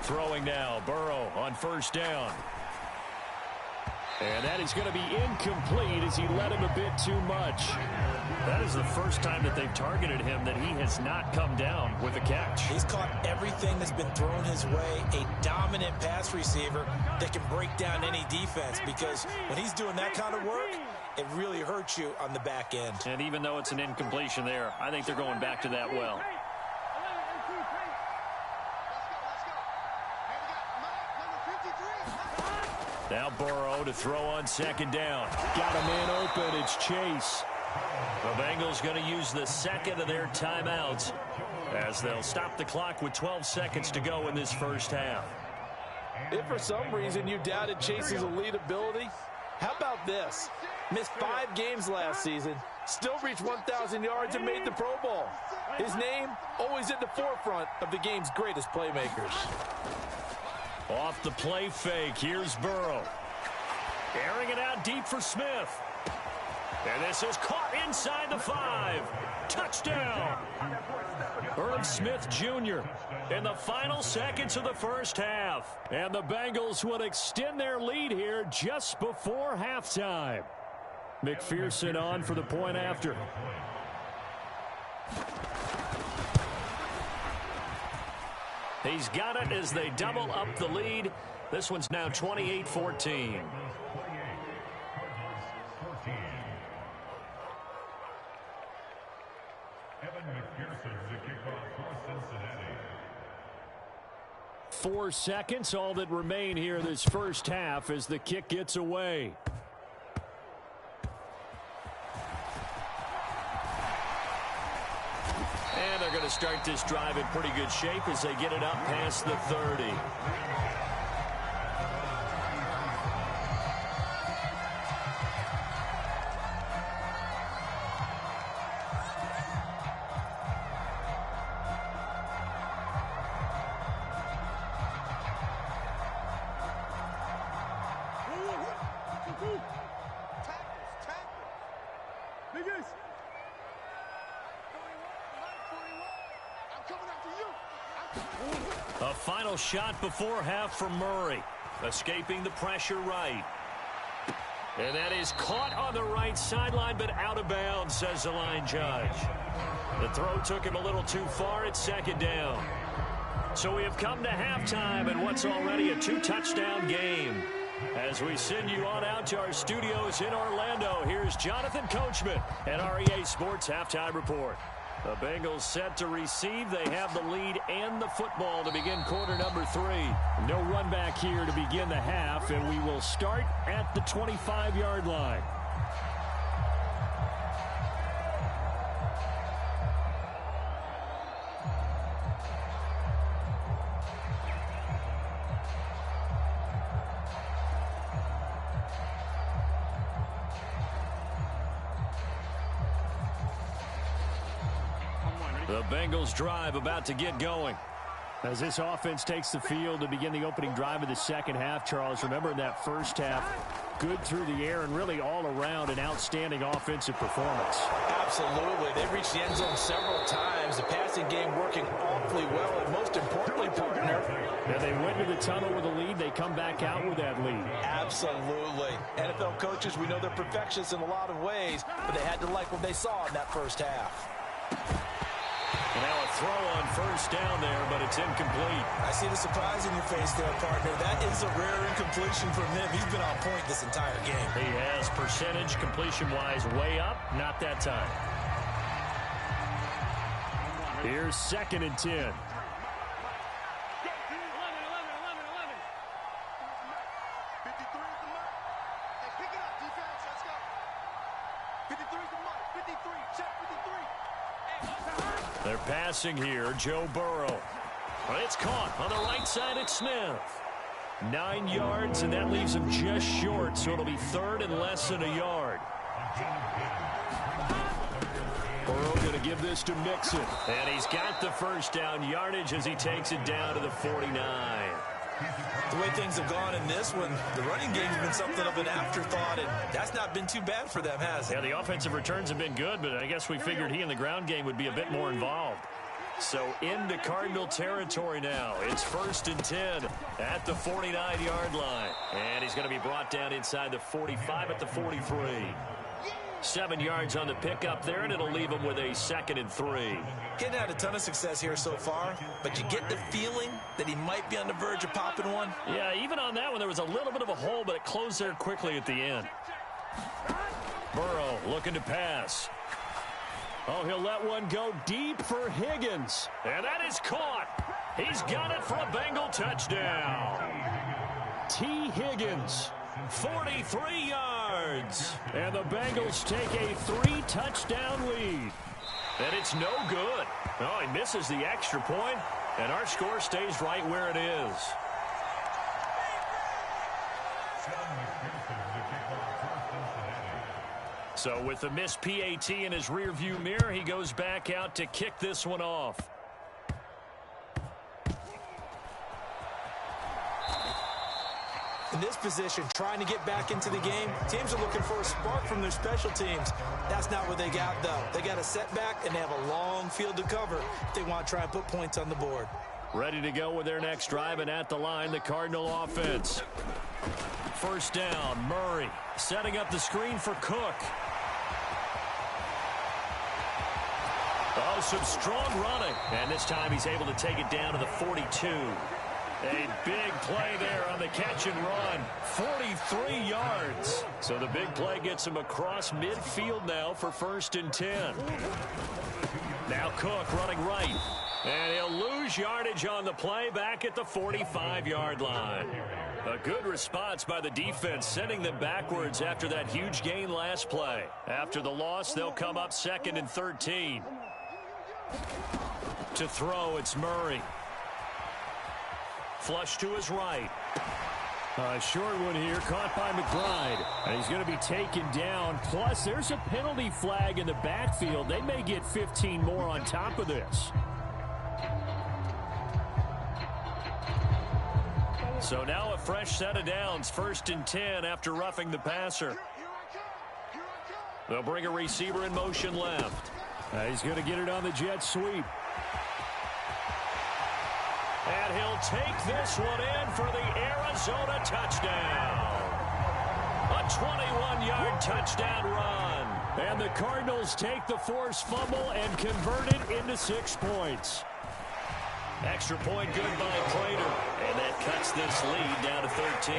Throwing now, Burrow on first down. And that is going to be incomplete as he led him a bit too much. That is the first time that they've targeted him that he has not come down with a catch. He's caught everything that's been thrown his way. A dominant pass receiver that can break down any defense, because when he's doing that kind of work, it really hurts you on the back end. And even though it's an incompletion there, I think they're going back to that well. Now Burrow to throw on second down. Got a man open. It's Chase. The Bengals going to use the second of their timeouts as they'll stop the clock with 12 seconds to go in this first half. If for some reason you doubted Chase's elite ability, how about this? Missed 5 games last season, still reached 1,000 yards and made the Pro Bowl. His name always in the forefront of the game's greatest playmakers. Off the play fake, here's Burrow. Airing it out deep for Smith. And this is caught inside the 5. Touchdown. Irv Smith Jr. in the final seconds of the first half. And the Bengals would extend their lead here just before halftime. McPherson on for the point after. He's got it as they double up the lead. This one's now 28-14. Evan McPherson to kick off for Cincinnati. 4 seconds, all that remain here this first half as the kick gets away. And they're going to start this drive in pretty good shape as they get it up past the 30. A final shot before half from Murray. Escaping the pressure right. And that is caught on the right sideline, but out of bounds, says the line judge. The throw took him a little too far at second down. So we have come to halftime in what's already a 2-touchdown game. As we send you on out to our studios in Orlando, here's Jonathan Coachman at REA Sports Halftime Report. The Bengals set to receive. They have the lead and the football to begin quarter number 3. No run back here to begin the half, and we will start at the 25-yard line. The Bengals drive about to get going. As this offense takes the field to begin the opening drive of the second half, Charles, remember in that first half, good through the air and really all around an outstanding offensive performance. Absolutely. They've reached the end zone several times. The passing game working awfully well, and most importantly, partner. Yeah, they went to the tunnel with a lead. They come back out with that lead. Absolutely. NFL coaches, we know they're perfectionists in a lot of ways, but they had to like what they saw in that first half. And now a throw on first down there, but it's incomplete. I see the surprise in your face there, partner. That is a rare incompletion from him. He's been on point this entire game. He has percentage completion-wise way up. Not that time. Here's 2nd and 10. They're passing here, Joe Burrow. It's caught on the right side at Smith. 9 yards, and that leaves him just short, so it'll be 3rd and less than a yard. Burrow going to give this to Mixon. And he's got the first down yardage as he takes it down to the 49. The way things have gone in this one, the running game's been something of an afterthought, and that's not been too bad for them, has it? Yeah, the offensive returns have been good, but I guess we figured he in the ground game would be a bit more involved. So into Cardinal territory now. It's 1st and 10 at the 49-yard line. And he's going to be brought down inside the 45 at the 43. 7 yards on the pickup there, and it'll leave him with a 2nd and 3. Getting had a ton of success here so far, but you get the feeling that he might be on the verge of popping one. Yeah, even on that one, there was a little bit of a hole, but it closed there quickly at the end. Burrow looking to pass. Oh, he'll let one go deep for Higgins. And that is caught. He's got it for a Bengal touchdown. T. Higgins, 43 yards. And the Bengals take a 3-touchdown lead. And it's no good. Oh, he misses the extra point, and our score stays right where it is. So with the missed PAT in his rearview mirror, he goes back out to kick this one off. In this position, trying to get back into the game, teams are looking for a spark from their special teams. That's not what they got, though. They got a setback, and they have a long field to cover if they want to try and put points on the board. Ready to go with their next drive, and at the line, the Cardinal offense. 1st down, Murray setting up the screen for Cook. Oh, some strong running. And this time he's able to take it down to the 42. A big play there on the catch and run. 43 yards. So the big play gets him across midfield now for 1st and 10. Now Cook running right. And he'll lose yardage on the play back at the 45-yard line. A good response by the defense, sending them backwards after that huge gain last play. After the loss, they'll come up 2nd and 13. To throw, it's Murray. Flush to his right. A short one here, caught by McBride. And he's going to be taken down. Plus, there's a penalty flag in the backfield. They may get 15 more on top of this. So now a fresh set of downs. 1st and 10 after roughing the passer. They'll bring a receiver in motion left. He's going to get it on the jet sweep. And he'll take this one in for the Arizona touchdown. A 21-yard touchdown run. And the Cardinals take the forced fumble and convert it into 6 points. Extra point good by Prater. And that cuts this lead down to 13.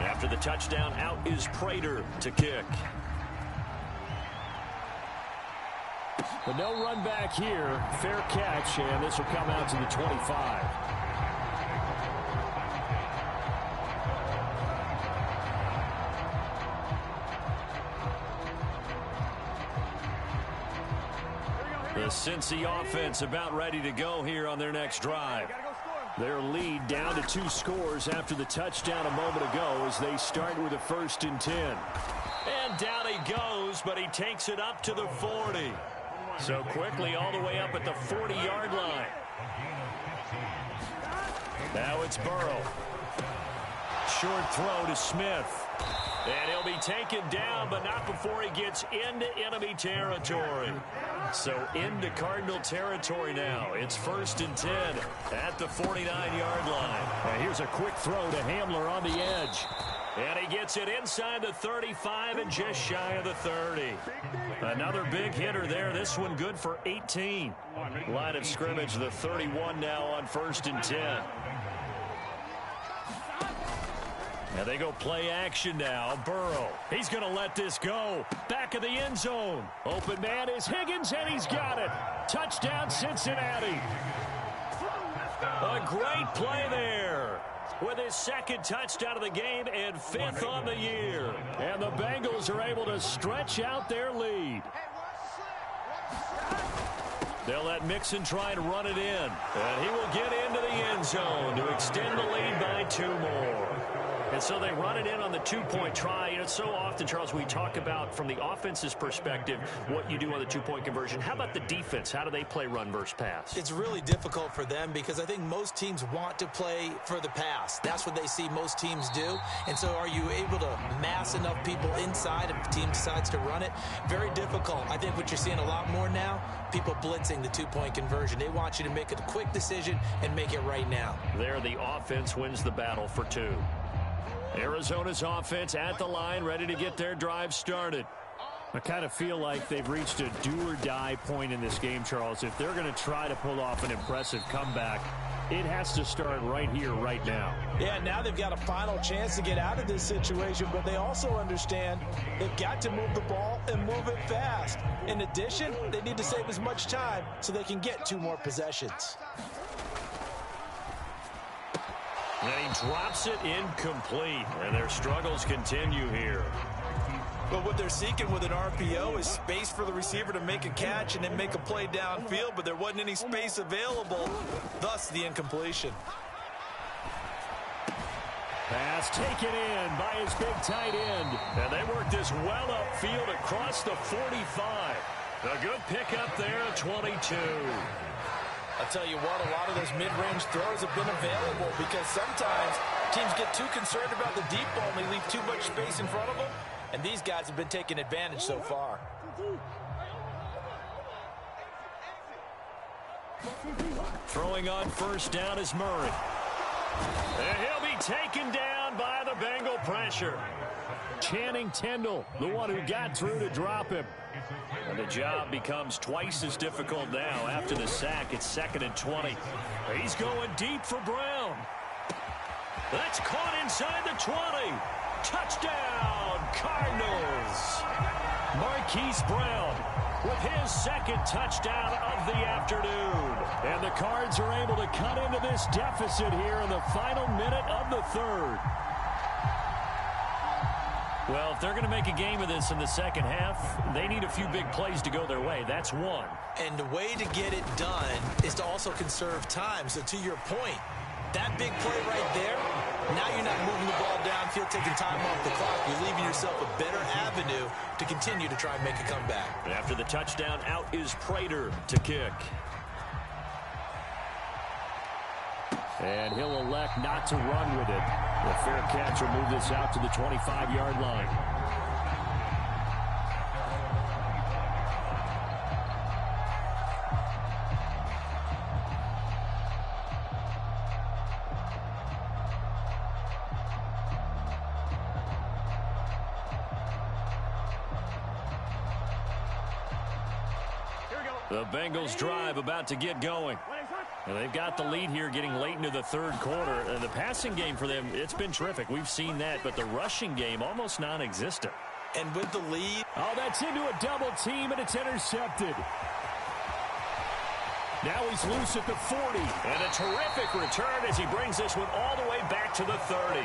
After the touchdown, out is Prater to kick. But no run back here. Fair catch, and this will come out to the 25. The Cincy offense about ready to go here on their next drive. Their lead down to 2 scores after the touchdown a moment ago as they start with a 1st and 10. And down he goes, but he takes it up to the 40. So quickly all the way up at the 40-yard line. Now it's Burrow. Short throw to Smith. And he'll be taken down, but not before he gets into enemy territory. So into Cardinal territory now. It's 1st and 10 at the 49-yard line. And here's a quick throw to Hamler on the edge. And he gets it inside the 35 and just shy of the 30. Another big hitter there. This one good for 18. Line of scrimmage, the 31 now on 1st and 10. Now they go play action now. Burrow. He's going to let this go. Back of the end zone. Open man is Higgins, and he's got it. Touchdown, Cincinnati. A great play there. With his 2nd touchdown of the game and 5th on the year. And the Bengals are able to stretch out their lead. They'll let Mixon try and run it in. And he will get into the end zone to extend the lead by 2 more. And so they run it in on the two-point try. You know, so often, Charles, we talk about from the offense's perspective what you do on the two-point conversion. How about the defense? How do they play run versus pass? It's really difficult for them because I think most teams want to play for the pass. That's what they see most teams do. And so are you able to mass enough people inside if the team decides to run it? Very difficult. I think what you're seeing a lot more now, people blitzing the two-point conversion. They want you to make a quick decision and make it right now. There, the offense wins the battle for two. Arizona's offense at the line, ready to get their drive started. I kind of feel like they've reached a do-or-die point in this game, Charles. If they're going to try to pull off an impressive comeback, it has to start right here, right now. Yeah, now they've got a final chance to get out of this situation, but they also understand they've got to move the ball and move it fast. In addition, they need to save as much time so they can get 2 more possessions. And he drops it incomplete, and their struggles continue here. But what they're seeking with an RPO is space for the receiver to make a catch and then make a play downfield, but there wasn't any space available, thus the incompletion. Pass taken in by his big tight end. And they work this well upfield across the 45. A good pickup there at 22. I'll tell you what, a lot of those mid-range throws have been available because sometimes teams get too concerned about the deep ball and they leave too much space in front of them, and these guys have been taking advantage so far. Throwing on first down is Murray. And he'll be taken down by the Bengal pressure. Channing Tindall, the one who got through to drop him. And the job becomes twice as difficult now. After the sack, it's 2nd and 20. He's going deep for Brown. That's caught inside the 20. Touchdown, Cardinals. Marquise Brown with his 2nd touchdown of the afternoon. And the Cards are able to cut into this deficit here in the final minute of the 3rd. Well, if they're going to make a game of this in the second half, they need a few big plays to go their way. That's one. And the way to get it done is to also conserve time. So to your point, that big play right there, now you're not moving the ball downfield, taking time off the clock. You're leaving yourself a better avenue to continue to try and make a comeback. And after the touchdown, out is Prater to kick. And he'll elect not to run with it. The fair catch will move this out to the 25-yard line. The Bengals drive about to get going. And they've got the lead here getting late into the 3rd quarter. And the passing game for them, it's been terrific. We've seen that, but the rushing game almost non-existent. And with the lead, oh, that's into a double team, and it's intercepted. Now he's loose at the 40. And a terrific return as he brings this one all the way back to the 30.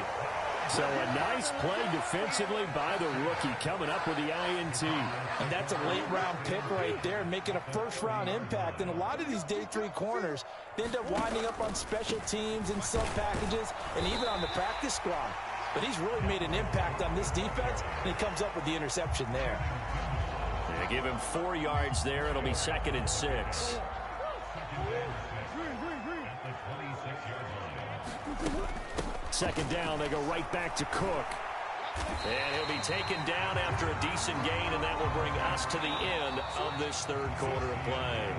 So a nice play defensively by the rookie coming up with the INT. And that's a late-round pick right there, making a first-round impact. And a lot of these day 3 corners, they end up winding up on special teams and sub-packages and even on the practice squad. But he's really made an impact on this defense, and he comes up with the interception there. They give him 4 yards there. It'll be 2nd and 6. Second down, they go right back to Cook. And he'll be taken down after a decent gain, and that will bring us to the end of this 3rd quarter of play.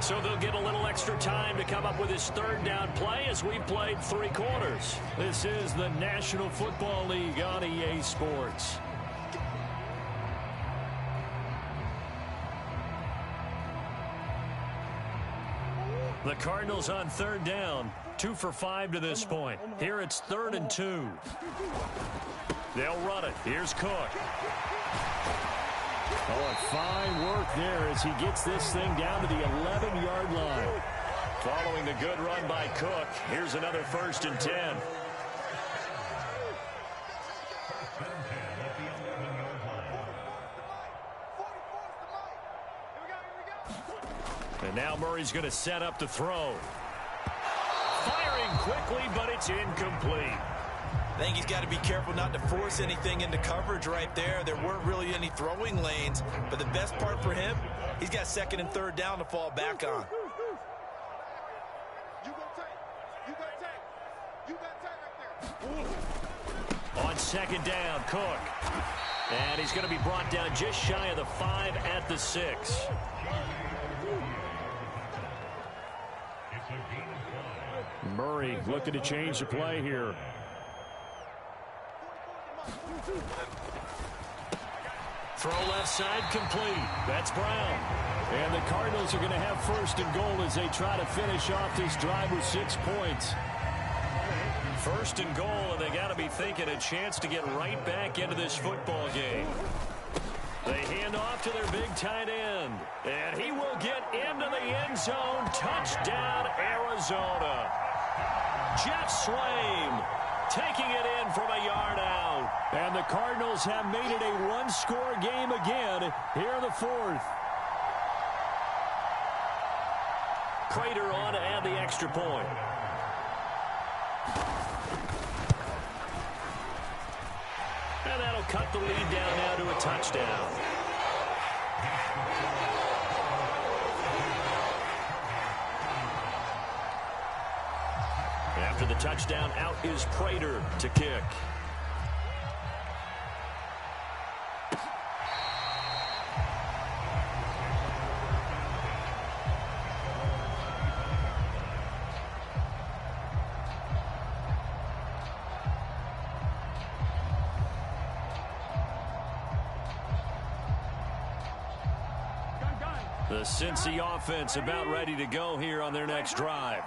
So they'll get a little extra time to come up with his 3rd down play as we've played 3 quarters. This is the National Football League on EA Sports. The Cardinals on 3rd down. 2 for 5 to this point. Here it's 3rd and 2. They'll run it. Here's Cook. Oh, and fine work there as he gets this thing down to the 11-yard line. Following the good run by Cook, here's another 1st and 10. And now Murray's going to set up the throw. Firing quickly, but it's incomplete. I think he's got to be careful not to force anything into coverage right there. There weren't really any throwing lanes, but the best part for him, he's got second and third down to fall back on. On second down, Cook. And he's going to be brought down just shy of the 5 at the 6. Murray looking to change the play here. Throw left side complete. That's Brown. And the Cardinals are going to have first and goal as they try to finish off this drive with 6 points. First and goal, and they got to be thinking a chance to get right back into this football game. They hand off to their big tight end, and he will get into the end zone. Touchdown, Arizona. Jeff Swaim taking it in from a yard out. And the Cardinals have made it a one-score game again here in the 4th. Prater on to add the extra point. And that'll cut the lead down now to a touchdown. After the touchdown, out is Prater to kick. The Cincy offense about ready to go here on their next drive.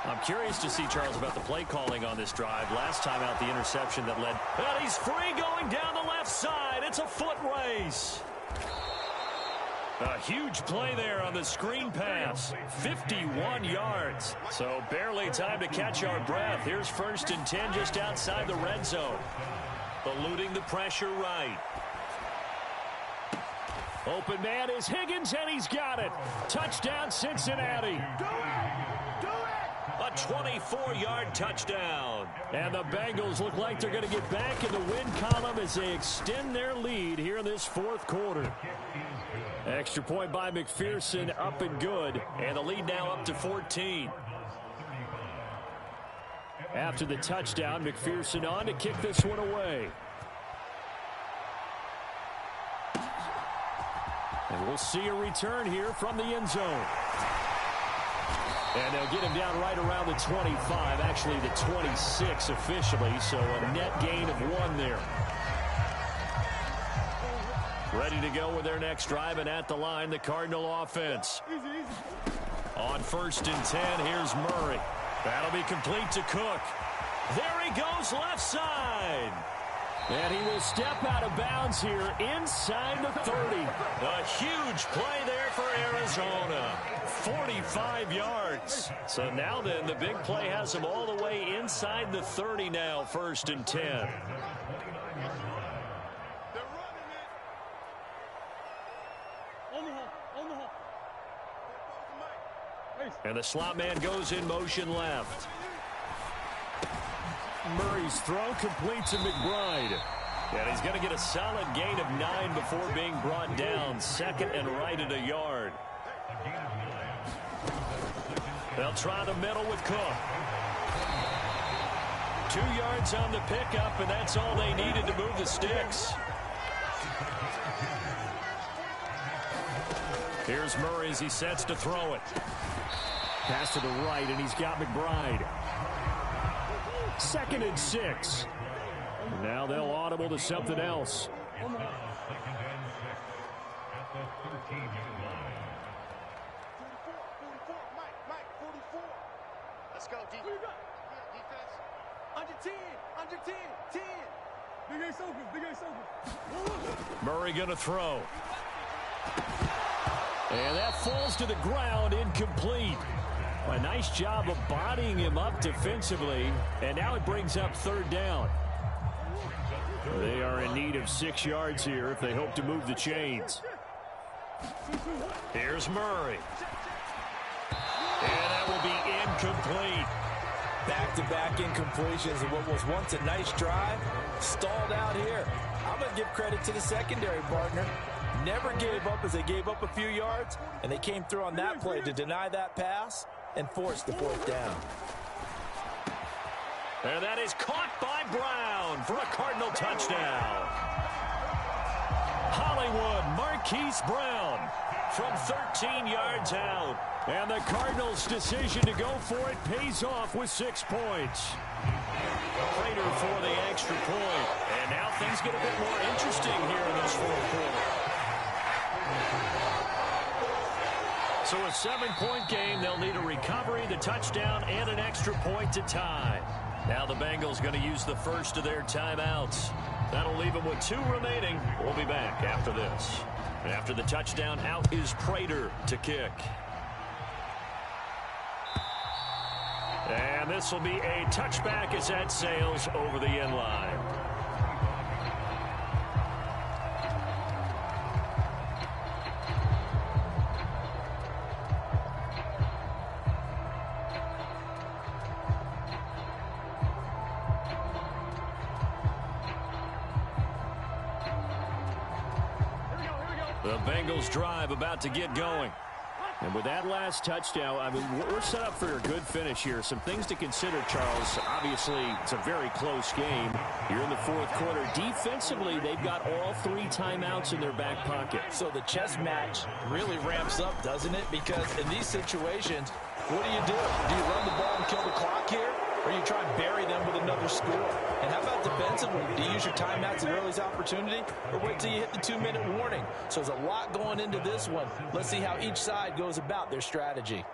I'm curious to see, Charles, about the play calling on this drive. Last time out, the interception that led. And he's free going down the left side. It's a foot race. A huge play there on the screen pass. 51 yards. So barely time to catch our breath. Here's first and 10 just outside the red zone. Eluding the pressure right. Open man is Higgins, and he's got it. Touchdown, Cincinnati. A 24-yard touchdown. And the Bengals look like they're going to get back in the win column as they extend their lead here in this 4th quarter. Extra point by McPherson, up and good. And the lead now up to 14. After the touchdown, McPherson on to kick this one away. And we'll see a return here from the end zone. And they'll get him down right around the 25, actually the 26 officially, so a net gain of 1 there. Ready to go with their next drive, and at the line, the Cardinal offense. On first and 10, here's Murray. That'll be complete to Cook. There he goes, left side. And he will step out of bounds here inside the 30. A huge play there for Arizona. 45 yards. So now then, the big play has him all the way inside the 30 now, first and 10. And the slot man goes in motion left. Murray's throw complete to McBride. And he's going to get a solid gain of 9 before being brought down. Second and right at a yard. They'll try the middle with Cook. 2 yards on the pickup, and that's all they needed to move the sticks. Here's Murray as he sets to throw it. Pass to the right, and he's got McBride. 2nd and 6. Now they'll audible to something else. Let's go, defense. Under 10, under 10, 10. Big Ace open, big Ace open. Murray going to throw. And that falls to the ground, incomplete. A nice job of bodying him up defensively, and now it brings up 3rd down. They are in need of 6 yards here if they hope to move the chains. Here's Murray. And that will be incomplete. Back-to-back incompletions of what was once a nice drive, stalled out here. I'm going to give credit to the secondary partner. Never gave up as they gave up a few yards, and they came through on that play to deny that pass and force the fourth down. And that is caught by Brown for a Cardinal touchdown. Hollywood Marquise Brown from 13 yards out. And the Cardinals' decision to go for it pays off with 6 points. Prater for the extra point. And now things get a bit more interesting here in this fourth quarter. So a 7-point game. They'll need a recovery, the touchdown, and an extra point to tie. Now the Bengals going to use the first of their timeouts. That'll leave them with 2 remaining. We'll be back after this. After the touchdown, out is Prater to kick. And this will be a touchback as that sails over the end line. The Bengals drive about to get going. And with that last touchdown, I mean, we're set up for a good finish here. Some things to consider, Charles. Obviously, it's a very close game. You're in the fourth quarter. Defensively, they've got all 3 timeouts in their back pocket. So the chess match really ramps up, doesn't it? Because in these situations, what do? Do you run the ball and kill the clock here? Or you try and bury them with another score? And how about defensively? Do you use your timeouts at earliest opportunity? Or wait till you hit the 2-minute warning? So there's a lot going into this one. Let's see how each side goes about their strategy.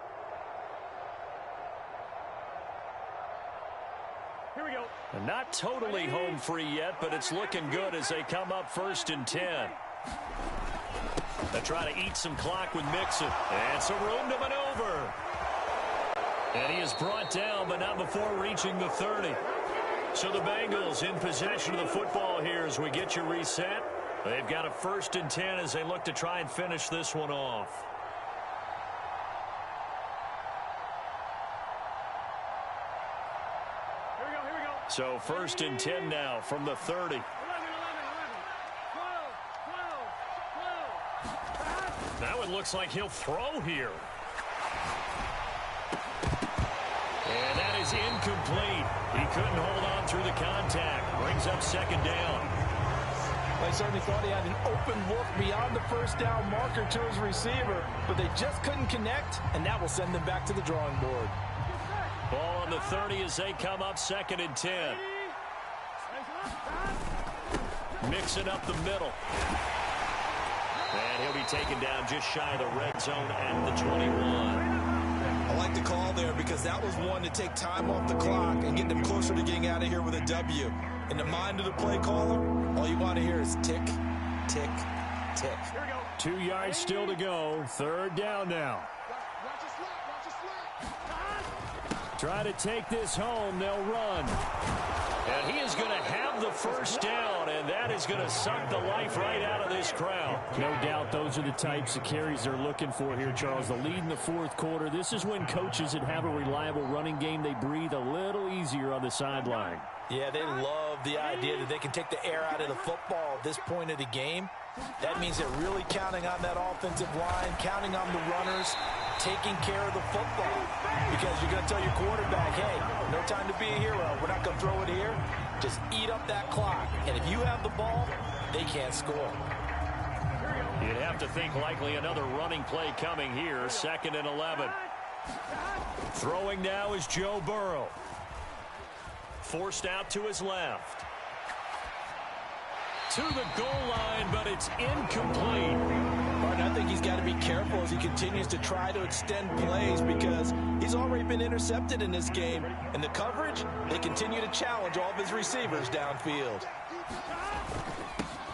Here we go. And not totally home free yet, but it's looking good as they come up 1st and 10. They try to eat some clock with Mixon. And some room to maneuver. And he is brought down, but not before reaching the 30. So the Bengals in possession of the football here as we get you reset. They've got a 1st and 10 as they look to try and finish this one off. Here we go. So 1st and 10 now from the 30. 11. 12. That one looks like he'll throw here. And that is incomplete. He couldn't hold on through the contact. Brings up 2nd down. They certainly thought he had an open look beyond the 1st down marker to his receiver, but they just couldn't connect, and that will send them back to the drawing board. Ball on the 30 as they come up 2nd and 10. Mixing up the middle. And he'll be taken down just shy of the red zone at the 21. I like the call there because that was one to take time off the clock and get them closer to getting out of here with a W. In the mind of the play caller, all you want to hear is tick, tick, tick. Here we go. 2 yards still to go. 3rd down now. Watch your slap. Try to take this home. They'll run. And he is going to have the 1st down, and that is going to suck the life right out of this crowd. No doubt those are the types of carries they're looking for here, Charles. The lead in the fourth quarter. This is when coaches that have a reliable running game, they breathe a little easier on the sideline. Yeah, they love the idea that they can take the air out of the football at this point of the game. That means they're really counting on that offensive line, counting on the runners, taking care of the football. Because you're going to tell your quarterback, hey, no time to be a hero. We're not going to throw it here. Just eat up that clock. And if you have the ball, they can't score. You'd have to think likely another running play coming here. 2nd and 11. Throwing now is Joe Burrow. Forced out to his left. To the goal line, but it's incomplete. I think he's got to be careful as he continues to try to extend plays because he's already been intercepted in this game. And the coverage, they continue to challenge all of his receivers downfield.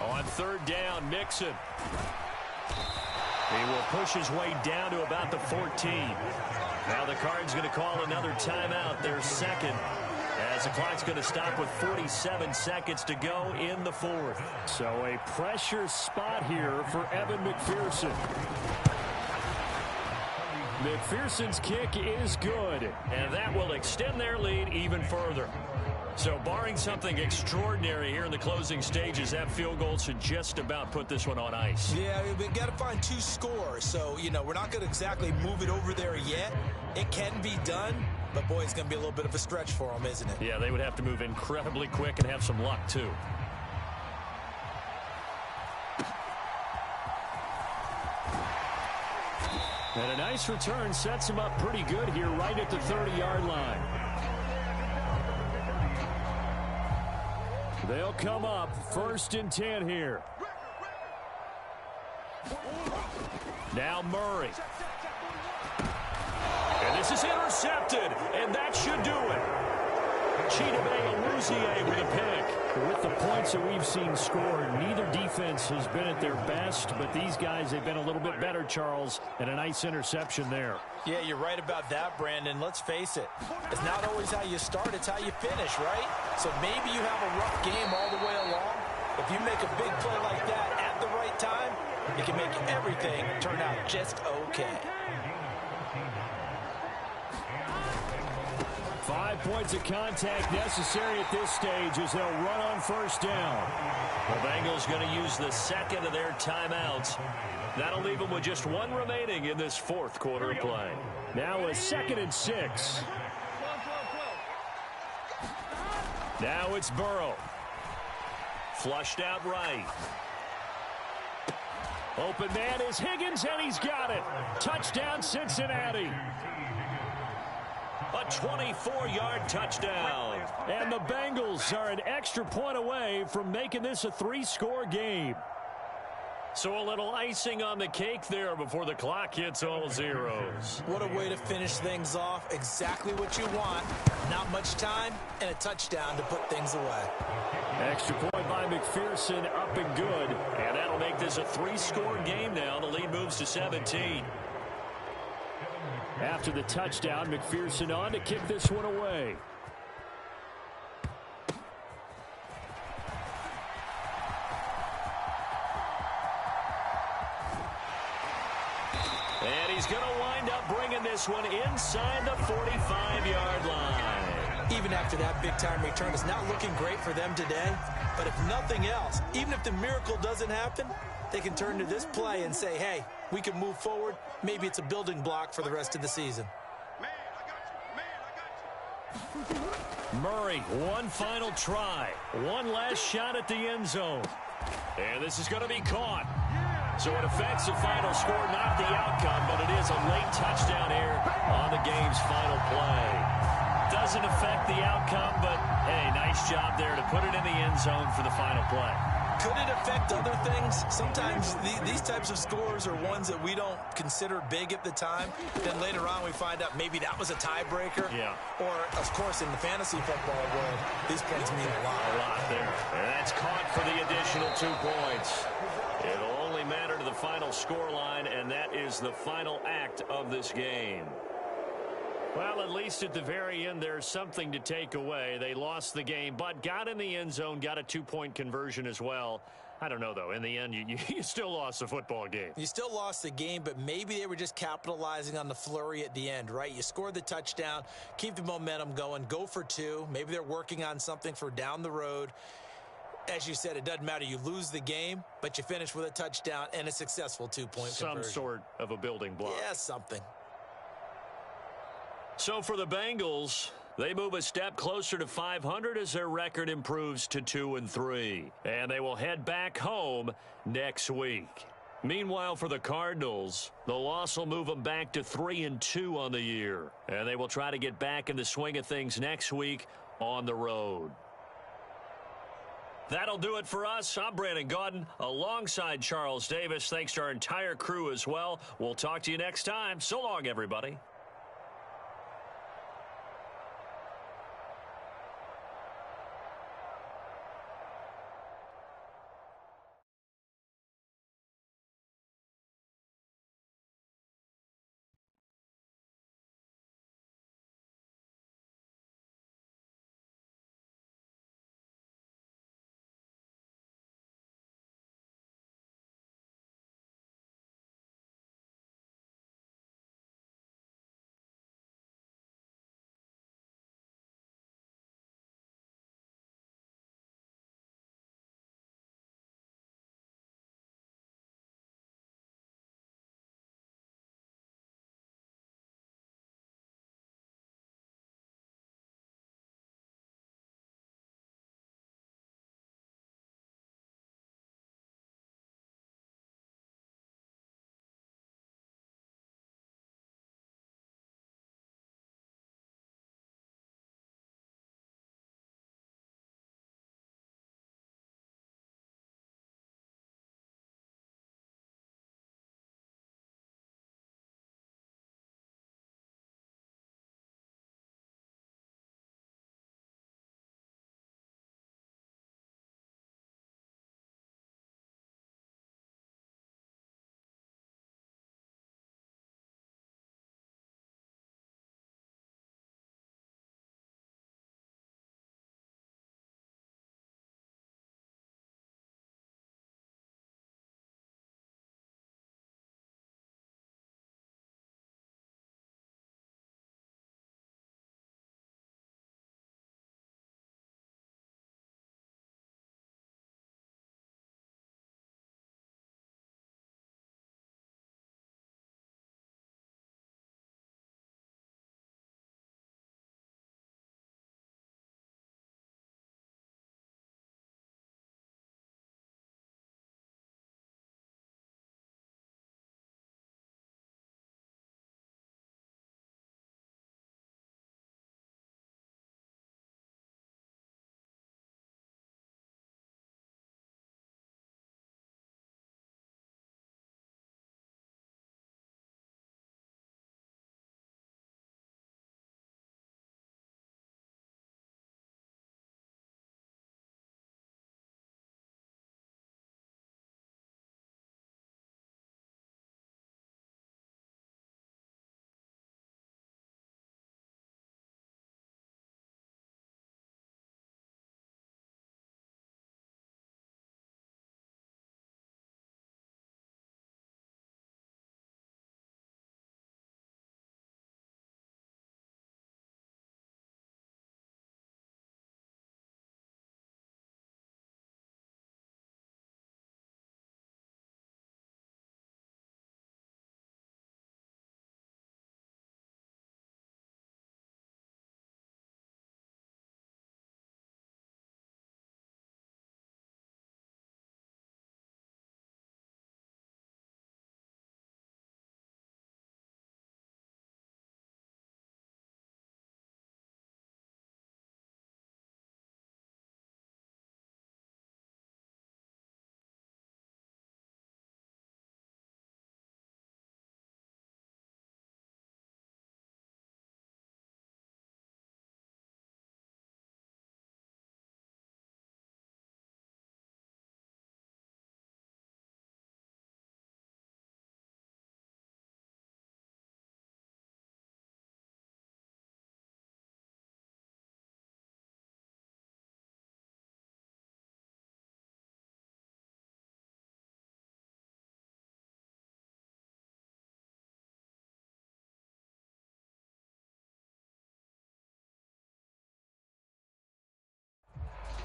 On 3rd down, Mixon. He will push his way down to about the 14. Now the Cards going to call another timeout, their 2nd. As the clock's going to stop with 47 seconds to go in the 4th. So a pressure spot here for Evan McPherson. McPherson's kick is good, and that will extend their lead even further. So barring something extraordinary here in the closing stages, that field goal should just about put this one on ice. Yeah, we've got to find 2 scores. So, we're not going to exactly move it over there yet. It can be done, but, boy, it's going to be a little bit of a stretch for them, isn't it? Yeah, they would have to move incredibly quick and have some luck, too. And a nice return sets him up pretty good here right at the 30-yard line. They'll come up 1st and 10 here. Now Murray. And this is intercepted, and that should do it. Chidobe with a pick. With the points that we've seen scored, neither defense has been at their best, but these guys have been a little bit better, Charles, and a nice interception there. Yeah, you're right about that, Brandon. Let's face it. It's not always how you start, it's how you finish, right? So maybe you have a rough game all the way along. If you make a big play like that at the right time, it can make everything turn out just okay. 5 points of contact necessary at this stage as they'll run on 1st down. The Bengals going to use the 2nd of their timeouts. That'll leave them with just 1 remaining in this 4th quarter of play. Now a 2nd and 6. Now it's Burrow. Flushed out right. Open man is Higgins, and he's got it. Touchdown, Cincinnati. A 24-yard touchdown. And the Bengals are an extra point away from making this a 3-score game. So a little icing on the cake there before the clock hits all zeros. What a way to finish things off. Exactly what you want. Not much time and a touchdown to put things away. Extra point by McPherson, up and good. And that'll make this a 3-score game now. The lead moves to 17. After the touchdown, McPherson on to kick this one away. And he's going to wind up bringing this one inside the 45-yard line. Even after that big-time return, it's not looking great for them today. But if nothing else, even if the miracle doesn't happen, they can turn to this play and say, hey, we can move forward. Maybe it's a building block for the rest of the season. Murray, one final try. One last shot at the end zone. And this is going to be caught. So it affects the final score, not the outcome, but it is a late touchdown here on the game's final play. Doesn't affect the outcome, but, hey, nice job there to put it in the end zone for the final play. Could it affect other things? Sometimes these types of scores are ones that we don't consider big at the time. Then later on we find out maybe that was a tiebreaker. Yeah. Or, of course, in the fantasy football world, these points mean a lot. A lot there. And that's caught for the additional 2 points. It'll only matter to the final score line, and that is the final act of this game. Well, at least at the very end, there's something to take away. They lost the game, but got in the end zone, got a 2-point conversion as well. I don't know, though. In the end, you still lost the football game. You still lost the game, but maybe they were just capitalizing on the flurry at the end, right? You scored the touchdown, keep the momentum going, go for 2. Maybe they're working on something for down the road. As you said, it doesn't matter. You lose the game, but you finish with a touchdown and a successful 2-point conversion. Some sort of a building block. Yeah, something. So for the Bengals, they move a step closer to 500 as their record improves to 2-3. And they will head back home next week. Meanwhile, for the Cardinals, the loss will move them back to 3-2 on the year. And they will try to get back in the swing of things next week on the road. That'll do it for us. I'm Brandon Gaudin alongside Charles Davis. Thanks to our entire crew as well. We'll talk to you next time. So long, everybody.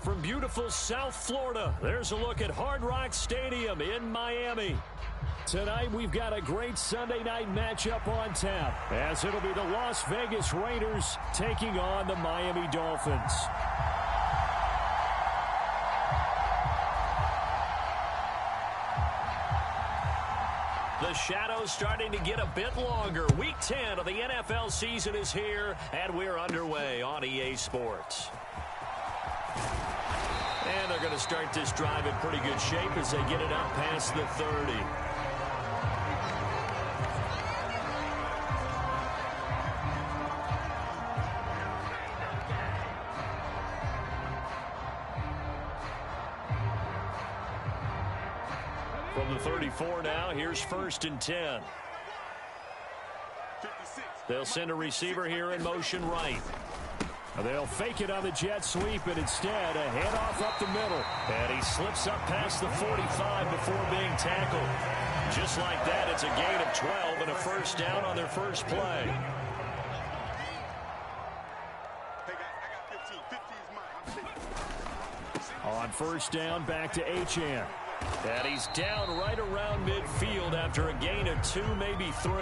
from beautiful South Florida. There's a look at Hard Rock Stadium in Miami. Tonight, we've got a great Sunday night matchup on tap, as it'll be the Las Vegas Raiders taking on the Miami Dolphins. The shadow's starting to get a bit longer. Week 10 of the NFL season is here, and we're underway on EA Sports. And they're going to start this drive in pretty good shape as they get it up past the 30. From the 34 now, here's 1st and 10. They'll send a receiver here in motion right. They'll fake it on the jet sweep, and instead a handoff up the middle. And he slips up past the 45 before being tackled. Just like that, it's a gain of 12 and a first down on their first play. On first down, back to Achane. And he's down right around midfield after a gain of 2, maybe 3.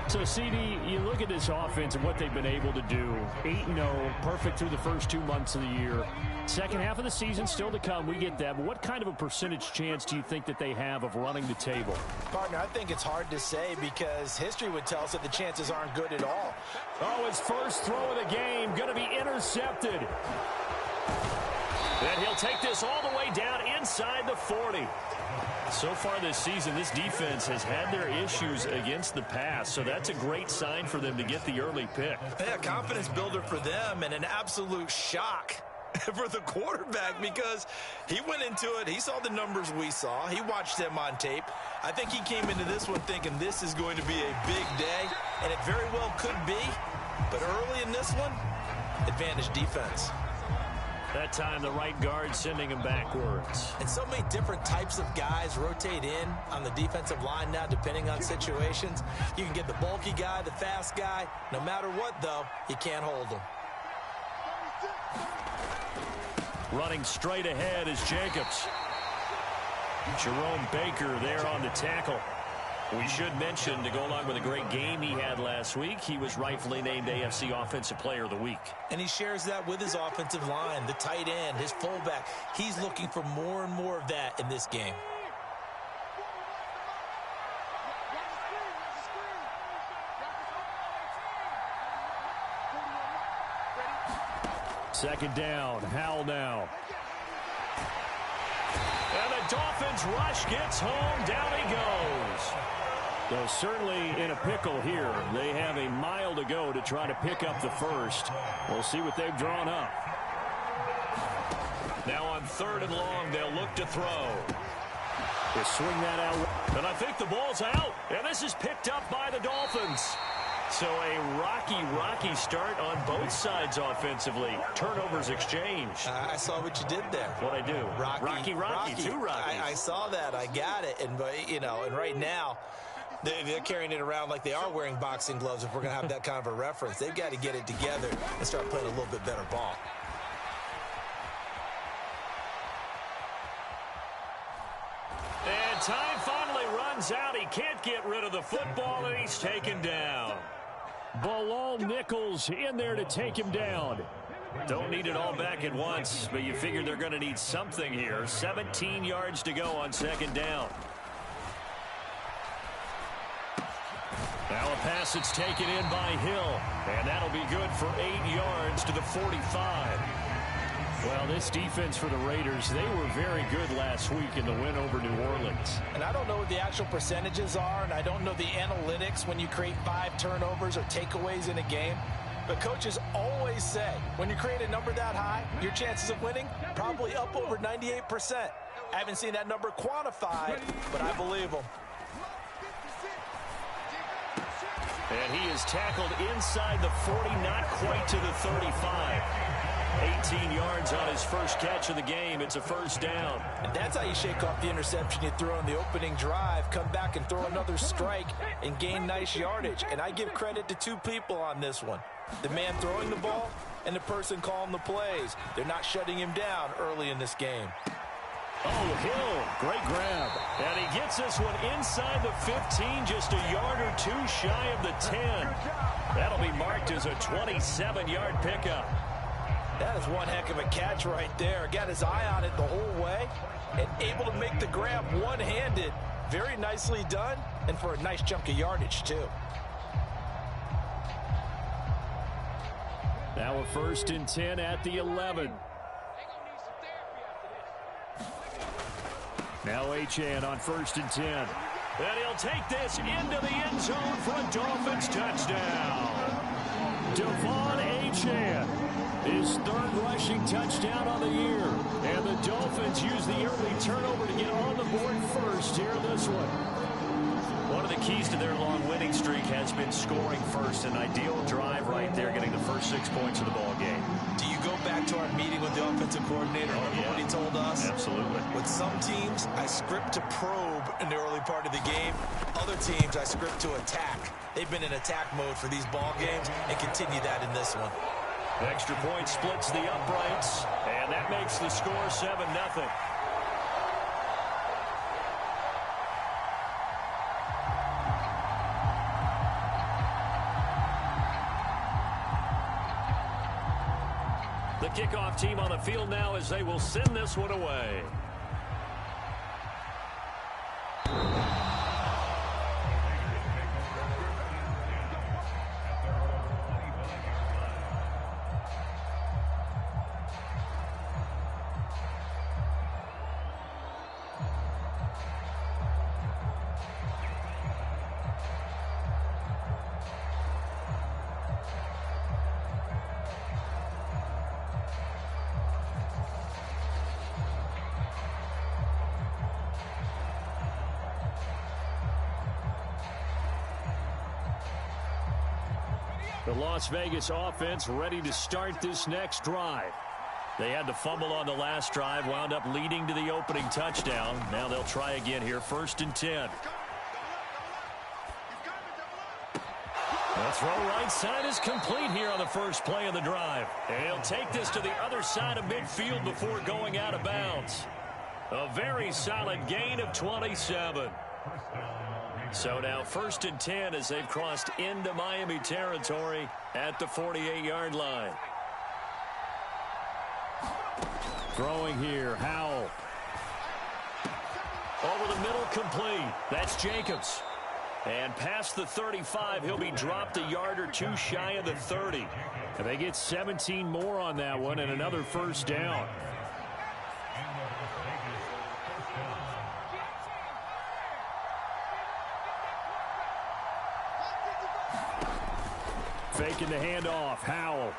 So, CD, you look at this offense and what they've been able to do. 8-0, perfect through the first 2 months of the year. Second half of the season still to come. We get that. But what kind of a percentage chance do you think that they have of running the table? Partner, I think it's hard to say because history would tell us that the chances aren't good at all. Oh, his first throw of the game going to be intercepted. And he'll take this all the way down inside the 40. So far this season, this defense has had their issues against the pass, so that's a great sign for them to get the early pick. Yeah, confidence builder for them and an absolute shock for the quarterback because he went into it. He saw the numbers we saw. He watched them on tape. I think he came into this one thinking this is going to be a big day, and it very well could be. But early in this one, advantage defense. That time, the right guard sending him backwards. And so many different types of guys rotate in on the defensive line now, depending on situations. You can get the bulky guy, the fast guy. No matter what, though, you can't hold them. Running straight ahead is Jacobs. Jerome Baker there on the tackle. We should mention, to go along with a great game he had last week, he was rightfully named AFC Offensive Player of the Week. And he shares that with his offensive line, the tight end, his fullback. He's looking for more and more of that in this game. Second down, Howell now. And the Dolphins rush gets home, down he goes. So certainly in a pickle here. They have a mile to go to try to pick up the first. We'll see what they've drawn up. Now on 3rd and long, they'll look to throw. They swing that out. And I think the ball's out. And this is picked up by the Dolphins. So a rocky start on both sides offensively. Turnovers exchanged. I saw what you did there. What'd I do? Rocky. Two Rockies. I saw that. I got it. And, and right now, they're carrying it around like they are wearing boxing gloves if we're going to have that kind of a reference. They've got to get it together and start playing a little bit better ball. And time finally runs out. He can't get rid of the football, and he's taken down. Bilal Nichols in there to take him down. Don't need it all back at once, but you figure they're going to need something here. 17 yards to go on 2nd down. Now a pass that's taken in by Hill, and that'll be good for 8 yards to the 45. Well, this defense for the Raiders, they were very good last week in the win over New Orleans. And I don't know what the actual percentages are, and I don't know the analytics when you create 5 turnovers or takeaways in a game. But coaches always say, when you create a number that high, your chances of winning probably up over 98%. I haven't seen that number quantified, but I believe them. And he is tackled inside the 40, not quite to the 35. 18 yards on his first catch of the game. It's a first down. And that's how you shake off the interception you throw on the opening drive, come back and throw another strike and gain nice yardage. And I give credit to 2 people on this one. The man throwing the ball and the person calling the plays. They're not shutting him down early in this game. Oh, Hill, great grab. And he gets this one inside the 15, just a yard or two shy of the 10. That'll be marked as a 27-yard pickup. That is one heck of a catch right there. Got his eye on it the whole way and able to make the grab one-handed. Very nicely done, and for a nice chunk of yardage, too. Now a 1st and 10 at the 11. Now Achane on 1st and 10. And he'll take this into the end zone for a Dolphins touchdown. Devon Achane, his 3rd rushing touchdown on the year. And the Dolphins use the early turnover to get on the board first here in this one. One of the keys to their long winning streak has been scoring first. An ideal drive right there, getting the first 6 points of the ball game. Do you go back to our meeting with the offensive coordinator? Remember what he told us? Absolutely. With some teams, I script to probe in the early part of the game. Other teams, I script to attack. They've been in attack mode for these ball games and continue that in this one. Extra point splits the uprights, and that makes the score 7-0. The kickoff team on the field now as they will send this one away. The Las Vegas offense ready to start this next drive. They had to fumble on the last drive, wound up leading to the opening touchdown. Now they'll try again here, 1st and 10. The throw right side is complete here on the first play of the drive. And he'll take this to the other side of midfield before going out of bounds. A very solid gain of 27. So now 1st and 10 as they've crossed into Miami territory at the 48-yard line. Throwing here, Howell. Over the middle, complete. That's Jacobs. And past the 35, he'll be dropped a yard or two shy of the 30. And they get 17 more on that one and another 1st down. Faking the handoff, Howell.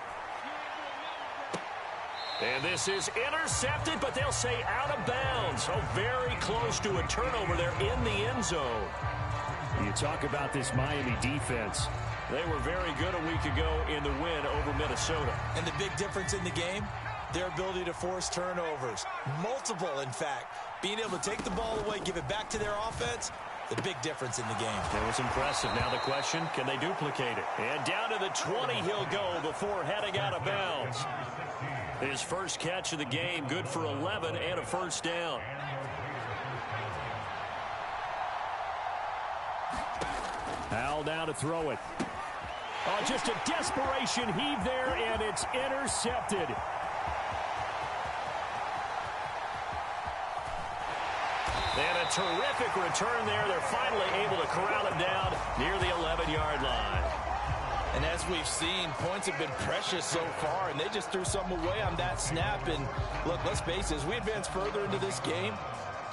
And this is intercepted, but they'll say out of bounds. So very close to a turnover there in the end zone. You talk about this Miami defense. They were very good a week ago in the win over Minnesota. And the big difference in the game, their ability to force turnovers. Multiple, in fact. Being able to take the ball away, give it back to their offense, the big difference in the game. It was impressive. Now the question, can they duplicate it? And down to the 20 he'll go before heading out of bounds. His first catch of the game, good for 11 and a 1st down. Howell now to throw it. Oh, just a desperation heave there, and it's intercepted. And a terrific return there. They're finally able to corral him down near the 11-yard line. And as we've seen, points have been precious so far, and they just threw some away on that snap. And look, let's face it, as we advance further into this game,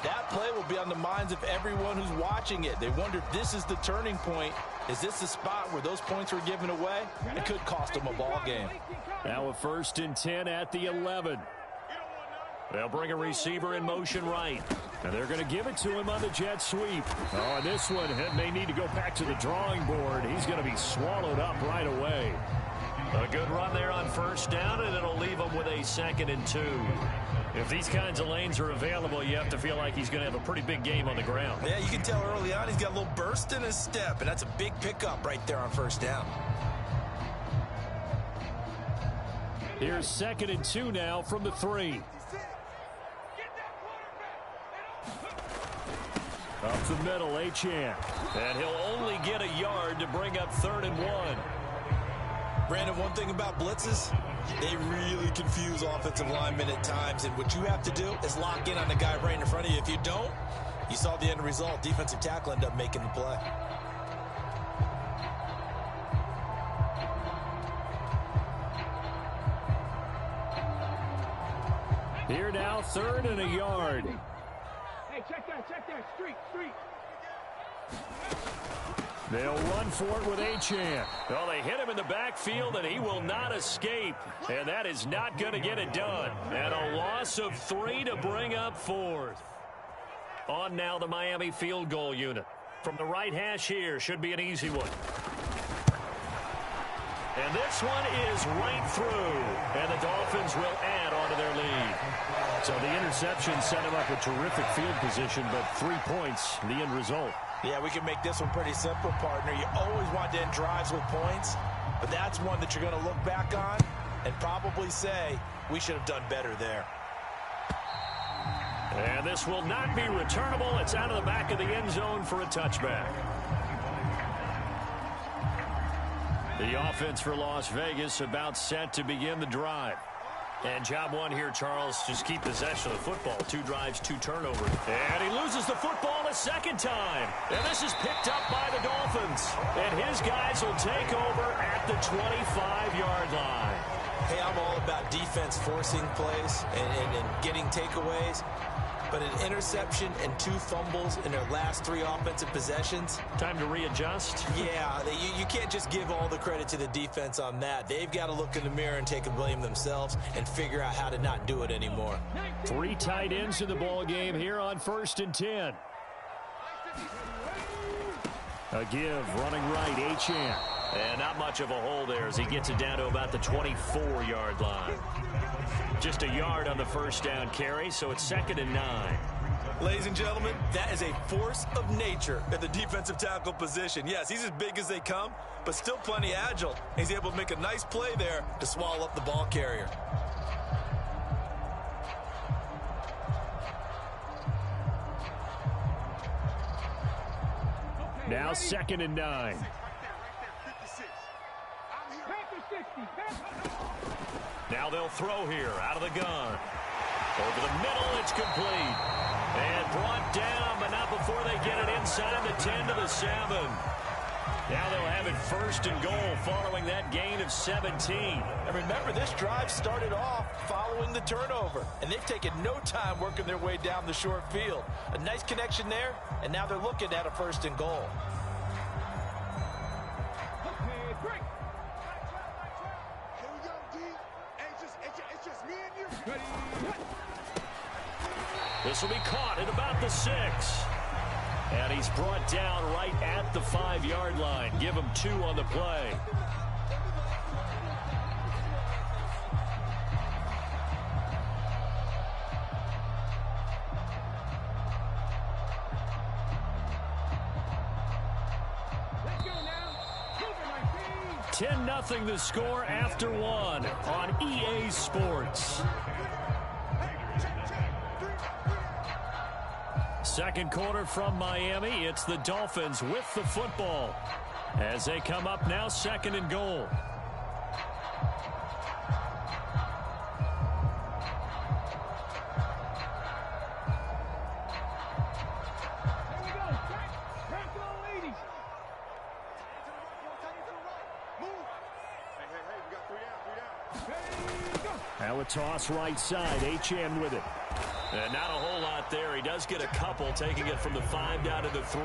that play will be on the minds of everyone who's watching it. They wonder if this is the turning point. Is this the spot where those points were given away? It could cost them a ball game. Now a 1st and 10 at the 11. They'll bring a receiver in motion right. And they're going to give it to him on the jet sweep. Oh, and this one may need to go back to the drawing board. He's going to be swallowed up right away. A good run there on 1st down, and it'll leave him with a 2nd and 2. If these kinds of lanes are available, you have to feel like he's going to have a pretty big game on the ground. Yeah, you can tell early on he's got a little burst in his step, and that's a big pickup right there on 1st down. Here's 2nd and 2 now from the 3. Up the middle, Achane. And he'll only get a yard to bring up 3rd and 1. Brandon, one thing about blitzes, they really confuse offensive linemen at times. And what you have to do is lock in on the guy right in front of you. If you don't, you saw the end result. Defensive tackle ended up making the play. Here now, 3rd and a yard. Hey, check that, street. They'll run for it with Achane. Well, they hit him in the backfield, and he will not escape. And that is not going to get it done. And a loss of 3 to bring up 4th. On now the Miami field goal unit. From the right hash here, should be an easy one. And this one is right through. And the Dolphins will add on to their lead. So the interception set him up with terrific field position, but 3 points, the end result. Yeah, we can make this one pretty simple, partner. You always want to end drives with points, but that's one that you're going to look back on and probably say, we should have done better there. And this will not be returnable. It's out of the back of the end zone for a touchback. The offense for Las Vegas about set to begin the drive. And job one here, Charles, just keep possession of the football. 2 drives, 2 turnovers. And he loses the football a second time. And this is picked up by the Dolphins. And his guys will take over at the 25-yard line. Hey, I'm all about defense forcing plays and getting takeaways. But an interception and 2 fumbles in their last 3 offensive possessions. Time to readjust. Yeah, you can't just give all the credit to the defense on that. They've got to look in the mirror and take the blame themselves and figure out how to not do it anymore. 3 tight ends in the ball game here on 1st and 10. A give, running right, Achane. And not much of a hole there as he gets it down to about the 24-yard line. Just a yard on the first down carry, so it's 2nd and 9. Ladies and gentlemen, that is a force of nature at the defensive tackle position. Yes, he's as big as they come, but still plenty agile. He's able to make a nice play there to swallow up the ball carrier. Now 2nd and 9. Now they'll throw here out of the gun. Over the middle, it's complete. And brought down, but not before they get it inside the 10 to the 7. Now they'll have it 1st and goal following that gain of 17. And remember, this drive started off following the turnover. And they've taken no time working their way down the short field. A nice connection there, and now they're looking at a 1st and goal. This will be caught at about the 6. And he's brought down right at the 5-yard line. Give him 2 on the play. Let's go now. 10-0 the score after 1 on EA Sports. Second quarter from Miami. It's the Dolphins with the football as they come up now 2nd and goal. Now a toss right side. Achane with it. And not a whole lot there. He does get a couple, taking it from the 5 down to the 3.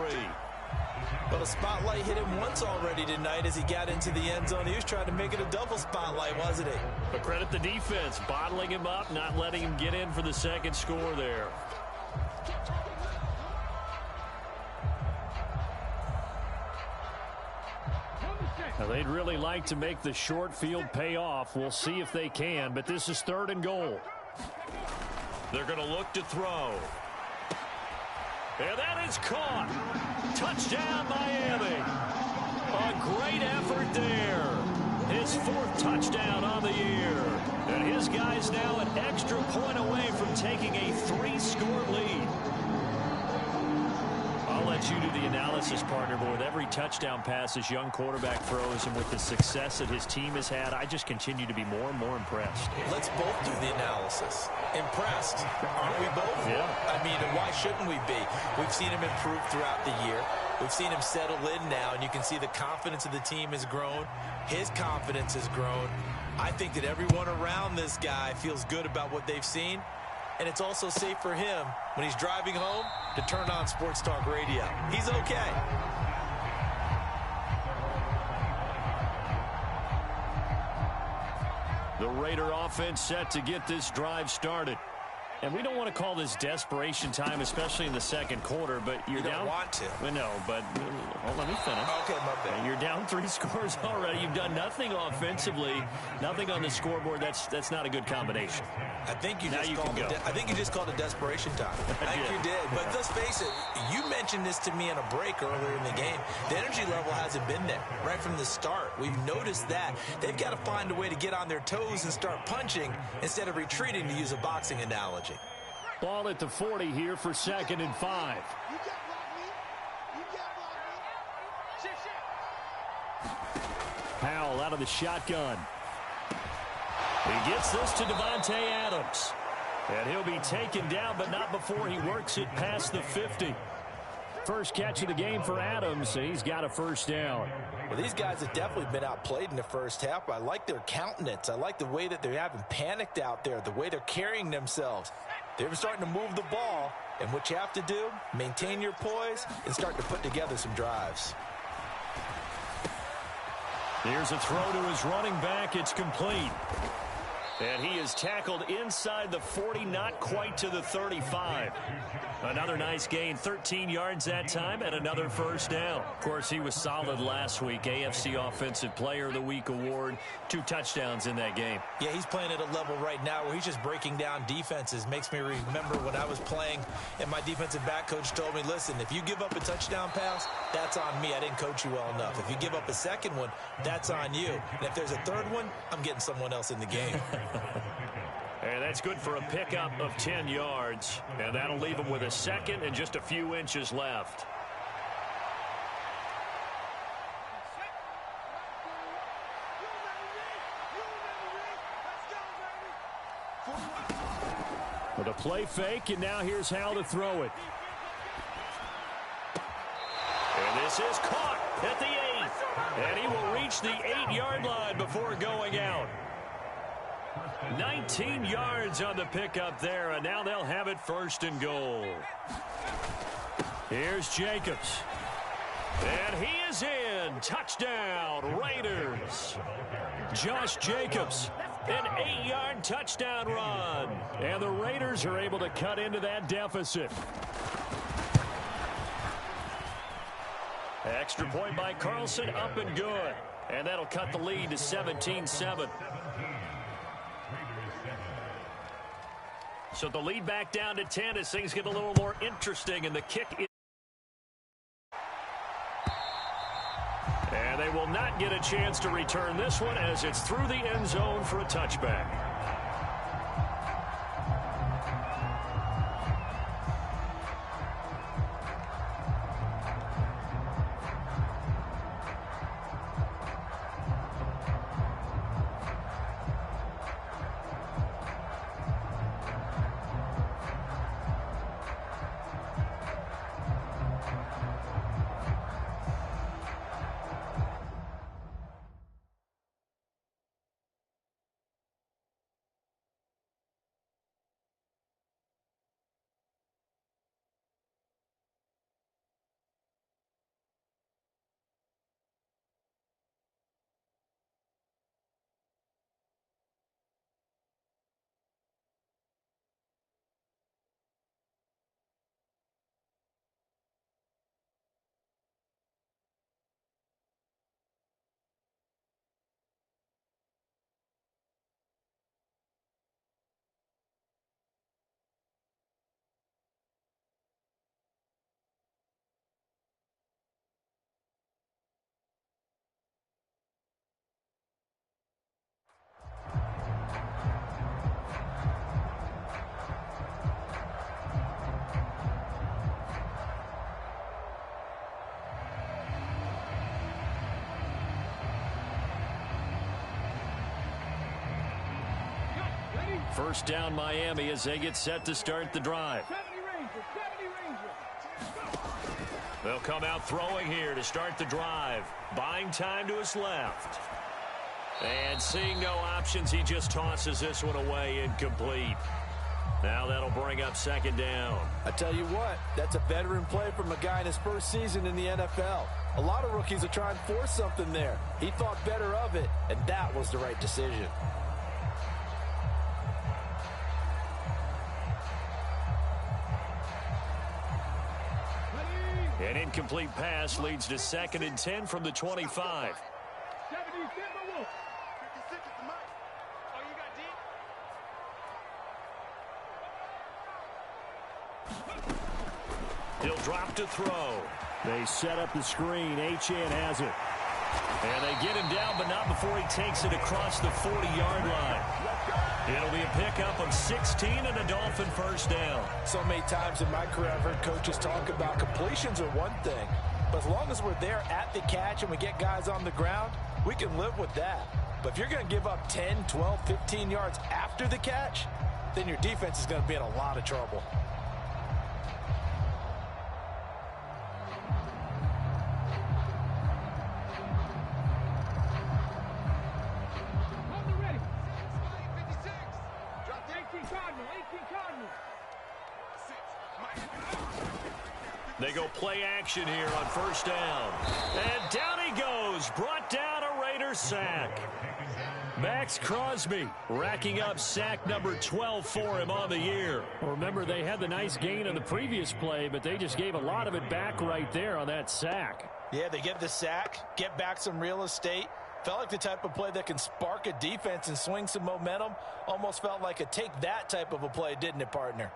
But a spotlight hit him once already tonight as he got into the end zone. He was trying to make it a double spotlight, wasn't he? But credit the defense, bottling him up, not letting him get in for the second score there. Now they'd really like to make the short field pay off. We'll see if they can, but this is 3rd and goal. They're going to look to throw. And that is caught. Touchdown, Miami. A great effort there. His 4th touchdown on the year. And his guys now an extra point away from taking a 3-score lead. I'll let you do the analysis, partner, but with every touchdown pass his young quarterback throws and with the success that his team has had, I just continue to be more and more impressed. Let's both do the analysis. Impressed. Aren't we both? Yeah. I mean, why shouldn't we be? We've seen him improve throughout the year. We've seen him settle in now, and you can see the confidence of the team has grown. His confidence has grown. I think that everyone around this guy feels good about what they've seen, and it's also safe for him when he's driving home to turn on Sports Talk Radio. He's okay. The Raider offense set to get this drive started. And we don't want to call this desperation time, especially in the second quarter, but you're down. You don't want to. Well, no, but let me finish. Okay, my bad. You're down 3 scores already. You've done nothing offensively, nothing on the scoreboard. That's not a good combination. I think you just called it desperation time. I think you did. But let's face it, you mentioned this to me in a break earlier in the game. The energy level hasn't been there right from the start. We've noticed that. They've got to find a way to get on their toes and start punching instead of retreating, to use a boxing analogy. Ball at the 40 here for 2nd and 5. Powell out of the shotgun. He gets this to Davante Adams. And he'll be taken down, but not before he works it past the 50. First catch of the game for Adams. He's got a first down. Well, these guys have definitely been outplayed in the first half. I like their countenance. I like the way that they haven't panicked out there, the way they're carrying themselves. They're starting to move the ball, and what you have to do, maintain your poise and start to put together some drives. Here's a throw to his running back. It's complete. And he is tackled inside the 40, not quite to the 35. Another nice gain, 13 yards that time, and another first down. Of course, he was solid last week. AFC Offensive Player of the Week award, 2 touchdowns in that game. Yeah, he's playing at a level right now where he's just breaking down defenses. Makes me remember when I was playing and my defensive back coach told me, listen, if you give up a touchdown pass, that's on me. I didn't coach you well enough. If you give up a second one, that's on you. And if there's a third one, I'm getting someone else in the game. And that's good for a pickup of 10 yards. And that'll leave him with a second and just a few inches left. With a play fake, and now here's how to throw it. And this is caught at the 8. And he will reach the 8-yard line before going out. 19 yards on the pickup there, and now they'll have it 1st and goal. Here's Jacobs. And he is in. Touchdown, Raiders. Josh Jacobs, an 8-yard touchdown run. And the Raiders are able to cut into that deficit. Extra point by Carlson, up and good. And that'll cut the lead to 17-7. So the lead back down to 10 as things get a little more interesting, and the kick is. And they will not get a chance to return this one as it's through the end zone for a touchback. First down Miami as they get set to start the drive. 70 Rangers. They'll come out throwing here to start the drive. Buying time to his left. And seeing no options, he just tosses this one away incomplete. Now that'll bring up second down. I tell you what, that's a veteran play from a guy in his first season in the NFL. A lot of rookies are trying to force something there. He thought better of it, and that was the right decision. An incomplete pass leads to 2nd and 10 from the 25. 70 Timberwolves. 56 at the mic. Oh, you got deep? He'll drop to throw. They set up the screen. Achane has it. And they get him down, but not before he takes it across the 40-yard line. It'll be a pickup of 16 and a Dolphin first down. So many times in my career I've heard coaches talk about completions are one thing, but as long as we're there at the catch and we get guys on the ground, we can live with that. But if you're going to give up 10, 12, 15 yards after the catch, then your defense is going to be in a lot of trouble. On the ready. 56. Drop 18 Cardinal. 18 Cardinal. 6. They go play action here on first down. And down he goes. Brought down a Raiders sack. Max Crosby racking up sack number 12 for him on the year. Remember, they had the nice gain on the previous play, but they just gave a lot of it back right there on that sack. Yeah, they get the sack, get back some real estate. Felt like the type of play that can spark a defense and swing some momentum. Almost felt like a take that type of a play, didn't it, partner?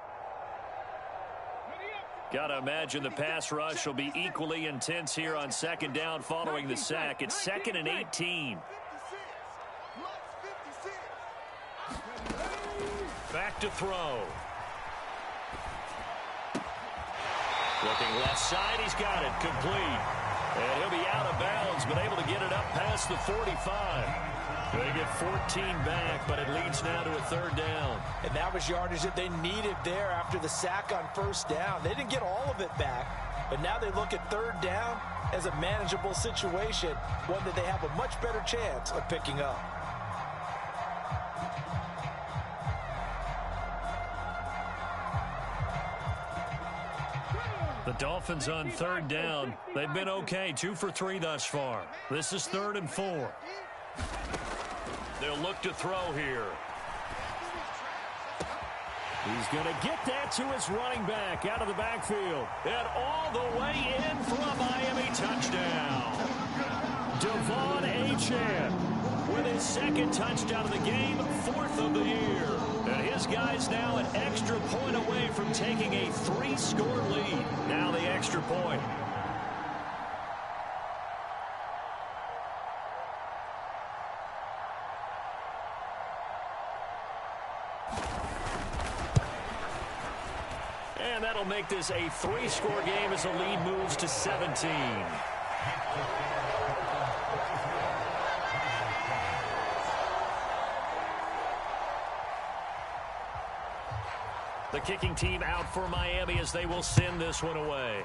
Gotta imagine the pass rush will be equally intense here on second down following the sack. It's 2nd and 18. Back to throw. Looking left side, he's got it complete. And he'll be out of bounds, but able to get it up past the 45. They get 14 back, but it leads now to a third down. And that was yardage that they needed there after the sack on first down. They didn't get all of it back, but now they look at third down as a manageable situation, one that they have a much better chance of picking up. The Dolphins on third down. They've been okay, 2 for 3 thus far. This is 3rd and 4. They'll look to throw here. He's going to get that to his running back out of the backfield. And all the way in for a Miami touchdown. Devon Achane with his 2nd touchdown of the game, 4th of the year. And his guy's now an extra point away from taking a 3-score lead. Now the extra point. And that'll make this a 3-score game as the lead moves to 17. The kicking team out for Miami as they will send this one away.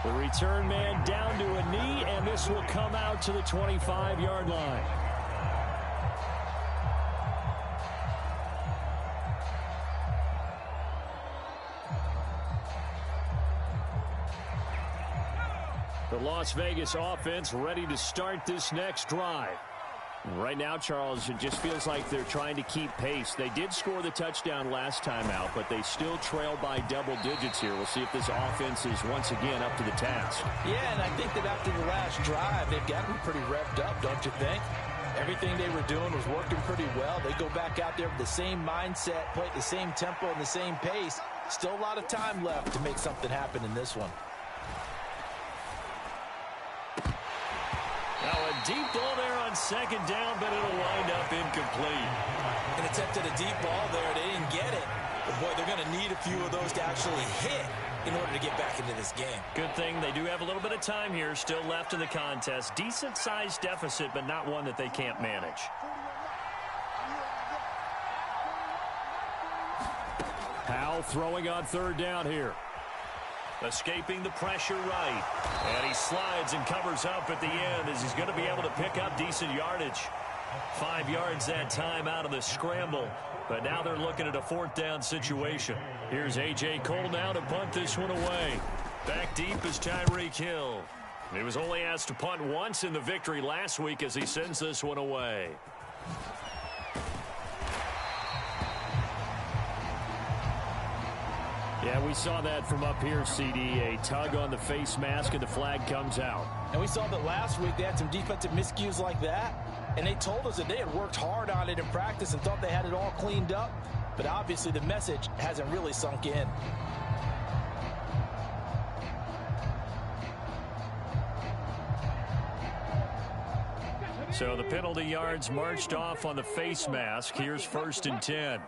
The return man down to a knee, and this will come out to the 25-yard line. The Las Vegas offense ready to start this next drive. Right now, Charles, it just feels like they're trying to keep pace. They did score the touchdown last time out, but they still trail by double digits here. We'll see if this offense is once again up to the task. Yeah, and I think that after the last drive, they've gotten pretty revved up, don't you think? Everything they were doing was working pretty well. They go back out there with the same mindset, play at the same tempo and the same pace. Still a lot of time left to make something happen in this one. Now a deep ball there on second down, but it'll wind up incomplete. An attempt at a deep ball there. They didn't get it. But boy, they're going to need a few of those to actually hit in order to get back into this game. Good thing they do have a little bit of time here still left in the contest. Decent-sized deficit, but not one that they can't manage. Powell throwing on third down here. Escaping the pressure right. And he slides and covers up at the end as he's going to be able to pick up decent yardage. 5 yards that time out of the scramble. But now they're looking at a fourth down situation. Here's A.J. Cole now to punt this one away. Back deep is Tyreek Hill. He was only asked to punt once in the victory last week as he sends this one away. Yeah, we saw that from up here, CD. A tug on the face mask and the flag comes out. And we saw that last week they had some defensive miscues like that. And they told us that they had worked hard on it in practice and thought they had it all cleaned up. But obviously the message hasn't really sunk in. So the penalty yards marched off on the face mask. Here's 1st and 10.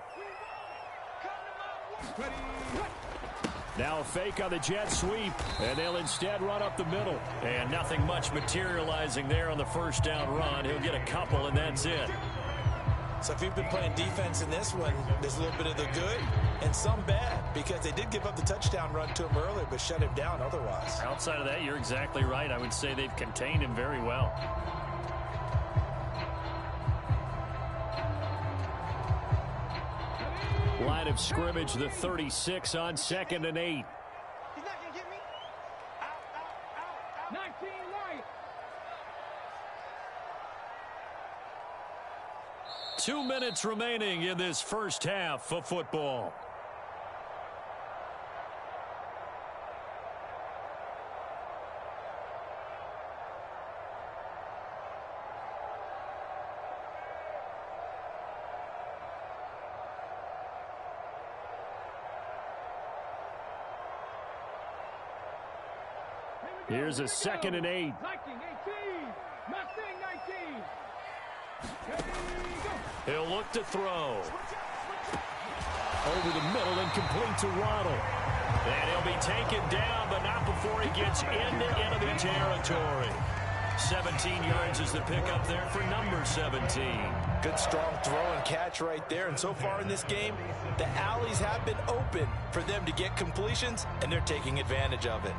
Now a fake on the jet sweep, and they'll instead run up the middle. And nothing much materializing there on the first down run. He'll get a couple, and that's it. So if you've been playing defense in this one, there's a little bit of the good and some bad, because they did give up the touchdown run to him earlier, but shut him down otherwise. Outside of that, you're exactly right. I would say they've contained him very well. Line of scrimmage, the 36 on 2nd and 8. He's not gonna get me. Out. 19 right. 2 minutes remaining in this first half of football. Here's a 2nd and 8. 19, 18. Mustang 19. He'll look to throw. Over the middle and complete to Waddle. And he'll be taken down, but not before he gets into enemy territory. 17 yards is the pickup there for number 17. Good strong throw and catch right there. And so far in this game, the alleys have been open for them to get completions, and they're taking advantage of it.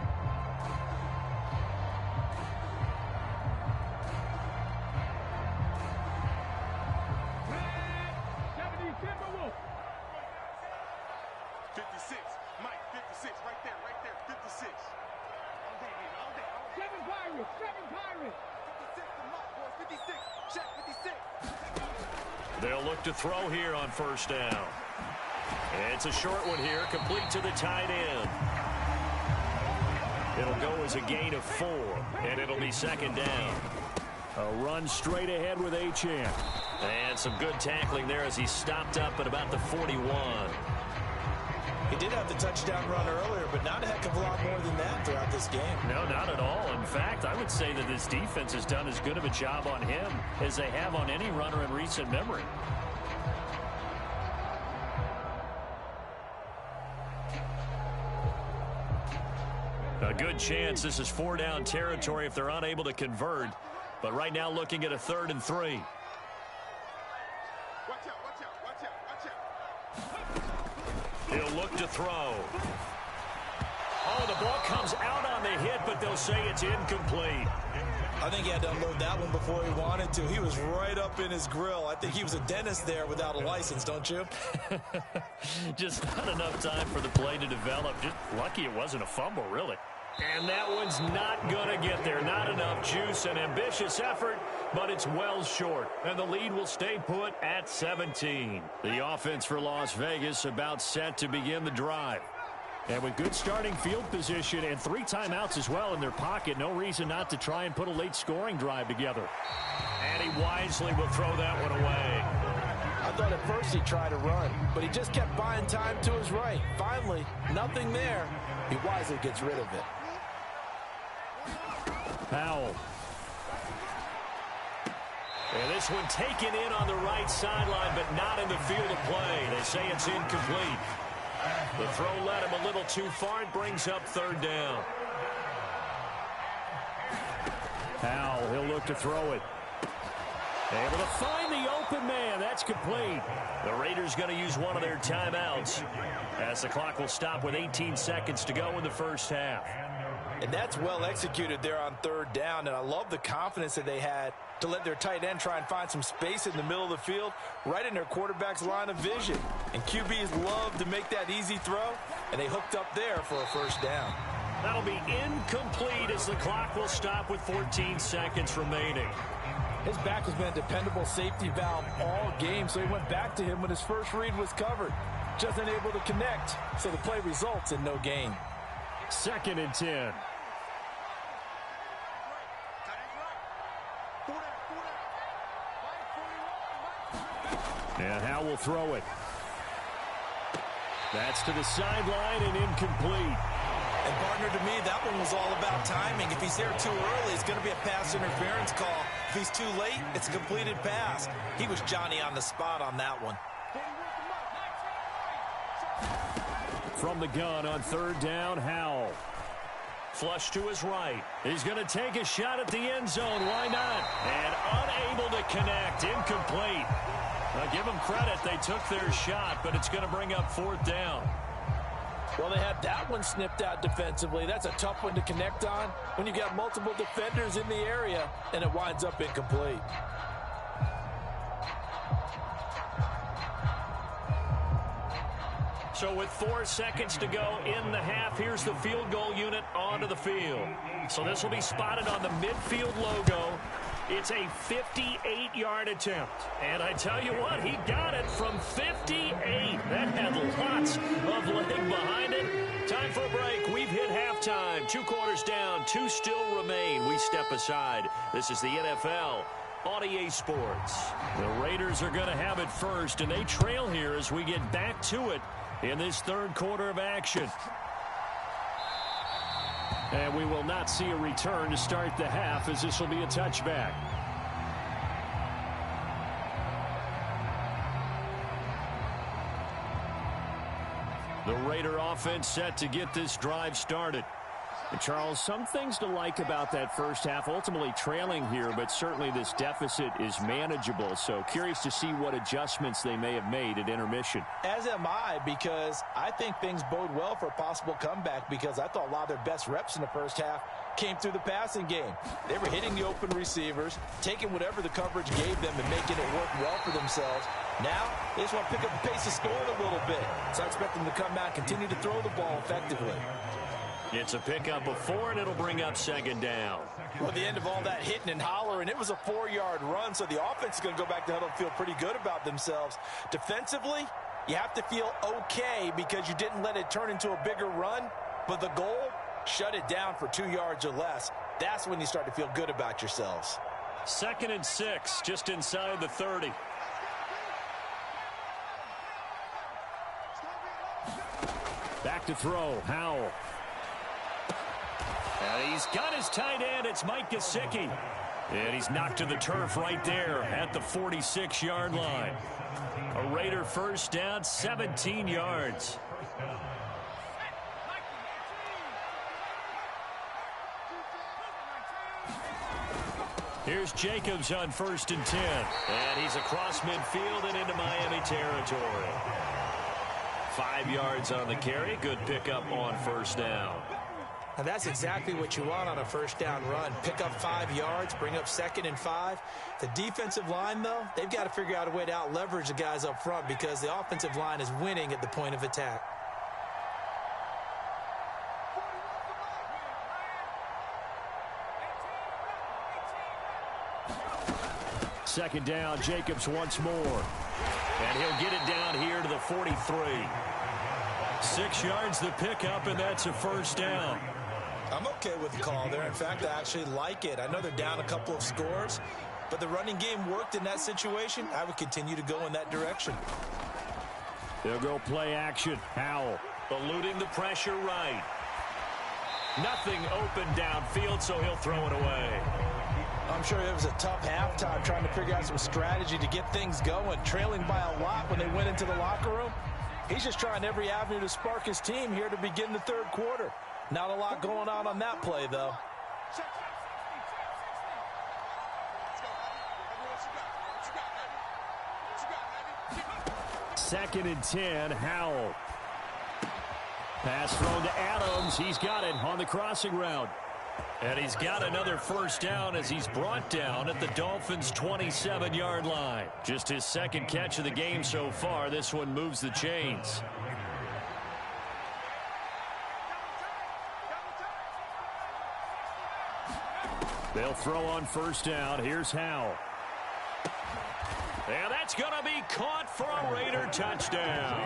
They'll look to throw here on first down. It's a short one here, complete to the tight end. It'll go as a gain of 4, and it'll be 2nd down. A run straight ahead with Achane. And some good tackling there as he stopped up at about the 41. He did have the touchdown run earlier, but not a heck of a lot more than that throughout this game. No, not at all. In fact, I would say that this defense has done as good of a job on him as they have on any runner in recent memory. A good chance this is 4-down territory if they're unable to convert. But right now looking at a 3rd and 3. He'll look to throw. Oh, the ball comes out on the hit, but they'll say it's incomplete. I think he had to unload that one before he wanted to. He was right up in his grill. I think he was a dentist there without a license, don't you? Just not enough time for the play to develop. Just lucky it wasn't a fumble, really. And that one's not going to get there. Not enough juice. An ambitious effort, but it's well short. And the lead will stay put at 17. The offense for Las Vegas about set to begin the drive. And with good starting field position and 3 timeouts as well in their pocket, no reason not to try and put a late scoring drive together. And he wisely will throw that one away. I thought at first he'd try to run, but he just kept buying time to his right. Finally, nothing there. He wisely gets rid of it. Powell. And this one taken in on the right sideline, but not in the field of play. They say it's incomplete. The throw led him a little too far. It brings up third down. Howell, he'll look to throw it. Able to find the open man. That's complete. The Raiders going to use one of their timeouts as the clock will stop with 18 seconds to go in the first half. And that's well executed there on third down, and I love the confidence that they had to let their tight end try and find some space in the middle of the field, right in their quarterback's line of vision. And QBs love to make that easy throw, and they hooked up there for a first down. That'll be incomplete as the clock will stop with 14 seconds remaining. His back has been a dependable safety valve all game, so he went back to him when his first read was covered. Just unable to connect, so the play results in no gain. 2nd and 10. And Howell will throw it. That's to the sideline and incomplete. And, partner, to me, that one was all about timing. If he's there too early, it's going to be a pass interference call. If he's too late, it's a completed pass. He was Johnny on the spot on that one. From the gun on third down, Howell. Flush to his right. He's going to take a shot at the end zone. Why not? And unable to connect. Incomplete. Now, give them credit. They took their shot, but it's going to bring up fourth down. Well, they had that one snipped out defensively. That's a tough one to connect on when you got multiple defenders in the area, and it winds up incomplete. So with 4 seconds to go in the half, here's the field goal unit onto the field. So this will be spotted on the midfield logo. It's a 58-yard attempt. And I tell you what, he got it from 58. That had lots of leg behind it. Time for a break. We've hit halftime. 2 quarters down, 2 still remain. We step aside. This is the NFL on EA Sports. The Raiders are going to have it first, and they trail here as we get back to it in this third quarter of action. And we will not see a return to start the half, as this will be a touchback. The Raider offense set to get this drive started. And Charles, some things to like about that first half. Ultimately trailing here, but certainly this deficit is manageable. So curious to see what adjustments they may have made at intermission. As am I, because I think things bode well for a possible comeback, because I thought a lot of their best reps in the first half came through the passing game. They were hitting the open receivers, taking whatever the coverage gave them and making it work well for themselves. Now, they just want to pick up the pace of scoring a little bit. So I expect them to come out and continue to throw the ball effectively. It's a pickup of 4, and it'll bring up second down. Well, at the end of all that hitting and hollering, it was a 4-yard run, so the offense is going to go back to huddle and feel pretty good about themselves. Defensively, you have to feel okay because you didn't let it turn into a bigger run, but the goal, shut it down for 2 yards or less. That's when you start to feel good about yourselves. 2nd and 6, just inside the 30. Back to throw, Howell. And he's got his tight end. It's Mike Gesicki. And he's knocked to the turf right there at the 46-yard line. A Raider first down, 17 yards. Here's Jacobs on 1st and 10. And he's across midfield and into Miami territory. 5 yards on the carry. Good pickup on first down. And that's exactly what you want on a first down run. Pick up 5 yards, bring up 2nd and 5. The defensive line, though, they've got to figure out a way to out-leverage the guys up front because the offensive line is winning at the point of attack. Second down, Jacobs once more. And he'll get it down here to the 43. 6 yards the pickup, and that's a first down. I'm okay with the call there. In fact, I actually like it. I know they're down a couple of scores, but the running game worked in that situation. I would continue to go in that direction. They'll go play action. Howell eluding the pressure right. Nothing open downfield, so he'll throw it away. I'm sure it was a tough halftime trying to figure out some strategy to get things going, trailing by a lot when they went into the locker room. He's just trying every avenue to spark his team here to begin the third quarter. Not a lot going on that play, though. Second and 10, Howell. Pass thrown to Adams. He's got it on the crossing route. And he's got another first down as he's brought down at the Dolphins' 27-yard line. Just his second catch of the game so far. This one moves the chains. They'll throw on first down. Here's Howell. And that's going to be caught for a Raider touchdown.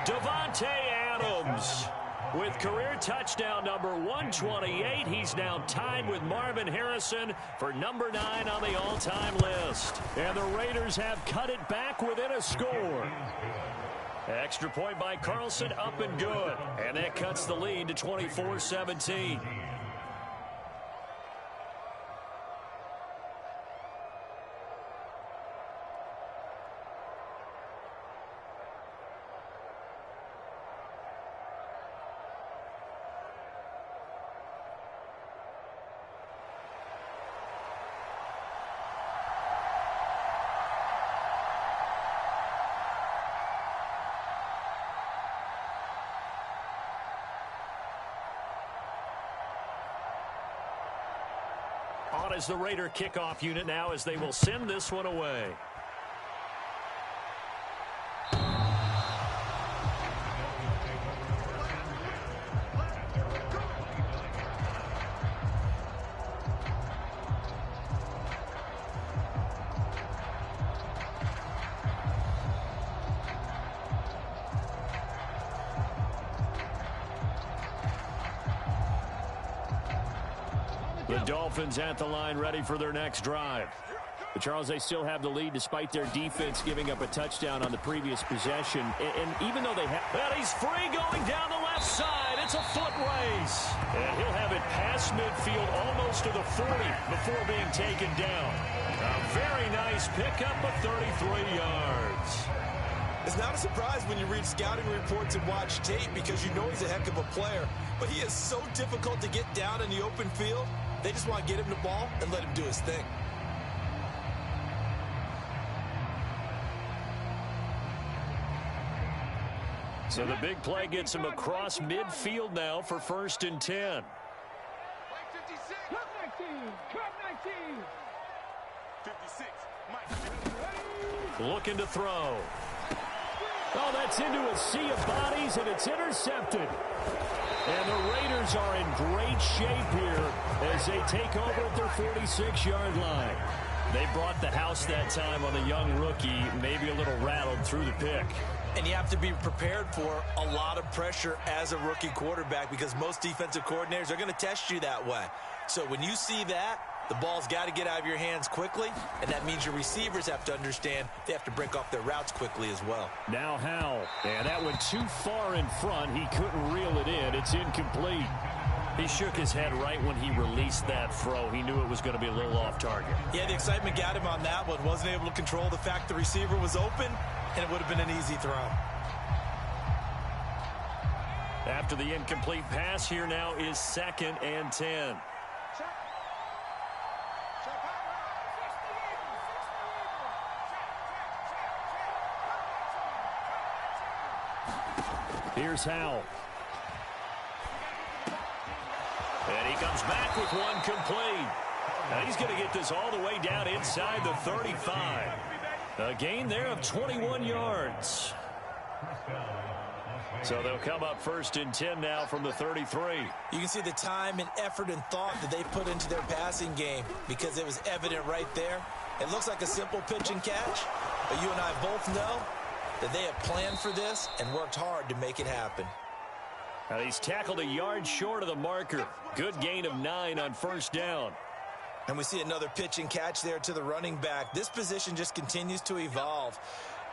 Davante Adams with career touchdown number 128. He's now tied with Marvin Harrison for number 9 on the all-time list. And the Raiders have cut it back within a score. Extra point by Carlson, up and good. And that cuts the lead to 24-17. On as the Raider kickoff unit now as they will send this one away. The Dolphins at the line, ready for their next drive. But Charles, they still have the lead despite their defense giving up a touchdown on the previous possession. And even though they have... And he's free going down the left side. It's a foot race. And he'll have it past midfield almost to the 40 before being taken down. A very nice pickup of 33 yards. It's not a surprise when you read scouting reports and watch tape because you know he's a heck of a player. But he is so difficult to get down in the open field. They just want to get him the ball and let him do his thing. So the big play gets him across midfield now for 1st and 10. 56. Club 19. Club 19. 56. Mike. Looking to throw. Oh, that's into a sea of bodies, and it's intercepted. And the Raiders are in great shape here as they take over at their 46-yard line. They brought the house that time on the young rookie, maybe a little rattled through the pick. And you have to be prepared for a lot of pressure as a rookie quarterback because most defensive coordinators are going to test you that way. So when you see that, the ball's got to get out of your hands quickly, and that means your receivers have to understand they have to break off their routes quickly as well. Now Howell. And that went too far in front. He couldn't reel it in. It's incomplete. He shook his head right when he released that throw. He knew it was going to be a little off target. Yeah, the excitement got him on that one. Wasn't able to control the fact the receiver was open, and it would have been an easy throw. After the incomplete pass, here now is 2nd and 10. Here's Howell. And he comes back with one complete. Now he's going to get this all the way down inside the 35. A gain there of 21 yards. So they'll come up 1st and 10 now from the 33. You can see the time and effort and thought that they put into their passing game because it was evident right there. It looks like a simple pitch and catch, but you and I both know that they have planned for this and worked hard to make it happen. Now he's tackled a yard short of the marker. Good gain of 9 on 1st down. And we see another pitch and catch there to the running back. This position just continues to evolve.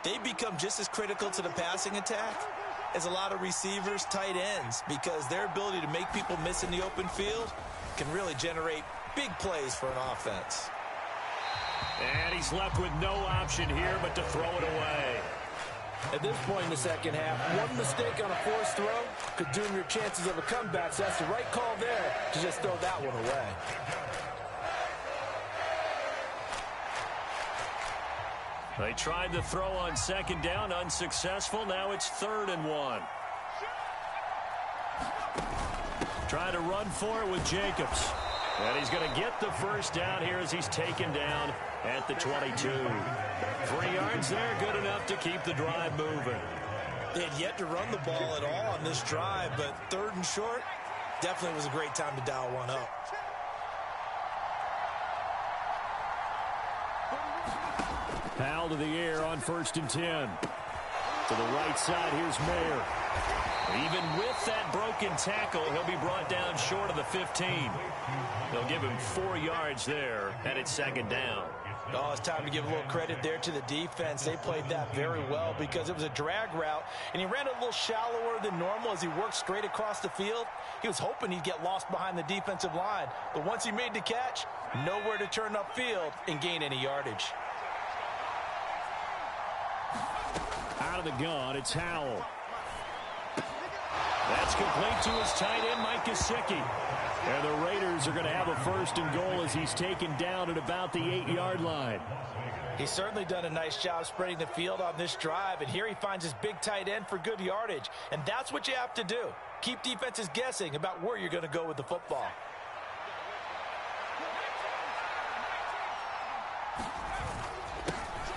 They become just as critical to the passing attack as a lot of receivers, tight ends, because their ability to make people miss in the open field can really generate big plays for an offense. And he's left with no option here but to throw it away. At this point in the second half, one mistake on a forced throw could doom your chances of a comeback, so that's the right call there to just throw that one away. They tried the throw on second down, unsuccessful. Now it's 3rd and 1. Trying to run for it with Jacobs. And he's going to get the first down here as he's taken down at the 22. 3 yards there, good enough to keep the drive moving. They had yet to run the ball at all on this drive, but 3rd and short definitely was a great time to dial one up. Powell to the air on 1st and 10. To the right side, here's Mayer. Even with that broken tackle, he'll be brought down short of the 15. They'll give him 4 yards there, and it's 2nd down. Oh, it's time to give a little credit there to the defense. They played that very well because it was a drag route, and he ran a little shallower than normal as he worked straight across the field. He was hoping he'd get lost behind the defensive line, but once he made the catch, nowhere to turn upfield and gain any yardage. Out of the gun, it's Howell. That's complete to his tight end, Mike Gesicki. And the Raiders are going to have a 1st and goal as he's taken down at about the 8-yard line. He's certainly done a nice job spreading the field on this drive, and here he finds his big tight end for good yardage. And that's what you have to do. Keep defenses guessing about where you're going to go with the football.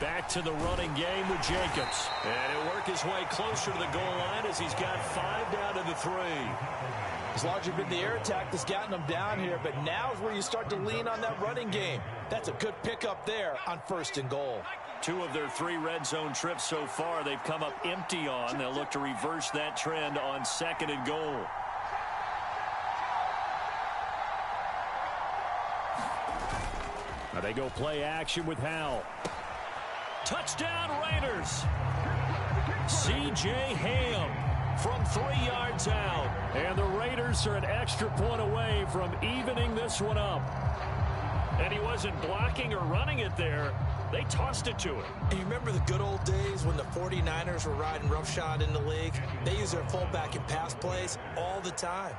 Back to the running game with Jacobs. And he'll work his way closer to the goal line as he's got 5 down to the 3. It's largely been the air attack that's gotten them down here, but now is where you start to lean on that running game. That's a good pickup there on 1st and goal. 2 of their 3 red zone trips so far they've come up empty on. They'll look to reverse that trend on 2nd and goal. Now they go play action with Howell. Touchdown Raiders. C.J. Ham from 3 yards out. And the Raiders are an extra point away from evening this one up. And he wasn't blocking or running it there. They tossed it to him. And you remember the good old days when the 49ers were riding roughshod in the league? They use their fullback in pass plays all the time.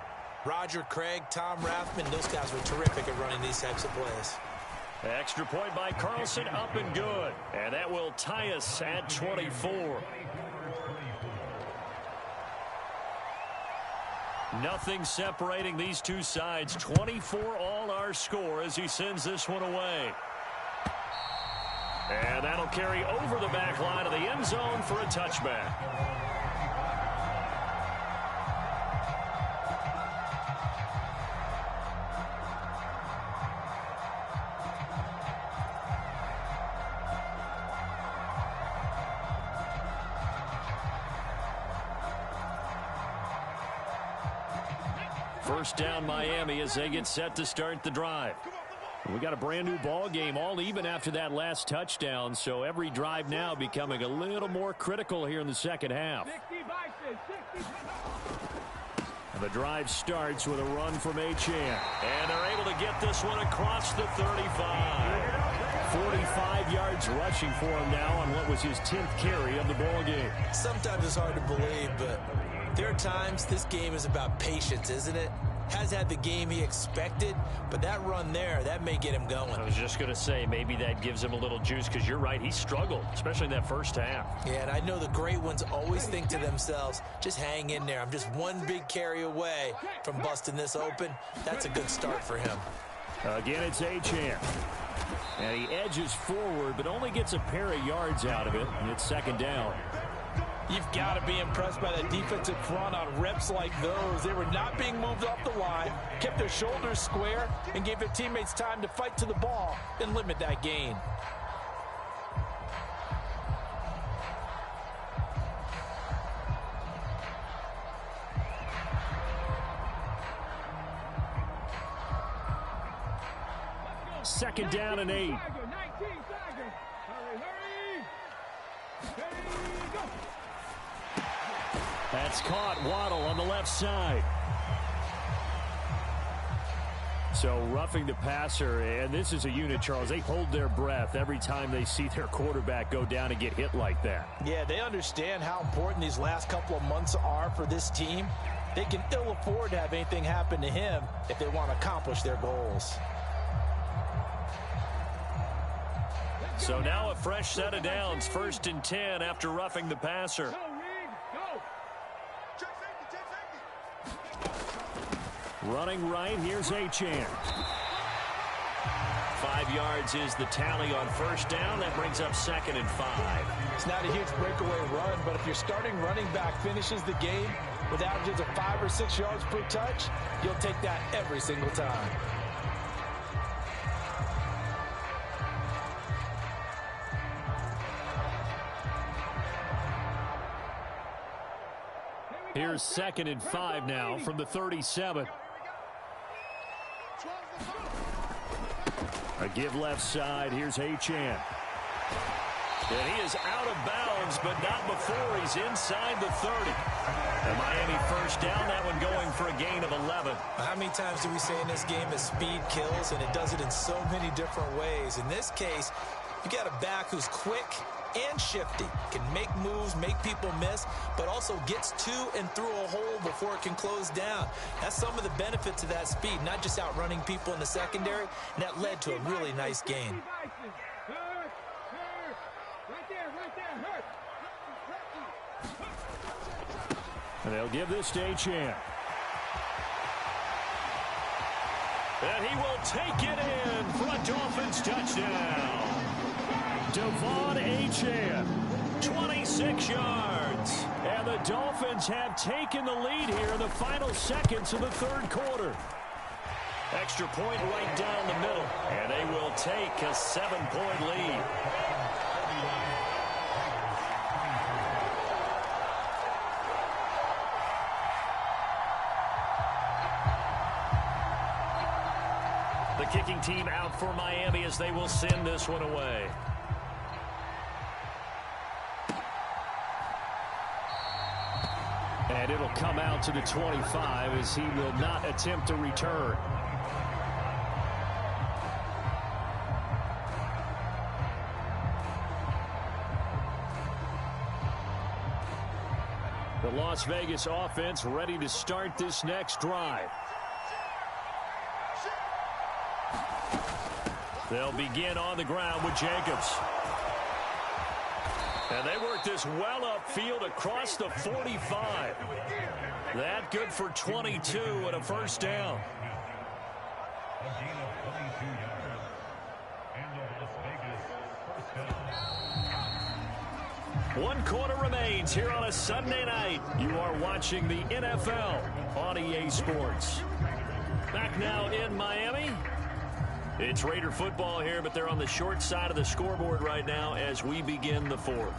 Roger Craig, Tom Rathman, those guys were terrific at running these types of plays. Extra point by Carlson, up and good. And that will tie us at 24. Nothing separating these two sides. 24 all our score as he sends this one away. And that'll carry over the back line of the end zone for a touchback. First down Miami as they get set to start the drive. We got a brand new ball game, all even after that last touchdown, so every drive now becoming a little more critical here in the second half. And the drive starts with a run from Achane. And they're able to get this one across the 35. 45 yards rushing for him now on what was his 10th carry of the ball game. Sometimes it's hard to believe, but there are times this game is about patience, isn't it? Has had the game he expected, but that run there, that may get him going. I was just going to say, maybe that gives him a little juice, because you're right, he struggled, especially in that first half. Yeah, and I know the great ones always think to themselves, just hang in there. I'm just one big carry away from busting this open. That's a good start for him. Again, it's Achane. And he edges forward, but only gets a pair of yards out of it, and it's second down. You've got to be impressed by that defensive front on reps like those. They were not being moved off the line, kept their shoulders square, and gave their teammates time to fight to the ball and limit that gain. Second down and 8. That's caught. Waddle on the left side. So roughing the passer, and this is a unit, Charles. They hold their breath every time they see their quarterback go down and get hit like that. Yeah, they understand how important these last couple of months are for this team. They can ill afford to have anything happen to him if they want to accomplish their goals. So now a fresh set of downs, 1st and 10 after roughing the passer. Running right, here's Achane. 5 yards is the tally on 1st down. That brings up 2nd and 5. It's not a huge breakaway run, but if your starting running back finishes the game with averages of 5 or 6 yards per touch, you'll take that every single time. Here's 2nd and 5 now from the 37. A give left side. Here's Achane. And he is out of bounds, but not before he's inside the 30. And Miami 1st down, that one going for a gain of 11. How many times do we say in this game that speed kills, and it does it in so many different ways? In this case, you got a back who's quick and shifty, can make moves, make people miss, but also gets to and through a hole before it can close down. That's some of the benefits of that speed, not just outrunning people in the secondary, and that led to a really nice gain. And they'll give this to Achane. And he will take it in for a Dolphins touchdown. Devon Achane, 26 yards. and the Dolphins have taken the lead here in the final seconds of the 3rd quarter. Extra point right down the middle, and they will take a 7-point lead. The kicking team out for Miami as they will send this one away. And it'll come out to the 25 as he will not attempt to return. The Las Vegas offense ready to start this next drive. They'll begin on the ground with Jacobs. And they work this well upfield across the 45. That good for 22 and a 1st down. A gain of 22 yards. And the Las Vegas 1st down. 1 quarter remains here on a Sunday night. You are watching the NFL on EA Sports. Back now in Miami. It's Raider football here, but they're on the short side of the scoreboard right now as we begin the 4th.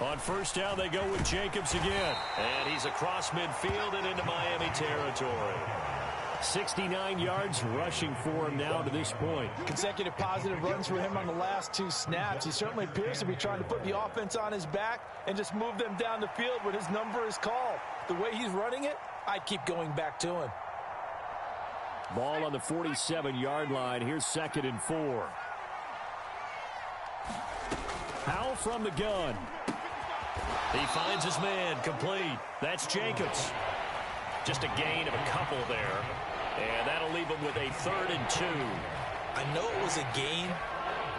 On 1st down, they go with Jacobs again. And he's across midfield and into Miami territory. 69 yards rushing for him now to this point. Consecutive positive runs for him on the last 2 snaps. He certainly appears to be trying to put the offense on his back and just move them down the field when his number is called. The way he's running it, I'd keep going back to him. Ball on the 47-yard line. Here's 2nd and 4. Howell from the gun. He finds his man complete. That's Jacobs. Just a gain of a couple there. And that'll leave him with a 3rd and 2. I know it was a gain,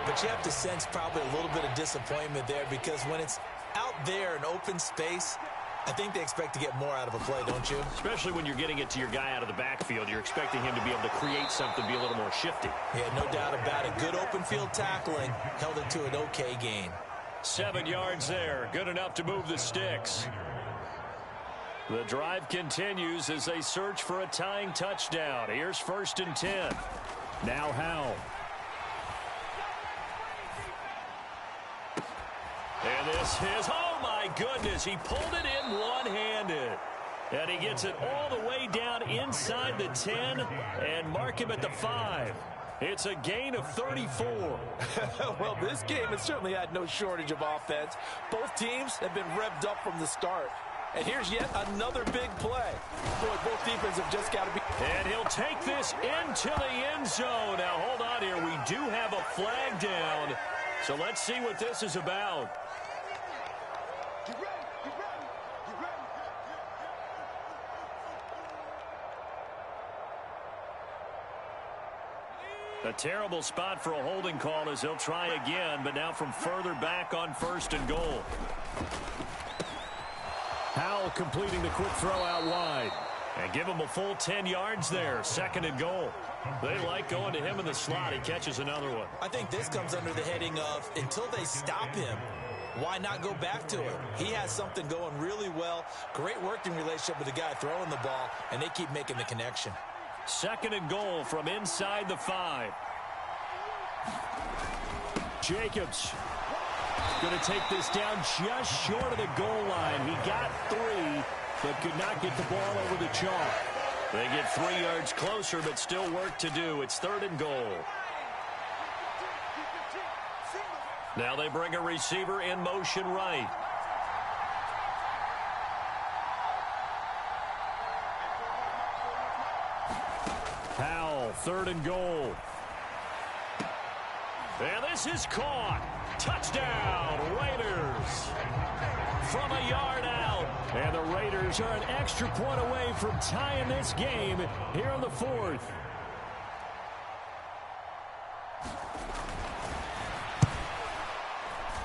but you have to sense probably a little bit of disappointment there because when it's out there in open space, I think they expect to get more out of a play, don't you? Especially when you're getting it to your guy out of the backfield. You're expecting him to be able to create something, be a little more shifty. Yeah, no doubt about it. Good open field tackling held it to an okay gain. 7 yards there. Good enough to move the sticks. The drive continues as they search for a tying touchdown. Here's 1st and 10. Now Howell. And this is, oh my goodness, he pulled it in one-handed. And he gets it all the way down inside the 10 and mark him at the 5. It's a gain of 34. Well, this game has certainly had no shortage of offense. Both teams have been revved up from the start. And here's yet another big play. Boy, both defenses have just got to be... And he'll take this into the end zone. Now, hold on here. We do have a flag down. So let's see what this is about. Get ready, get ready, get ready. A terrible spot for a holding call as they'll try again, but now from further back on 1st and goal. Howell completing the quick throw out wide. And give him a full 10 yards there, 2nd and goal. They like going to him in the slot. He catches another one. I think this comes under the heading of until they stop him, why not go back to it? He has something going really well. Great working relationship with the guy throwing the ball, and they keep making the connection. 2nd and goal from inside the 5. Jacobs going to take this down just short of the goal line. He got 3, but could not get the ball over the chalk. They get 3 yards closer, but still work to do. It's 3rd and goal. Now they bring a receiver in motion right. Howell, 3rd and goal. And this is caught. Touchdown, Raiders. From a yard out. And the Raiders are an extra point away from tying this game here in the 4th.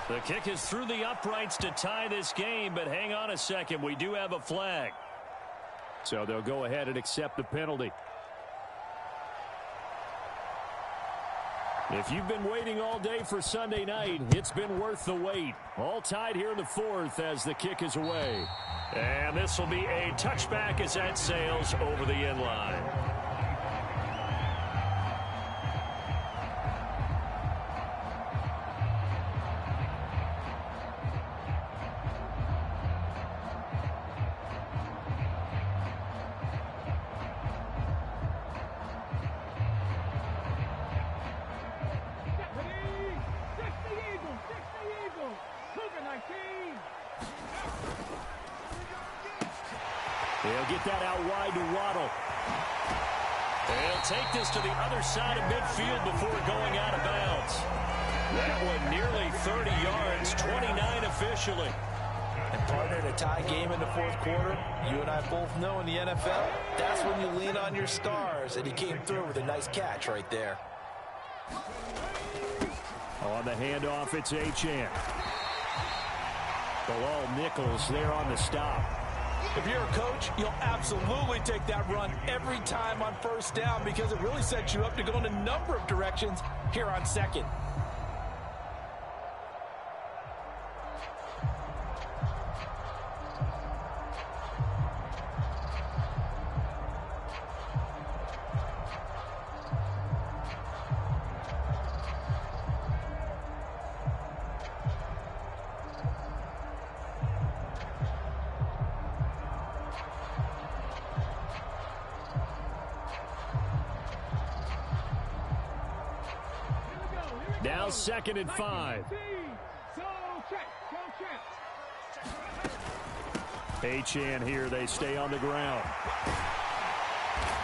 The kick is through the uprights to tie this game, but hang on a second. We do have a flag. So they'll go ahead and accept the penalty. If you've been waiting all day for Sunday night, it's been worth the wait. All tied here in the 4th as the kick is away. And this will be a touchback as that sails over the end line. They'll get that out wide to Waddle. They'll take this to the other side of midfield before going out of bounds. That one nearly 30 yards, 29 officially. And partner, in a tie game in the 4th quarter, you and I both know in the NFL, that's when you lean on your stars. And he came through with a nice catch right there. On the handoff, it's Achane. Bilal Nichols there on the stop. If you're a coach, you'll absolutely take that run every time on 1st down because it really sets you up to go in a number of directions here on 2nd. Now 2nd and 5. Achane here. They stay on the ground.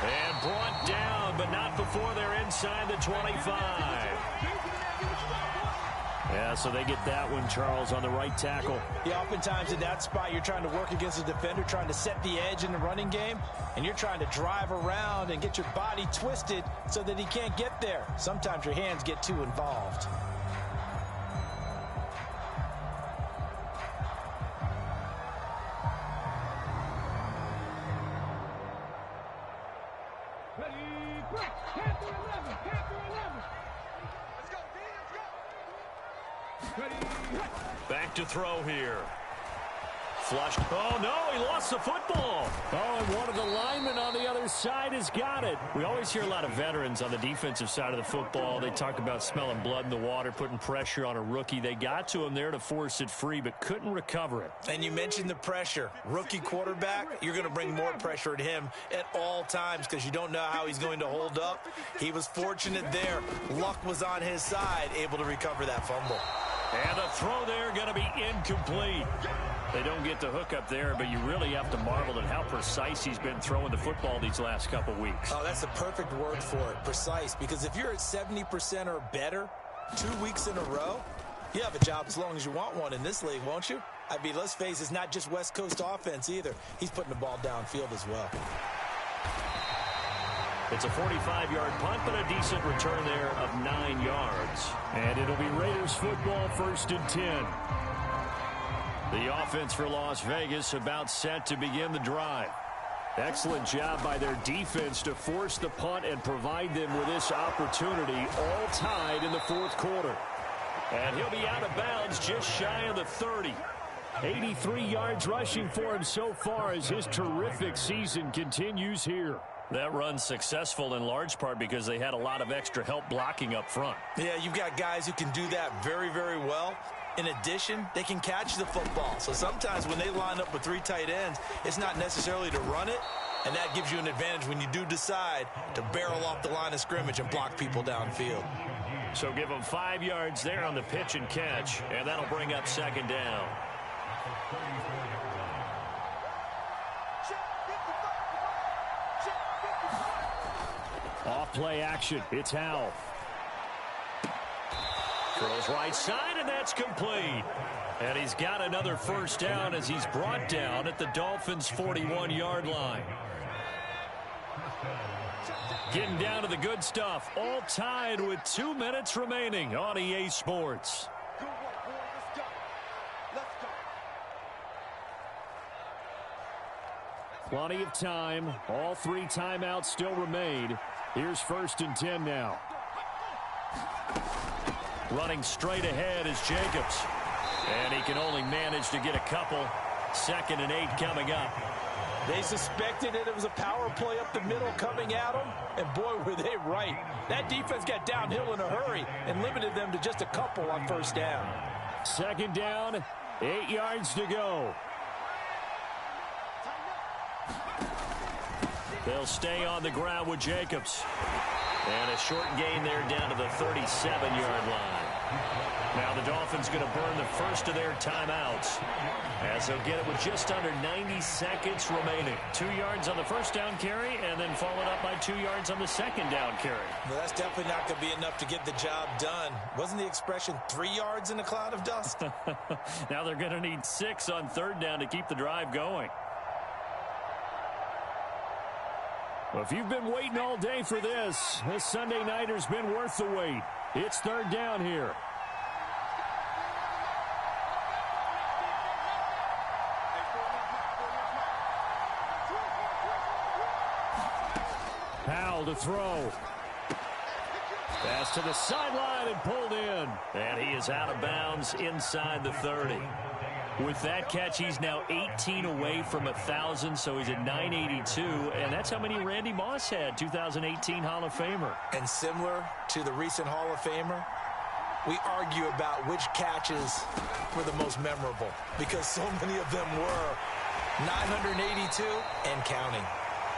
And brought down, but not before they're inside the 25. Yeah, so they get that one, Charles, on the right tackle. Yeah, oftentimes in that spot, you're trying to work against a defender, trying to set the edge in the running game, and you're trying to drive around and get your body twisted so that he can't get there. Sometimes your hands get too involved. Back to throw here. flushed. Oh, no, he lost the football. Oh, and one of the linemen on the other side has got it. We always hear a lot of veterans on the defensive side of the football. They talk about smelling blood in the water, putting pressure on a rookie. They got to him there to force it free, but couldn't recover it. And you mentioned the pressure. Rookie quarterback, you're going to bring more pressure at him at all times because you don't know how he's going to hold up. He was fortunate there. Luck was on his side, able to recover that fumble. And the throw there going to be incomplete. They don't get the hook up there, but you really have to marvel at how precise he's been throwing the football these last couple weeks. Oh, that's the perfect word for it, precise. Because if you're at 70% or better 2 weeks in a row, you have a job as long as you want one in this league, won't you? I mean, let's face it, it's not just West Coast offense either. He's putting the ball downfield as well. It's a 45-yard punt, but a decent return there of 9 yards. And it'll be Raiders football, 1st and 10. The offense for Las Vegas about set to begin the drive. Excellent job by their defense to force the punt and provide them with this opportunity, all tied in the 4th quarter. And he'll be out of bounds just shy of the 30. 83 yards rushing for him so far as his terrific season continues here. That run's successful in large part because they had a lot of extra help blocking up front. Yeah, you've got guys who can do that very, very well. In addition, they can catch the football. So sometimes when they line up with 3 tight ends, it's not necessarily to run it, and that gives you an advantage when you do decide to barrel off the line of scrimmage and block people downfield. So give them 5 yards there on the pitch and catch, and that'll bring up 2nd down. Off play action. It's Howell. Throws right side, and that's complete. And he's got another 1st down as he's brought down at the Dolphins' 41-yard line. Getting down to the good stuff. All tied with 2 minutes remaining on EA Sports. Good work, boys. Let's go. Plenty of time. All 3 timeouts still remain. Here's 1st and 10 now. Running straight ahead is Jacobs. And he can only manage to get a couple. 2nd and 8 coming up. They suspected it was a power play up the middle coming at them, and boy, were they right. That defense got downhill in a hurry and limited them to just a couple on 1st down. 2nd down, 8 yards to go. They'll stay on the ground with Jacobs. And a short gain there down to the 37-yard line. Now the Dolphins going to burn the first of their timeouts as they'll get it with just under 90 seconds remaining. 2 yards on the 1st down carry and then followed up by 2 yards on the 2nd down carry. Well, that's definitely not going to be enough to get the job done. Wasn't the expression 3 yards in a cloud of dust? Now they're going to need 6 on 3rd down to keep the drive going. Well, if you've been waiting all day for this Sunday nighter's been worth the wait. It's 3rd down here. Howell to throw. Pass to the sideline and pulled in. And he is out of bounds inside the 30. With that catch, he's now 18 away from 1,000, so he's at 982, and that's how many Randy Moss had, 2018 Hall of Famer. And similar to the recent Hall of Famer, we argue about which catches were the most memorable because so many of them were 982 and counting.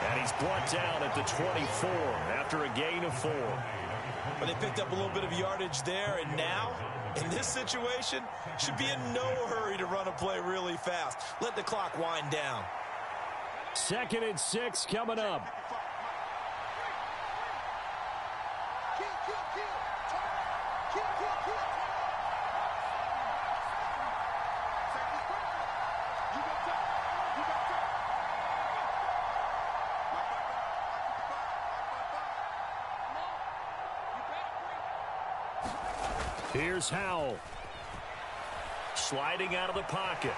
And he's brought down at the 24 after a gain of 4. But they picked up a little bit of yardage there, and now, in this situation, should be in no hurry to run a play really fast. Let the clock wind down. 2nd and 6 coming up. Here's Howell. Sliding out of the pocket.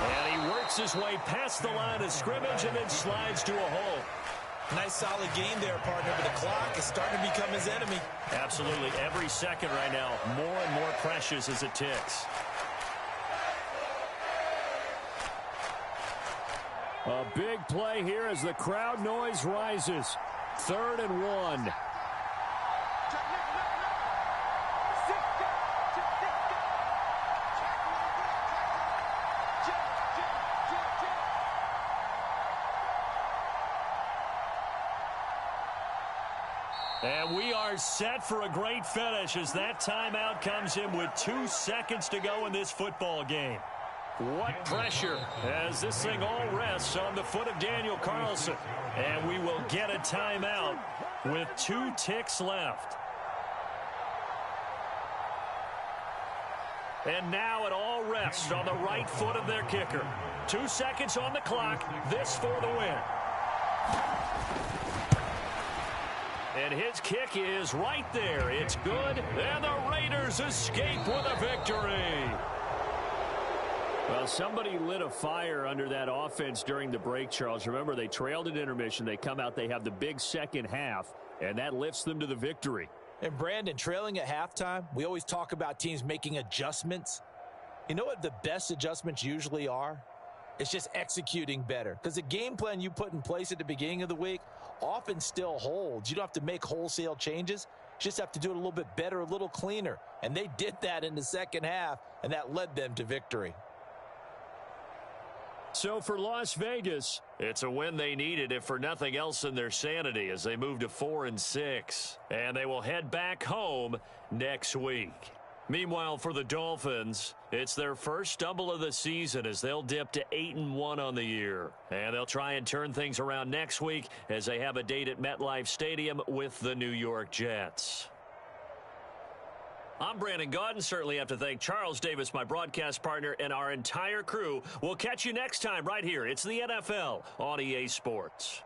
And he works his way past the line of scrimmage and then slides to a hole. Nice solid gain there, partner, but the clock is starting to become his enemy. Absolutely. Every second right now, more and more precious as it ticks. A big play here as the crowd noise rises. 3rd and 1. And we are set for a great finish as that timeout comes in with 2 seconds to go in this football game. What pressure as this thing all rests on the foot of Daniel Carlson. And we will get a timeout with 2 ticks left. And now it all rests on the right foot of their kicker. 2 seconds on the clock. This for the win. And his kick is right there. It's good. And the Raiders escape with a victory. Well, somebody lit a fire under that offense during the break, Charles. Remember, they trailed at intermission. They come out, they have the big second half, and that lifts them to the victory. And Brandon, trailing at halftime, we always talk about teams making adjustments. You know what the best adjustments usually are? It's just executing better. Because the game plan you put in place at the beginning of the week often still holds. You don't have to make wholesale changes. You just have to do it a little bit better, a little cleaner. And they did that in the second half, and that led them to victory. So for Las Vegas, it's a win they needed, if for nothing else in their sanity, as they move to 4-6. And they will head back home next week. Meanwhile, for the Dolphins, it's their first stumble of the season as they'll dip to 8-1 on the year. And they'll try and turn things around next week as they have a date at MetLife Stadium with the New York Jets. I'm Brandon Gaudin. Certainly have to thank Charles Davis, my broadcast partner, and our entire crew. We'll catch you next time right here. It's the NFL on EA Sports.